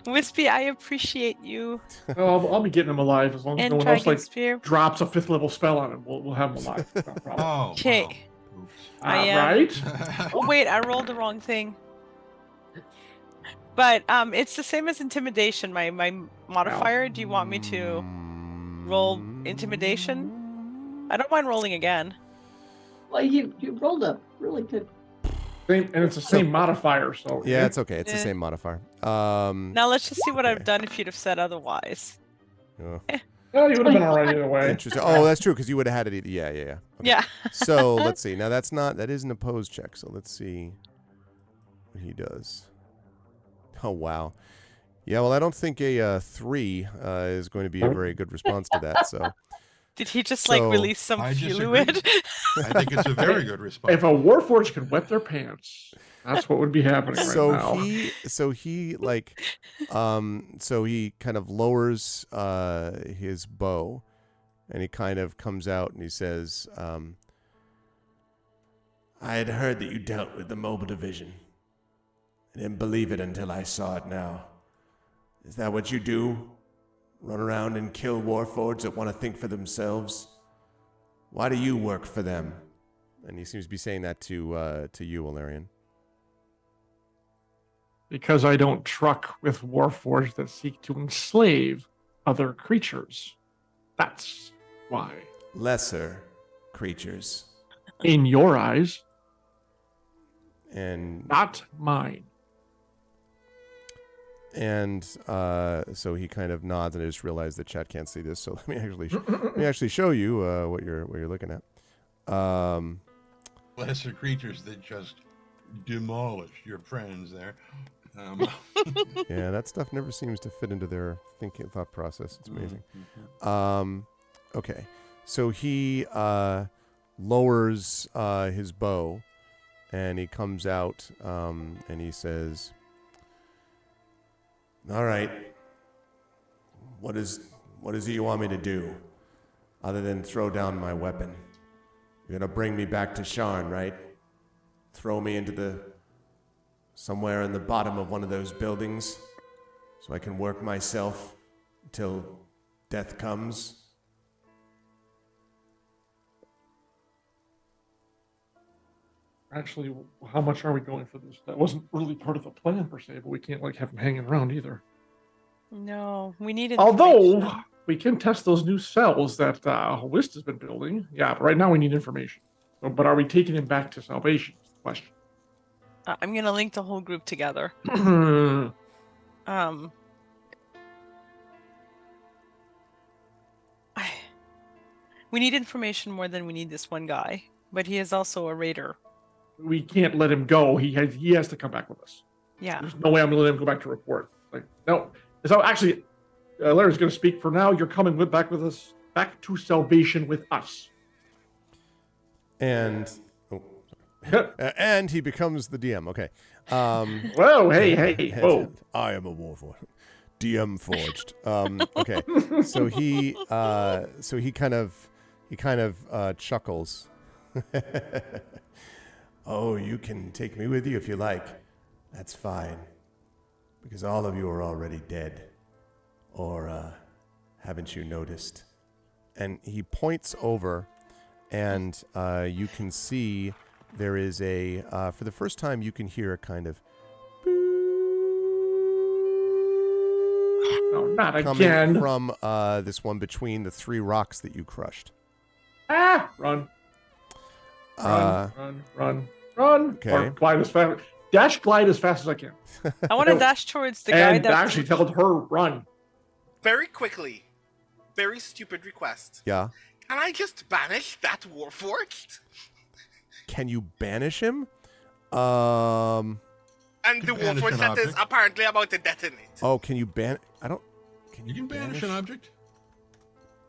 Wispy, I appreciate you. I'll be getting him alive as long as no one else Spear. drops a 5th level spell on him. We'll have him alive. No problem. Oh. Okay. Wow. I am. Right? Oh wait, I rolled the wrong thing. But it's the same as intimidation. My modifier. Do you want me to roll intimidation? I don't mind rolling again. well, you rolled a really good. And it's the same modifier, so Yeah, it's okay. It's the same modifier. Now let's just see what okay. I've done if you'd have said otherwise. Oh, Well, you would have been all right either way. interesting. Oh, that's true because you would have had it either. Yeah. Okay. Yeah. So let's see. Now that is an opposed check. So let's see what he does. Oh wow. Yeah. Well, I don't think a 3 is going to be a very good response to that. So. Did he just like release some fluid? I think it's a very good response. If a Warforged could wet their pants, that's what would be happening right now. So he kind of lowers his bow, and he kind of comes out and he says, "I had heard that you dealt with the mobile division. I didn't believe it until I saw it now. Is that what you do? Run around and kill Warforged that want to think for themselves? Why do you work for them?" And he seems to be saying that to you, Alarian. Because I don't truck with Warforged that seek to enslave other creatures. That's why. Lesser creatures. In your eyes. And not mine. And so he kind of nods, and I just realized that chat can't see this. So let me actually show you what you're looking at. Lesser creatures that just demolish your friends there. Yeah, that stuff never seems to fit into their thought process. It's amazing. Okay, so he lowers his bow, and he comes out, and he says, "All right, what is it you want me to do, other than throw down my weapon? You're gonna bring me back to Sharn, right? Throw me into somewhere in the bottom of one of those buildings, so I can work myself until death comes?" Actually, how much are we going for this? That wasn't really part of the plan per se, but we can't have him hanging around either. No, we needed. Although we can test those new cells that Whist has been building. Yeah, but right now we need information. So, but are we taking him back to salvation? Is the question. I'm gonna link the whole group together. We need information more than we need this one guy, but he is also a raider. We can't let him go. He has to come back with us. Yeah. There's no way I'm going to let him go back to report. Like, no. So actually, Larry's going to speak. For now, you're coming back with us, back to salvation with us. And and he becomes the DM. Okay. Whoa! Hey! Whoa! I am a warlord. DM forged. Okay. So he kind of chuckles. Oh, you can take me with you if you like. That's fine. Because all of you are already dead. Or haven't you noticed? And he points over, and you can see there is a, for the first time you can hear a kind of No, not coming again. from this one between the 3 rocks that you crushed. Ah! Run. Run. Okay. Or glide as fast. Glide as fast as I can. I want to dash towards the guy And that actually tell her run. Very quickly, very stupid request. Yeah. Can I just banish that Warforged? Can you banish him? And the banish Warforged an that is object. apparently about to detonate. Oh, can you ban? I don't. Can You can banish an object.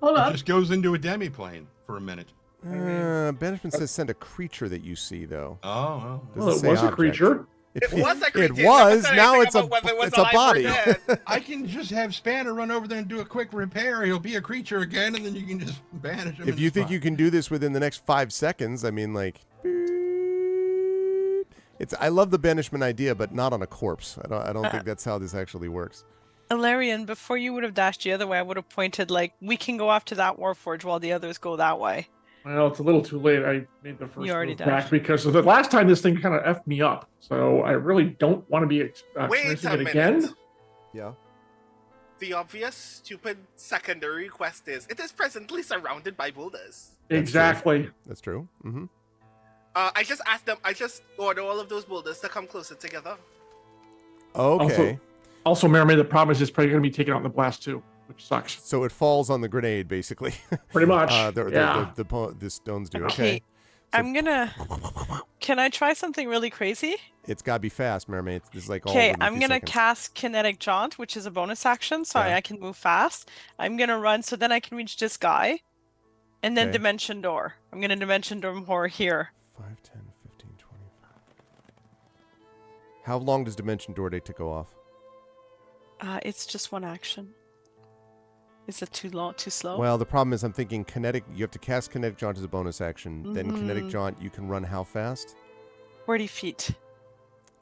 Hold It up. just goes into a demiplane for a minute. Banishment says send a creature that you see, though. Oh, Does Well, it it say was a object? creature. It was a creature. It was. Never said Now anything it's a about whether it was it's a alive or body. dead. I can just have Spanner run over there and do a quick repair. He'll be a creature again, and then you can just banish him. If you think you can do this within the next 5 seconds, I mean, like, it's. I love the banishment idea, but not on a corpse. I don't think that's how this actually works. Ilarion, before you would have dashed the other way, I would have pointed like we can go after that Warforge while the others go that way. Well, it's a little too late. I made the first You already move back dashed. because of the last time this thing kind of effed me up. So I really don't want to be Wait experiencing a it minute. again. Yeah. The obvious, stupid secondary request is it is presently surrounded by boulders. Exactly. That's true. Mm-hmm. I just asked them. I just order all of those boulders to come closer together. Okay. Also, Mary, the problem is it's probably going to be taken out in the blast too, which sucks. So it falls on the grenade, basically. Pretty much. The stones do. Okay. I'm gonna. Can I try something really crazy? It's got to be fast, Mermaid. This is like all Okay, within a I'm few gonna seconds. cast Kinetic Jaunt, which is a bonus action, so Yeah. I can move fast. I'm gonna run, so then I can reach this guy, and then Okay. Dimension Door. I'm gonna Dimension Door here. 5, 10, 15, 25. How long does Dimension Door take to go off? It's just one action. Is it too long? Too slow? Well, the problem is I'm thinking kinetic. You have to cast Kinetic Jaunt as a bonus action. Then Kinetic Jaunt, you can run how fast? 40 feet.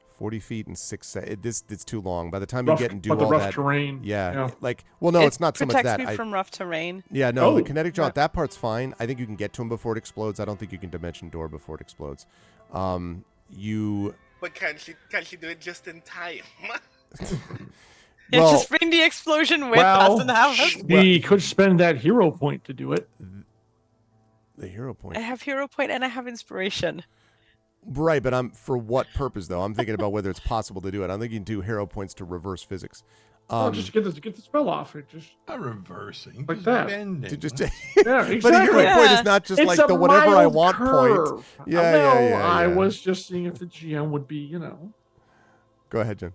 40 feet and 6 seconds. It's too long. By the time you get and do but the all rough that, terrain. yeah, like, well, no, It it's not so much that. protects me from rough terrain. Yeah, no, the Oh, Kinetic Jaunt, yeah. that part's fine. I think you can get to him before it explodes. I don't think you can Dimension Door before it explodes. You. But can she do it just in time? Yeah, Well- just bring the explosion with us and have us. We could spend that hero point to do it. The hero point. I have Hero Point and I have Inspiration. Right, but for what purpose though? I'm thinking about whether it's possible to do it. I don't think you can do hero points to reverse physics. Just to get the spell off. It just not reversing. Like just that. bending. to just, yeah, exactly. but a hero point Yeah. is not just It's like a the whatever I mild want curve. point. Yeah. I was just seeing if the GM would be, Go ahead, Jen.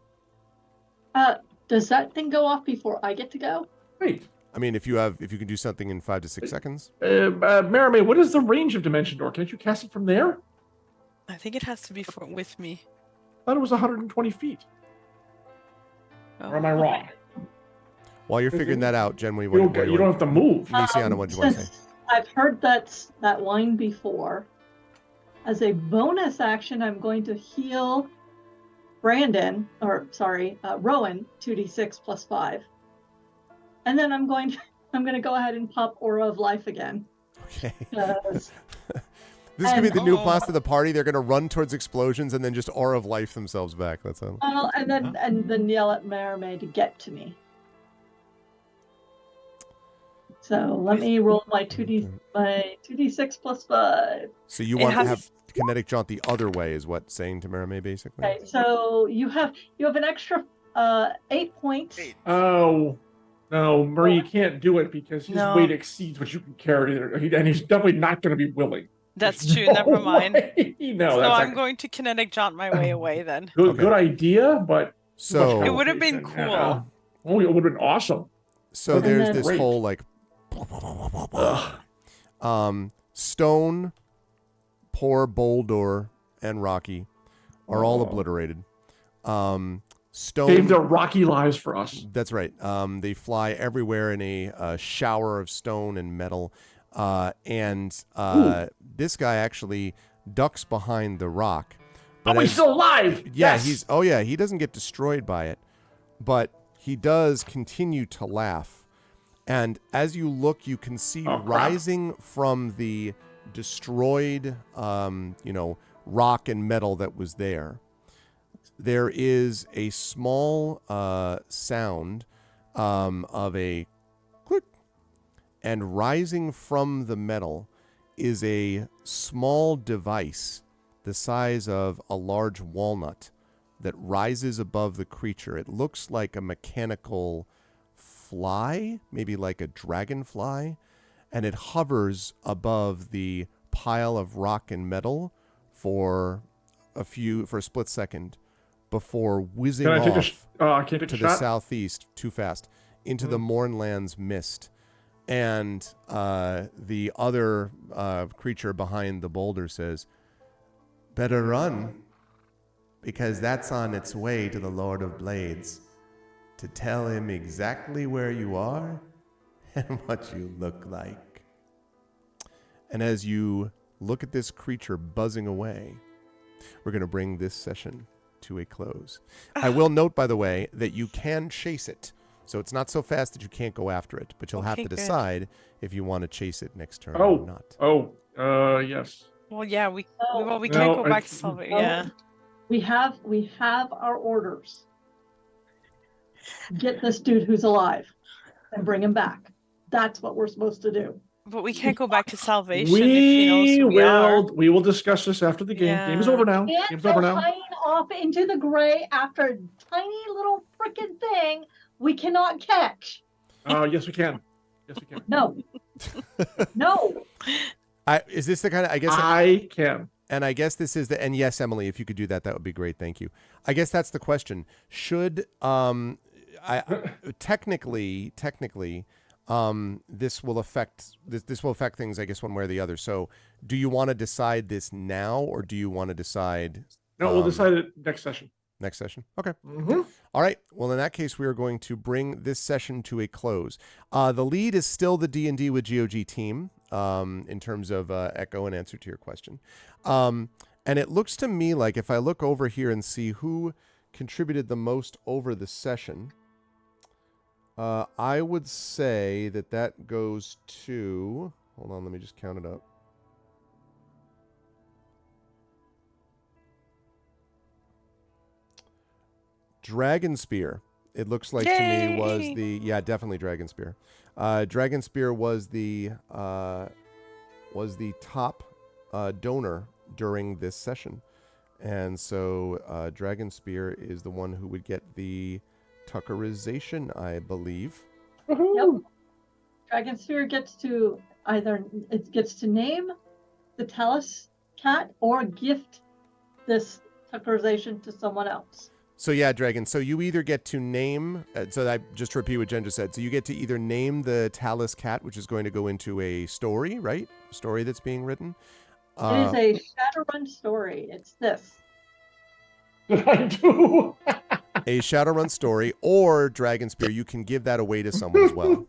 Does that thing go off before I get to go? Wait. I mean, if you can do something in 5 to 6 seconds. Marimay, what is the range of Dimension Door? Can't you cast it from there? I think it has to be with me. I thought it was 120 feet. Or am I wrong? While you're figuring that out, Jen, what do You you don't have to move. Feliciana, what do you want to say? Since I've heard that line before. As a bonus action, I'm going to heal Rowan 2d6 plus 5. And then I'm going to go ahead and pop Aura of Life again. Okay. 'Cause- This could be and- the new boss of the party. They're going to run towards explosions and then just aura of life themselves back. That's all. well, and then yell at Marimay to get to me. So let me roll my 2d6 plus 5. So you It want to has- have kinetic jaunt the other way, is what saying Tamara May basically. Okay, so you have an extra 8 points. 8. Oh no, Murray, you can't do it because his No. weight exceeds what you can carry, and he's definitely not going to be willing. That's There's true. no Never mind. way. No, So that's I'm not going to kinetic jaunt my way away then. good. Okay. Good idea, but too much So It would have been complication. cool. Oh, it would have been awesome. so And there's then- this Great. whole like Stone, poor Boulder, and Rocky are all Oh. obliterated. Stone Saved their rocky lives for us. That's right. They fly everywhere in a shower of stone and metal. And this guy actually ducks behind the rock. Oh, he's still alive. Yeah, Yes. he doesn't get destroyed by it, but he does continue to laugh. And as you look, you can see Oh, crap. rising from the destroyed, rock and metal that was there. There is a small sound of a click, and rising from the metal is a small device the size of a large walnut that rises above the creature. It looks like a mechanical fly, maybe like a dragonfly, and it hovers above the pile of rock and metal for a split second before whizzing Can I take off I can't take to a the shot. southeast too fast into the Mornlands mist. And the other creature behind the boulder says, "Better run, because that's on its way to the Lord of Blades to tell him exactly where you are and what you look like." And as you look at this creature buzzing away, we're going to bring this session to a close. I will note, by the way, that you can chase it. So it's not so fast that you can't go after it, but you'll have Okay, to good. decide if you want to chase it next turn or not. Yes. Well, yeah, we Oh, we No, can't go I- back to Salvation. Yeah. we have our orders. Get this dude who's alive and bring him back. That's what we're supposed to do. But we can't go back to Salvation if he knows We who we are. will. We will discuss this after the game. Game is Yeah. over now. Can't Game's go over now. hiding off into the gray after a tiny little freaking thing we cannot catch. Yes, we can. Yes, we can. No. No. Is this the kind of, I guess, I can. and I guess this is the, and yes, Emily, if you could do that, that would be great. Thank you. I guess that's the question. Should, technically, this will affect things, I guess, one way or the other. So do you want to decide this now, or do you want to decide No, we'll decide it next session. next session? Okay. Mm-hmm. All right. Well, in that case, we are going to bring this session to a close. The lead is still the D&D with GOG team in terms of Echo and answer to your question. And it looks to me like if I look over here and see who contributed the most over the session, I would say that goes to... Hold on, let me just count it up. Dragon Spear. It looks like to me was Yay! the definitely Dragon Spear. Dragon Spear was the top donor during this session, and so Dragon Spear is the one who would get the Tuckerization, I believe. Yep. Dragon Sphere gets to name the Talus cat or gift this Tuckerization to someone else. So yeah, Dragon. So you either get to name. So I just to repeat what Jen just said. So you get to either name the Talus cat, which is going to go into a story, right? A story that's being written. It is a Shadowrun story. It's this. I do. A Shadowrun story or Dragon Spear. You can give that away to someone as well.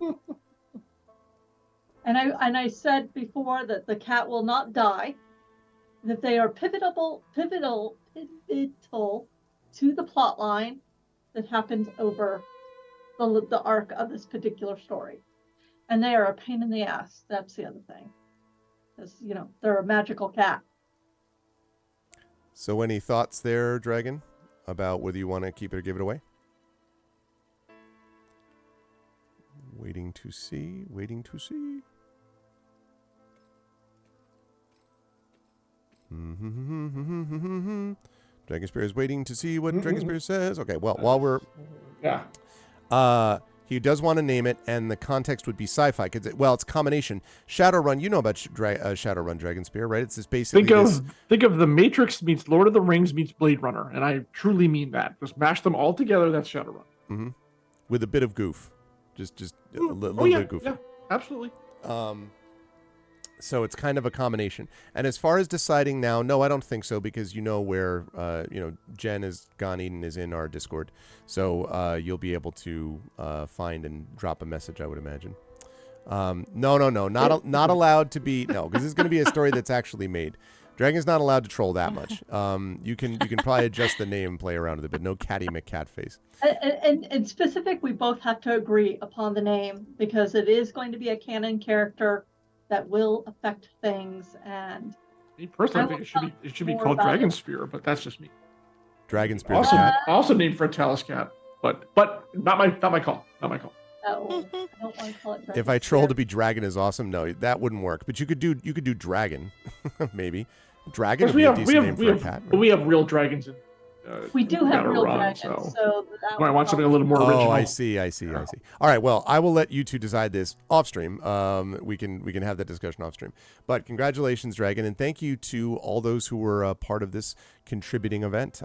And I said before that the cat will not die, that they are pivotal to the plot line that happens over the arc of this particular story. And they are a pain in the ass. That's the other thing. Because, they're a magical cat. So any thoughts there, Dragon, about whether you want to keep it or give it away? Waiting to see. Waiting to see. Dragonspear is waiting to see what Dragonspear says. Okay, well, while we're... Yeah. He does want to name it, and the context would be sci-fi. Well, it's a combination. Shadowrun, you know about Shadowrun Dragonspear, right? It's just basically think of The Matrix meets Lord of the Rings meets Blade Runner, and I truly mean that. Just mash them all together, that's Shadowrun. Mm-hmm. With a bit of goof. Just a little bit of goof. Yeah, absolutely. So it's kind of a combination. And as far as deciding now, no, I don't think so, because you know where, Jen is gone. Eden is in our Discord. So you'll be able to find and drop a message, I would imagine. No, not allowed to be, no, because this is going to be a story that's actually made. Dragon's not allowed to troll that much. You can probably adjust the name and play around with it, but no Catty McCatface. And specific, we both have to agree upon the name, because it is going to be a canon character that will affect things. And me personally, I think it should be called Dragonspear, but that's just me. Dragonspear. Also named for a Talus cat, but not my call. Not my call. Oh, I don't want to call it Dragonspear. If I troll to be dragon is awesome, no, that wouldn't work. But you could do dragon, maybe. Dragon would be a decent name for a cat. But we have real dragons in. We do have real dragons, so I want something a little more original. Oh, I see. All right, well, I will let you two decide this off stream. We can have that discussion off stream. But congratulations, Dragon, and thank you to all those who were part of this contributing event.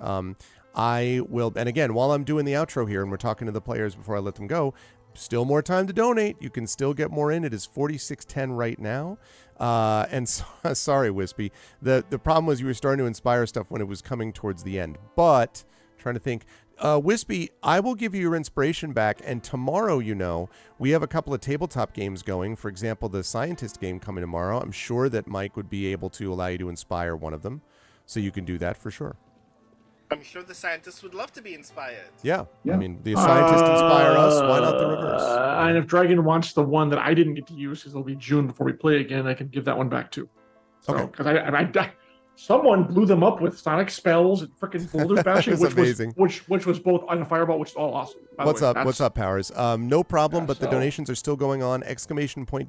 I will, and again, while I'm doing the outro here and we're talking to the players before I let them go, still more time to donate. You can still get more in. It is 4610 right now. Sorry, Wispy. The problem was you were starting to inspire stuff when it was coming towards the end. But trying to think, Wispy, I will give you your inspiration back. And tomorrow, we have a couple of tabletop games going. For example, the Scientist game coming tomorrow. I'm sure that Mike would be able to allow you to inspire one of them. So you can do that for sure. I'm sure the scientists would love to be inspired. Yeah. I mean, the scientists inspire us. Why not the reverse? And if Dragon wants the one that I didn't get to use, because it'll be June before we play again, I can give that one back too. So, okay. Because someone blew them up with sonic spells and freaking boulder bashing, which was both on a fireball, which is all awesome. What's up, Powers? No problem, but the donations are still going on. !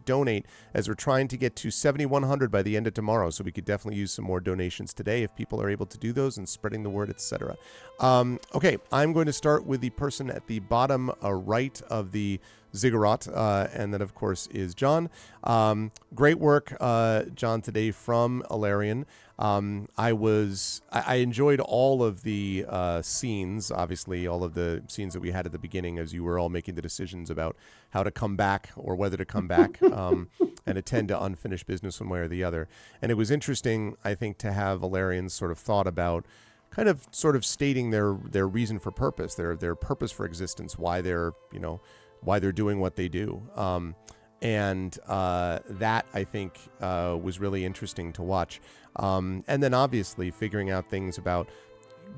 Donate, as we're trying to get to 7,100 by the end of tomorrow. So we could definitely use some more donations today if people are able to do those and spreading the word, etc. Okay, I'm going to start with the person at the bottom right of the ziggurat, and that, of course, is John. Great work, John, today from Alarion. I enjoyed all of the scenes, obviously, all of the scenes that we had at the beginning as you were all making the decisions about how to come back or whether to come back and attend to unfinished business one way or the other. And it was interesting, I think, to have Alarion's sort of thought about kind of sort of stating their reason for purpose, their purpose for existence, why they're doing what they do. And that, I think, was really interesting to watch. And then obviously figuring out things about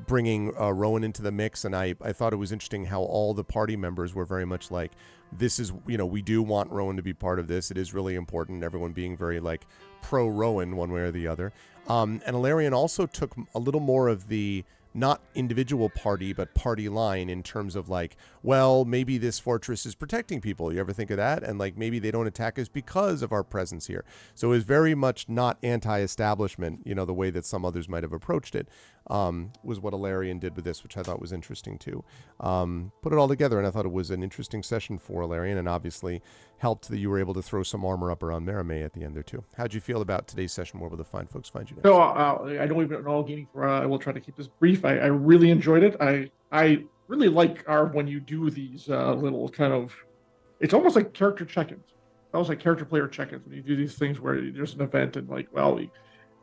bringing Rowan into the mix. And I thought it was interesting how all the party members were very much like, this is, we do want Rowan to be part of this. It is really important. Everyone being very like pro Rowan one way or the other. And Alarion also took a little more of the not individual party, but party line in terms of like, well, maybe this fortress is protecting people. You ever think of that? And like, maybe they don't attack us because of our presence here. So it was very much not anti-establishment, the way that some others might have approached it, was what Alarion did with this, which I thought was interesting too. Put it all together, and I thought it was an interesting session for Alarion, and obviously helped that you were able to throw some armor up around Merimee at the end there too. How'd you feel about today's session? Where will the fine folks find you next? So I know we've been all gaming for. I will try to keep this brief. I really enjoyed it. I really like when you do these little kind of. It's almost like character check-ins. Almost like character player check-ins when you do these things where there's an event and like, well,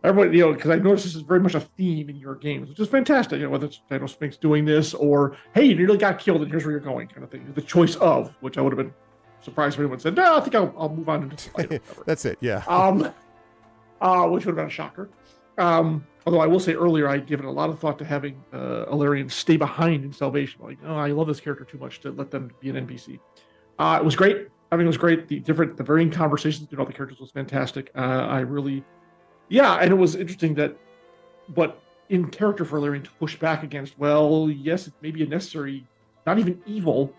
everybody, because I noticed this is very much a theme in your games, which is fantastic. Whether it's Dino Sphinx doing this or hey, you nearly got killed and here's where you're going, kind of thing. The choice of, which I would have been surprised if anyone said, no, I think I'll move on into fight. That's it, yeah. Which would have been a shocker. Although I will say earlier, I'd given a lot of thought to having Alarion stay behind in Salvation. Like, I love this character too much to let them be an NPC. It was great. I mean, it was great. The varying conversations between all the characters was fantastic. And it was interesting but in character for Alarion to push back against, well, yes, it may be a necessary, not even evil,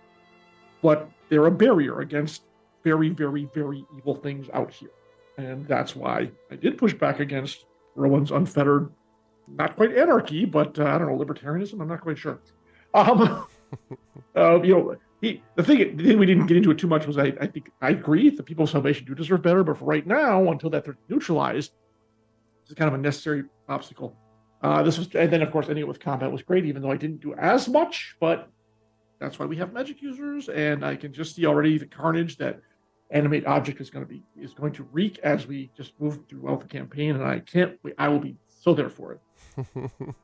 but they're a barrier against very, very, very evil things out here. And that's why I did push back against Rowan's unfettered, not quite anarchy, but I don't know, libertarianism. I'm not quite sure. The thing we didn't get into it too much was I think I agree the people of Salvation do deserve better, but for right now, until that they're neutralized, it's kind of a necessary obstacle. And then of course ending it with combat was great, even though I didn't do as much, but that's why we have magic users, and I can just see already the carnage that animate object is going to wreak as we just move throughout the campaign, and I can't wait. I will be so there for it.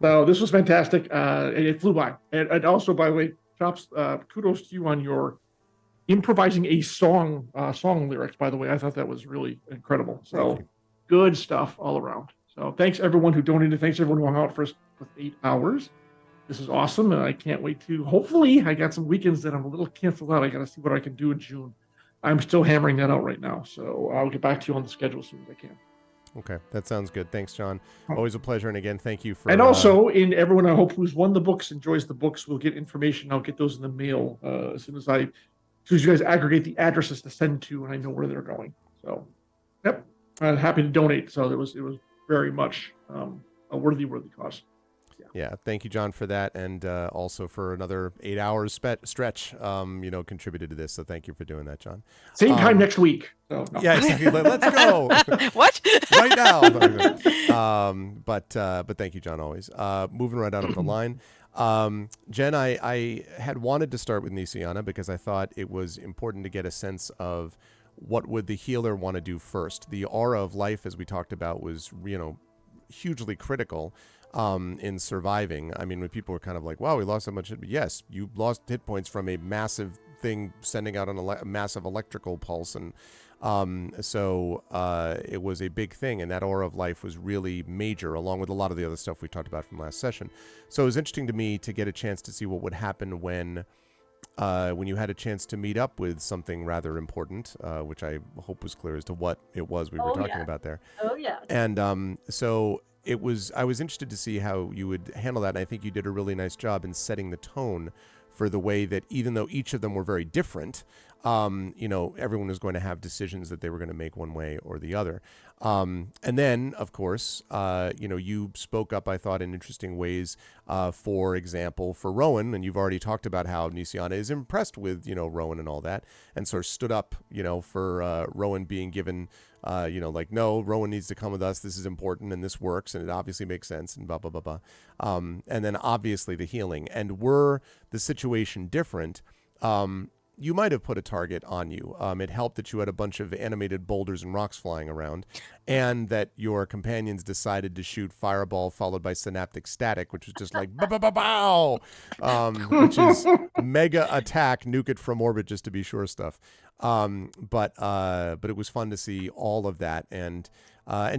So this was fantastic, and it flew by. And also, by the way, Chops, kudos to you on your improvising a song lyrics. By the way, I thought that was really incredible. So good stuff all around. So thanks everyone who donated. Thanks everyone who hung out for us for 8 hours. This is awesome, and I can't wait to. Hopefully, I got some weekends that I'm a little canceled out. I got to see what I can do in June. I'm still hammering that out right now, so I'll get back to you on the schedule as soon as I can. Okay, that sounds good. Thanks, John. Always a pleasure, and again, thank you for. And also, everyone I hope who's won the books, enjoys the books, will get information. I'll get those in the mail as soon as you guys aggregate the addresses to send to, and I know where they're going. So, yep, I'm happy to donate. So it was very much a worthy cause. Yeah, thank you, John, for that, and also for another 8 hours stretch. Contributed to this, so thank you for doing that, John. Same time next week. So, no. Yeah, exactly. Let's go. What? Right now. But thank you, John. Always moving right out of the line. Jen, I had wanted to start with Nisiana because I thought it was important to get a sense of what would the healer want to do first. The aura of life, as we talked about, was hugely critical. In surviving. I mean, when people were kind of like, wow, we lost so much. Yes, you lost hit points from a massive thing sending out a massive electrical pulse. And so it was a big thing. And that aura of life was really major, along with a lot of the other stuff we talked about from last session. So it was interesting to me to get a chance to see what would happen when you had a chance to meet up with something rather important, which I hope was clear as to what it was we were talking about there. Oh, yeah. And so I was interested to see how you would handle that, and I think you did a really nice job in setting the tone for the way that, even though each of them were very different, everyone was going to have decisions that they were going to make one way or the other. And then, of course, you spoke up, I thought, in interesting ways, for example, for Rowan, and you've already talked about how Nisiana is impressed with, Rowan and all that, and sort of stood up, for Rowan being given, no, Rowan needs to come with us, this is important, and this works, and it obviously makes sense, and blah, blah, blah, blah. And then, obviously, the healing. And were the situation different, you might have put a target on you. It helped that you had a bunch of animated boulders and rocks flying around, and that your companions decided to shoot Fireball followed by Synaptic Static, which was just like, bow, which is mega attack, nuke it from orbit just to be sure stuff. But it was fun to see all of that, and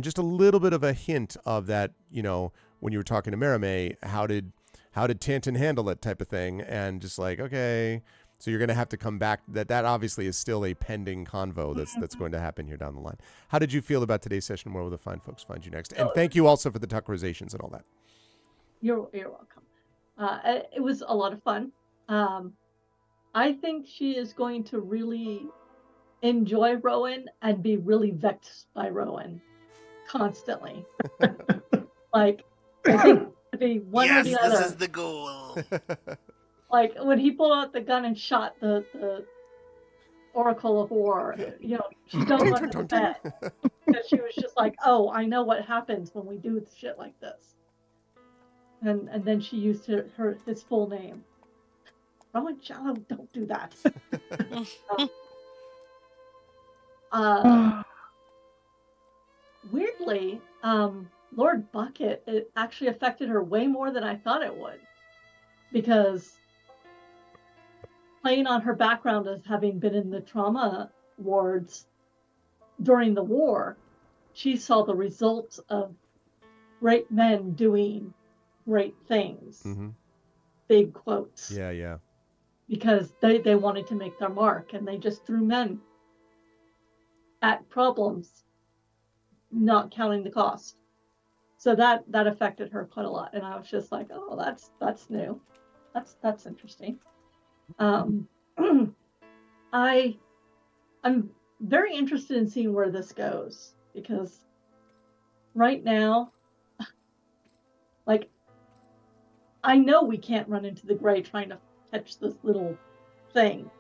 just a little bit of a hint of that, when you were talking to Merime, how did Tanton handle it type of thing, and just like, okay, so you're going to have to come back. That obviously is still a pending convo that's going to happen here down the line. How did you feel about today's session? Where will the fine folks find you next? And thank you also for the Tuckerizations and all that. You're welcome. It was a lot of fun. I think she is going to really enjoy Rowan and be really vexed by Rowan constantly. Like, I think to be one or the other. This is the goal. Like when he pulled out the gun and shot the Oracle of War, she don't went to bed because she was just like, "Oh, I know what happens when we do shit like this." And then she used his full name. Rowan Shallow, don't do that. Weirdly, Lord Bucket, it actually affected her way more than I thought it would, because playing on her background as having been in the trauma wards during the war, she saw the results of great men doing great things. Mm-hmm. Big quotes. Yeah. Because they wanted to make their mark, and they just threw men at problems, not counting the cost. So that affected her quite a lot, and I was just like, oh, that's new, that's interesting. I I'm very interested in seeing where this goes, because right now, like, I know we can't run into the gray trying to catch this little thing.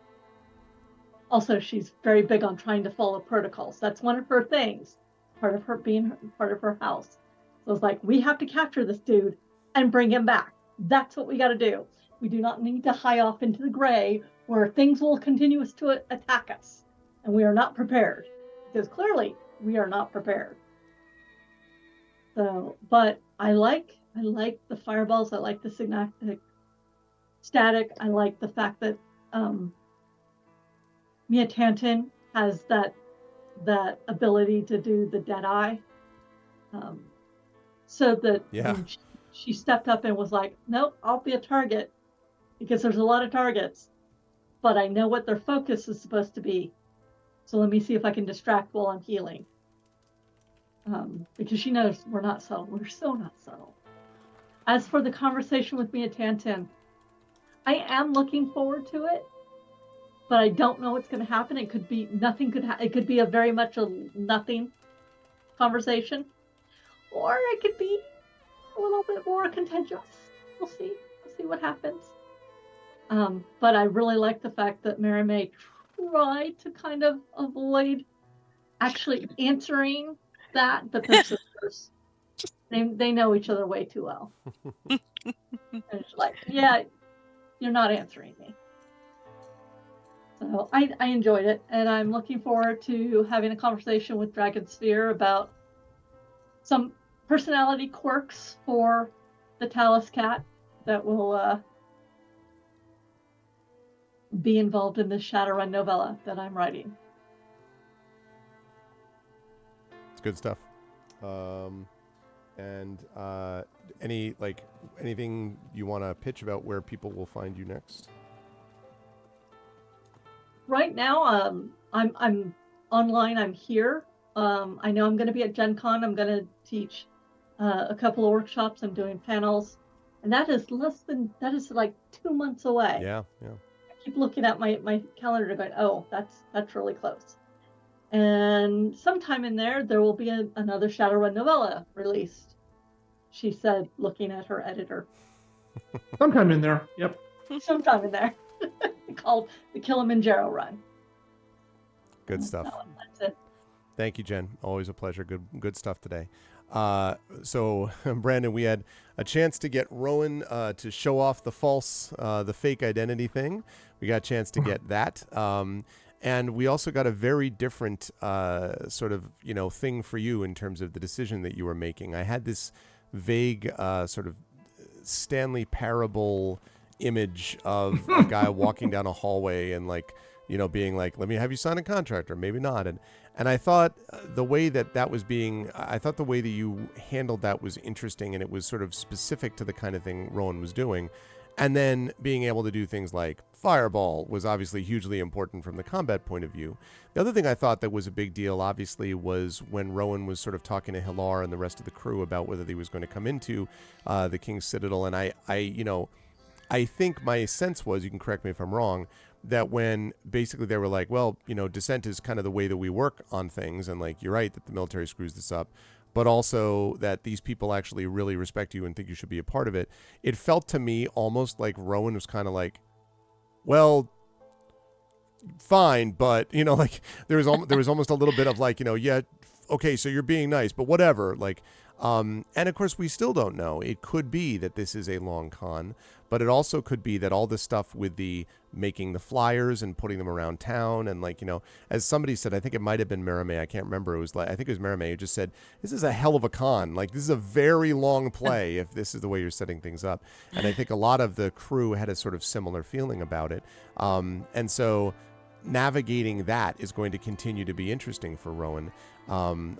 Also, she's very big on trying to follow protocols. That's one of her things, part of her being part of her house. So it's like, we have to capture this dude and bring him back. That's what we got to do. We do not need to hie off into the gray where things will continue to attack us. And we are not prepared, because clearly we are not prepared. So, but I like the fireballs. I like the static. I like the fact that Mia Tanton has that ability to do the dead eye. So that she stepped up and was like, nope, I'll be a target, because there's a lot of targets, but I know what their focus is supposed to be. So let me see if I can distract while I'm healing. Because she knows we're not subtle. We're so not subtle. As for the conversation with Mia Tanton, I am looking forward to it, but I don't know what's going to happen. It could be nothing. It could be a very much a nothing conversation, or it could be a little bit more contentious. We'll see. We'll see what happens. But I really like the fact that Mary May tried to kind of avoid actually answering that, but they're sisters. They know each other way too well. And it's like, yeah, you're not answering me. So I enjoyed it, and I'm looking forward to having a conversation with Dragon Sphere about some personality quirks for the Talus Cat that will be involved in this Shadowrun novella that I'm writing. It's good stuff. And anything you want to pitch about where people will find you next? Right now, I'm online. I'm here. I know I'm going to be at Gen Con. I'm going to teach a couple of workshops. I'm doing panels, and that is like 2 months away. Yeah. I keep looking at my calendar going, oh, that's really close. And sometime in there will be another Shadowrun novella released, she said, looking at her editor. Sometime in there. Yep. Sometime in there. Called the Kilimanjaro Run. Good stuff. That's it. Thank you, Jen. Always a pleasure. Good stuff today. So, Brandon, we had a chance to get Rowan to show off the fake identity thing. We got a chance to get that. And we also got a very different sort of, thing for you in terms of the decision that you were making. I had this vague sort of Stanley Parable image of a guy walking down a hallway and being like, let me have you sign a contract, or maybe not. And I thought the way that was being, I thought the way that you handled that was interesting, and it was sort of specific to the kind of thing Rowan was doing. And then being able to do things like Fireball was obviously hugely important from the combat point of view. The other thing I thought that was a big deal, obviously, was when Rowan was sort of talking to Hilar and the rest of the crew about whether he was going to come into the King's Citadel. And I think my sense was, you can correct me if I'm wrong, that when basically they were like, well, dissent is kind of the way that we work on things, and you're right that the military screws this up, but also that these people actually really respect you and think you should be a part of it. It felt to me almost like Rowan was kind of like, well, fine, but there was almost a little bit of yeah, okay, so you're being nice, but whatever, and of course we still don't know. It could be that this is a long con, but it also could be that all this stuff with the making the flyers and putting them around town, and as somebody said, I think it might have been Maramé, I can't remember, I think it was Maramé who just said, this is a hell of a con, this is a very long play if this is the way you're setting things up. And I think a lot of the crew had a sort of similar feeling about it, and so navigating that is going to continue to be interesting for Rowan,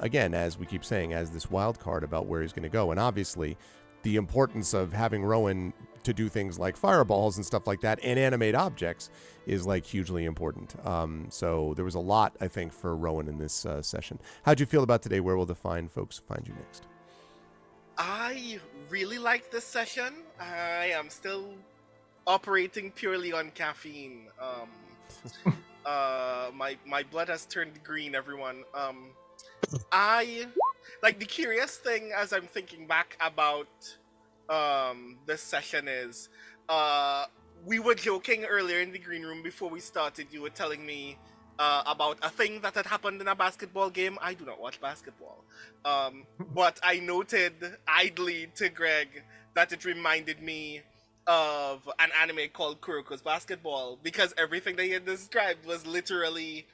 again, as we keep saying, as this wild card about where he's going to go. And obviously the importance of having Rowan to do things like fireballs and stuff like that and animate objects is hugely important. So there was a lot, I think, for Rowan in this session. How'd you feel about today? Where will the fine folks find you next? I really liked this session. I am still operating purely on caffeine. my blood has turned green, everyone. I like the curious thing as I'm thinking back about this session is we were joking earlier in the green room before we started. You were telling me about a thing that had happened in a basketball game. I do not watch basketball, but I noted idly to Greg that it reminded me of an anime called Kuroko's Basketball, because everything that he had described was literally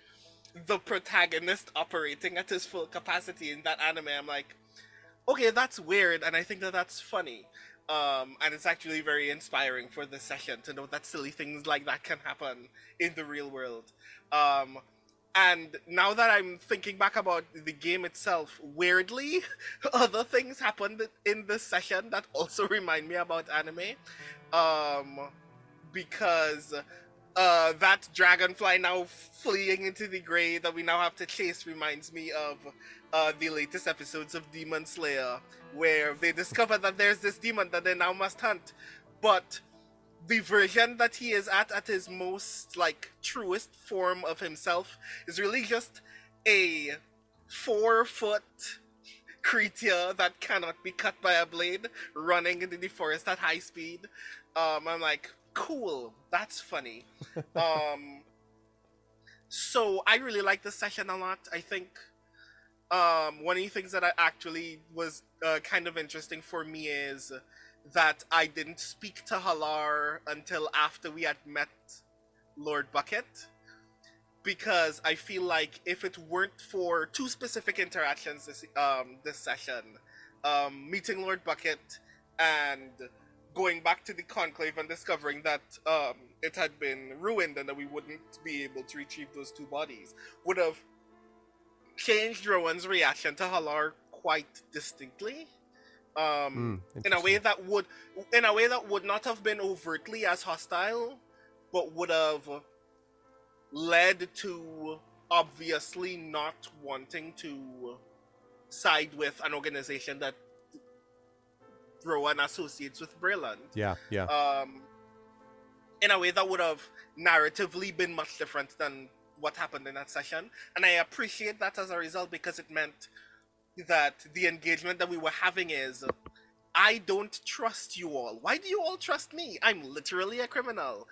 the protagonist operating at his full capacity in that anime. I'm like, okay, that's weird, and I think that that's funny. And it's actually very inspiring for this session to know that silly things like that can happen in the real world. And now that I'm thinking back about the game itself, weirdly, other things happened in this session that also remind me about anime. Because that dragonfly now fleeing into the gray that we now have to chase reminds me of the latest episodes of Demon Slayer, where they discover that there's this demon that they now must hunt. But the version that he is at his most like truest form of himself is really just a 4-foot creature that cannot be cut by a blade running into the forest at high speed. I'm like, cool, that's funny. So I really like this session a lot. I think one of the things that I actually was kind of interesting for me is that I didn't speak to Halar until after we had met Lord Bucket, because I feel like if it weren't for two specific interactions this session, meeting Lord Bucket and going back to the Conclave and discovering that it had been ruined and that we wouldn't be able to retrieve those two bodies, would have changed Rowan's reaction to Halar quite distinctly. In a way that would not have been overtly as hostile, but would have led to obviously not wanting to side with an organization that Rowan associates with Brilland. Yeah. In a way that would have narratively been much different than what happened in that session. And I appreciate that as a result, because it meant that the engagement that we were having is, I don't trust you all. Why do you all trust me? I'm literally a criminal.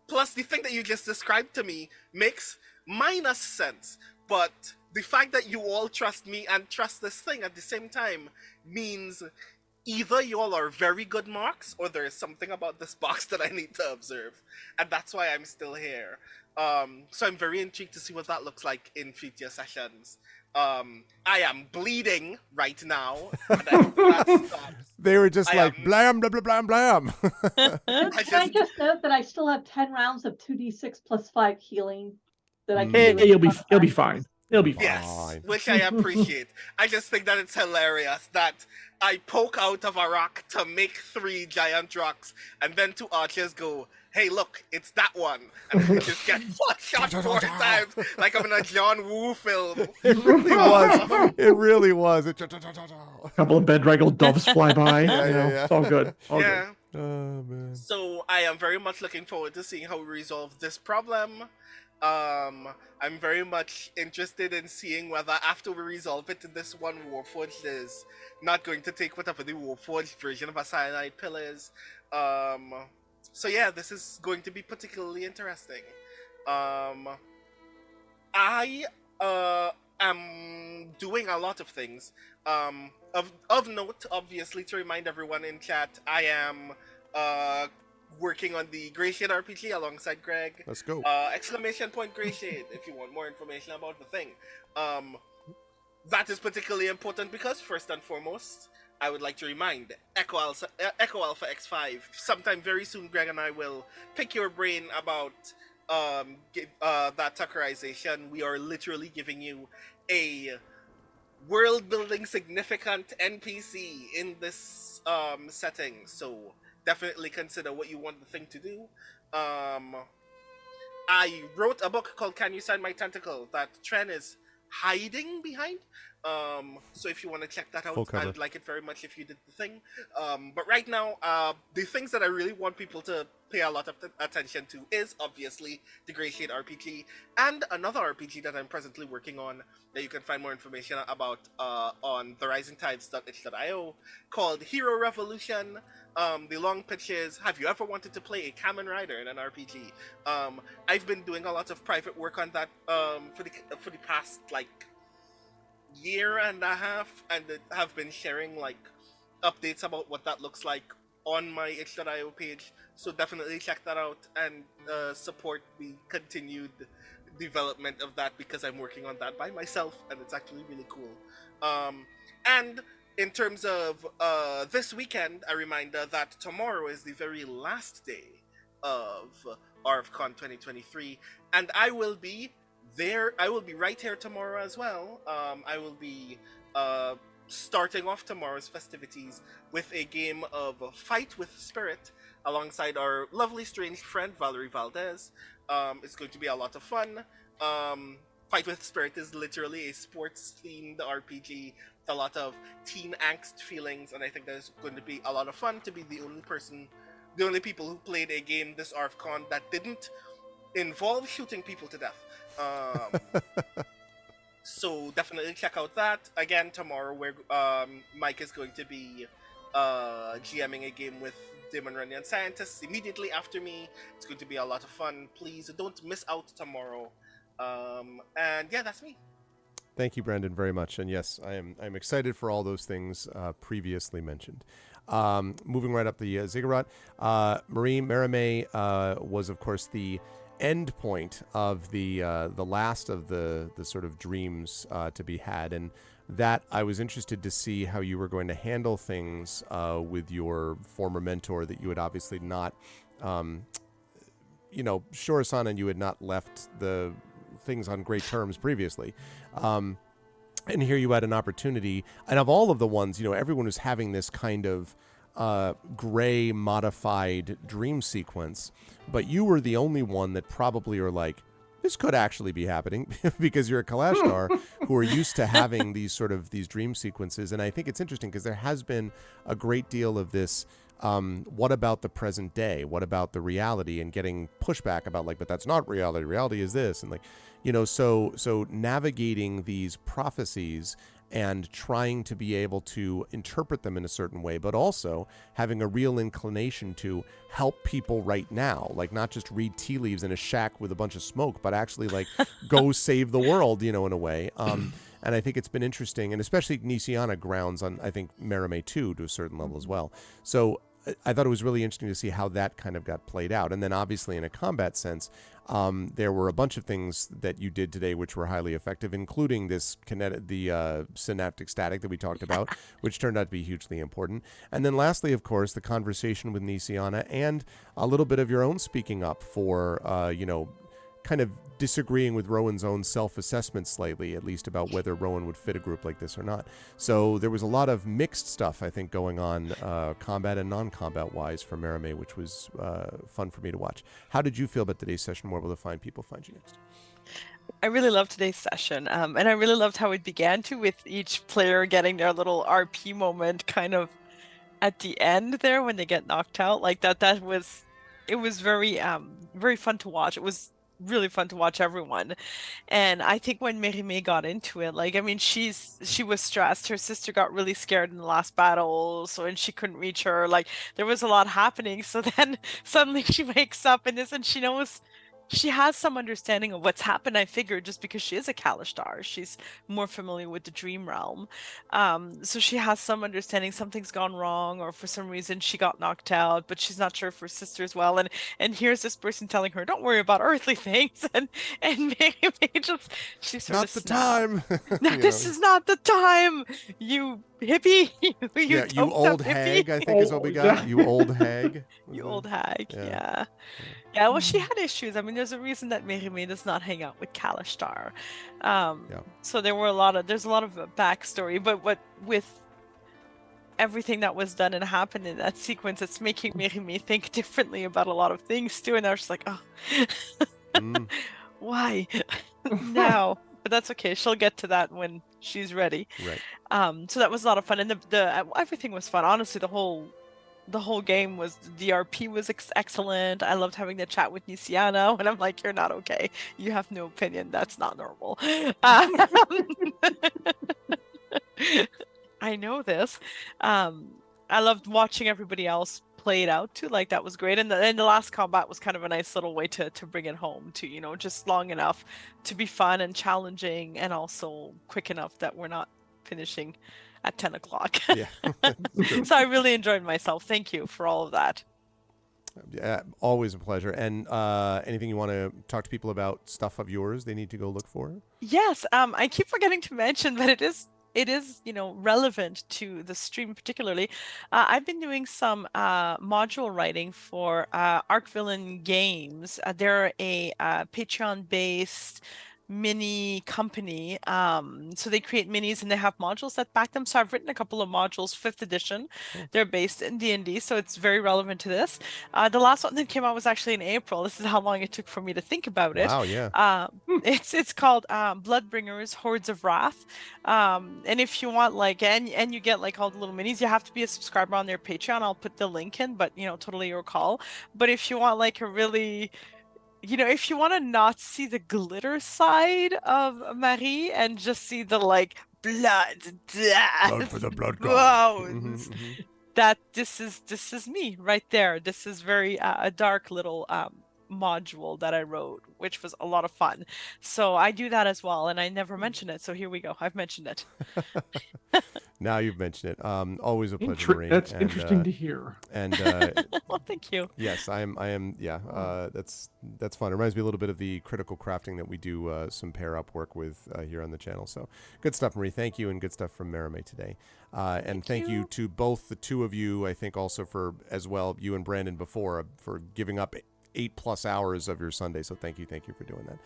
Plus, the thing that you just described to me makes minus sense. But the fact that you all trust me and trust this thing at the same time means either you all are very good marks, or there is something about this box that I need to observe. And that's why I'm still here. So I'm very intrigued to see what that looks like in future sessions. I am bleeding right now. And I hope that stops. They were just blam, blam, blam, blam, blam. Can I just note that I still have 10 rounds of 2d6 plus 5 healing that I can do. Hey, you'll be fine. It'll be fine. Yes, which I appreciate. I just think that it's hilarious that I poke out of a rock to make 3 giant rocks, and then 2 archers go, hey, look, it's that one. And I just get shot 4 times, like I'm in a John Woo film. It really was. It really was. A couple of Bedraggle doves fly by. Yeah. It's all good. All yeah. good. Oh, man. So I am very much looking forward to seeing how we resolve this problem. I'm very much interested in seeing whether after we resolve it, this one Warforged is not going to take whatever the Warforged version of a cyanide pill is. So yeah, this is going to be particularly interesting. I am doing a lot of things. Of note, obviously, to remind everyone in chat, I am working on the Grey Shade RPG alongside Greg. Let's go. Exclamation point Grey Shade if you want more information about the thing. That is particularly important because, first and foremost, I would like to remind Echo Alpha X5, sometime very soon Greg and I will pick your brain about that Tuckerization. We are literally giving you a world-building significant NPC in this setting, so definitely consider what you want the thing to do. I wrote a book called Can You Sign My Tentacle that Tren is hiding behind. So if you want to check that out, I would like it very much if you did the thing. But right now, the things that I really want people to pay a lot of attention to is obviously the Grey Shade RPG, and another RPG that I'm presently working on that you can find more information about on therisingtides.itch.io, called Hero Revolution. The long pitch is, have you ever wanted to play a Kamen Rider in an RPG? I've been doing a lot of private work on that for the past like year and a half, and have been sharing like updates about what that looks like on my itch.io page, so definitely check that out and support the continued development of that, because I'm working on that by myself and it's actually really cool. And in terms of this weekend, a reminder that tomorrow is the very last day of ArvCon 2023, and I will be there. I will be right here tomorrow as well. I will be starting off tomorrow's festivities with a game of Fight with Spirit alongside our lovely strange friend Valerie Valdez. It's going to be a lot of fun. Fight with Spirit is literally a sports themed RPG with a lot of teen angst feelings, and I think there's going to be a lot of fun to be the only people who played a game this ArvCon that didn't involve shooting people to death. So definitely check out that. Again, tomorrow where Mike is going to be GMing a game with Demon Runyan Scientists immediately after me. It's going to be a lot of fun. Please don't miss out tomorrow. And yeah, that's me. Thank you, Brandon, very much. And yes, I'm excited for all those things previously mentioned. Moving right up the ziggurat, Marie Merime was, of course, the end point of the last of the sort of dreams to be had, and that I was interested to see how you were going to handle things with your former mentor that you had obviously not, Shora-san and you had not left the things on great terms previously. And here you had an opportunity, and of all of the ones, everyone was having this kind of gray modified dream sequence, but you were the only one that probably are like, this could actually be happening because you're a Kalashtar who are used to having these dream sequences. And I think it's interesting because there has been a great deal of this. What about the present day? What about the reality? And getting pushback about but that's not reality. Reality is this. And so navigating these prophecies and trying to be able to interpret them in a certain way, but also having a real inclination to help people right now, not just read tea leaves in a shack with a bunch of smoke, but actually go save the world, in a way. And I think it's been interesting, and especially Nisiana grounds on, I think, Merime too, to a certain level as well. So I thought it was really interesting to see how that kind of got played out. And then obviously in a combat sense, there were a bunch of things that you did today which were highly effective, including this synaptic static that we talked about, which turned out to be hugely important. And then lastly, of course, the conversation with Nisiana and a little bit of your own speaking up for, kind of disagreeing with Rowan's own self-assessment slightly, at least about whether Rowan would fit a group like this or not. So there was a lot of mixed stuff, I think, going on combat and non-combat wise for Merime, which was fun for me to watch. How did you feel about today's session? Where will the fine people find you next? I really loved today's session, and I really loved how it began with each player getting their little RP moment kind of at the end there when they get knocked out. It was very very fun to watch. It was really fun to watch everyone. And I think when Merime got into it, she was stressed. Her sister got really scared in the last battle, and she couldn't reach her. There was a lot happening. So then suddenly she wakes up in this, and she knows she has some understanding of what's happened. I figured, just because she is a Kalashtar, she's more familiar with the dream realm. So she has some understanding something's gone wrong, or for some reason she got knocked out, but she's not sure if her sister as well. And here's this person telling her, don't worry about earthly things. And she sort not of the snapped. time. No, this is not the time, you hippie. You old hag, I think is what we got. You old hag. You old hag, Yeah. Yeah, well, she had issues. I mean, there's a reason that Merime does not hang out with Kalashtar. So there's a lot of backstory, but with everything that was done and happened in that sequence, it's making Merime think differently about a lot of things too. And I was just like, why now? But that's okay. She'll get to that when she's ready. Right. So that was a lot of fun, and the everything was fun. Honestly, the whole the whole game was the RP was excellent. I loved having the chat with Nisiana when I'm like, you're not okay. You have no opinion. That's not normal. I know this. I loved watching everybody else play it out too. Like that was great. And the last combat was kind of a nice little way to bring it home to, you know, just long enough to be fun and challenging and also quick enough that we're not finishing at 10 o'clock. Yeah. So I really enjoyed myself. Thank you for all of that. Yeah, always a pleasure. And anything you want to talk to people about, stuff of yours they need to go look for? Yes, I keep forgetting to mention, but it is, you know, relevant to the stream particularly. I've been doing some module writing for Arc Villain Games. They're a Patreon-based mini company. So they create minis and they have modules that back them. So I've written a couple of modules, 5th edition. Cool. They're based in D&D, so it's very relevant to this. The last one that came out was actually in April. This is how long it took for me to think about it. Wow, yeah. It's called Bloodbringers Hordes of Wrath. And if you want like and you get like all the little minis, you have to be a subscriber on their Patreon. I'll put the link in, but you know, totally your call. But if you want like a really, you know, if you want to not see the glitter side of Marie and just see the like blood, death, Blood for the blood god. bones, that this is me right there. This is very a dark little module that I wrote, which was a lot of fun. So I do that as well, and I never mentioned it. So here we go. I've mentioned it. Now you've mentioned it. Always a pleasure, Marie. That's and, interesting to hear. And Well, thank you. yes, I am. Yeah, that's fun. It reminds me a little bit of the critical crafting that we do some pair up work with here on the channel. So good stuff, Marie. Thank you, and good stuff from Marame today. And thank you to both the two of you. I think also for as well you and Brandon before for giving up 8+ hours of your Sunday. So thank you for doing that.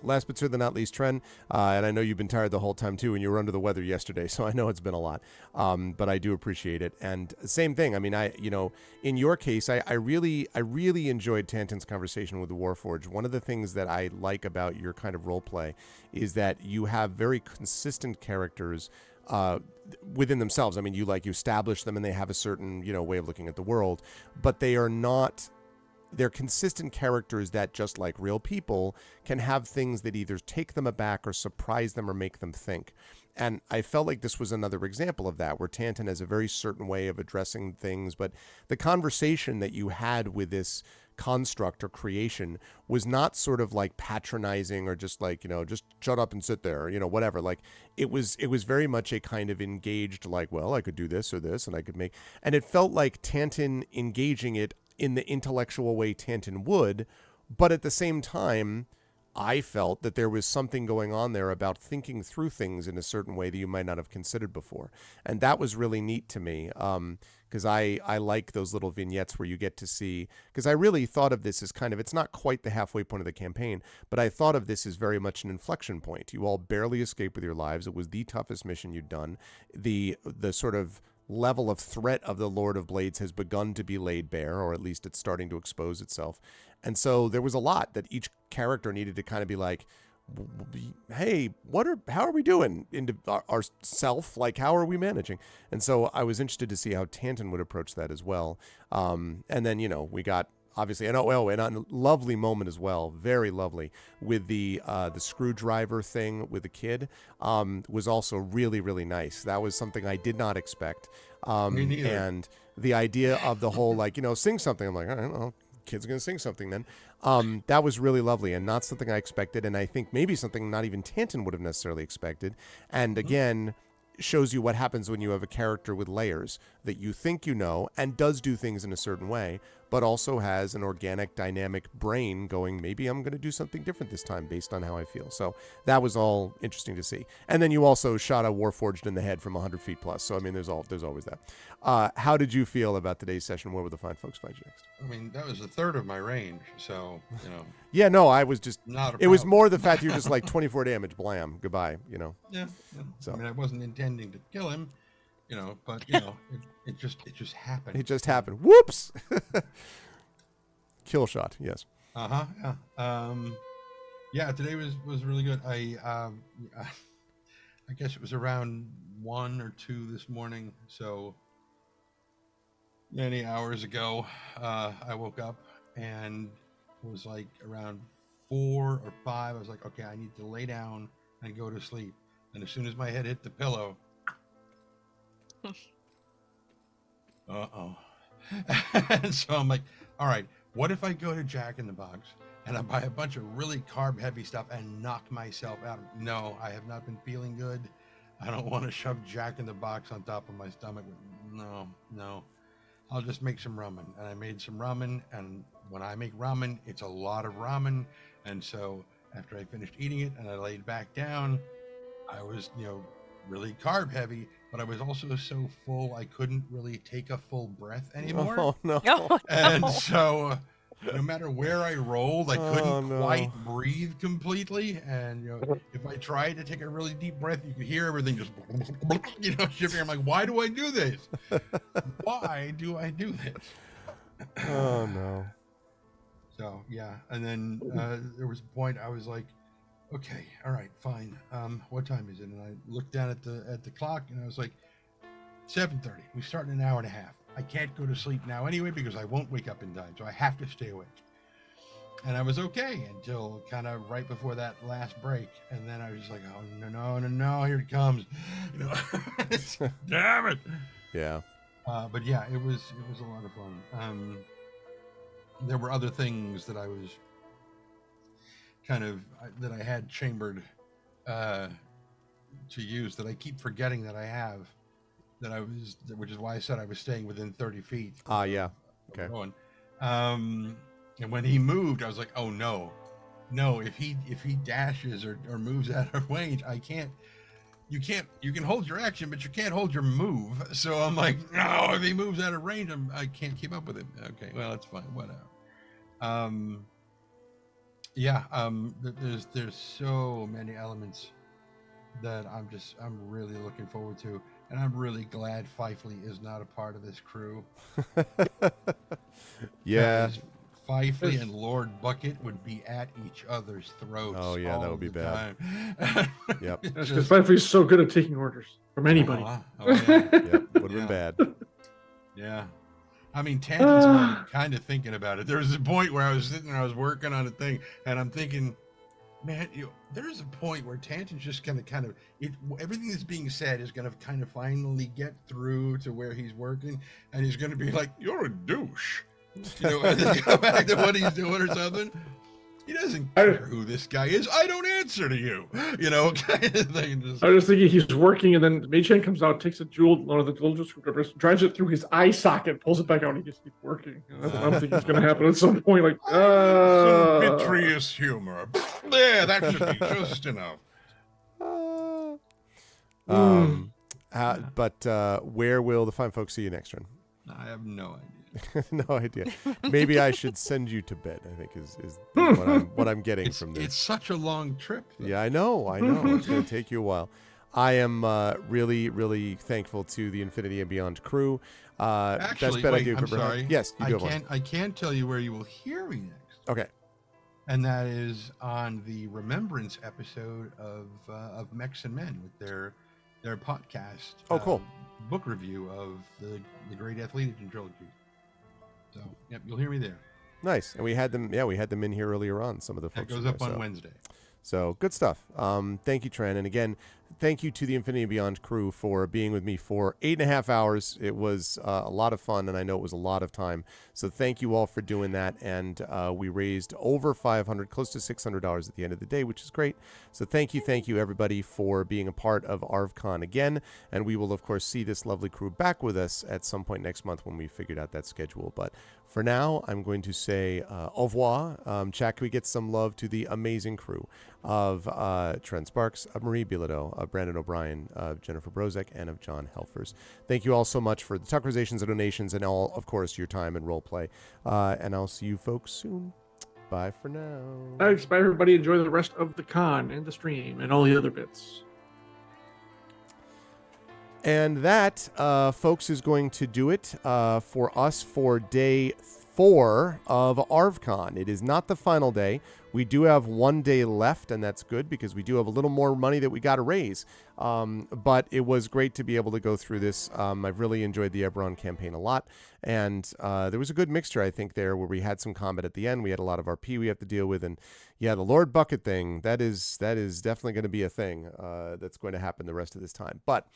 Last but certainly not least, Tren, and I know you've been tired the whole time too, and you were under the weather yesterday, so I know it's been a lot, but I do appreciate it. And same thing, I mean, in your case, I really enjoyed Tantan's conversation with the Warforged. One of the things that I like about your kind of role play is that you have very consistent characters within themselves. I mean, you establish them and they have a certain, way of looking at the world, but they're consistent characters that, just like real people, can have things that either take them aback or surprise them or make them think. And I felt like this was another example of that, where Tantan has a very certain way of addressing things, but the conversation that you had with this construct or creation was not sort of like patronizing or just like, just shut up and sit there, whatever. Like it was very much a kind of engaged, like, well, I could do this or this and I could make, and it felt like Tantan engaging it in the intellectual way Tantan would, but at the same time, I felt that there was something going on there about thinking through things in a certain way that you might not have considered before. And that was really neat to me, because I like those little vignettes where you get to see, because I really thought of this as kind of, it's not quite the halfway point of the campaign, but I thought of this as very much an inflection point. You all barely escaped with your lives. It was the toughest mission you'd done. The sort of level of threat of the Lord of Blades has begun to be laid bare, or at least it's starting to expose itself. And so there was a lot that each character needed to kind of be like, hey, how are we doing into our self? Like, how are we managing? And so I was interested to see how Tantan would approach that as well. And then, we got obviously, and a lovely moment as well, very lovely, with the screwdriver thing with the kid, was also really, really nice. That was something I did not expect. Me neither. And the idea of the whole, like, sing something. I'm like, all right, well, kid's going to sing something then. That was really lovely and not something I expected. And I think maybe something not even Tantan would have necessarily expected. And again, shows you what happens when you have a character with layers that you think and does do things in a certain way, but also has an organic, dynamic brain going, maybe I'm going to do something different this time based on how I feel. So that was all interesting to see. And then you also shot a Warforged in the head from 100 feet plus. So, I mean, there's always that. How did you feel about today's session? Where will the fine folks find you next? I mean, that was a third of my range, so, Yeah, no, I was just, not a it was problem. more the fact you're just like 24 damage, blam, goodbye, Yeah. So. I mean, I wasn't intending to kill him, but, it just happened. It just happened. Whoops! Kill shot, yes. Yeah. Yeah, today was really good. I guess it was around 1 or 2 this morning. So many hours ago, I woke up and it was like around 4 or 5. I was like, okay, I need to lay down and go to sleep. And as soon as my head hit the pillow, and so I'm like, all right, what if I go to Jack in the Box and I buy a bunch of really carb heavy stuff and knock myself out? No, I have not been feeling good. I don't want to shove Jack in the Box on top of my stomach. No. I'll just make some ramen. And I made some ramen. And when I make ramen, it's a lot of ramen. And so after I finished eating it and I laid back down, I was, really carb heavy, but I was also so full I couldn't really take a full breath anymore. Oh, no. Oh, And no. so no matter where I rolled, I couldn't Oh, no. quite breathe completely. And if I tried to take a really deep breath, you could hear everything just shifting. I'm like, why do I do this? Why do I do this? Oh, no. So yeah, and then there was a point I was like, okay, all right, fine. What time is it? And I looked down at the clock and I was like, 7:30. We start in an hour and a half. I can't go to sleep now anyway because I won't wake up in time, so I have to stay awake. And I was okay until kind of right before that last break, and then I was just like, oh no, here it comes, damn it. Yeah. But yeah, it was a lot of fun. There were other things that I was that I had chambered to use that I keep forgetting that I have. Which is why I said I was staying within 30 feet. Yeah. Okay. Rowan. And when he moved, I was like, oh no, if he dashes or moves out of range, I can't. You can hold your action, but you can't hold your move. So I'm like, no, if he moves out of range, I can't keep up with him. Okay, well, that's fine, whatever. There's so many elements that I'm really looking forward to, and I'm really glad Fifely is not a part of this crew. Yeah. Fifely and Lord Bucket would be at each other's throats. Oh, yeah, that would be bad. Yep. Because Fifely's so good at taking orders from anybody. Yeah. Yep. Would have been bad. Yeah. I mean, Tangent's only kind of thinking about it. There was a point where I was sitting there, I was working on a thing, and I'm thinking, man, there's a point where Tangent's just going to everything that's being said is going to kind of finally get through to where he's working, and he's going to be like, you're a douche. And then go back to what he's doing or something. He doesn't care who this guy is. I don't answer to you, kind of thing. I was thinking he's working, and then Mei-Chan comes out, takes one of the jewel screwdrivers, drives it through his eye socket, pulls it back out, and he just keeps working. And that's what I'm thinking is going to happen at some point. Like, some vitreous humor. There, that should be just enough. But where will the fine folks see you next turn? I have no idea. No idea. Maybe I should send you to bed, I think is what I'm getting from this. It's such a long trip. Yeah, I know. It's going to take you a while. I am really, really thankful to the Infinity and Beyond crew. Actually, best bet wait, I do I'm for sorry. Yes, you go. I can tell you where you will hear me next. Okay. And that is on the Remembrance episode of Mechs and Men with their podcast. Oh, cool. Book review of the Great Athletic Trilogy. So, yep, you'll hear me there. Nice. And we had them in here earlier on, some of the folks. That goes up on Wednesday. So good stuff. Thank you, Tran. And again, thank you to the Infinity and Beyond crew for being with me for 8.5 hours. It was a lot of fun, and I know it was a lot of time. So thank you all for doing that. And we raised over $500, close to $600 at the end of the day, which is great. So thank you, everybody, for being a part of ArvCon again. And we will, of course, see this lovely crew back with us at some point next month when we figured out that schedule. But for now, I'm going to say au revoir. Chat, can we get some love to the amazing crew of Trent Sparks, of Marie Bilodeau, of Brandon O'Brien, of Jennifer Brozek, and of John Helfers. Thank you all so much for the Tuckerizations and donations and all, of course, your time and role play. And I'll see you folks soon. Bye for now. Thanks. Bye, everybody. Enjoy the rest of the con and the stream and all the other bits. And that, folks, is going to do it for us for day 4 of ArvCon. It is not the final day. We do have 1 day left, and that's good because we do have a little more money that we got to raise. But it was great to be able to go through this. I've really enjoyed the Eberron campaign a lot. And there was a good mixture, I think, there where we had some combat at the end. We had a lot of RP we have to deal with. And yeah, the Lord Bucket thing, that is definitely going to be a thing that's going to happen the rest of this time. But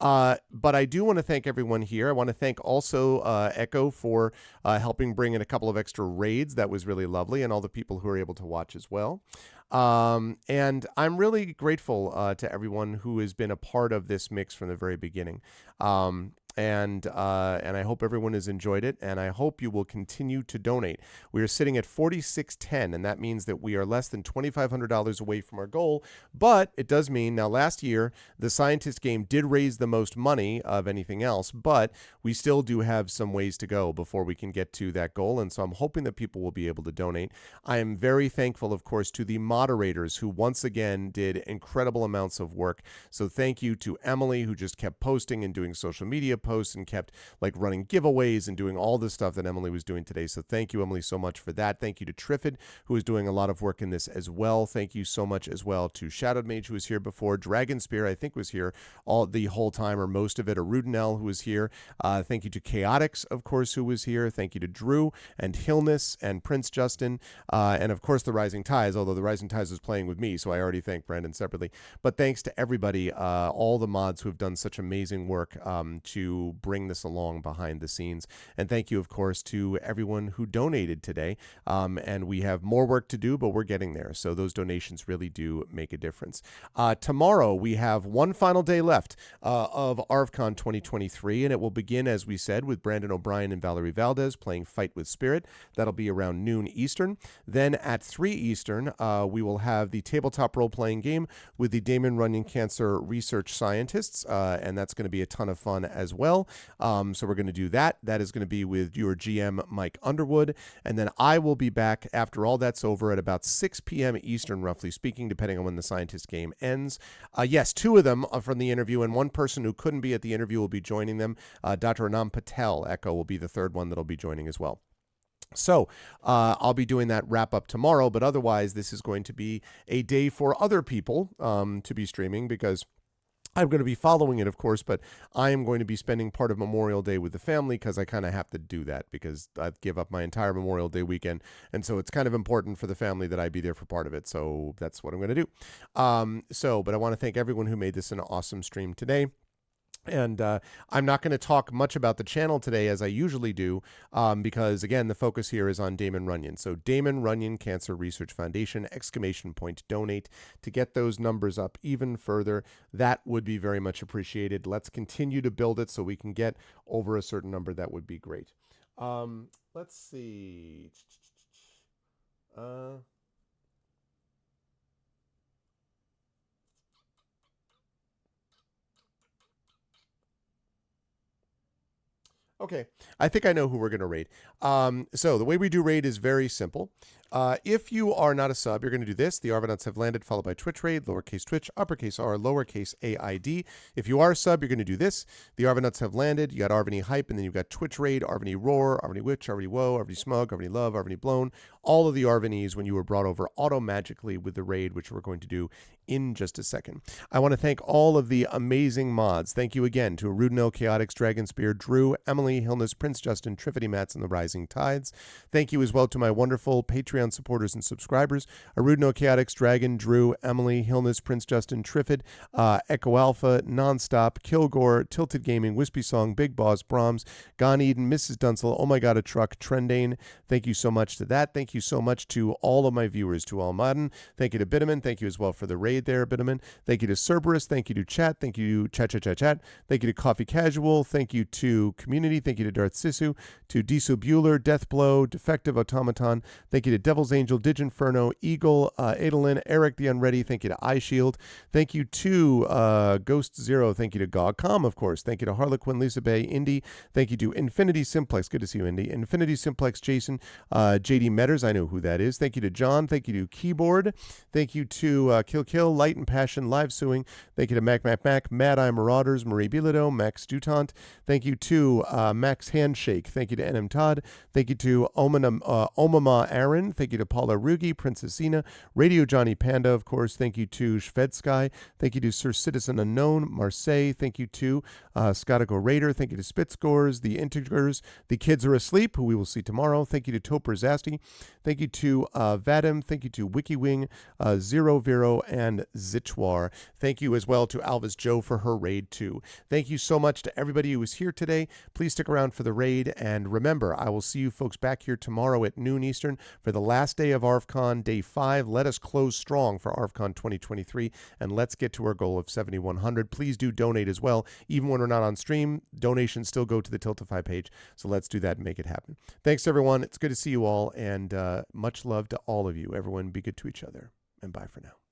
I do want to thank everyone here. I want to thank also Echo for helping bring in a couple of extra raids. That was really lovely, and all the people who are able to watch as well. And I'm really grateful to everyone who has been a part of this mix from the very beginning. And I hope everyone has enjoyed it, and I hope you will continue to donate. We are sitting at $46.10, and that means that we are less than $2,500 away from our goal, but it does mean, now last year, the Scientist game did raise the most money of anything else, but we still do have some ways to go before we can get to that goal, and so I'm hoping that people will be able to donate. I am very thankful, of course, to the moderators who once again did incredible amounts of work, so thank you to Emily, who just kept posting and doing social media posts and kept like running giveaways and doing all the stuff that Emily was doing today. So thank you, Emily, so much for that. Thank you to Triffid, who is doing a lot of work in this as well. Thank you so much as well to Shadowed Mage, who was here before. Dragon Spear, I think, was here all the whole time or most of it. Or Rudenel, who was here. Thank you to Chaotix, of course, who was here. Thank you to Drew and Hillness and Prince Justin. And of course, the Rising Tides, although the Rising Tides was playing with me, so I already thanked Brandon separately. But thanks to everybody, all the mods who have done such amazing work to bring this along behind the scenes. And thank you, of course, to everyone who donated today. And we have more work to do, but we're getting there. So those donations really do make a difference. Tomorrow, we have one final day left of ArvCon 2023, and it will begin, as we said, with Brandon O'Brien and Valerie Valdez playing Fight with Spirit. That'll be around noon Eastern. Then at 3 Eastern, we will have the tabletop role-playing game with the Damon Runyon Cancer Research Scientists, and that's going to be a ton of fun as well. So we're going to do that. That is going to be with your GM, Mike Underwood. And then I will be back after all that's over at about 6 p.m. Eastern, roughly speaking, depending on when the Scientist game ends. Yes, 2 of them are from the interview, and one person who couldn't be at the interview will be joining them. Dr. Anam Patel, Echo, will be the third one that'll be joining as well. So I'll be doing that wrap up tomorrow, but otherwise this is going to be a day for other people to be streaming because I'm going to be following it, of course, but I am going to be spending part of Memorial Day with the family because I kind of have to do that because I give up my entire Memorial Day weekend. And so it's kind of important for the family that I be there for part of it. So that's what I'm going to do. But I want to thank everyone who made this an awesome stream today. And I'm not going to talk much about the channel today as I usually do because, again, the focus here is on Damon Runyon. So Damon Runyon Cancer Research Foundation, ! Donate to get those numbers up even further. That would be very much appreciated. Let's continue to build it so we can get over a certain number. That would be great. Let's see. Okay, I think I know who we're going to raid. So the way we do raid is very simple. If you are not a sub, you're going to do this. The Arvanauts have landed, followed by Twitch raid, lowercase Twitch, uppercase R, lowercase AID. If you are a sub, you're going to do this. The Arvanauts have landed. You got Arvany hype, and then you've got Twitch raid, Arvany roar, Arvany witch, Arvany woe, Arvany smug, Arvany love, Arvany blown. All of the Arvanys when you were brought over auto-magically with the raid, which we're going to do in just a second. I want to thank all of the amazing mods. Thank you again to Rudenel, Chaotix, Dragon Spear, Drew, Emily, Hillness, Prince Justin, Triffity Mats, and the Rising Tides. Thank you as well to my wonderful Patreon supporters and subscribers, Arudno, Chaotix, Dragon, Drew, Emily, Hillness, Prince Justin, Triffid, Echo Alpha, Nonstop, Kilgore, Tilted Gaming, Wispy Song, Big Boss, Brahms, Gone Eden, Mrs. Dunsel, Oh My God, a Truck, Trendane. Thank you so much to that. Thank you so much to all of my viewers, to Almaden. Thank you to Bitterman. Thank you as well for the raid there, Bitterman. Thank you to Cerberus. Thank you to Chat. Thank you to Chat. Thank you to Coffee Casual. Thank you to Community. Thank you to Darth Sisu, to Diso Bueller, Deathblow, Defective Automaton. Thank you to Devil's Angel, Diginferno, Eagle, Adolin, Eric the Unready. Thank you to iShield. Thank you to Ghost Zero. Thank you to GogCom, of course. Thank you to Harlequin, Lisa Bay, Indy. Thank you to Infinity Simplex. Good to see you, Indy. Infinity Simplex, Jason, JD Metters. I know who that is. Thank you to John. Thank you to Keyboard. Thank you to Kill, Light and Passion, Live Suing. Thank you to Mac, Mad Eye Marauders, Marie Bilodeau, Max Dutant. Thank you to Max Handshake. Thank you to NM Todd. Thank you to Omama Aaron. Thank you to Paula Rugi, Princess Ina, Radio Johnny Panda, of course. Thank you to Shvedsky. Thank you to Sir Citizen Unknown, Marseille. Thank you to Scottico Raider. Thank you to Spitscores, The Integers, The Kids Are Asleep, who we will see tomorrow. Thank you to Topper Zasti. Thank you to Vadim. Thank you to WikiWing, Zero Vero, and Zichwar. Thank you as well to Alvis Joe for her raid too. Thank you so much to everybody who was here today. Please stick around for the raid, and remember, I will see you folks back here tomorrow at noon Eastern for the last day of ArvCon, day 5. Let us close strong for ArvCon 2023, and let's get to our goal of 7,100. Please do donate as well. Even when we're not on stream, donations still go to the Tiltify page, so let's do that and make it happen. Thanks, everyone. It's good to see you all, and much love to all of you. Everyone, be good to each other, and bye for now.